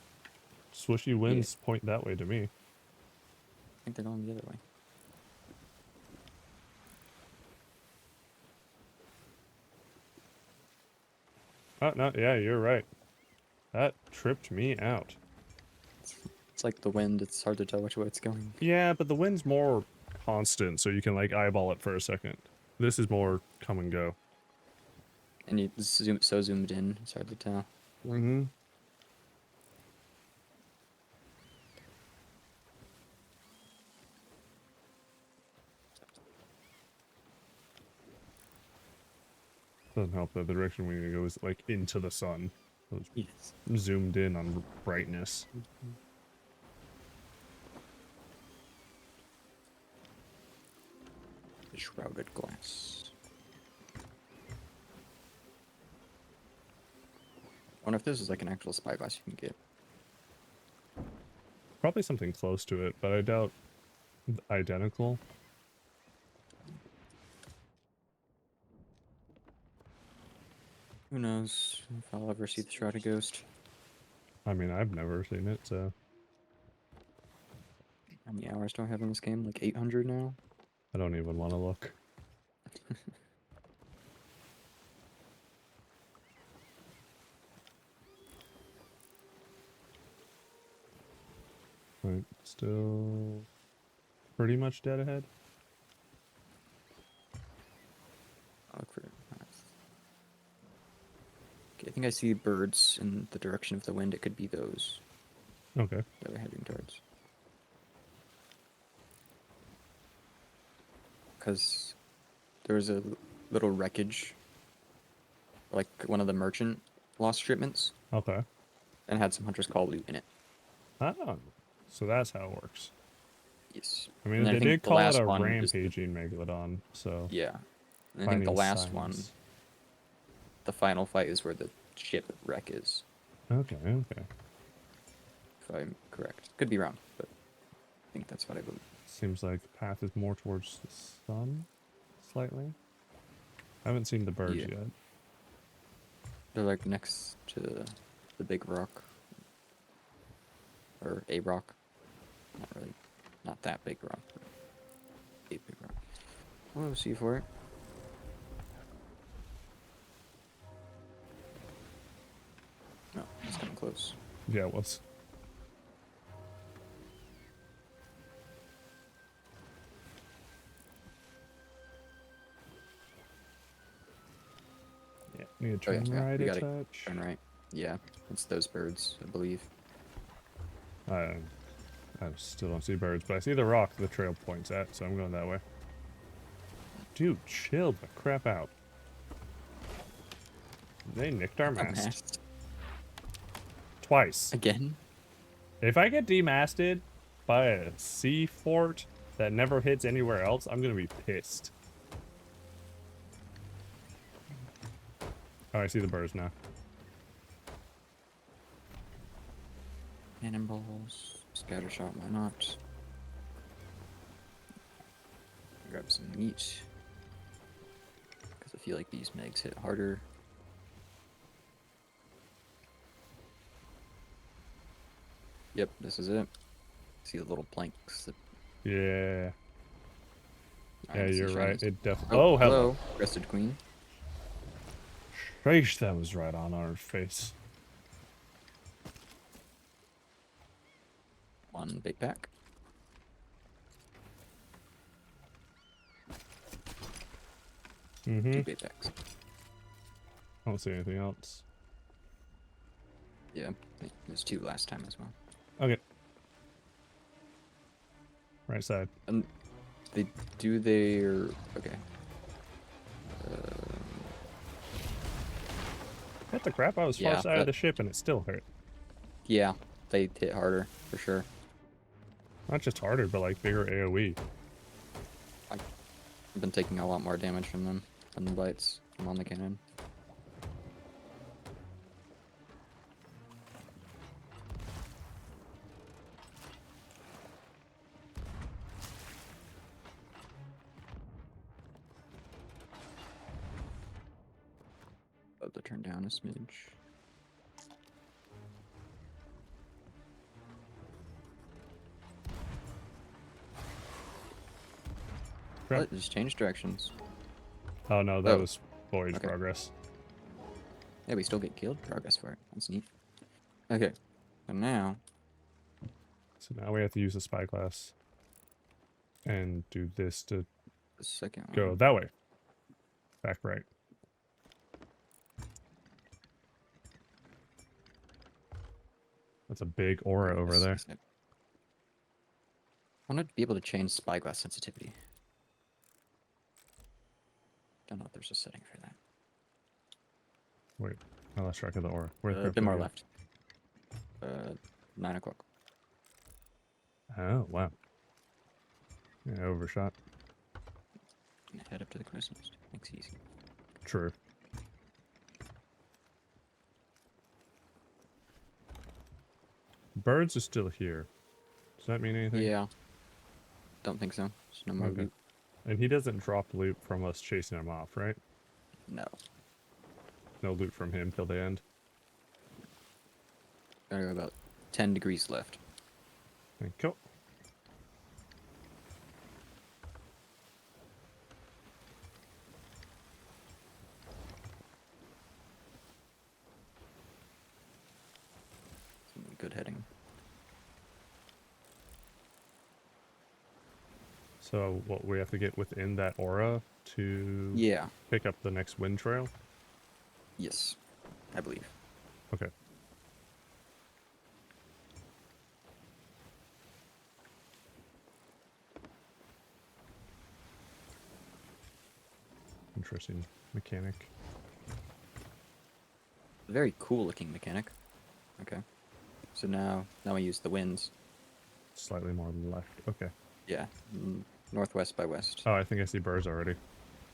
Speaker 1: Swishy winds point that way to me.
Speaker 2: I think they're going the other way.
Speaker 1: Oh, no, yeah, you're right. That tripped me out.
Speaker 2: It's like the wind, it's hard to tell which way it's going.
Speaker 1: Yeah, but the wind's more constant, so you can, like, eyeball it for a second. This is more come and go.
Speaker 2: And you so zoomed in, it's hard to tell.
Speaker 1: Mm-hmm. Doesn't help that the direction we need to go is, like, into the sun. So it's
Speaker 2: Yes.
Speaker 1: zoomed in on brightness.
Speaker 2: The shrouded glass. I wonder if this is like an actual spyglass you can get.
Speaker 1: Probably something close to it, but I doubt identical.
Speaker 2: Who knows if I'll ever see the shrouded ghost.
Speaker 1: I mean, I've never seen it, so...
Speaker 2: How many hours do I have in this game? Like 800 now?
Speaker 1: I don't even want to look. Right, still pretty much dead ahead.
Speaker 2: I'll look for it. Okay, I think I see birds in the direction of the wind. It could be those
Speaker 1: Okay.
Speaker 2: that we're heading towards. Because there was a little wreckage, like one of the merchant lost shipments,
Speaker 1: Okay.
Speaker 2: and had some hunter's call loot in it.
Speaker 1: Oh, so that's how it works.
Speaker 2: Yes.
Speaker 1: I mean,
Speaker 2: And then
Speaker 1: they
Speaker 2: I think
Speaker 1: did
Speaker 2: the
Speaker 1: call it
Speaker 2: last
Speaker 1: a
Speaker 2: one is the-
Speaker 1: rampaging megalodon, so...
Speaker 2: Yeah. And I think the
Speaker 1: finding
Speaker 2: last one,
Speaker 1: signs.
Speaker 2: the final fight, is where the ship wreck is,
Speaker 1: Okay, okay.
Speaker 2: if I'm correct. Could be wrong, but I think that's what I believe.
Speaker 1: Seems like the path is more towards the sun, slightly. I haven't seen the birds
Speaker 2: Yeah.
Speaker 1: yet.
Speaker 2: They're like next to the big rock. Or a rock. Not really. Not that big rock, but a big rock. We'll see for it. No, it's coming close.
Speaker 1: Yeah, it was. Yeah, need to
Speaker 2: Oh, yeah,
Speaker 1: turn
Speaker 2: yeah,
Speaker 1: right
Speaker 2: we
Speaker 1: a
Speaker 2: gotta
Speaker 1: touch.
Speaker 2: Turn right. Yeah, it's those birds, I believe.
Speaker 1: I still don't see birds, but I see the rock the trail points at, so I'm going that way. Dude, chill the crap out. They nicked our mast.
Speaker 2: Mast.
Speaker 1: Twice.
Speaker 2: Again?
Speaker 1: If I get demasted by a sea fort that never hits anywhere else, I'm gonna be pissed. Oh, I see the birds now.
Speaker 2: Cannonballs. Scatter shot, why not? Grab some meat. Because I feel like these megs hit harder. Yep, this is it. See the little planks. That...
Speaker 1: Yeah.
Speaker 2: Alright,
Speaker 1: Yeah,
Speaker 2: I see
Speaker 1: you're right.
Speaker 2: shinies.
Speaker 1: It definitely. Oh, hello.
Speaker 2: Crested Queen.
Speaker 1: Sheesh, that was right on our face.
Speaker 2: 1 bait pack.
Speaker 1: Mm-hmm.
Speaker 2: 2 bait packs.
Speaker 1: I don't see anything else.
Speaker 2: Yeah, there's 2 last time as well.
Speaker 1: Okay. Right side.
Speaker 2: And they do their... Okay.
Speaker 1: Hit the crap. I was far
Speaker 2: Yeah,
Speaker 1: side of
Speaker 2: that-
Speaker 1: the ship and it still hurt.
Speaker 2: Yeah, they hit harder, for sure.
Speaker 1: Not just harder, but like bigger AoE.
Speaker 2: I've been taking a lot more damage from them than the bites. I'm on the cannon. About to turn down a smidge.
Speaker 1: Crap.
Speaker 2: What? Just change directions.
Speaker 1: Oh no, that
Speaker 2: Oh,
Speaker 1: was voyage
Speaker 2: okay.
Speaker 1: progress.
Speaker 2: Yeah, we still get killed. Progress for it. That's neat. Okay. So now,
Speaker 1: So now we have to use the spyglass and do this to
Speaker 2: the second
Speaker 1: go
Speaker 2: one.
Speaker 1: that way. Back right. That's a big aura over
Speaker 2: This
Speaker 1: there.
Speaker 2: is it. I want to be able to change spyglass sensitivity. Don't know if there's a setting for that.
Speaker 1: Wait, I lost track of the aura. Where's
Speaker 2: A bit more left. 9 o'clock.
Speaker 1: Oh, wow. Yeah, overshot.
Speaker 2: And head up to the crow's nest. Makes it easy.
Speaker 1: True. Birds are still here. Does that mean anything?
Speaker 2: Yeah. Don't think so. There's no more
Speaker 1: Okay.
Speaker 2: loot.
Speaker 1: And he doesn't drop loot from us chasing him off, right?
Speaker 2: No.
Speaker 1: No loot from him till the end.
Speaker 2: Got about 10 degrees left.
Speaker 1: Cool.
Speaker 2: Good heading.
Speaker 1: So what we have to get within that aura to
Speaker 2: Yeah.
Speaker 1: pick up the next wind trail?
Speaker 2: Yes. I believe.
Speaker 1: Okay. Interesting mechanic.
Speaker 2: Very cool looking mechanic. Okay. So now we use the winds.
Speaker 1: Slightly more left. Okay.
Speaker 2: Yeah. Northwest by west.
Speaker 1: Oh, I think I see birds already.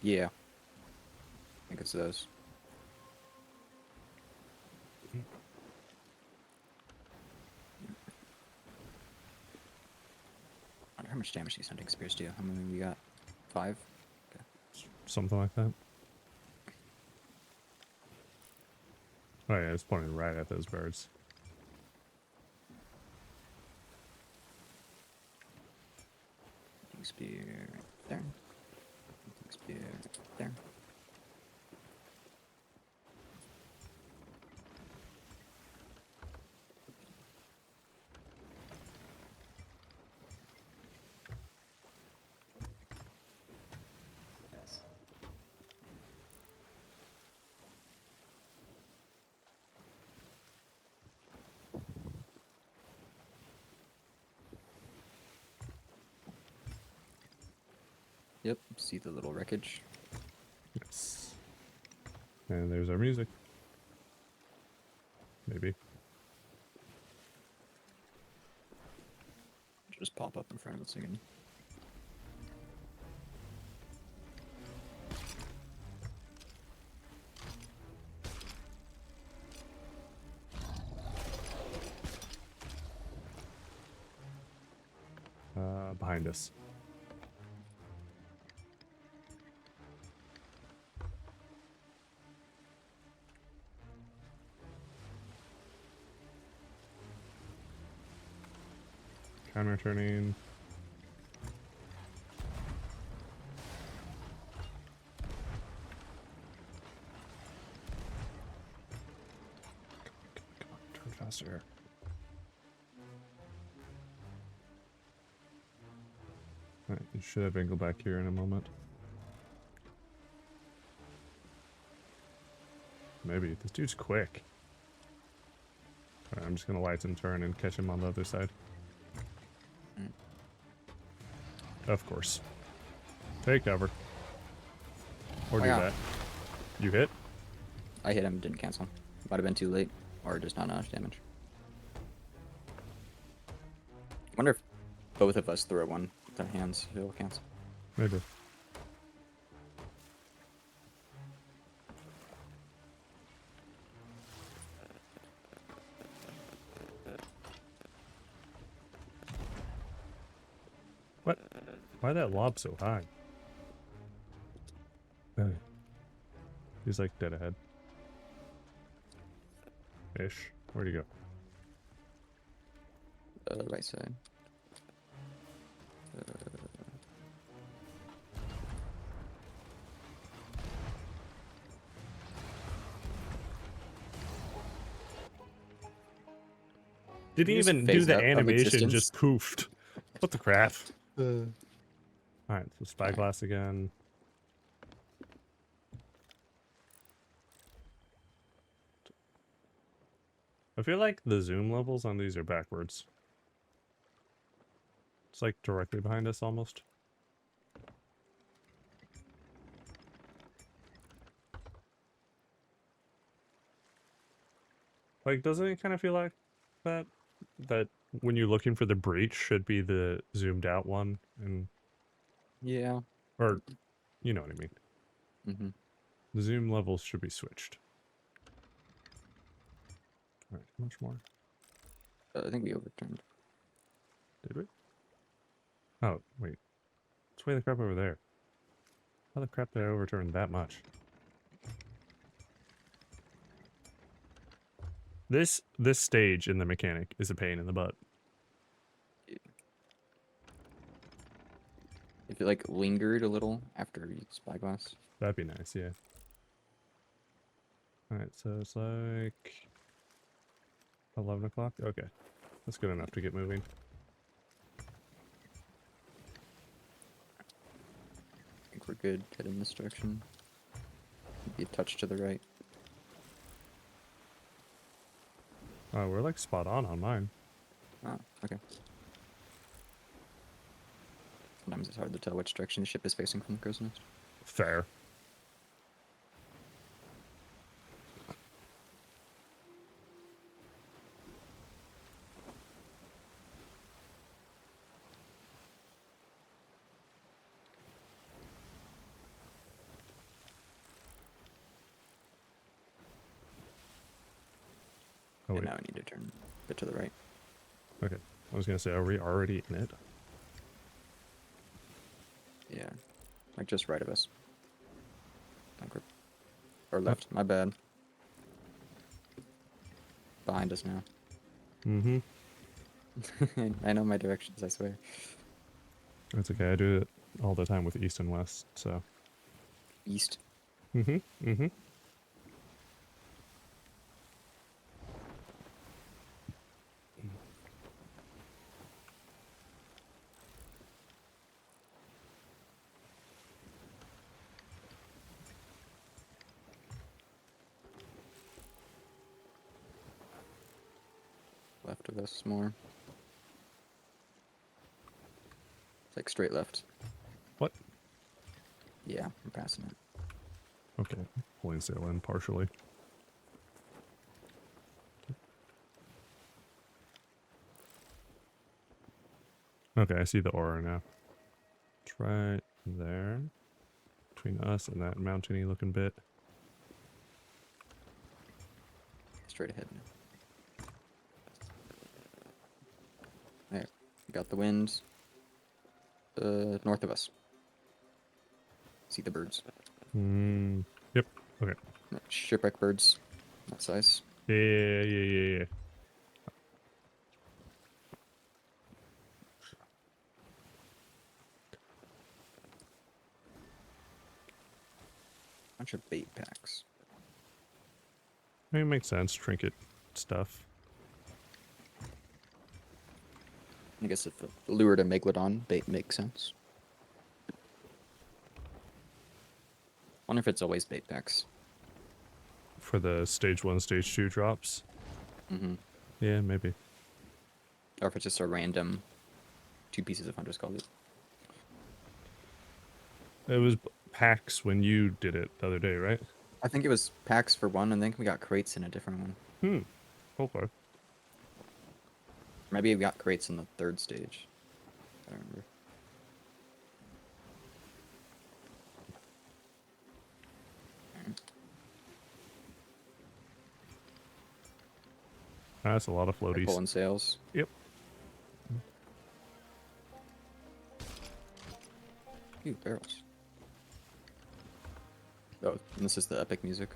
Speaker 2: Yeah. I think it's those. I wonder how much damage these hunting spears do. How many we got? 5? Okay.
Speaker 1: Something like that. Oh yeah, it's pointing right at those birds.
Speaker 2: Hunting spear right there. Hunting spear right there. Yep, see the little wreckage.
Speaker 1: Yes. And there's our music. Maybe.
Speaker 2: Just pop up in front of us again.
Speaker 1: Behind us. Counter turning. Come on, turn faster. Should have angle back here in a moment. Maybe. This dude's quick. Alright, I'm just gonna light and turn and catch him on the other side. Of course. Take cover. Or do
Speaker 2: yeah.
Speaker 1: that. You hit?
Speaker 2: I hit him, didn't cancel. Might have been too late, or just not enough damage. I wonder if both of us throw one with our hands, it'll cancel.
Speaker 1: Maybe. What? Why that lob so high? He's like dead ahead. Ish. Where'd he go?
Speaker 2: Right side.
Speaker 1: Didn't
Speaker 2: You just
Speaker 1: even do
Speaker 2: phased
Speaker 1: the
Speaker 2: out of
Speaker 1: animation,
Speaker 2: existence.
Speaker 1: just poofed. What the crap? Alright, so spyglass again. I feel like the zoom levels on these are backwards. It's like directly behind us almost. Like, doesn't it kind of feel like that? That when you're looking for the breach should be the zoomed out one, and
Speaker 2: Yeah.
Speaker 1: or you know what I mean.
Speaker 2: Mm-hmm.
Speaker 1: The zoom levels should be switched. All right, how much more?
Speaker 2: I think we overturned.
Speaker 1: Did we? Oh wait, it's way the crap over there. How the crap did I overturn that much? This stage in the mechanic is a pain in the butt.
Speaker 2: If it like lingered a little after you spyglass.
Speaker 1: That'd be nice, yeah. Alright, so it's like 11 o'clock? Okay. That's good enough to get moving.
Speaker 2: I think we're good. Head in this direction. Maybe a touch to the right.
Speaker 1: Oh, we're like spot on mine.
Speaker 2: Oh, okay. Sometimes it's hard to tell which direction the ship is facing from the crow's nest.
Speaker 1: Fair. Oh,
Speaker 2: And
Speaker 1: wait.
Speaker 2: now I need to turn a bit to the right.
Speaker 1: Okay. I was gonna say, are we already in it?
Speaker 2: Yeah. Like just right of us. Like or left. My bad. Behind us now.
Speaker 1: Mm-hmm.
Speaker 2: I know my directions, I swear.
Speaker 1: That's okay. I do it all the time with east and west, so.
Speaker 2: East.
Speaker 1: Mm-hmm. Mm-hmm.
Speaker 2: Left of us more. It's like straight left.
Speaker 1: What?
Speaker 2: Yeah, we're passing it.
Speaker 1: Okay. Pulling sail in partially. Okay, I see the aura now. It's right there. Between us and that mountainy looking bit.
Speaker 2: Straight ahead now. There. Got the wind. North of us. See the birds.
Speaker 1: Yep. Okay.
Speaker 2: Shipwreck birds. That size.
Speaker 1: Yeah.
Speaker 2: Bunch of bait packs.
Speaker 1: I mean, it makes sense. Trinket stuff.
Speaker 2: I guess if a lure to Megalodon bait makes sense. wonder if it's always bait packs.
Speaker 1: For the stage 1, stage 2 drops.
Speaker 2: Mm-hmm.
Speaker 1: Yeah, maybe.
Speaker 2: Or if it's just a random 2 pieces of Hunter's Call.
Speaker 1: It was packs when you did it the other day, right?
Speaker 2: I think it was packs for one, and then we got crates in a different one.
Speaker 1: Okay.
Speaker 2: Maybe we got crates in the 3rd stage. I don't remember.
Speaker 1: That's a lot of
Speaker 2: They're
Speaker 1: floaties.
Speaker 2: pulling sails.
Speaker 1: Yep.
Speaker 2: Ooh, barrels. Oh, and this is the epic music.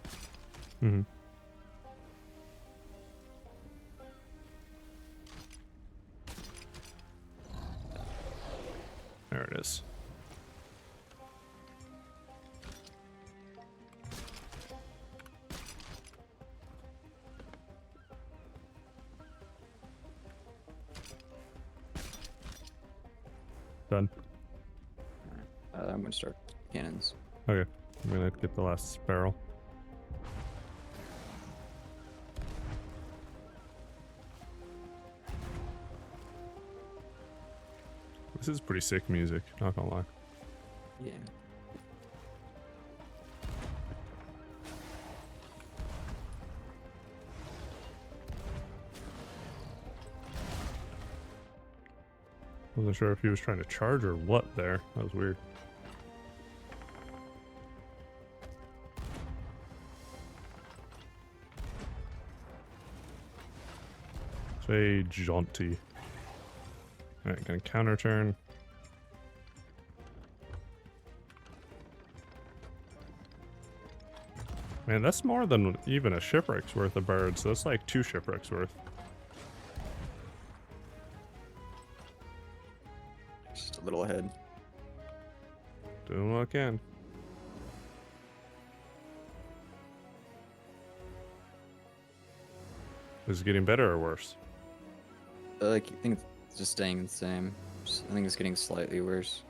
Speaker 1: Mm-hmm. There it is. Done.
Speaker 2: I'm gonna start cannons.
Speaker 1: Okay. I'm gonna get the last barrel. This is pretty sick music, not gonna lie.
Speaker 2: Yeah.
Speaker 1: Wasn't sure if he was trying to charge or what there. That was weird. Say jaunty. Alright, gonna counter turn. Man, that's more than even a shipwreck's worth of birds. That's like 2 shipwrecks worth.
Speaker 2: Just a little ahead.
Speaker 1: Doing what I can. Is it getting better or worse?
Speaker 2: I think it's just staying the same. I think it's getting slightly worse.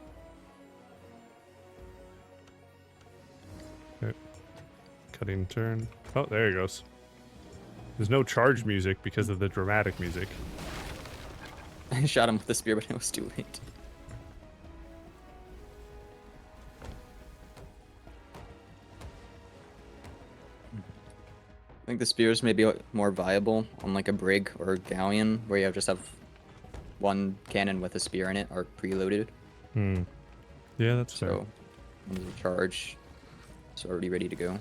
Speaker 1: Okay. Cutting turn. Oh, there he goes. There's no charge music because of the dramatic music.
Speaker 2: I shot him with the spear, but it was too late. I think the spears may be more viable on like a brig or a galleon where you just have one cannon with a spear in it or preloaded.
Speaker 1: Hmm. Yeah, that's fair.
Speaker 2: So when you charge, it's already ready to go.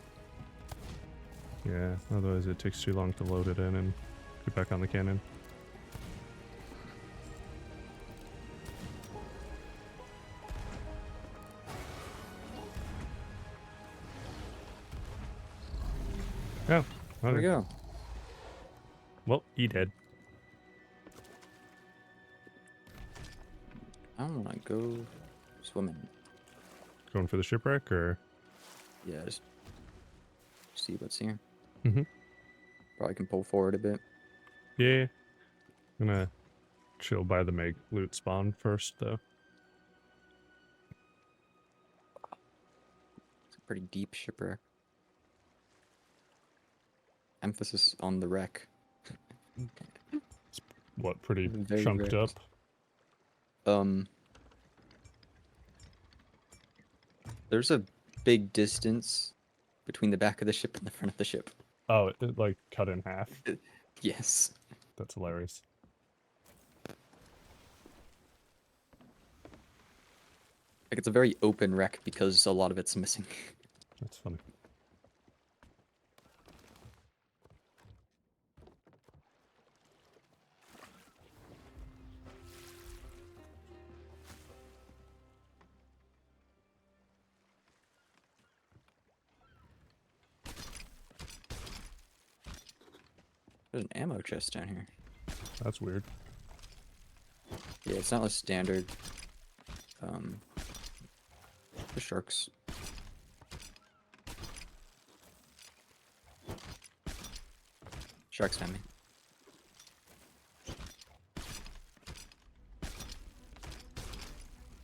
Speaker 1: Yeah, otherwise it takes too long to load it in and get back on the cannon. Yeah.
Speaker 2: There we
Speaker 1: Okay.
Speaker 2: go.
Speaker 1: Well, he dead.
Speaker 2: I don't want to go swimming.
Speaker 1: Going for the shipwreck or?
Speaker 2: Yeah, just see what's here.
Speaker 1: Mm-hmm.
Speaker 2: Probably can pull forward a bit.
Speaker 1: Yeah. I'm gonna chill by the meg loot spawn first, though.
Speaker 2: It's a pretty deep shipwreck. Emphasis on the wreck.
Speaker 1: What, pretty
Speaker 2: Very
Speaker 1: chunked
Speaker 2: rare.
Speaker 1: up?
Speaker 2: There's a big distance between the back of the ship and the front of the ship.
Speaker 1: Oh, it like cut in half.
Speaker 2: Yes.
Speaker 1: That's hilarious.
Speaker 2: Like it's a very open wreck because a lot of it's missing.
Speaker 1: That's funny.
Speaker 2: There's an ammo chest down here.
Speaker 1: That's weird.
Speaker 2: Yeah, it's not a standard. The sharks. Sharks found me.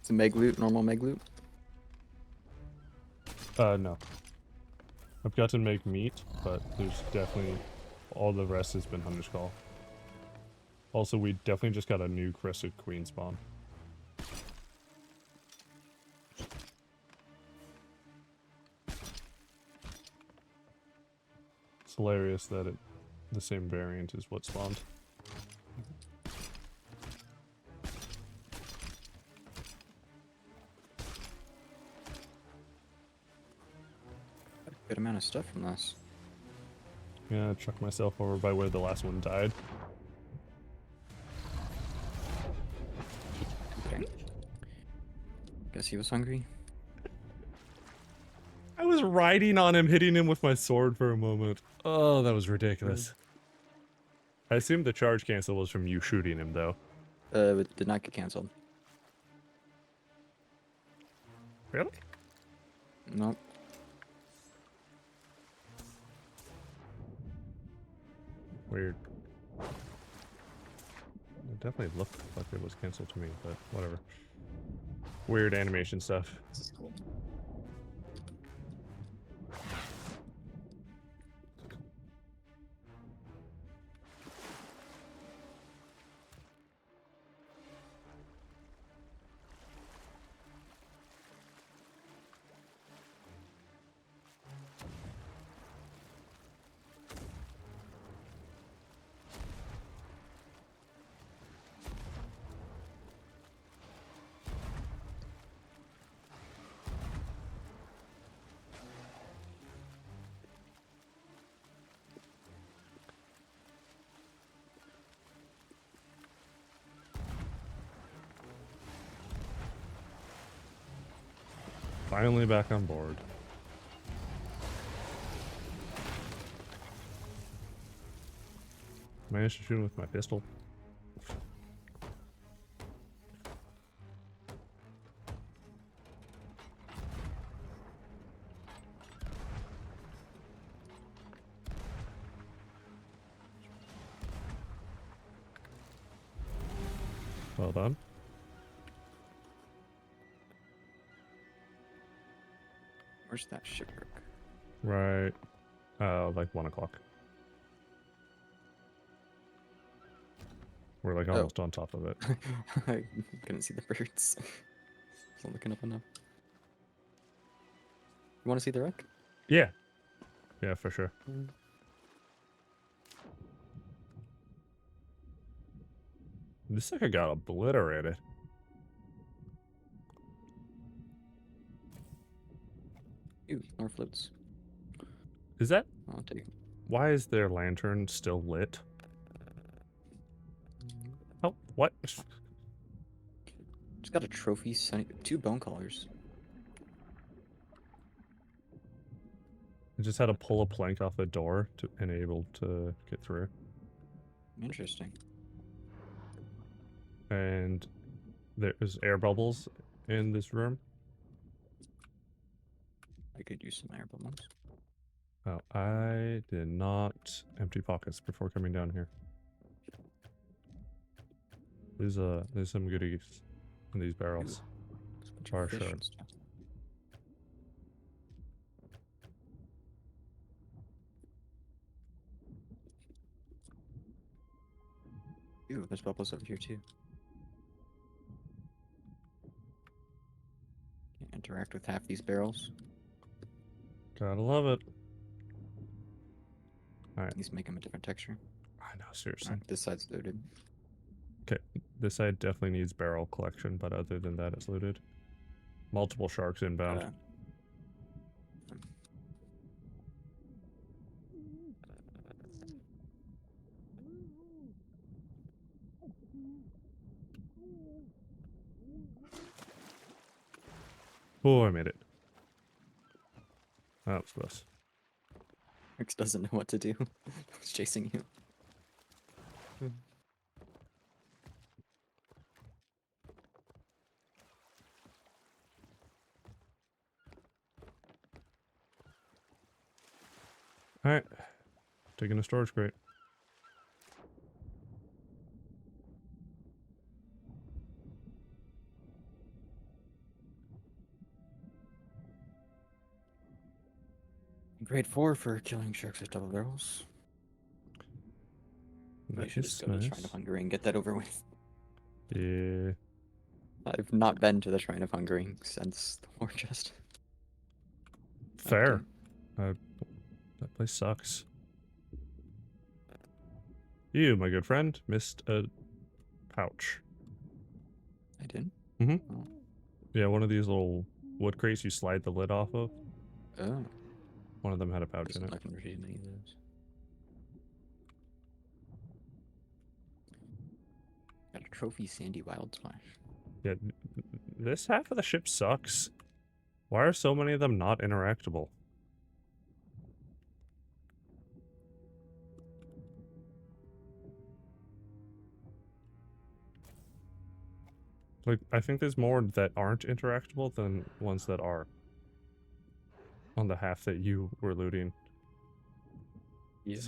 Speaker 2: It's a meg loot, normal meg loot.
Speaker 1: No.
Speaker 3: I've got to make meat, but there's definitely all the rest has been Hunter's Call. Also, we definitely just got a new Crested Queen spawn. It's hilarious that the same variant is what spawned.
Speaker 2: Good amount of stuff from this.
Speaker 3: Yeah, I chucked myself over by where the last one died.
Speaker 2: Okay. Guess he was hungry.
Speaker 3: I was riding on him, hitting him with my sword for a moment. Oh, that was ridiculous. I assume the charge cancel was from you shooting him, though.
Speaker 2: It did not get canceled.
Speaker 3: Really?
Speaker 2: Nope.
Speaker 3: Weird. It definitely looked like it was canceled to me, but whatever. Weird animation stuff.
Speaker 2: This is cool.
Speaker 3: Finally back on board. Managed to shoot him with my pistol. Well done.
Speaker 2: Where's that shipwreck?
Speaker 3: Right. Like 1 o'clock. We're like almost on top of it.
Speaker 2: I couldn't see the birds. Wasn't looking up enough. You want to see the wreck?
Speaker 3: Yeah. Yeah, for sure. This sucker got obliterated.
Speaker 2: Ooh, more floats.
Speaker 3: Is that...
Speaker 2: I'll take.
Speaker 3: Why is their lantern still lit? Oh, what?
Speaker 2: Just got a trophy, 2 bone collars.
Speaker 3: I just had to pull a plank off a door to enable to get through.
Speaker 2: Interesting.
Speaker 3: And there's air bubbles in this room.
Speaker 2: I could use some air bubbles.
Speaker 3: Oh, I did not empty pockets before coming down here. There's some goodies in these barrels.
Speaker 2: There's a bunch
Speaker 3: For
Speaker 2: of fish
Speaker 3: sure.
Speaker 2: and stuff. Ooh, there's bubbles over here too. Can't interact with half these barrels.
Speaker 3: Gotta love it. Alright.
Speaker 2: These make them a different texture.
Speaker 3: I know, seriously.
Speaker 2: Alright, this side's loaded.
Speaker 3: Okay, this side definitely needs barrel collection, but other than that, it's looted. Multiple sharks inbound. Oh, I made it. That was close.
Speaker 2: Rex doesn't know what to do. He's chasing you.
Speaker 3: Alright. Taking a storage crate.
Speaker 2: Upgrade 4 for killing sharks with double barrels. I should just go to the Shrine of Hungary and get that over with.
Speaker 1: Yeah.
Speaker 2: I've not been to the Shrine of Hungary since the war chest.
Speaker 1: Fair. That place sucks. You, my good friend, missed a pouch.
Speaker 2: I did?
Speaker 1: Mm-hmm.
Speaker 2: Oh.
Speaker 1: Yeah, one of these little wood crates you slide the lid off of.
Speaker 2: Oh.
Speaker 1: One of them had a pouch in
Speaker 2: Doesn't
Speaker 1: it.
Speaker 2: look like any of those. Got a trophy sandy wild splash.
Speaker 1: Yeah, this half of the ship sucks. Why are so many of them not interactable? Like, I think there's more that aren't interactable than ones that are. On the half that you were looting.
Speaker 2: Yeah.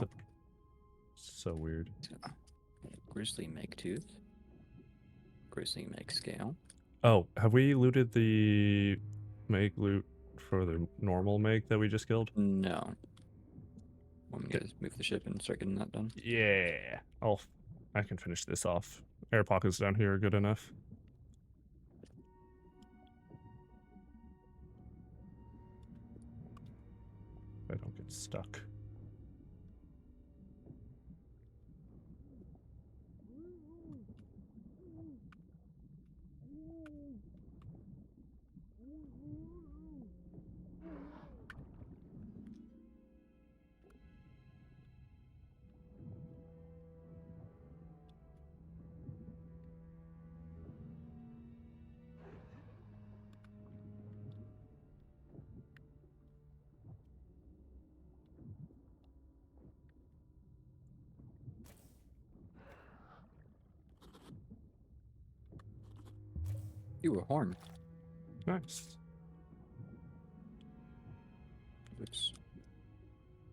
Speaker 1: So weird.
Speaker 2: Grizzly Meg Tooth. Grizzly Meg Scale.
Speaker 1: Oh, have we looted the Meg loot for the normal Meg that we just killed?
Speaker 2: No. Want me to move the ship and start getting that done?
Speaker 1: Yeah. I can finish this off. Air pockets down here are good enough. I don't get stuck.
Speaker 2: Ooh, a horn.
Speaker 1: Nice.
Speaker 2: Oops.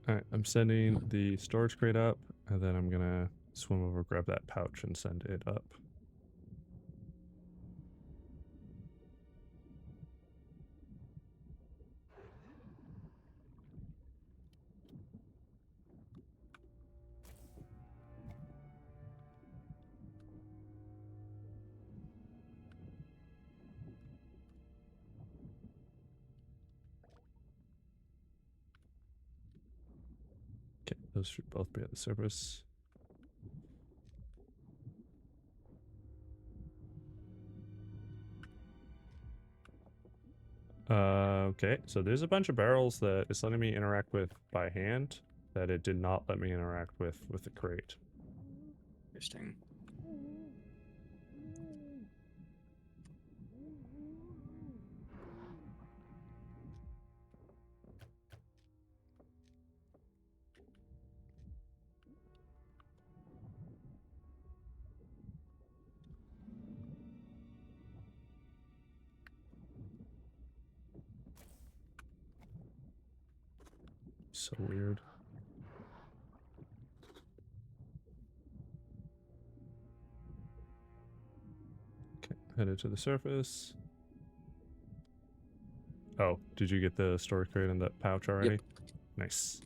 Speaker 1: Alright, I'm sending the storage crate up, and then I'm gonna swim over, grab that pouch, and send it up. Okay, those should both be at the surface. Okay, so there's a bunch of barrels that it's letting me interact with by hand that it did not let me interact with the crate.
Speaker 2: Interesting.
Speaker 1: So weird. Okay, headed to the surface. Oh, did you get the storage crate in that pouch already?
Speaker 2: Yep.
Speaker 1: Nice.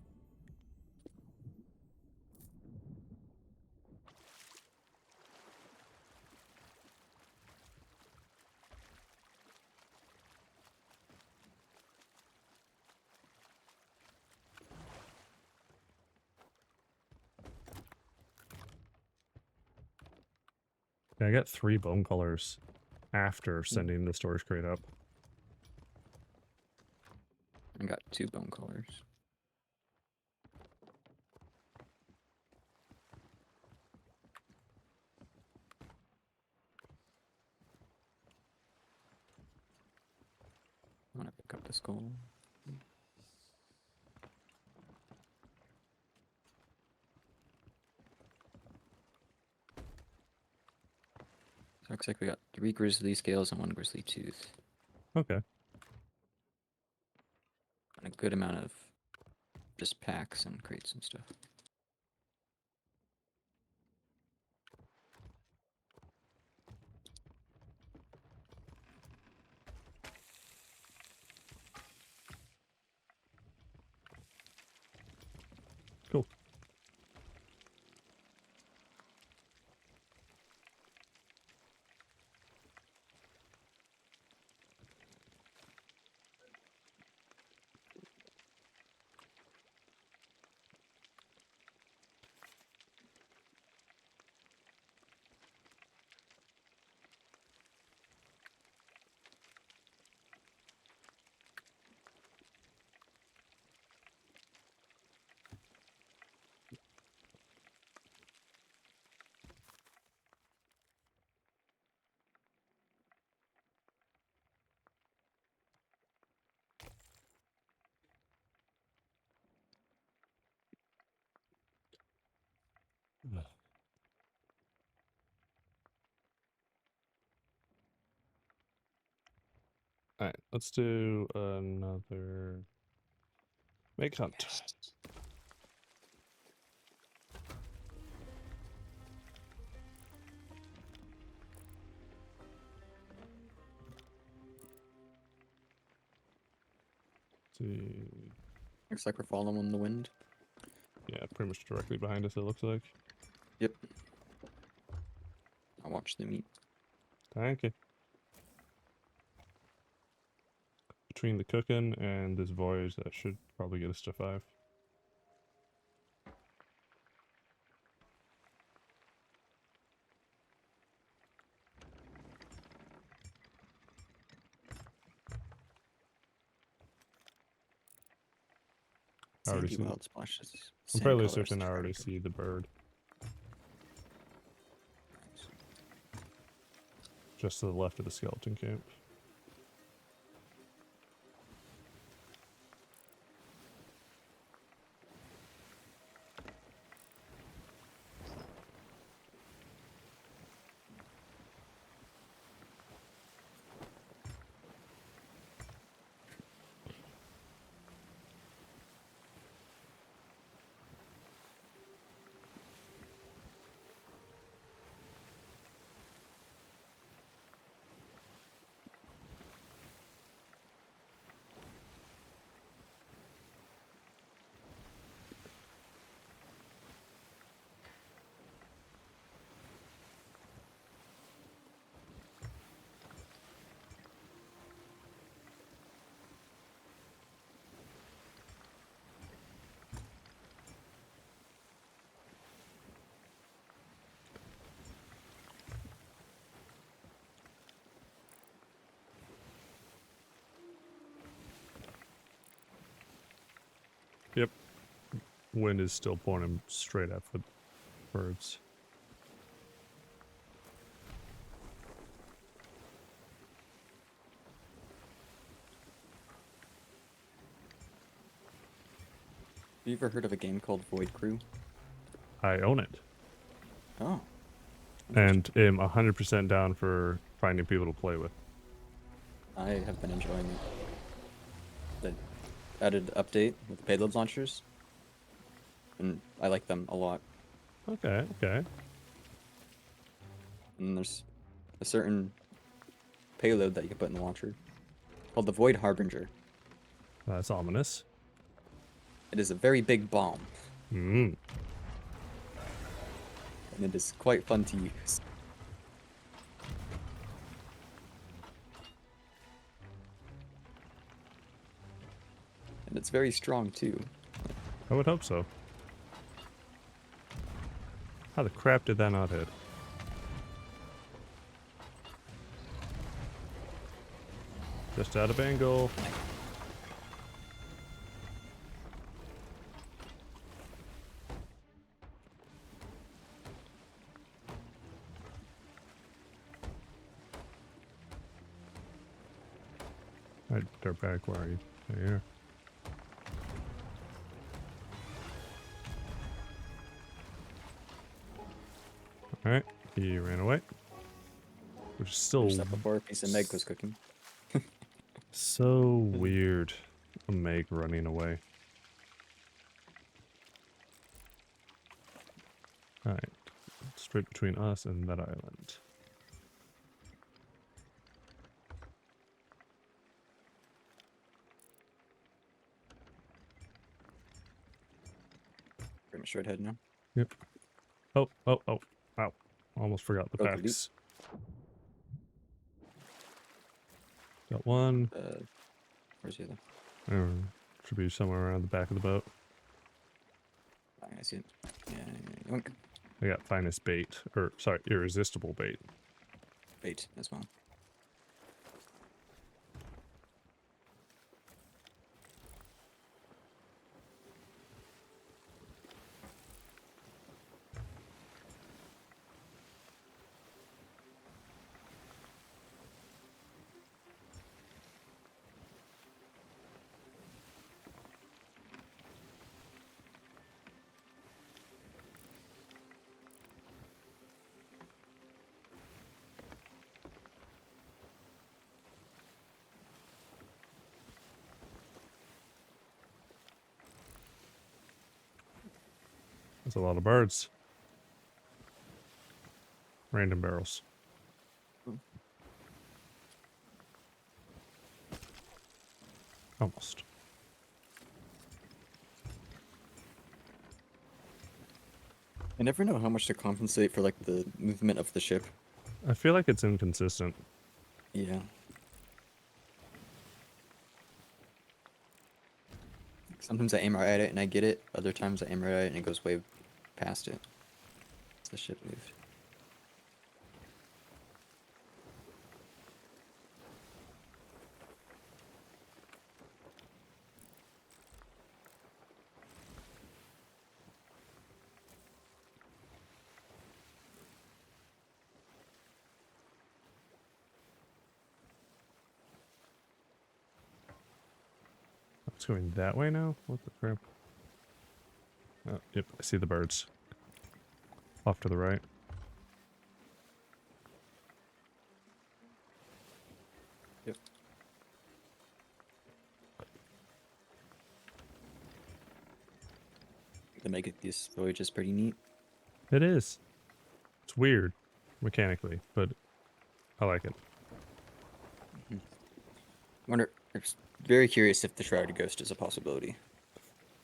Speaker 1: Yeah, I got 3 bone colors after sending the storage crate up.
Speaker 2: I got 2 bone colors. I want to pick up the skull. So looks like we got 3 grizzly scales and 1 grizzly tooth.
Speaker 1: Okay.
Speaker 2: And a good amount of just packs and crates and stuff.
Speaker 3: Alright, let's do another make hunt. See,
Speaker 2: Looks like we're following the wind.
Speaker 3: yeah, pretty much directly behind us. It looks like.
Speaker 2: Yep. I'll watch them eat.
Speaker 3: Thank you. Between the cooking and this voyage, that should probably get us to 5. I already
Speaker 2: Sandy
Speaker 3: see.
Speaker 2: wild splashes.
Speaker 3: I'm
Speaker 2: Sand
Speaker 3: fairly
Speaker 2: colors
Speaker 3: certain I
Speaker 2: try to
Speaker 3: already
Speaker 2: go-
Speaker 3: see the bird just to the left of the skeleton camp. Yep. Wind is still pointing straight at the birds.
Speaker 2: Have you ever heard of a game called Void Crew?
Speaker 3: I own it.
Speaker 2: Oh.
Speaker 3: And am 100% down for finding people to play with.
Speaker 2: I have been enjoying it. The added update with the payload launchers. And I like them a lot.
Speaker 3: Okay, okay.
Speaker 2: And there's a certain payload that you can put in the launcher called the Void Harbinger.
Speaker 3: That's ominous.
Speaker 2: It is a very big bomb,
Speaker 3: Mm.
Speaker 2: and it is quite fun to use. And it's very strong too.
Speaker 3: I would hope so. How the crap did that not hit? Just out of angle. Alright, dirtbag, where are you? There you are. Alright, he ran away. Which is still
Speaker 2: Just up before a piece of Meg was cooking.
Speaker 3: so weird. A Meg running away. Alright, straight between us and that island.
Speaker 2: Pretty much straight ahead now.
Speaker 3: Yep. Oh, oh, oh. Wow. Almost forgot the
Speaker 2: Okay,
Speaker 3: packs. Got one.
Speaker 2: Where's the other?
Speaker 3: Should be somewhere around the back of the boat.
Speaker 2: I see it. Yeah, yoink.
Speaker 3: I got finest bait. Or, sorry, irresistible bait.
Speaker 2: Bait as well.
Speaker 1: That's a lot of birds. Random barrels. Almost.
Speaker 2: I never know how much to compensate for like the movement of the ship.
Speaker 1: I feel like it's inconsistent.
Speaker 2: Yeah. Sometimes I aim right at it and I get it. Other times I aim right at it and it goes way past it. It's the ship moved.
Speaker 1: It's going that way now? What the crap? Oh, yep, I see the birds. Off to the right.
Speaker 2: Yep. The make it this voyage is pretty neat.
Speaker 1: It is. It's weird, mechanically, but I like it.
Speaker 2: Wonder. I'm just very curious if the shrouded ghost is a possibility.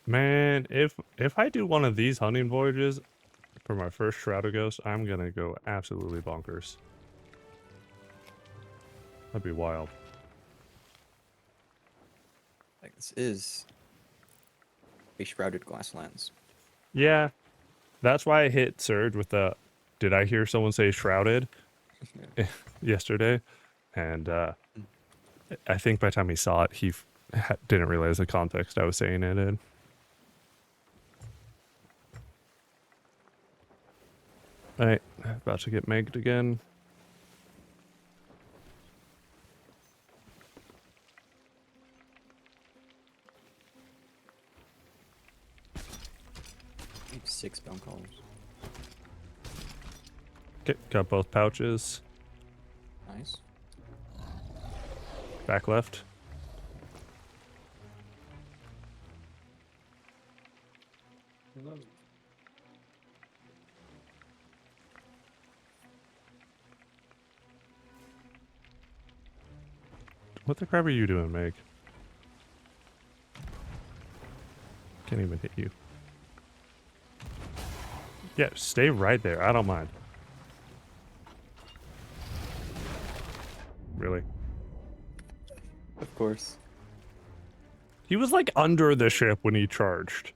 Speaker 1: Man, if I do one of these hunting voyages for my first Shrouded Ghost, I'm gonna go absolutely bonkers. That'd be wild.
Speaker 2: Like this is a shrouded glass lens.
Speaker 1: Yeah, that's why I hit Surge with the. Did I hear someone say shrouded yesterday? And I think by the time he saw it, he didn't realize the context I was saying it in. Alright, about to get megged again.
Speaker 2: I have 6 bone calls.
Speaker 1: Okay, got both pouches.
Speaker 2: Nice.
Speaker 1: Back left. What the crap are you doing, Meg? Can't even hit you. Yeah, stay right there. I don't mind. Really?
Speaker 2: Of course.
Speaker 1: He was like under the ship when he charged.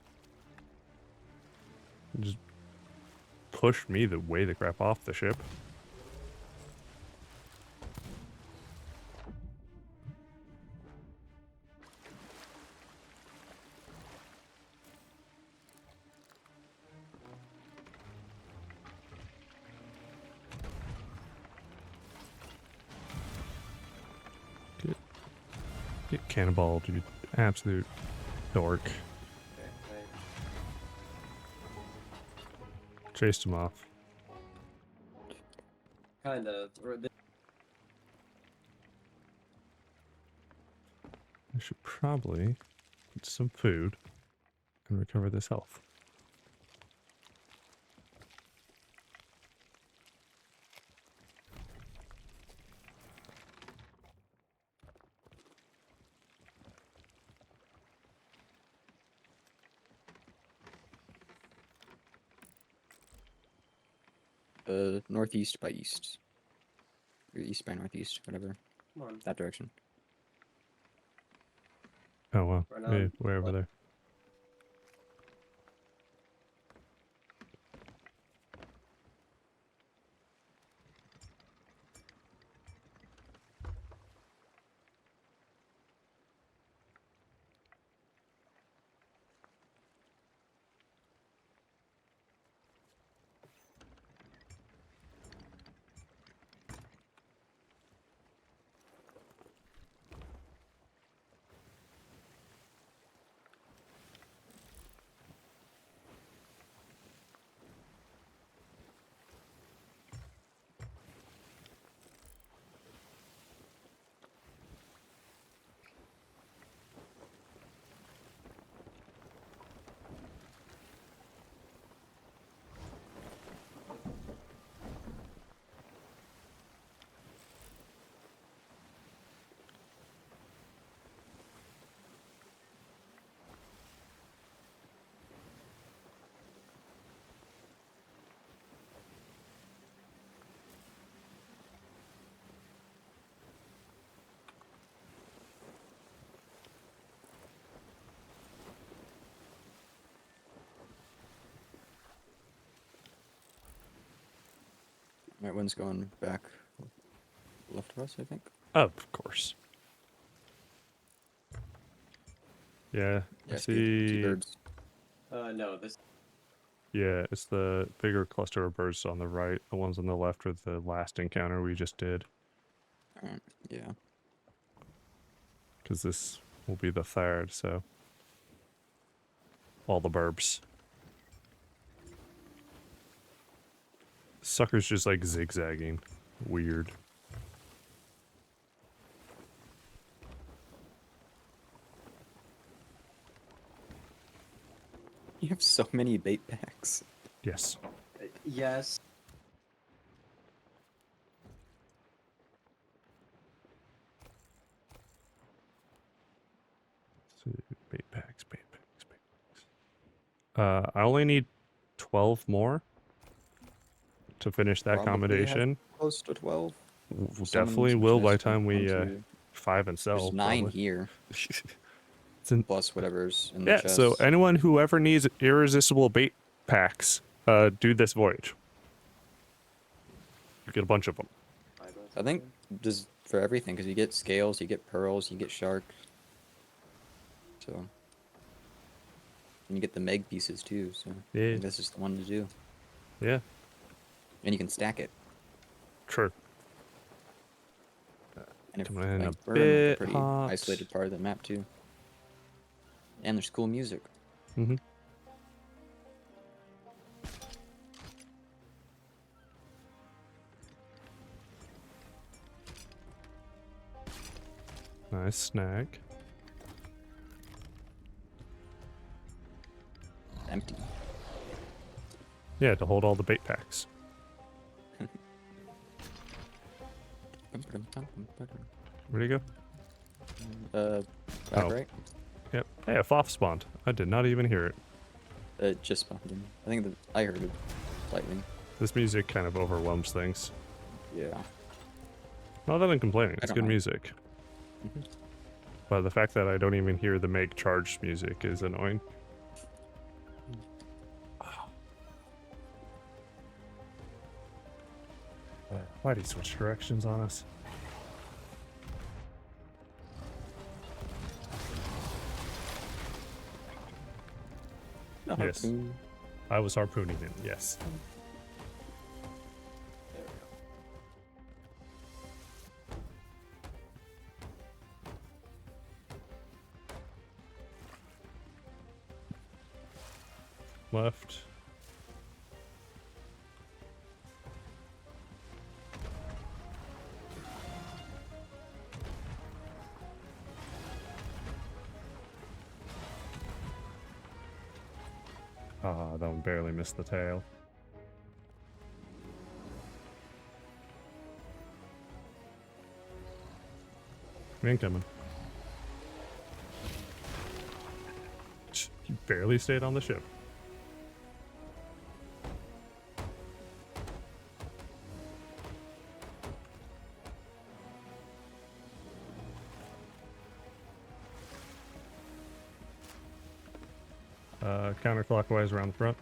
Speaker 1: He just pushed me the way the crap off the ship. Get cannonballed, you absolute dork. Chased him off.
Speaker 6: Kind of.
Speaker 1: I should probably get some food and recover this health.
Speaker 2: Northeast by east. Or east by northeast, whatever.
Speaker 6: Come on.
Speaker 2: That direction.
Speaker 1: Oh well,
Speaker 6: Right
Speaker 1: yeah,
Speaker 6: on.
Speaker 1: way over
Speaker 6: What?
Speaker 1: there.
Speaker 2: Right, one's going back left of us, I think.
Speaker 1: Of course. Yeah, I
Speaker 2: Yeah,
Speaker 1: see.
Speaker 2: see birds.
Speaker 6: No, this.
Speaker 1: Yeah, it's the bigger cluster of birds on the right. The ones on the left are the last encounter we just did.
Speaker 2: Alright, yeah.
Speaker 1: Because this will be the third, so. All the burbs. Sucker's just like zigzagging. Weird.
Speaker 2: You have so many bait packs.
Speaker 1: Yes.
Speaker 6: Yes.
Speaker 1: So, bait packs, bait packs, bait packs. I only need 12 more to finish that
Speaker 2: Probably have
Speaker 1: combination.
Speaker 2: Close to 12.
Speaker 1: Definitely
Speaker 2: Someone's
Speaker 1: will by the
Speaker 2: just
Speaker 1: time we
Speaker 2: 22.
Speaker 1: 5 and sell.
Speaker 2: There's 9
Speaker 1: probably.
Speaker 2: here,
Speaker 1: It's in,
Speaker 2: plus whatever's in the
Speaker 1: yeah,
Speaker 2: chest.
Speaker 1: so anyone who ever needs irresistible bait packs, do this voyage. You get a bunch of them.
Speaker 2: I think just for everything, because you get scales, you get pearls, you get sharks. So. And you get the meg pieces too, so I
Speaker 1: Yeah.
Speaker 2: think this is the one to do.
Speaker 1: Yeah,
Speaker 2: And you can stack it.
Speaker 1: true.
Speaker 2: And if
Speaker 1: Coming in
Speaker 2: like,
Speaker 1: a
Speaker 2: we're in like, a
Speaker 1: bit
Speaker 2: pretty
Speaker 1: hot.
Speaker 2: isolated part of the map too. And there's cool music.
Speaker 1: Mm-hmm. Nice snag.
Speaker 2: Empty.
Speaker 1: Yeah, to hold all the bait packs. Where'd he go?
Speaker 2: Back
Speaker 1: Oh.
Speaker 2: right?
Speaker 1: Yep. Hey, a foff spawned. I did not even hear it.
Speaker 2: It just spawned in. I think that I heard it slightly.
Speaker 1: This music kind of overwhelms things.
Speaker 2: Yeah.
Speaker 1: Not that I'm complaining. It's
Speaker 2: don't
Speaker 1: good
Speaker 2: mind.
Speaker 1: music.
Speaker 2: Mhm.
Speaker 1: But the fact that I don't even hear the make charged music is annoying. Why'd he switch directions on us? Yes.
Speaker 2: Harpoon.
Speaker 1: I was harpooning him, yes. Left. Ah, that one barely missed the tail. Incoming. You barely stayed on the ship. Counterclockwise around the front.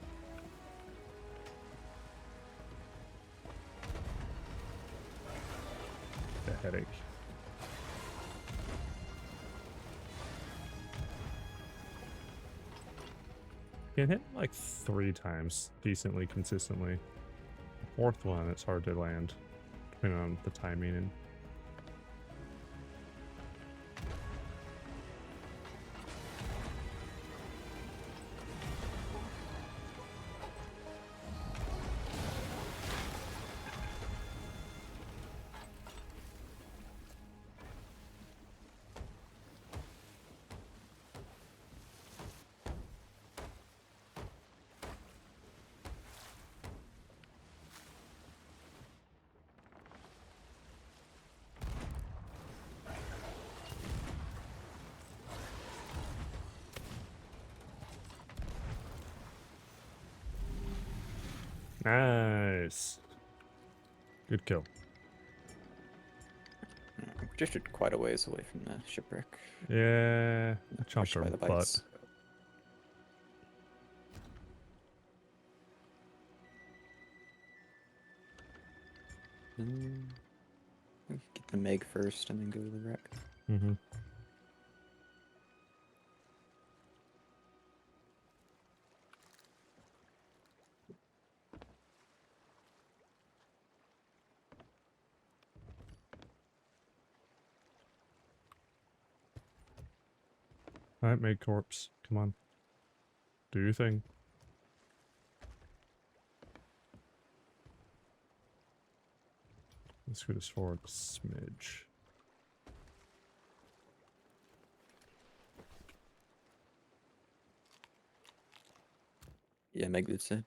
Speaker 1: The headache. Can hit like 3 times decently, consistently. The fourth one, it's hard to land, depending on the timing and. Nice. Good kill.
Speaker 2: We're drifted quite a ways away from the shipwreck.
Speaker 1: Yeah, I chomped
Speaker 2: Pushed
Speaker 1: her
Speaker 2: by the
Speaker 1: butt.
Speaker 2: bites. Get the Meg first and then go to the wreck.
Speaker 1: Mm-hmm. Alright, Meg Corpse. Come on. Do your thing. Let's scoot this forward a smidge.
Speaker 2: Yeah, Meg would say.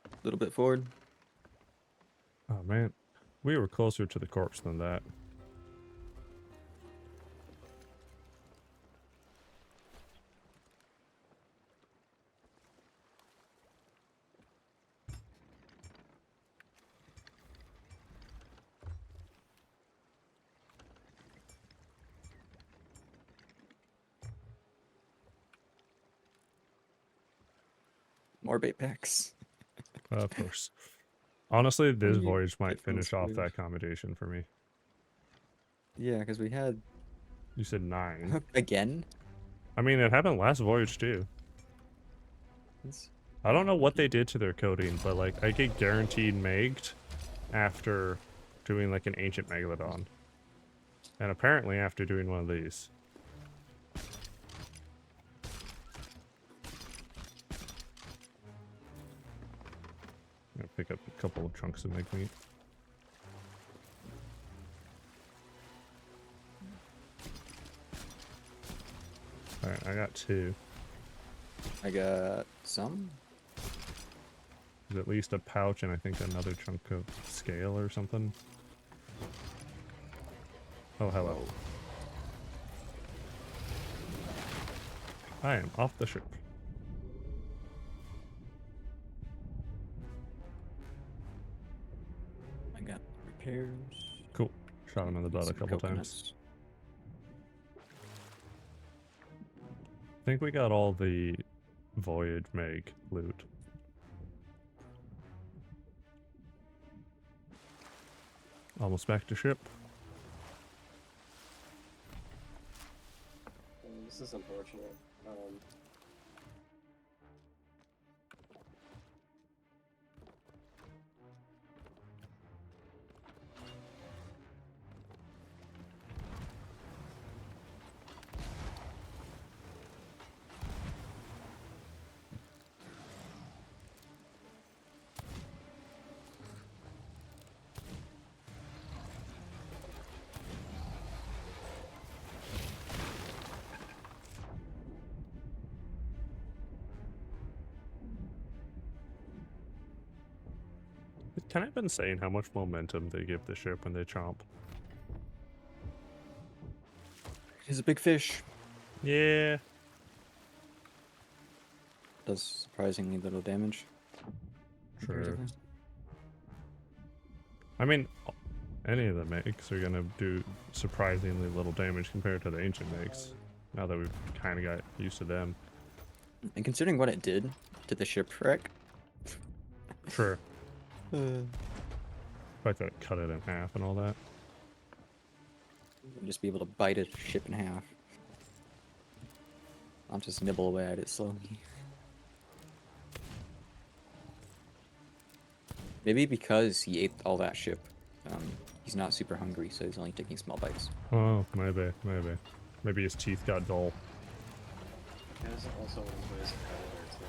Speaker 2: A little bit forward.
Speaker 1: Oh man, we were closer to the corpse than that.
Speaker 2: More bait packs.
Speaker 1: Of course. Honestly, this
Speaker 2: you
Speaker 1: voyage might
Speaker 2: get from
Speaker 1: finish off
Speaker 2: squares?
Speaker 1: that accommodation for me.
Speaker 2: Yeah, because we had
Speaker 1: You said 9.
Speaker 2: again.
Speaker 1: I mean, it happened last voyage too.
Speaker 2: That's
Speaker 1: I don't know what they did to their coding, but like I get guaranteed megged after doing like an ancient megalodon. And apparently after doing one of these. I'm gonna pick up a couple of chunks of meg meat. Alright, I got 2.
Speaker 2: I got some.
Speaker 1: There's at least a pouch and I think another chunk of scale or something. Oh, hello. I am off the ship.
Speaker 2: I got repairs.
Speaker 1: Cool. Shot him in the butt a
Speaker 2: Some
Speaker 1: couple times.
Speaker 2: coconuts.
Speaker 1: I think we got all the Voyage Meg loot. Almost back to ship.
Speaker 6: This is unfortunate.
Speaker 1: Can I been saying how much momentum they give the ship when they chomp?
Speaker 2: He's a big fish.
Speaker 1: Yeah.
Speaker 2: Does surprisingly little damage.
Speaker 1: Sure.
Speaker 2: comparatively.
Speaker 1: I mean, any of the makes are gonna do surprisingly little damage compared to the ancient makes. Now that we've kind of got used to them.
Speaker 2: And considering what it did to the shipwreck,
Speaker 1: Sure. The fact that it cut it in half and all that.
Speaker 2: just be able to bite a ship in half. I'll just nibble away at it slowly. Maybe because he ate all that ship, he's not super hungry, so he's only taking small bites.
Speaker 1: Oh, maybe, maybe. Maybe his teeth got dull.
Speaker 6: There's also one of ways of predator too.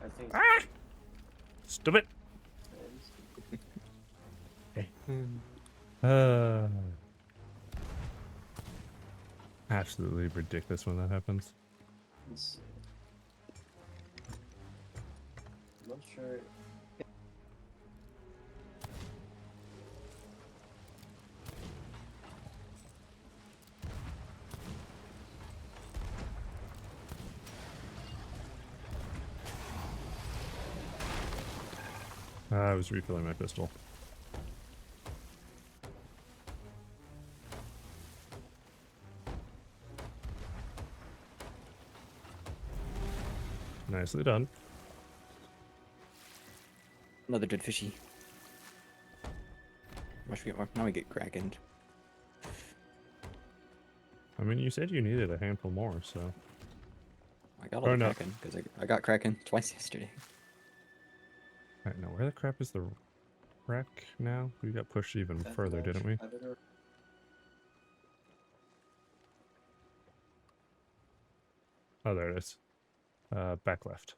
Speaker 6: I think.
Speaker 1: Ah! Stupid! Absolutely ridiculous when that happens.
Speaker 6: I'm not sure.
Speaker 1: I was refilling my pistol. Nicely done.
Speaker 2: Another dead fishy. Wish we get more. Now we get Kraken.
Speaker 1: I mean, you said you needed a handful more, so.
Speaker 2: I got all
Speaker 1: Or
Speaker 2: the
Speaker 1: no.
Speaker 2: Kraken because I got Kraken twice yesterday.
Speaker 1: Alright, now where the crap is the wreck now? We got pushed even further, didn't we? Oh, there it is. Back left.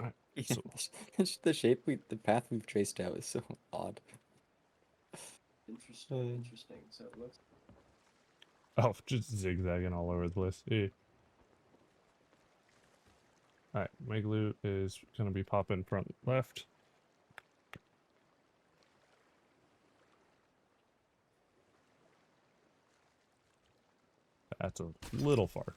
Speaker 1: Alright,
Speaker 2: Yeah,
Speaker 1: so
Speaker 2: the shape the path we've traced out is so odd.
Speaker 6: Interesting. Interesting. So it looks.
Speaker 1: oh, just zigzagging all over the place. Yeah. Alright, Megaloot is gonna be popping front left. That's a little far.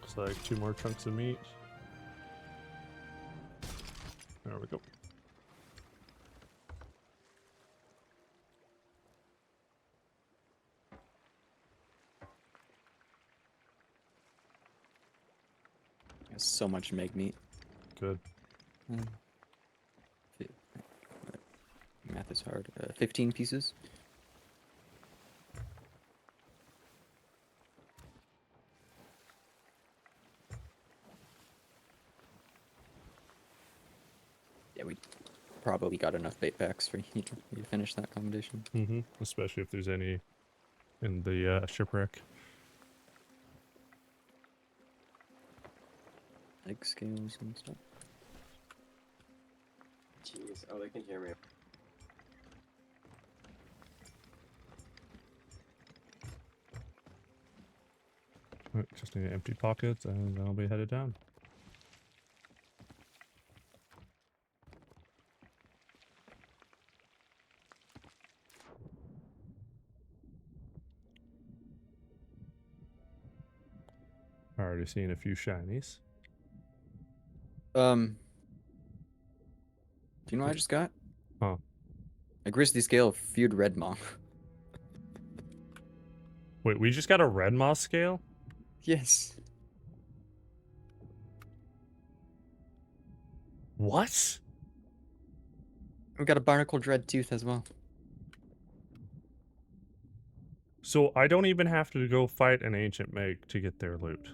Speaker 1: Looks like 2 more chunks of meat. There we go.
Speaker 2: There's so much meg meat.
Speaker 1: Good.
Speaker 2: Fi- Math is hard. 15 pieces. Yeah, we probably got enough bait packs for you to finish that commendation.
Speaker 1: Mm-hmm. Especially if there's any in the shipwreck.
Speaker 2: Egg scales and stuff.
Speaker 6: Jeez. Oh, they can hear me.
Speaker 1: Right, just need empty pockets and then I'll be headed down. Already seen a few shinies.
Speaker 2: Do you know what I just got?
Speaker 1: Huh.
Speaker 2: A grizzly scale of feud red maw.
Speaker 1: Wait, we just got a red moss scale?
Speaker 2: Yes.
Speaker 1: What?
Speaker 2: We got a barnacle dread tooth as well.
Speaker 1: So I don't even have to go fight an ancient Meg to get their loot.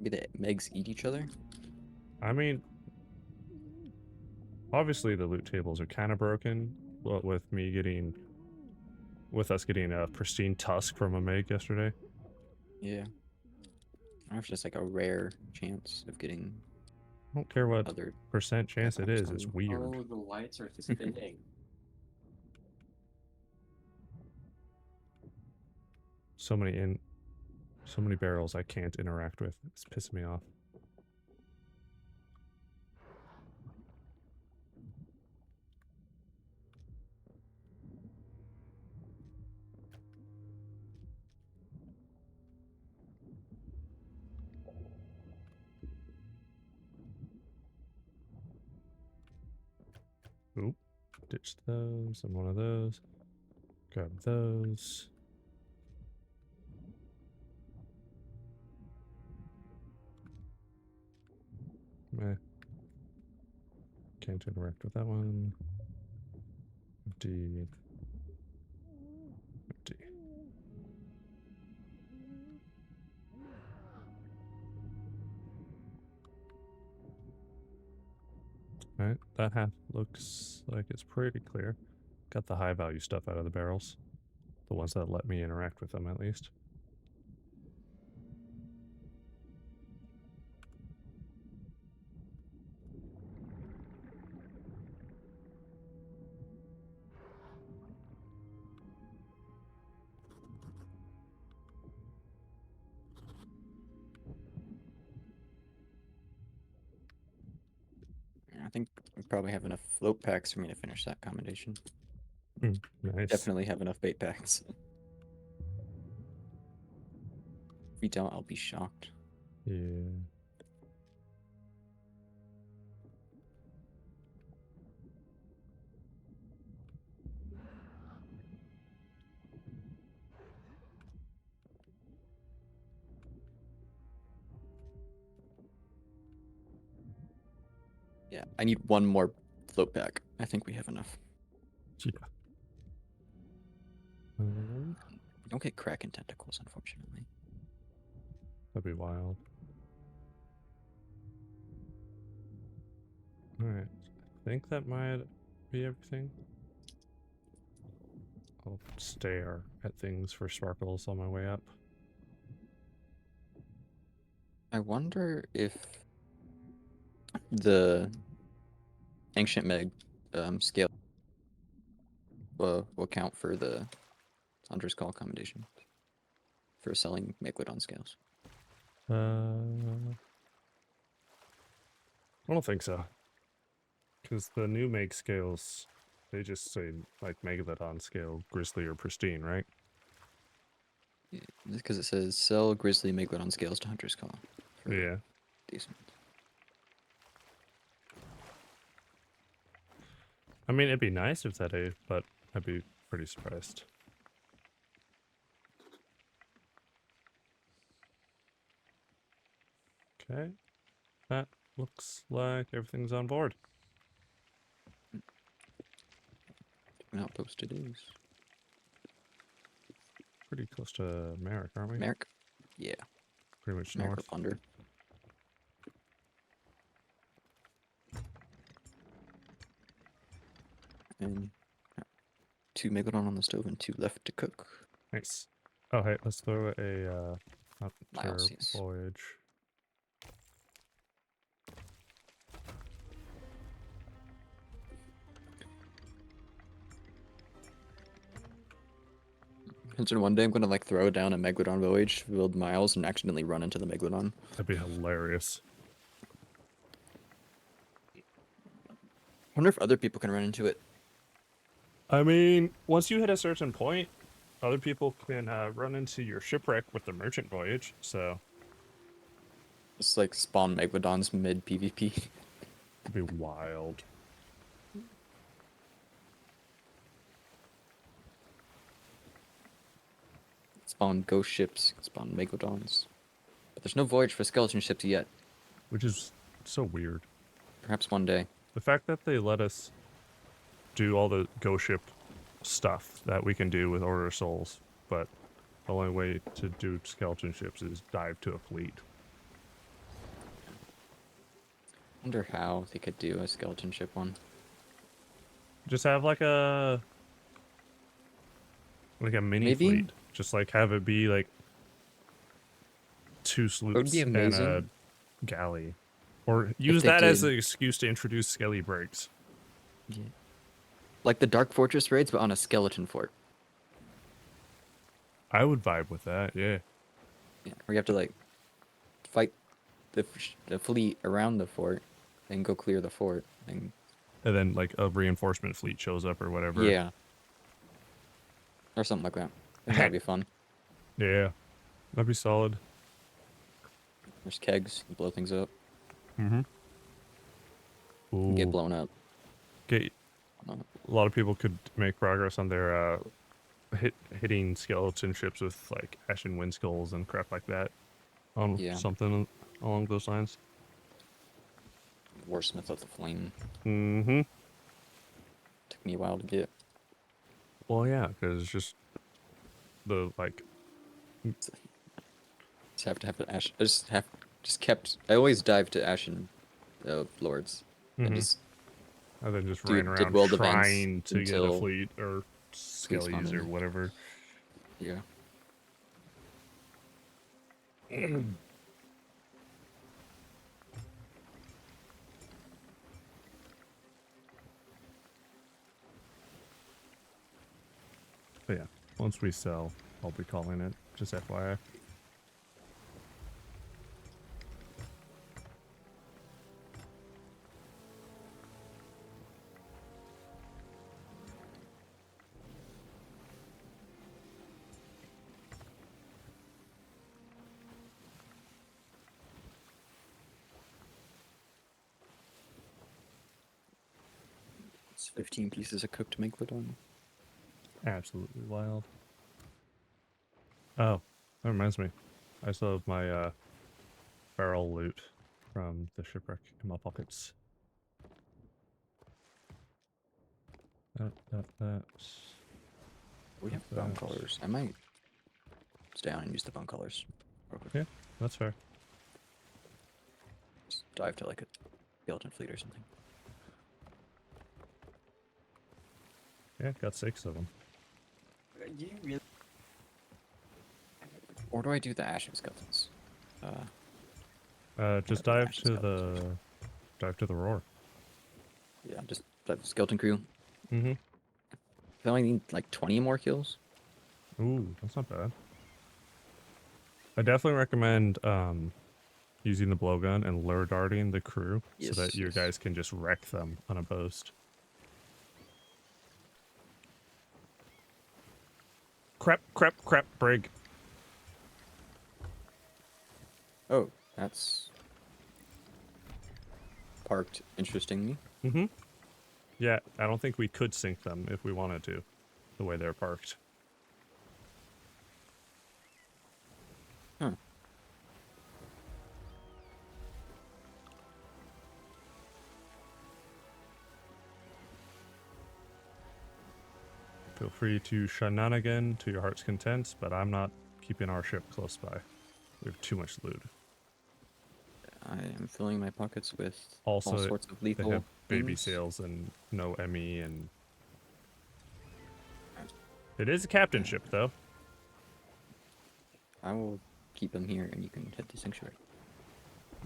Speaker 2: Maybe the megs eat each other.
Speaker 1: I mean, obviously the loot tables are kind of broken, but with us getting a pristine tusk from a Meg yesterday.
Speaker 2: Yeah. I don't know if it's just like a rare chance of getting
Speaker 1: I don't care what
Speaker 2: other.
Speaker 1: percent chance it is, it's weird.
Speaker 6: Oh, the lights are spinning.
Speaker 1: So many barrels I can't interact with. It's pissing me off. Oop. Ditch those and one of those. Grab those. Meh. Can't interact with that one. Empty. Empty. Alright, that half looks like it's pretty clear. Got the high value stuff out of the barrels. The ones that let me interact with them, at least.
Speaker 2: I think we probably have enough float packs for me to finish that commendation.
Speaker 1: Nice.
Speaker 2: Definitely have enough bait packs. If we don't, I'll be shocked.
Speaker 1: Yeah.
Speaker 2: Yeah, I need one more float pack. I think we have enough.
Speaker 1: Yeah.
Speaker 2: We don't get Kraken tentacles, unfortunately.
Speaker 1: That'd be wild. Alright. I think that might be everything. I'll stare at things for sparkles on my way up.
Speaker 2: I wonder if the Ancient Meg scale will count for the Hunter's Call commendation for selling Megalodon scales.
Speaker 1: I don't think so. Because the new make scales, they just say, like, Megalodon scale, Grizzly, or Pristine, right?
Speaker 2: Because it says sell Grizzly Megalodon scales to Hunter's Call. For
Speaker 1: Yeah.
Speaker 2: decent.
Speaker 1: I mean, it'd be nice if that is, but I'd be pretty surprised. Okay. That looks like everything's on board.
Speaker 2: An outpost it is.
Speaker 1: Pretty close to Merrick, aren't we?
Speaker 2: Merrick? Yeah,
Speaker 1: Pretty much
Speaker 2: Merrick or
Speaker 1: north.
Speaker 2: Plunder. And 2 Megalodon on the stove and 2 left to cook.
Speaker 1: Nice. Oh, hey, let's throw a
Speaker 2: Miles,
Speaker 1: after
Speaker 2: yes.
Speaker 1: voyage.
Speaker 2: Imagine one day I'm gonna like throw down a Megalodon voyage, build Miles, and accidentally run into the Megalodon.
Speaker 1: That'd be hilarious.
Speaker 2: I wonder if other people can run into it.
Speaker 1: I mean, once you hit a certain point, other people can run into your shipwreck with the merchant voyage, so
Speaker 2: Just like spawn Megalodons mid PvP.
Speaker 1: it'd be wild.
Speaker 2: Spawn ghost ships, spawn Megalodons. But there's no voyage for skeleton ships yet.
Speaker 1: Which is so weird.
Speaker 2: Perhaps one day.
Speaker 1: The fact that they let us do all the Go Ship stuff that we can do with Order of Souls, but the only way to do skeleton ships is dive to a fleet.
Speaker 2: Wonder how they could do a skeleton ship one.
Speaker 1: Just have like a mini
Speaker 2: Maybe?
Speaker 1: fleet. Just like have it be like 2
Speaker 2: would
Speaker 1: sloops
Speaker 2: be
Speaker 1: and a
Speaker 2: amazing.
Speaker 1: galley. Or use
Speaker 2: they
Speaker 1: that as
Speaker 2: did.
Speaker 1: an excuse to introduce skelly breaks.
Speaker 2: Yeah. Like the Dark Fortress raids, but on a skeleton fort.
Speaker 1: I would vibe with that, yeah.
Speaker 2: Yeah, where you have to like fight the fleet around the fort, and go clear the fort. And
Speaker 1: And then like a reinforcement fleet shows up or whatever.
Speaker 2: yeah, or something like that. I think that'd be fun.
Speaker 1: Yeah. That'd be solid.
Speaker 2: There's kegs, you blow things up,
Speaker 1: Mm-hmm.
Speaker 2: and get
Speaker 1: Ooh.
Speaker 2: blown up.
Speaker 1: Okay.
Speaker 2: Uh,
Speaker 1: A lot of people could make progress on their hitting skeleton ships with like ashen wind skulls and crap like that.
Speaker 2: Yeah.
Speaker 1: Something along those lines.
Speaker 2: Warsmith of the Flame.
Speaker 1: Mm-hmm.
Speaker 2: Took me a while to get.
Speaker 1: Well, yeah, because it's just the, like...
Speaker 2: Just have to have the Ash. Just kept. I always dive to Ashen Lords. And
Speaker 1: Mhm.
Speaker 2: just
Speaker 1: And then just
Speaker 2: Dude,
Speaker 1: ran
Speaker 2: did
Speaker 1: around
Speaker 2: world events
Speaker 1: trying to get a
Speaker 2: until
Speaker 1: fleet or skellies or
Speaker 2: spawned.
Speaker 1: whatever.
Speaker 2: Yeah.
Speaker 1: But yeah, once we sell, I'll be calling it. Just FYI.
Speaker 2: It's 15 pieces of cooked megalodon.
Speaker 1: Absolutely wild. Oh, that reminds me. I still have my barrel loot from the shipwreck in my pockets. That.
Speaker 2: We have bone colors. I might stay down and use the bone colors. Real quick.
Speaker 1: Yeah, that's fair.
Speaker 2: Just dive to like a skeleton fleet or something.
Speaker 1: Yeah, got 6 of them.
Speaker 6: You really?
Speaker 2: Or do I do the Ashen Skeletons?
Speaker 1: Just
Speaker 2: the
Speaker 1: dive
Speaker 2: Ashen
Speaker 1: to
Speaker 2: Skeletons.
Speaker 1: the roar.
Speaker 2: Yeah, just dive to Skeleton Crew.
Speaker 1: Mm-hmm.
Speaker 2: I only need like 20 more kills.
Speaker 1: Ooh, that's not bad. I definitely recommend using the blowgun and lure darting the crew so
Speaker 2: Yes,
Speaker 1: that your
Speaker 2: yes.
Speaker 1: guys can just wreck them unopposed. Crap, brig.
Speaker 2: Oh, that's parked interestingly.
Speaker 1: Mm-hmm. Yeah, I don't think we could sink them if we wanted to, the way they're parked.
Speaker 2: Huh.
Speaker 1: Feel free to shenanigan to your heart's content, but I'm not keeping our ship close by. We have too much loot.
Speaker 2: I am filling my pockets with
Speaker 1: Also,
Speaker 2: all sorts of
Speaker 1: they
Speaker 2: lethal
Speaker 1: have baby
Speaker 2: things.
Speaker 1: sails and no ME, and it is a captain ship, though.
Speaker 2: I will keep them here and you can head to Sanctuary.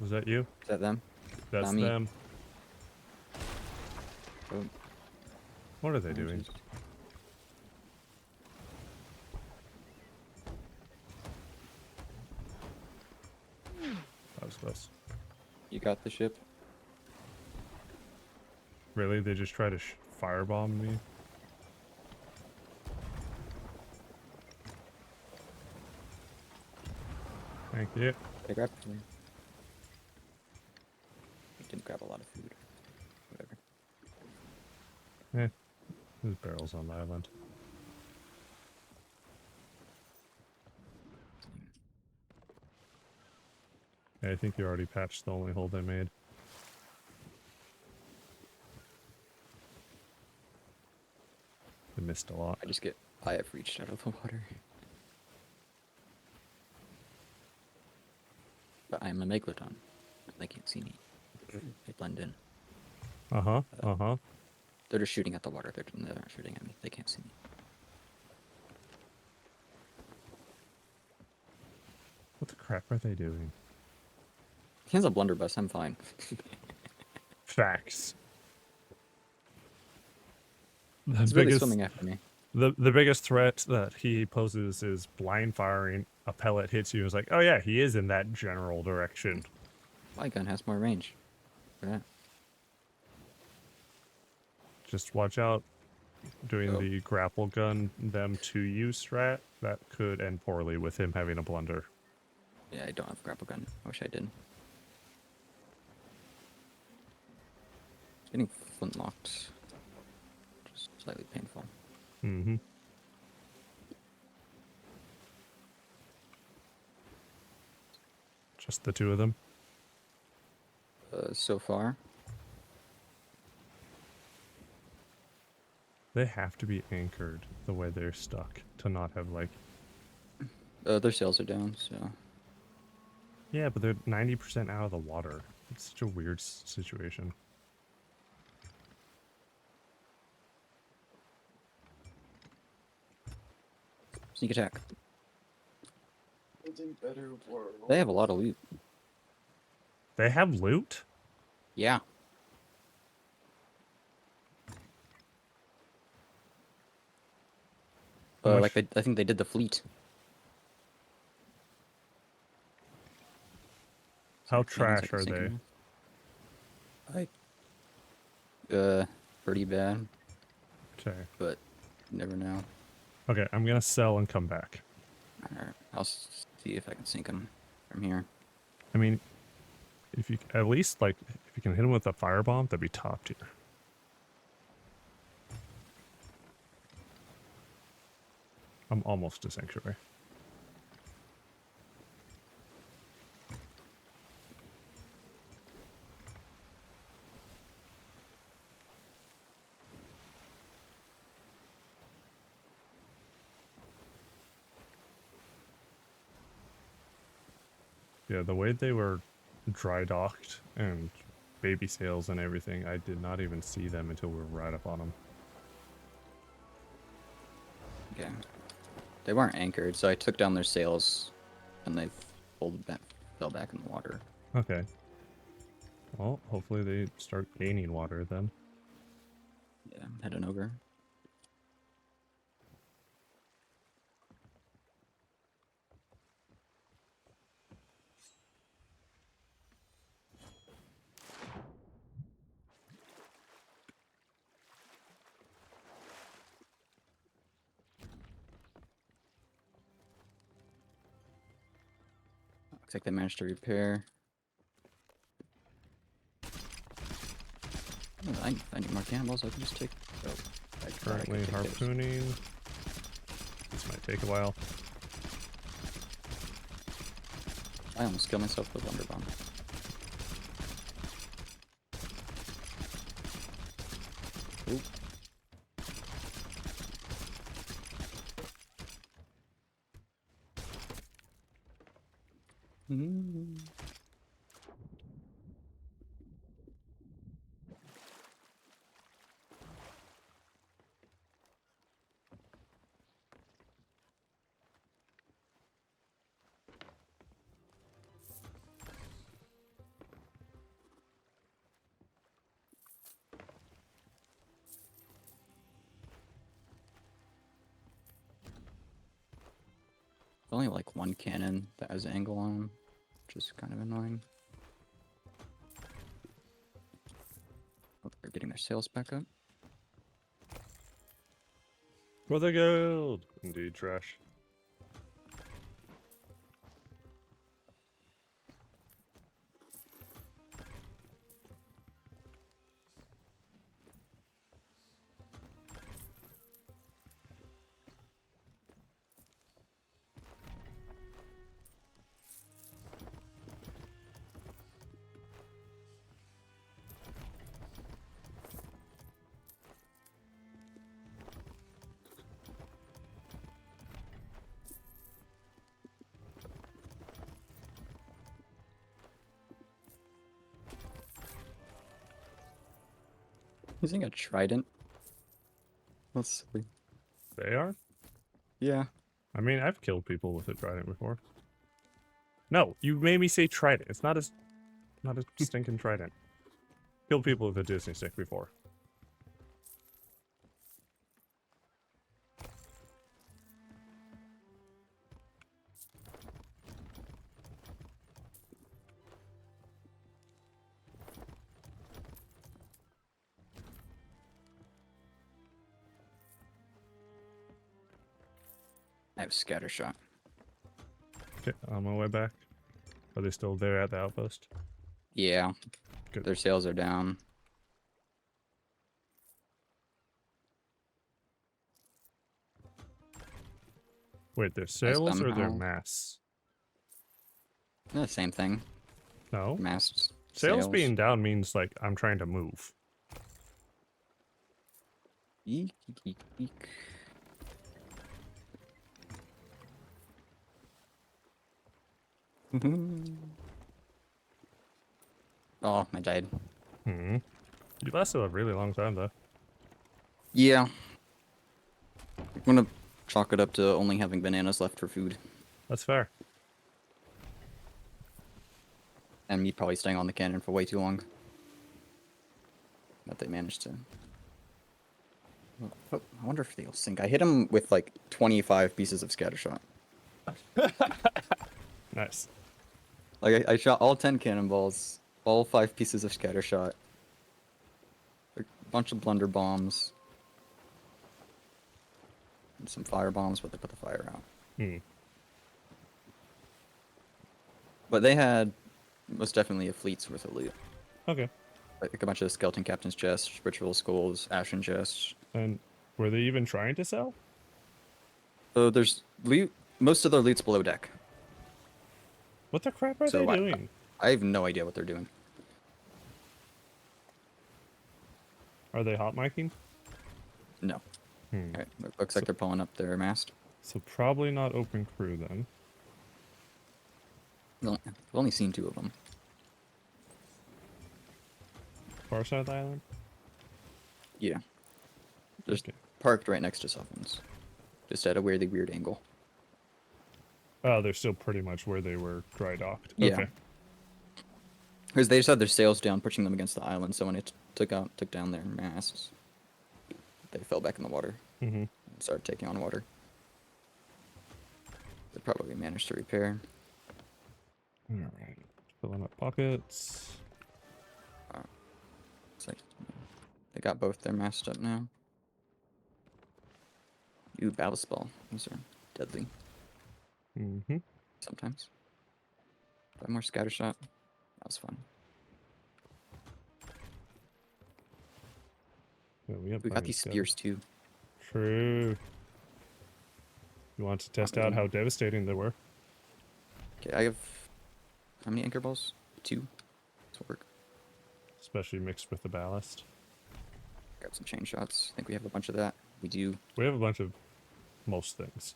Speaker 1: Was that you?
Speaker 2: Is that them?
Speaker 1: That's
Speaker 2: Not me.
Speaker 1: them.
Speaker 2: Oh,
Speaker 1: What are they doing?
Speaker 2: just-
Speaker 1: That was close.
Speaker 2: You got the ship?
Speaker 1: Really? They just try to firebomb me? Thank you.
Speaker 2: I grabbed it. I didn't grab a lot of food. Whatever.
Speaker 1: Eh, there's barrels on the island. Yeah, I think you already patched the only hole they made. They missed a lot.
Speaker 2: I have reached out of the water. But I'm a megalodon. They can't see me. They blend in.
Speaker 1: Uh-huh.
Speaker 2: They're just shooting at the water. They're not shooting at me. They can't see me.
Speaker 1: What the crap are they doing?
Speaker 2: He has a blunderbuss. I'm fine.
Speaker 1: Facts. The
Speaker 2: He's really
Speaker 1: biggest,
Speaker 2: swimming after me.
Speaker 1: the biggest threat that he poses is blind firing. A pellet hits you. It's like, oh yeah, he is in that general direction.
Speaker 2: My gun has more range. For that.
Speaker 1: Just watch out doing
Speaker 2: Oh.
Speaker 1: the grapple gun them to you strat. That could end poorly with him having a blunder.
Speaker 2: Yeah, I don't have a grapple gun. I wish I did. Getting flintlocked. Just slightly painful.
Speaker 1: Mm-hmm. Just the two of them.
Speaker 2: So far.
Speaker 1: They have to be anchored the way they're stuck to not have like.
Speaker 2: Their sails are down, so
Speaker 1: Yeah, but they're 90% out of the water. It's such a weird situation.
Speaker 2: sneak attack.
Speaker 6: Building better world.
Speaker 2: They have a lot of loot.
Speaker 1: They have loot?
Speaker 2: Yeah.
Speaker 1: How much-
Speaker 2: Like I think they did the fleet.
Speaker 1: How
Speaker 2: Some cannons I
Speaker 1: trash
Speaker 2: can
Speaker 1: are
Speaker 2: sink
Speaker 1: they?
Speaker 2: in. Pretty bad,
Speaker 1: Okay.
Speaker 2: but you never know.
Speaker 1: Okay, I'm gonna sell and come back.
Speaker 2: Alright, I'll see if I can sink them from here.
Speaker 1: I mean, if you at least like if you can hit him with a firebomb, that'd be top tier. I'm almost to sanctuary. Yeah, the way they were dry docked and baby sails and everything, I did not even see them until we were right up on them.
Speaker 2: Okay. They weren't anchored, so I took down their sails, and they fell back in the water.
Speaker 1: Okay. Well, hopefully they start gaining water then.
Speaker 2: Yeah, I'm heading over. Looks like they managed to repair. Oh, I need more cannonballs. I can just take. Oh, I thought I could
Speaker 1: Currently
Speaker 2: take those.
Speaker 1: harpooning. This might take a while.
Speaker 2: I almost killed myself with Wonder Bomb. Oop. Mm. Only like one cannon that has angle on them, which is kind of annoying. Oh, they're getting their sails back up.
Speaker 1: For the gold! Indeed, trash.
Speaker 2: Using a trident. That's silly.
Speaker 1: They are?
Speaker 2: Yeah.
Speaker 1: I mean, I've killed people with a trident before. No, you made me say trident. It's not a stinking trident. Killed people with a Disney stick before.
Speaker 2: I have scatter shot.
Speaker 1: Okay, on my way back. Are they still there at the outpost?
Speaker 2: Yeah.
Speaker 1: Good.
Speaker 2: Their sails are down.
Speaker 1: Wait, their sails or their
Speaker 2: somehow-
Speaker 1: masts?
Speaker 2: The same thing.
Speaker 1: No.
Speaker 2: Masts.
Speaker 1: Sails being down means like I'm trying to move.
Speaker 2: Eek, eek, eek, eek. Oh, I died.
Speaker 1: Hmm. You lasted a really long time though.
Speaker 2: Yeah. I'm gonna chalk it up to only having bananas left for food.
Speaker 1: That's fair.
Speaker 2: And me probably staying on the cannon for way too long. But they managed to. Oh, I wonder if they'll sink. I hit him with like 25 pieces of scatter shot.
Speaker 1: Nice.
Speaker 2: Like I shot all 10 cannonballs, all 5 pieces of scatter shot, a bunch of blunder bombs, and some fire bombs, but they put the fire out.
Speaker 1: Hmm.
Speaker 2: But they had most definitely a fleet's worth of loot.
Speaker 1: Okay.
Speaker 2: Like a bunch of skeleton captain's chests, ritual skulls, ashen chests.
Speaker 1: And were they even trying to sell?
Speaker 2: So there's loot. Most of their loot's below deck.
Speaker 1: What the crap are
Speaker 2: So
Speaker 1: they doing?
Speaker 2: I have no idea what they're doing.
Speaker 1: Are they hot micing?
Speaker 2: No.
Speaker 1: Hmm.
Speaker 2: Alright, looks like they're pulling up their mast.
Speaker 1: So probably not open crew then.
Speaker 2: I've only seen 2 of them.
Speaker 1: Far side of the island?
Speaker 2: Yeah. Just
Speaker 1: Okay.
Speaker 2: parked right next to Sophons. Just at a weirdly weird angle.
Speaker 1: Oh, they're still pretty much where they were dry docked.
Speaker 2: Yeah.
Speaker 1: Okay.
Speaker 2: Because they just had their sails down, pushing them against the island, so when it took down their masts, they fell back in the water
Speaker 1: Mm-hmm.
Speaker 2: and started taking on water. They probably managed to repair.
Speaker 1: Alright. Filling up pockets.
Speaker 2: It's like they got both their masts up now. Ooh, ballast ball. Those are deadly
Speaker 1: Mm-hmm.
Speaker 2: sometimes. 5 more scatter shot. That was fun.
Speaker 1: Yeah, we have
Speaker 2: We got
Speaker 1: plenty
Speaker 2: these
Speaker 1: of
Speaker 2: spears too.
Speaker 1: True. You want to test out how devastating they were?
Speaker 2: Okay, I have how many anchor balls? 2. This will work.
Speaker 1: Especially mixed with the ballast.
Speaker 2: Grab some chain shots. I think we have a bunch of that. We do.
Speaker 1: We have a bunch of most things.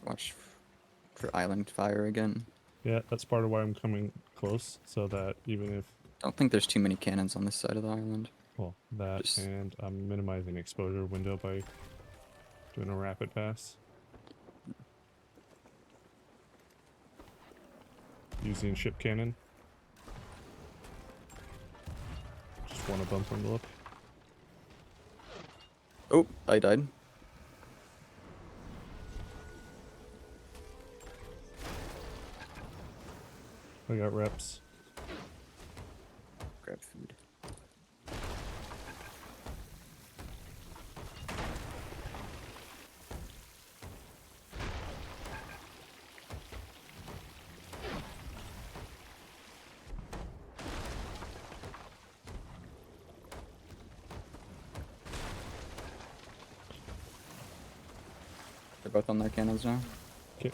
Speaker 2: Watch for island fire again.
Speaker 1: Yeah, that's part of why I'm coming close, so that even if,
Speaker 2: Don't think there's too many cannons on this side of the island.
Speaker 1: well, that
Speaker 2: Just-
Speaker 1: and I'm minimizing exposure window by doing a rapid pass. Using ship cannon. Just want to bump from the look.
Speaker 2: Oh, I died.
Speaker 1: I got reps.
Speaker 2: Grab food. They're both on their cannons now.
Speaker 1: Okay.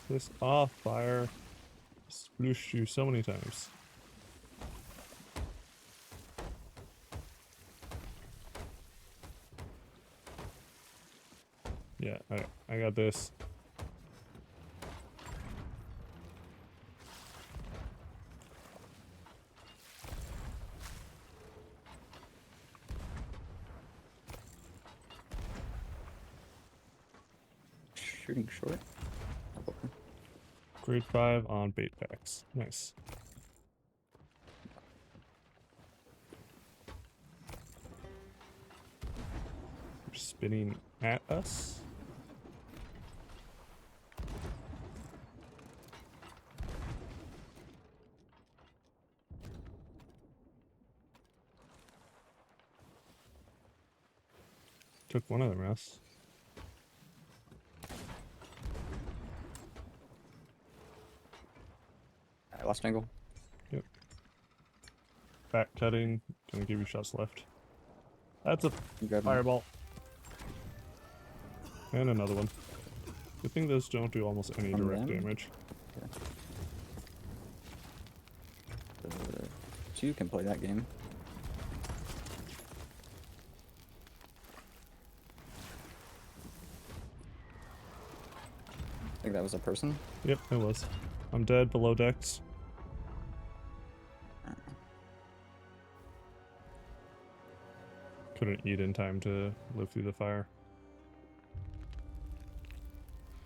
Speaker 1: This off fire splooshed you so many times. Yeah, I got this.
Speaker 2: Shooting short. Oh, okay.
Speaker 1: Grade 5 on bait packs. Nice. They're spinning at us. Took one of them, Russ.
Speaker 2: Alright, last angle.
Speaker 1: Yep.
Speaker 3: back cutting. Gonna give you shots left. That's a
Speaker 2: You grab one.
Speaker 3: fireball. And another one. Good thing those don't do almost any
Speaker 2: From
Speaker 3: direct
Speaker 2: them?
Speaker 3: damage.
Speaker 2: Two can play that game. I think that was a person.
Speaker 3: Yep, it was. I'm dead below decks. Couldn't eat in time to live through the fire.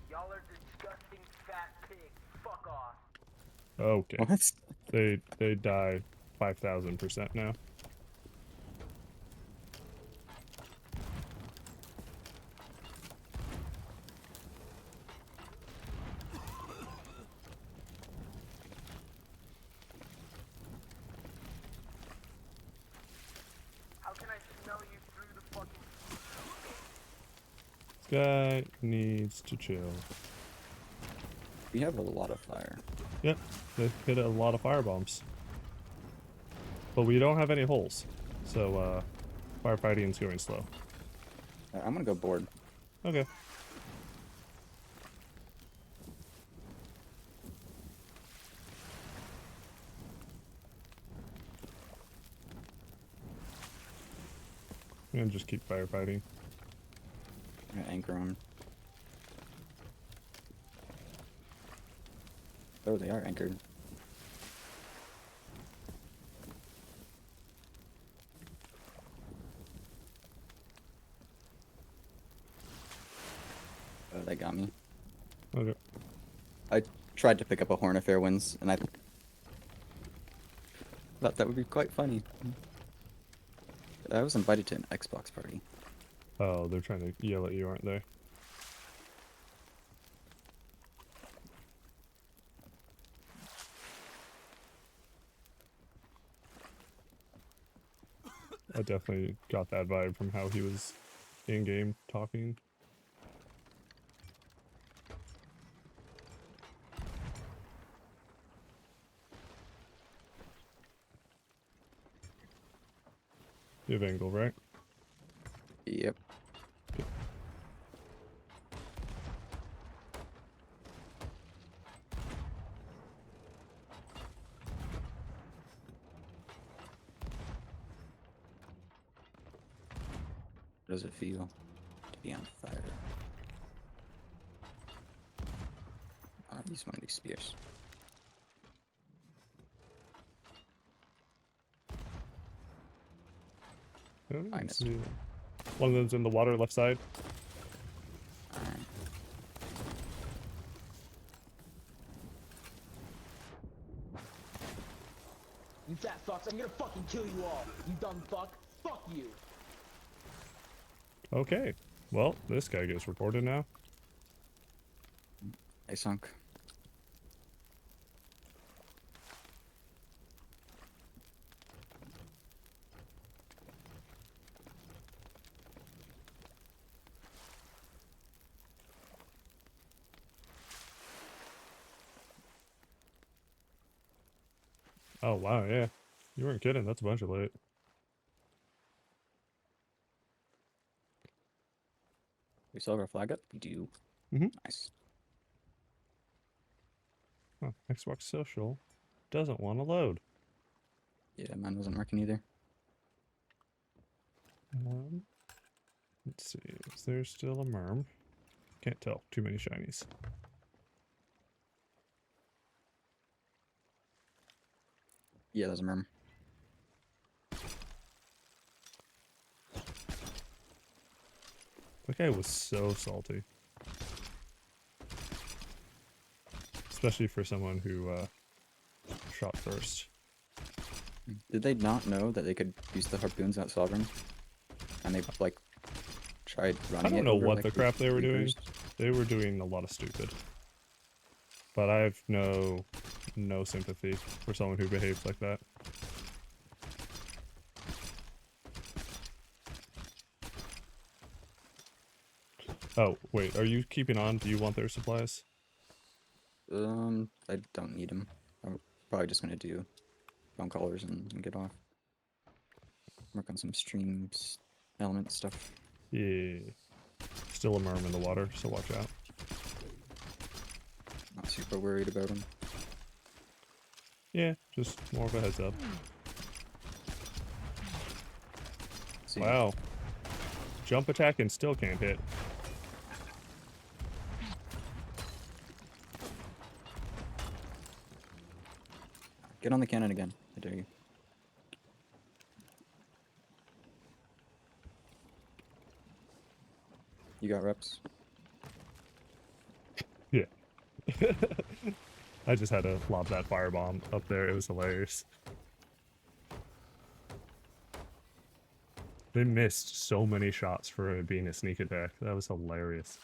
Speaker 4: Y'all are disgusting fat pigs. Fuck off.
Speaker 3: Okay.
Speaker 2: What?
Speaker 3: They die 5,000% now.
Speaker 4: How can I smell you through the fucking...
Speaker 3: This guy needs to chill.
Speaker 2: We have a lot of fire.
Speaker 3: Yep, they hit a lot of firebombs. But we don't have any holes. So, firefighting's going slow.
Speaker 2: I'm gonna go board.
Speaker 3: Okay. And just keep firefighting.
Speaker 2: I'm gonna anchor on. Oh, they are anchored. Oh, they got me.
Speaker 3: Okay.
Speaker 2: I tried to pick up a Horn of Fair Winds, and I thought that would be quite funny. I was invited to an Xbox party.
Speaker 3: Oh, they're trying to yell at you, aren't they? I definitely got that vibe from how he was in-game talking. You have angle, right?
Speaker 2: Yep. How does it feel to be on fire? I'll use one of these spears.
Speaker 3: I don't even
Speaker 2: Minus.
Speaker 3: see it. One of them's in the water left side.
Speaker 2: Alright.
Speaker 7: You fat fucks, I'm gonna fucking kill you all. You dumb fuck. Fuck you.
Speaker 3: Okay. Well, this guy gets reported now.
Speaker 2: They sunk.
Speaker 3: Oh, wow, yeah. You weren't kidding. That's a bunch of loot.
Speaker 2: We still have our flag up? We do.
Speaker 3: Mhm.
Speaker 2: Nice.
Speaker 3: Huh, Xbox Social doesn't want to load.
Speaker 2: Yeah, mine wasn't working either.
Speaker 3: Let's see. Is there still a merm? Can't tell. Too many shinies.
Speaker 2: Yeah, there's a merm.
Speaker 3: That guy was so salty. Especially for someone who shot first.
Speaker 2: Did they not know that they could use the harpoons at Sovereign? And they, like, tried running
Speaker 3: I don't
Speaker 2: it
Speaker 3: know
Speaker 2: over,
Speaker 3: what
Speaker 2: like,
Speaker 3: the crap they were doing.
Speaker 2: Reapers?
Speaker 3: They were doing a lot of stupid. But I have no sympathy for someone who behaves like that. Oh, wait, are you keeping on? Do you want their supplies?
Speaker 2: I don't need them. I'm probably just gonna do phone callers and get off. Work on some streams, element stuff.
Speaker 3: Yeah. Still a merm in the water, so watch out.
Speaker 2: Not super worried about him.
Speaker 3: Yeah, just more of a heads up.
Speaker 2: See,
Speaker 3: Wow. Jump attack and still can't hit.
Speaker 2: get on the cannon again. I dare you. You got reps.
Speaker 3: Yeah. I just had to lob that firebomb up there. It was hilarious. They missed so many shots for it being a sneak attack. That was hilarious.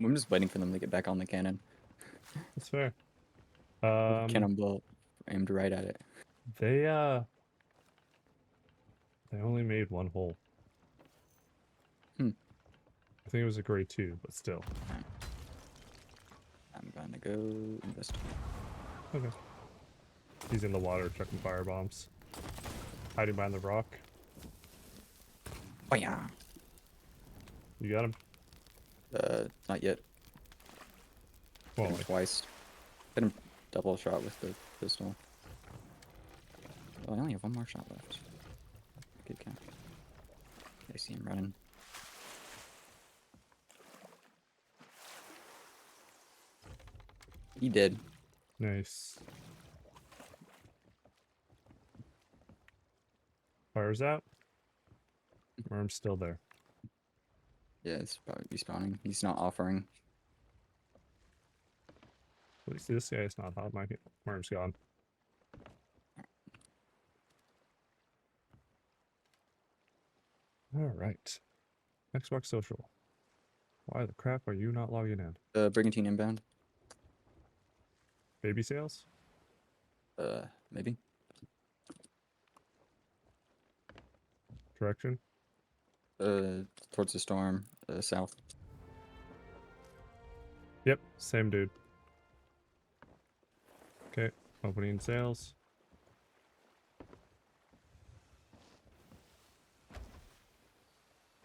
Speaker 2: I'm just waiting for them to get back on the cannon.
Speaker 3: That's fair.
Speaker 2: Cannonball aimed right at it.
Speaker 3: They only made one hole.
Speaker 2: Hmm.
Speaker 3: I think it was a grade 2, but still.
Speaker 2: I'm gonna go investigate.
Speaker 3: Okay. He's in the water chucking firebombs. Hiding behind the rock.
Speaker 2: Oh yeah.
Speaker 3: You got him?
Speaker 2: Not yet. Hit
Speaker 3: Well,
Speaker 2: him twice. Hit him double shot with the pistol. Oh, I only have one more shot left. Good count. I see him running. He did.
Speaker 3: nice. Fire's out. Worm's still there.
Speaker 2: Yeah, it's probably respawning. He's not offering.
Speaker 3: At least this guy is not hot. My worm's gone. Alright. Xbox Social. Why the crap are you not logging in?
Speaker 2: Brigantine inbound.
Speaker 3: Baby sales?
Speaker 2: Maybe.
Speaker 3: Direction?
Speaker 2: Towards the storm, south.
Speaker 3: Yep, same dude. Okay, opening sales.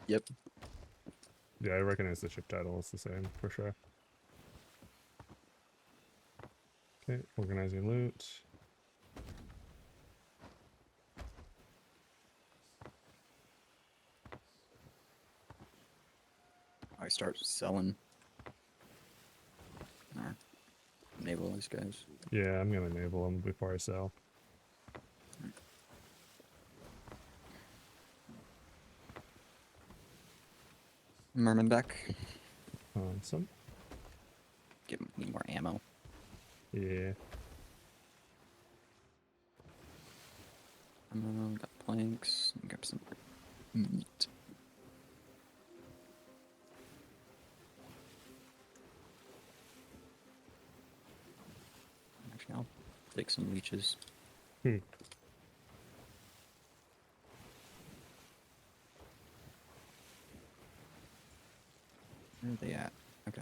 Speaker 2: Yep.
Speaker 3: Yeah, I recognize the ship title. It's the same, for sure. Okay, organizing loot.
Speaker 2: I start selling. Or enable these guys.
Speaker 3: Yeah, I'm gonna enable them before I sell.
Speaker 2: Merman back.
Speaker 3: Awesome.
Speaker 2: Give me more ammo.
Speaker 3: Yeah.
Speaker 2: Got planks. Grab some meat. Actually, I'll take some leeches.
Speaker 3: Hmm.
Speaker 2: Where are they at? Okay.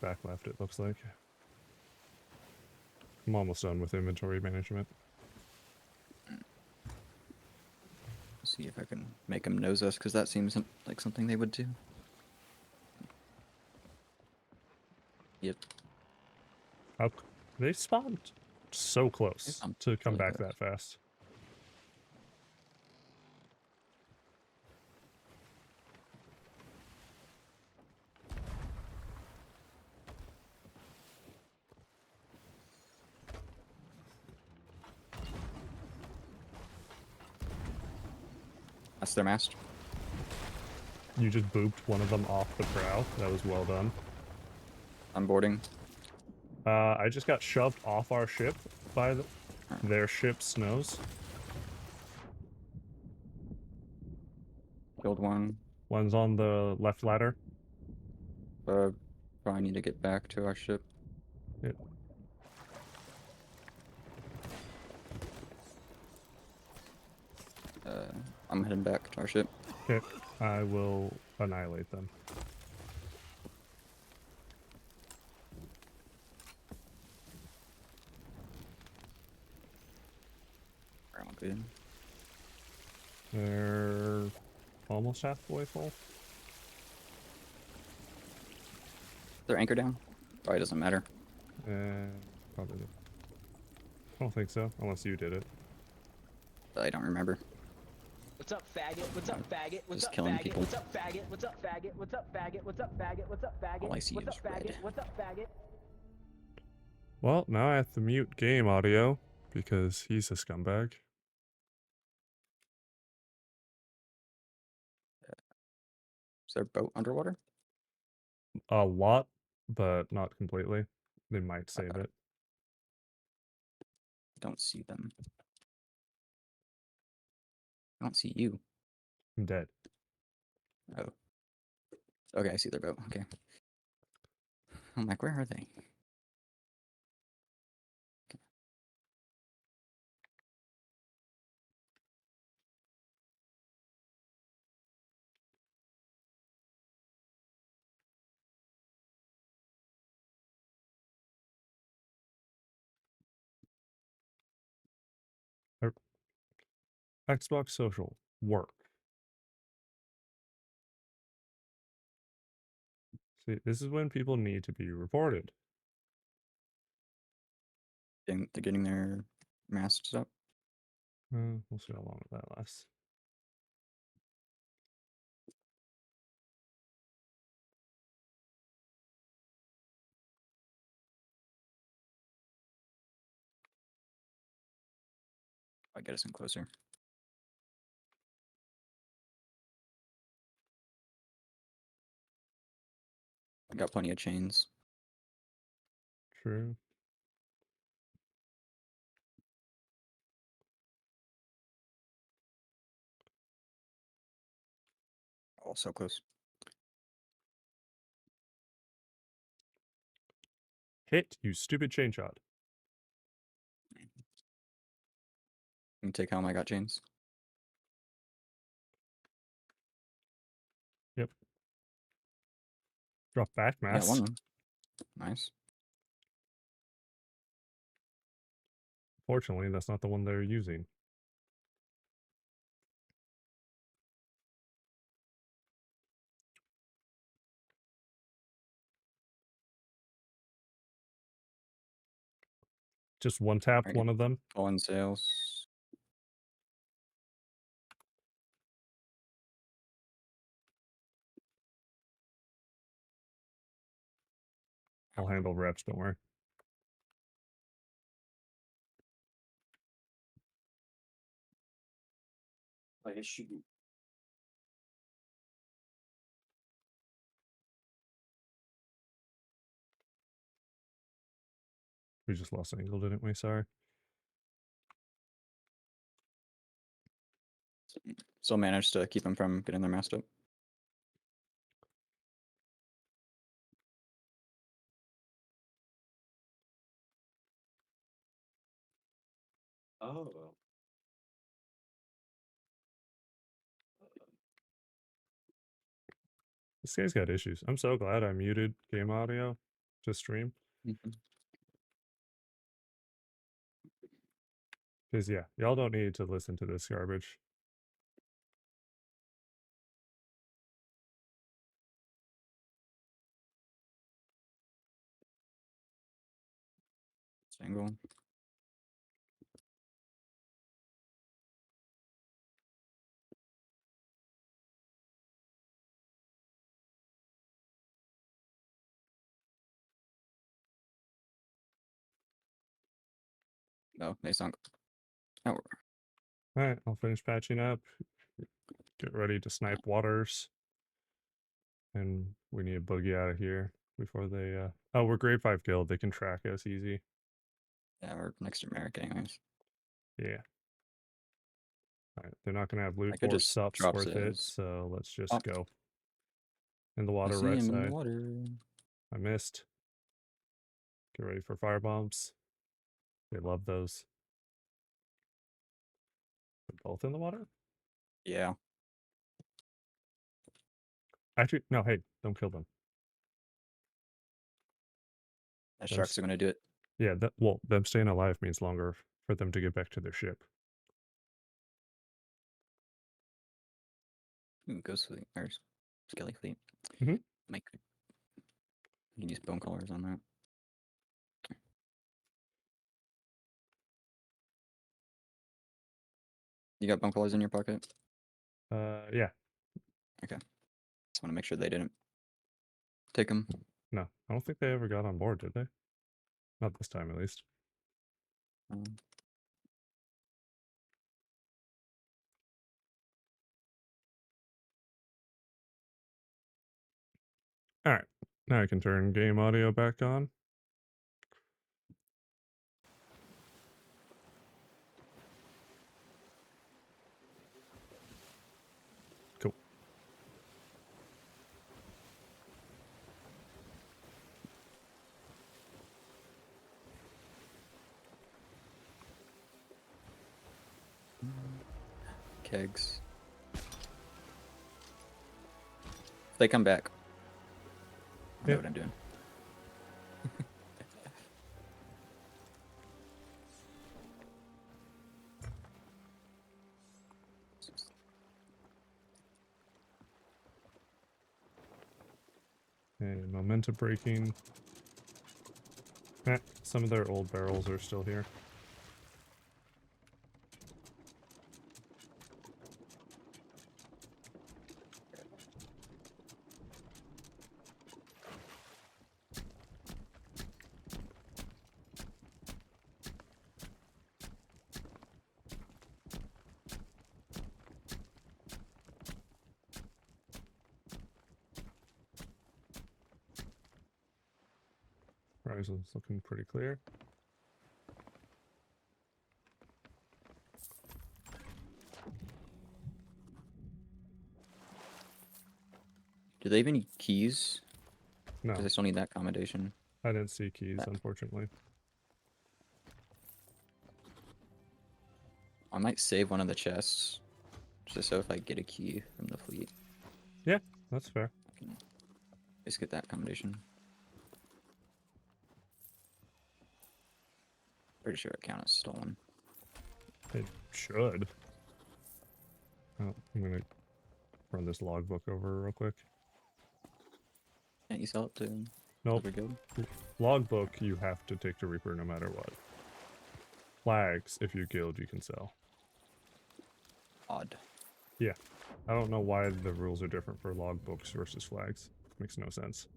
Speaker 3: Back left, it looks like. I'm almost done with inventory management.
Speaker 2: See if I can make them nose us, because that seems like something they would do. Yep.
Speaker 3: They spawned so
Speaker 2: They
Speaker 3: close
Speaker 2: spawned
Speaker 3: to come
Speaker 2: really
Speaker 3: back
Speaker 2: close.
Speaker 3: that fast.
Speaker 2: That's their mast.
Speaker 3: You just booped one of them off the prow. That was well done.
Speaker 2: I'm boarding.
Speaker 3: I just got shoved off our ship by their ship's nose.
Speaker 2: Killed one.
Speaker 3: One's on the left ladder.
Speaker 2: Probably need to get back to our ship.
Speaker 3: Yep.
Speaker 2: I'm heading back to our ship.
Speaker 3: Okay, I will annihilate them. They're almost halfway full.
Speaker 2: Their anchor down? Probably doesn't matter.
Speaker 3: Probably. I don't think so, unless you did it.
Speaker 2: I don't remember.
Speaker 7: What's up, faggot? What's up, faggot? What's
Speaker 2: Just
Speaker 7: up,
Speaker 2: killing
Speaker 7: faggot?
Speaker 2: people.
Speaker 7: What's up, faggot? What's up, faggot? What's up, faggot? What's up, faggot? What's up, faggot?
Speaker 2: All I see
Speaker 7: What's
Speaker 2: is
Speaker 7: up,
Speaker 2: red.
Speaker 7: faggot? What's up, faggot?
Speaker 1: Well, now I have to mute game audio because he's a scumbag.
Speaker 2: Is their boat underwater?
Speaker 1: A lot, but not completely. They might save it.
Speaker 2: Don't see them. I don't see you.
Speaker 1: I'm dead.
Speaker 2: Oh. Okay, I see their boat. Okay. I'm like, where are they?
Speaker 1: Xbox Social. Work. See, this is when people need to be reported.
Speaker 2: They're getting their masks up.
Speaker 1: We'll see how long that lasts.
Speaker 2: I'll get us in closer. I got plenty of chains.
Speaker 1: True.
Speaker 2: Oh, so close.
Speaker 1: Hit, you stupid chain shot.
Speaker 2: You can take home. I got chains.
Speaker 1: Yep. Drop back
Speaker 2: I got
Speaker 1: mass.
Speaker 2: one. Nice.
Speaker 1: Fortunately, that's not the one they're using. Just one tapped
Speaker 2: Alright.
Speaker 1: one of them.
Speaker 2: Pulling sails.
Speaker 1: I'll handle reps, don't worry.
Speaker 6: Like a shoot.
Speaker 1: We just lost angle, didn't we? Sorry.
Speaker 2: Still managed to keep them from getting their mast up.
Speaker 6: Oh.
Speaker 1: This guy's got issues. I'm so glad I muted game audio to stream. Because, yeah, y'all don't need to listen to this garbage.
Speaker 2: Single. No, they sunk. Oh,
Speaker 1: Alright, I'll finish patching up. Get ready to snipe waters. And we need a boogie out of here before they, Oh, we're grade 5 guild. They can track us easy.
Speaker 2: yeah, we're next to Merrick anyways.
Speaker 1: Yeah. Alright, they're not going to have loot
Speaker 2: I could
Speaker 1: for
Speaker 2: just
Speaker 1: sups
Speaker 2: drop
Speaker 1: worth it,
Speaker 2: sails.
Speaker 1: so let's just
Speaker 2: Oh.
Speaker 1: go. In the
Speaker 2: I
Speaker 1: water,
Speaker 2: see
Speaker 1: right
Speaker 2: him in
Speaker 1: side.
Speaker 2: the water.
Speaker 1: I missed. Get ready for fire bombs. They love those. They're both in the water?
Speaker 2: Yeah.
Speaker 1: Actually, no, hey, don't kill them.
Speaker 2: The
Speaker 1: Them
Speaker 2: sharks are gonna do it.
Speaker 1: Yeah, well, them staying alive means longer for them to get back to their ship.
Speaker 2: Ooh, Ghost Fleet or Skelly Fleet.
Speaker 1: Mhm.
Speaker 2: Might you can use bone colors on that. You got bone colors in your pocket?
Speaker 1: Yeah.
Speaker 2: Just want to make sure they didn't take them.
Speaker 1: No, I don't think they ever got on board, did they? Not this time, at least. All right. Now I can turn game audio back on. Cool.
Speaker 2: Kegs. If they come back, I know
Speaker 1: Yeah.
Speaker 2: what I'm doing.
Speaker 1: And momentum braking. Some of their old barrels are still here. Horizon's looking pretty clear.
Speaker 2: Do they have any keys?
Speaker 1: No,
Speaker 2: Because I still need that accommodation.
Speaker 1: I didn't see keys,
Speaker 2: That-
Speaker 1: unfortunately.
Speaker 2: I might save one of the chests, just so if I get a key from the fleet,
Speaker 1: Yeah, that's fair.
Speaker 2: I can just get that accommodation. Pretty sure it counts as stolen.
Speaker 1: It should. Oh, I'm gonna run this logbook over real quick.
Speaker 2: Can't you sell it to
Speaker 1: Nope.
Speaker 2: other guild?
Speaker 1: Logbook you have to take to Reaper no matter what. Flags, if you guild, you can sell.
Speaker 2: Odd.
Speaker 1: Yeah. I don't know why the rules are different for logbooks versus flags. Makes no sense.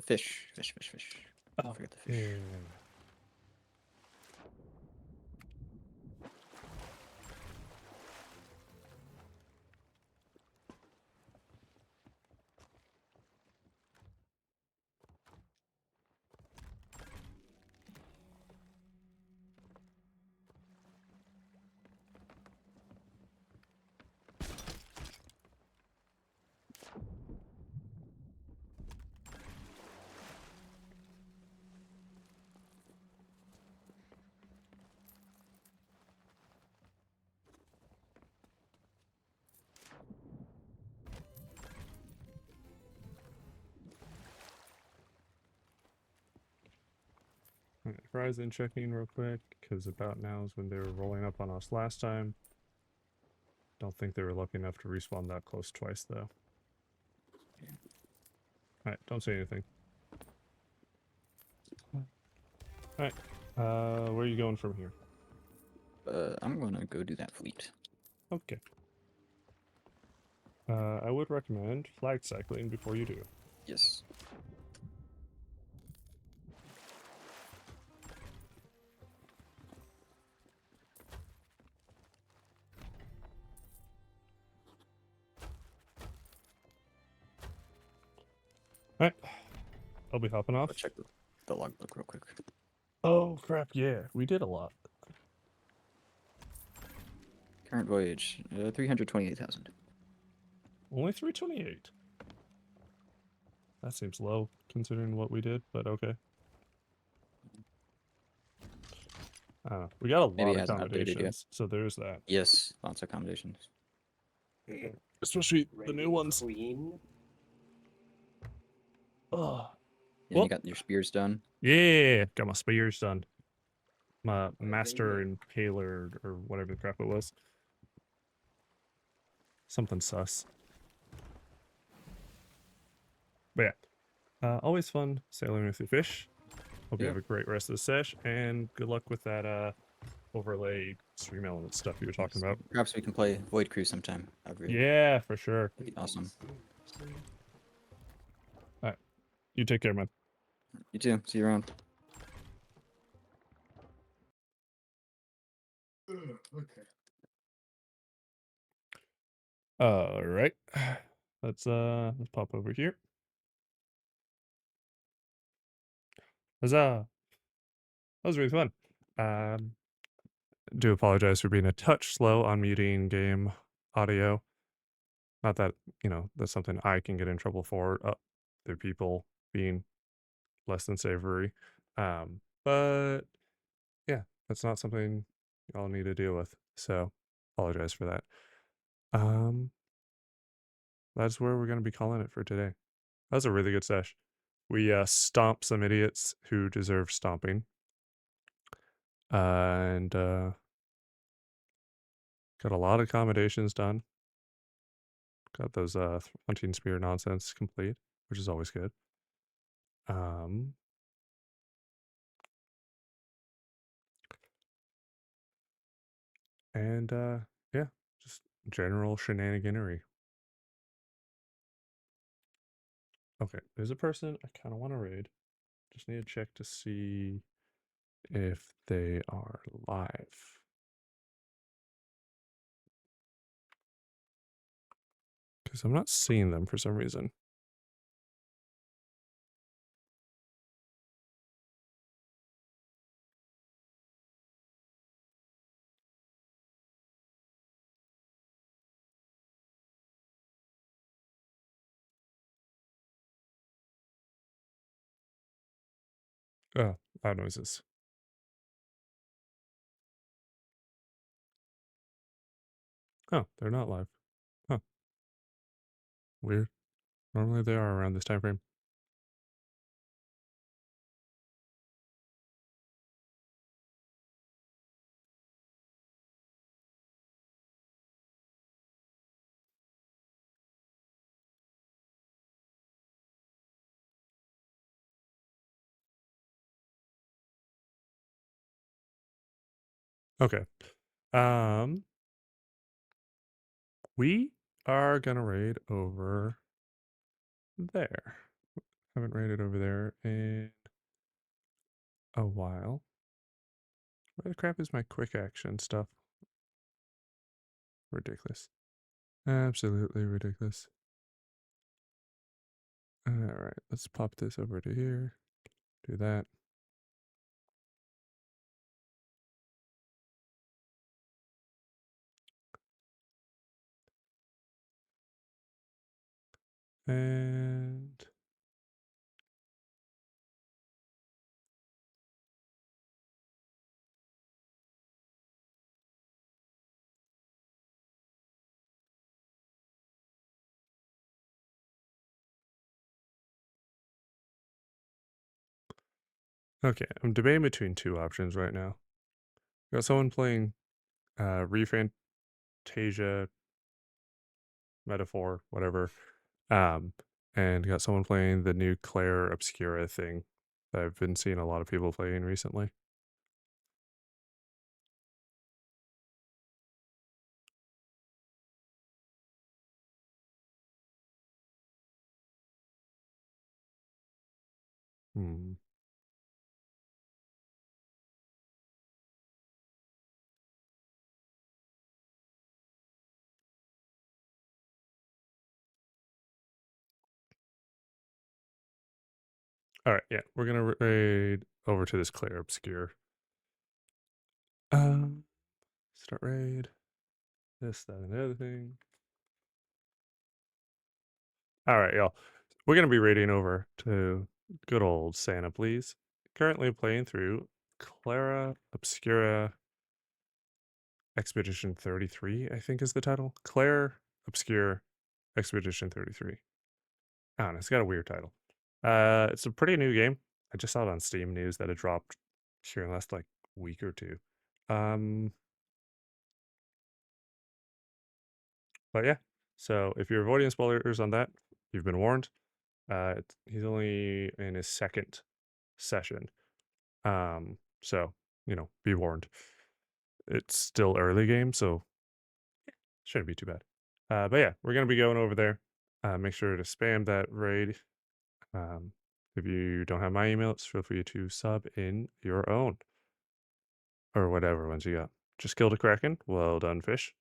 Speaker 2: Fish. Don't
Speaker 1: Oh,
Speaker 2: forget the fish.
Speaker 1: yeah. Alright, Horizon checking real quick, because about now is when they were rolling up on us last time. Don't think they were lucky enough to respawn that close twice, though. Alright, don't say anything. Alright, where are you going from here?
Speaker 2: I'm gonna go do that fleet.
Speaker 1: Okay. I would recommend flag cycling before you do.
Speaker 2: Yes.
Speaker 3: All right. I'll be hopping off.
Speaker 2: I'll check the logbook real quick.
Speaker 3: Oh crap! Yeah, we did a lot.
Speaker 2: Current voyage, 328,000.
Speaker 3: Only 328. That seems low considering what we did, but okay. We got a
Speaker 2: Maybe
Speaker 3: lot
Speaker 2: it
Speaker 3: of
Speaker 2: hasn't updated yet.
Speaker 3: accommodations, so there's that.
Speaker 2: Yes, lots of accommodations.
Speaker 3: Especially the new ones.
Speaker 6: Queen.
Speaker 3: Oh,
Speaker 2: Yeah,
Speaker 3: Well-
Speaker 2: you got your spears done.
Speaker 3: yeah, got my spears done. My master impaler or whatever the crap it was. Something sus. But yeah, always fun sailing with your fish. Hope you
Speaker 2: Yeah.
Speaker 3: have a great rest of the sesh, and good luck with that overlay stream element stuff you were talking about.
Speaker 2: Perhaps we can play Void Crew sometime. That'd be
Speaker 3: Yeah, for sure.
Speaker 2: awesome.
Speaker 3: You take care, man.
Speaker 2: You too. See you around.
Speaker 6: Okay.
Speaker 3: All right. Let's pop over here. Huzzah! That was really fun. Do apologize for being a touch slow on muting game audio. Not that, that's something I can get in trouble for, other people being less than savory. But yeah, that's not something y'all need to deal with. So apologize for that. That's where we're gonna be calling it for today. That was a really good sesh. We stomped some idiots who deserve stomping. And got a lot of accommodations done. Got those hunting spear nonsense complete, which is always good. And yeah, just general shenaniganery. Okay, there's a person I kind of want to raid. Just need to check to see if they are live. Because I'm not seeing them for some reason. Oh, loud noises. Oh, they're not live. Huh. Weird. Normally they are around this time frame. Okay. We are gonna raid over there. Haven't raided over there in a while. Where the crap is my quick action stuff? Ridiculous. Absolutely ridiculous. Alright, let's pop this over to here. Do that. And okay, I'm debating between two options right now. Got someone playing Refantasia Metaphor, whatever. And got someone playing the new Claire Obscura thing that I've been seeing a lot of people playing recently. Hmm. All right, yeah, we're gonna raid over to this Claire Obscure. Start raid. This, that, and the other thing. All right, y'all. We're gonna be raiding over to good old Santa, please. Currently playing through Clara Obscura Expedition 33, I think is the title. Claire Obscure Expedition 33. I don't know, it's got a weird title. It's a pretty new game. I just saw it on Steam news that it dropped here in the last like week or two. But yeah, so if you're avoiding spoilers on that, you've been warned. He's only in his second session, so be warned. It's still early game, so shouldn't be too bad. But yeah, we're gonna be going over there. Make sure to spam that raid. If you don't have my emails, feel free to sub in your own or whatever ones you got. Just killed a kraken. Well done, fish.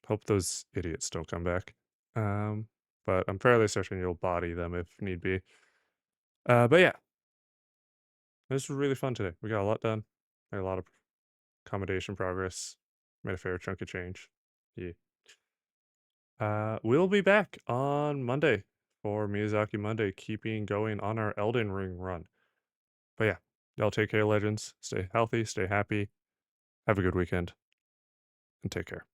Speaker 3: Hope those idiots don't come back. But I'm fairly certain you'll body them if need be. But yeah, this was really fun today. We got a lot done. Made a lot of accommodation progress. Made a fair chunk of change. Yeah. We'll be back on Monday for Miyazaki Monday, keeping going on our Elden Ring run. But yeah, y'all take care, legends. Stay healthy, stay happy. Have a good weekend, and take care.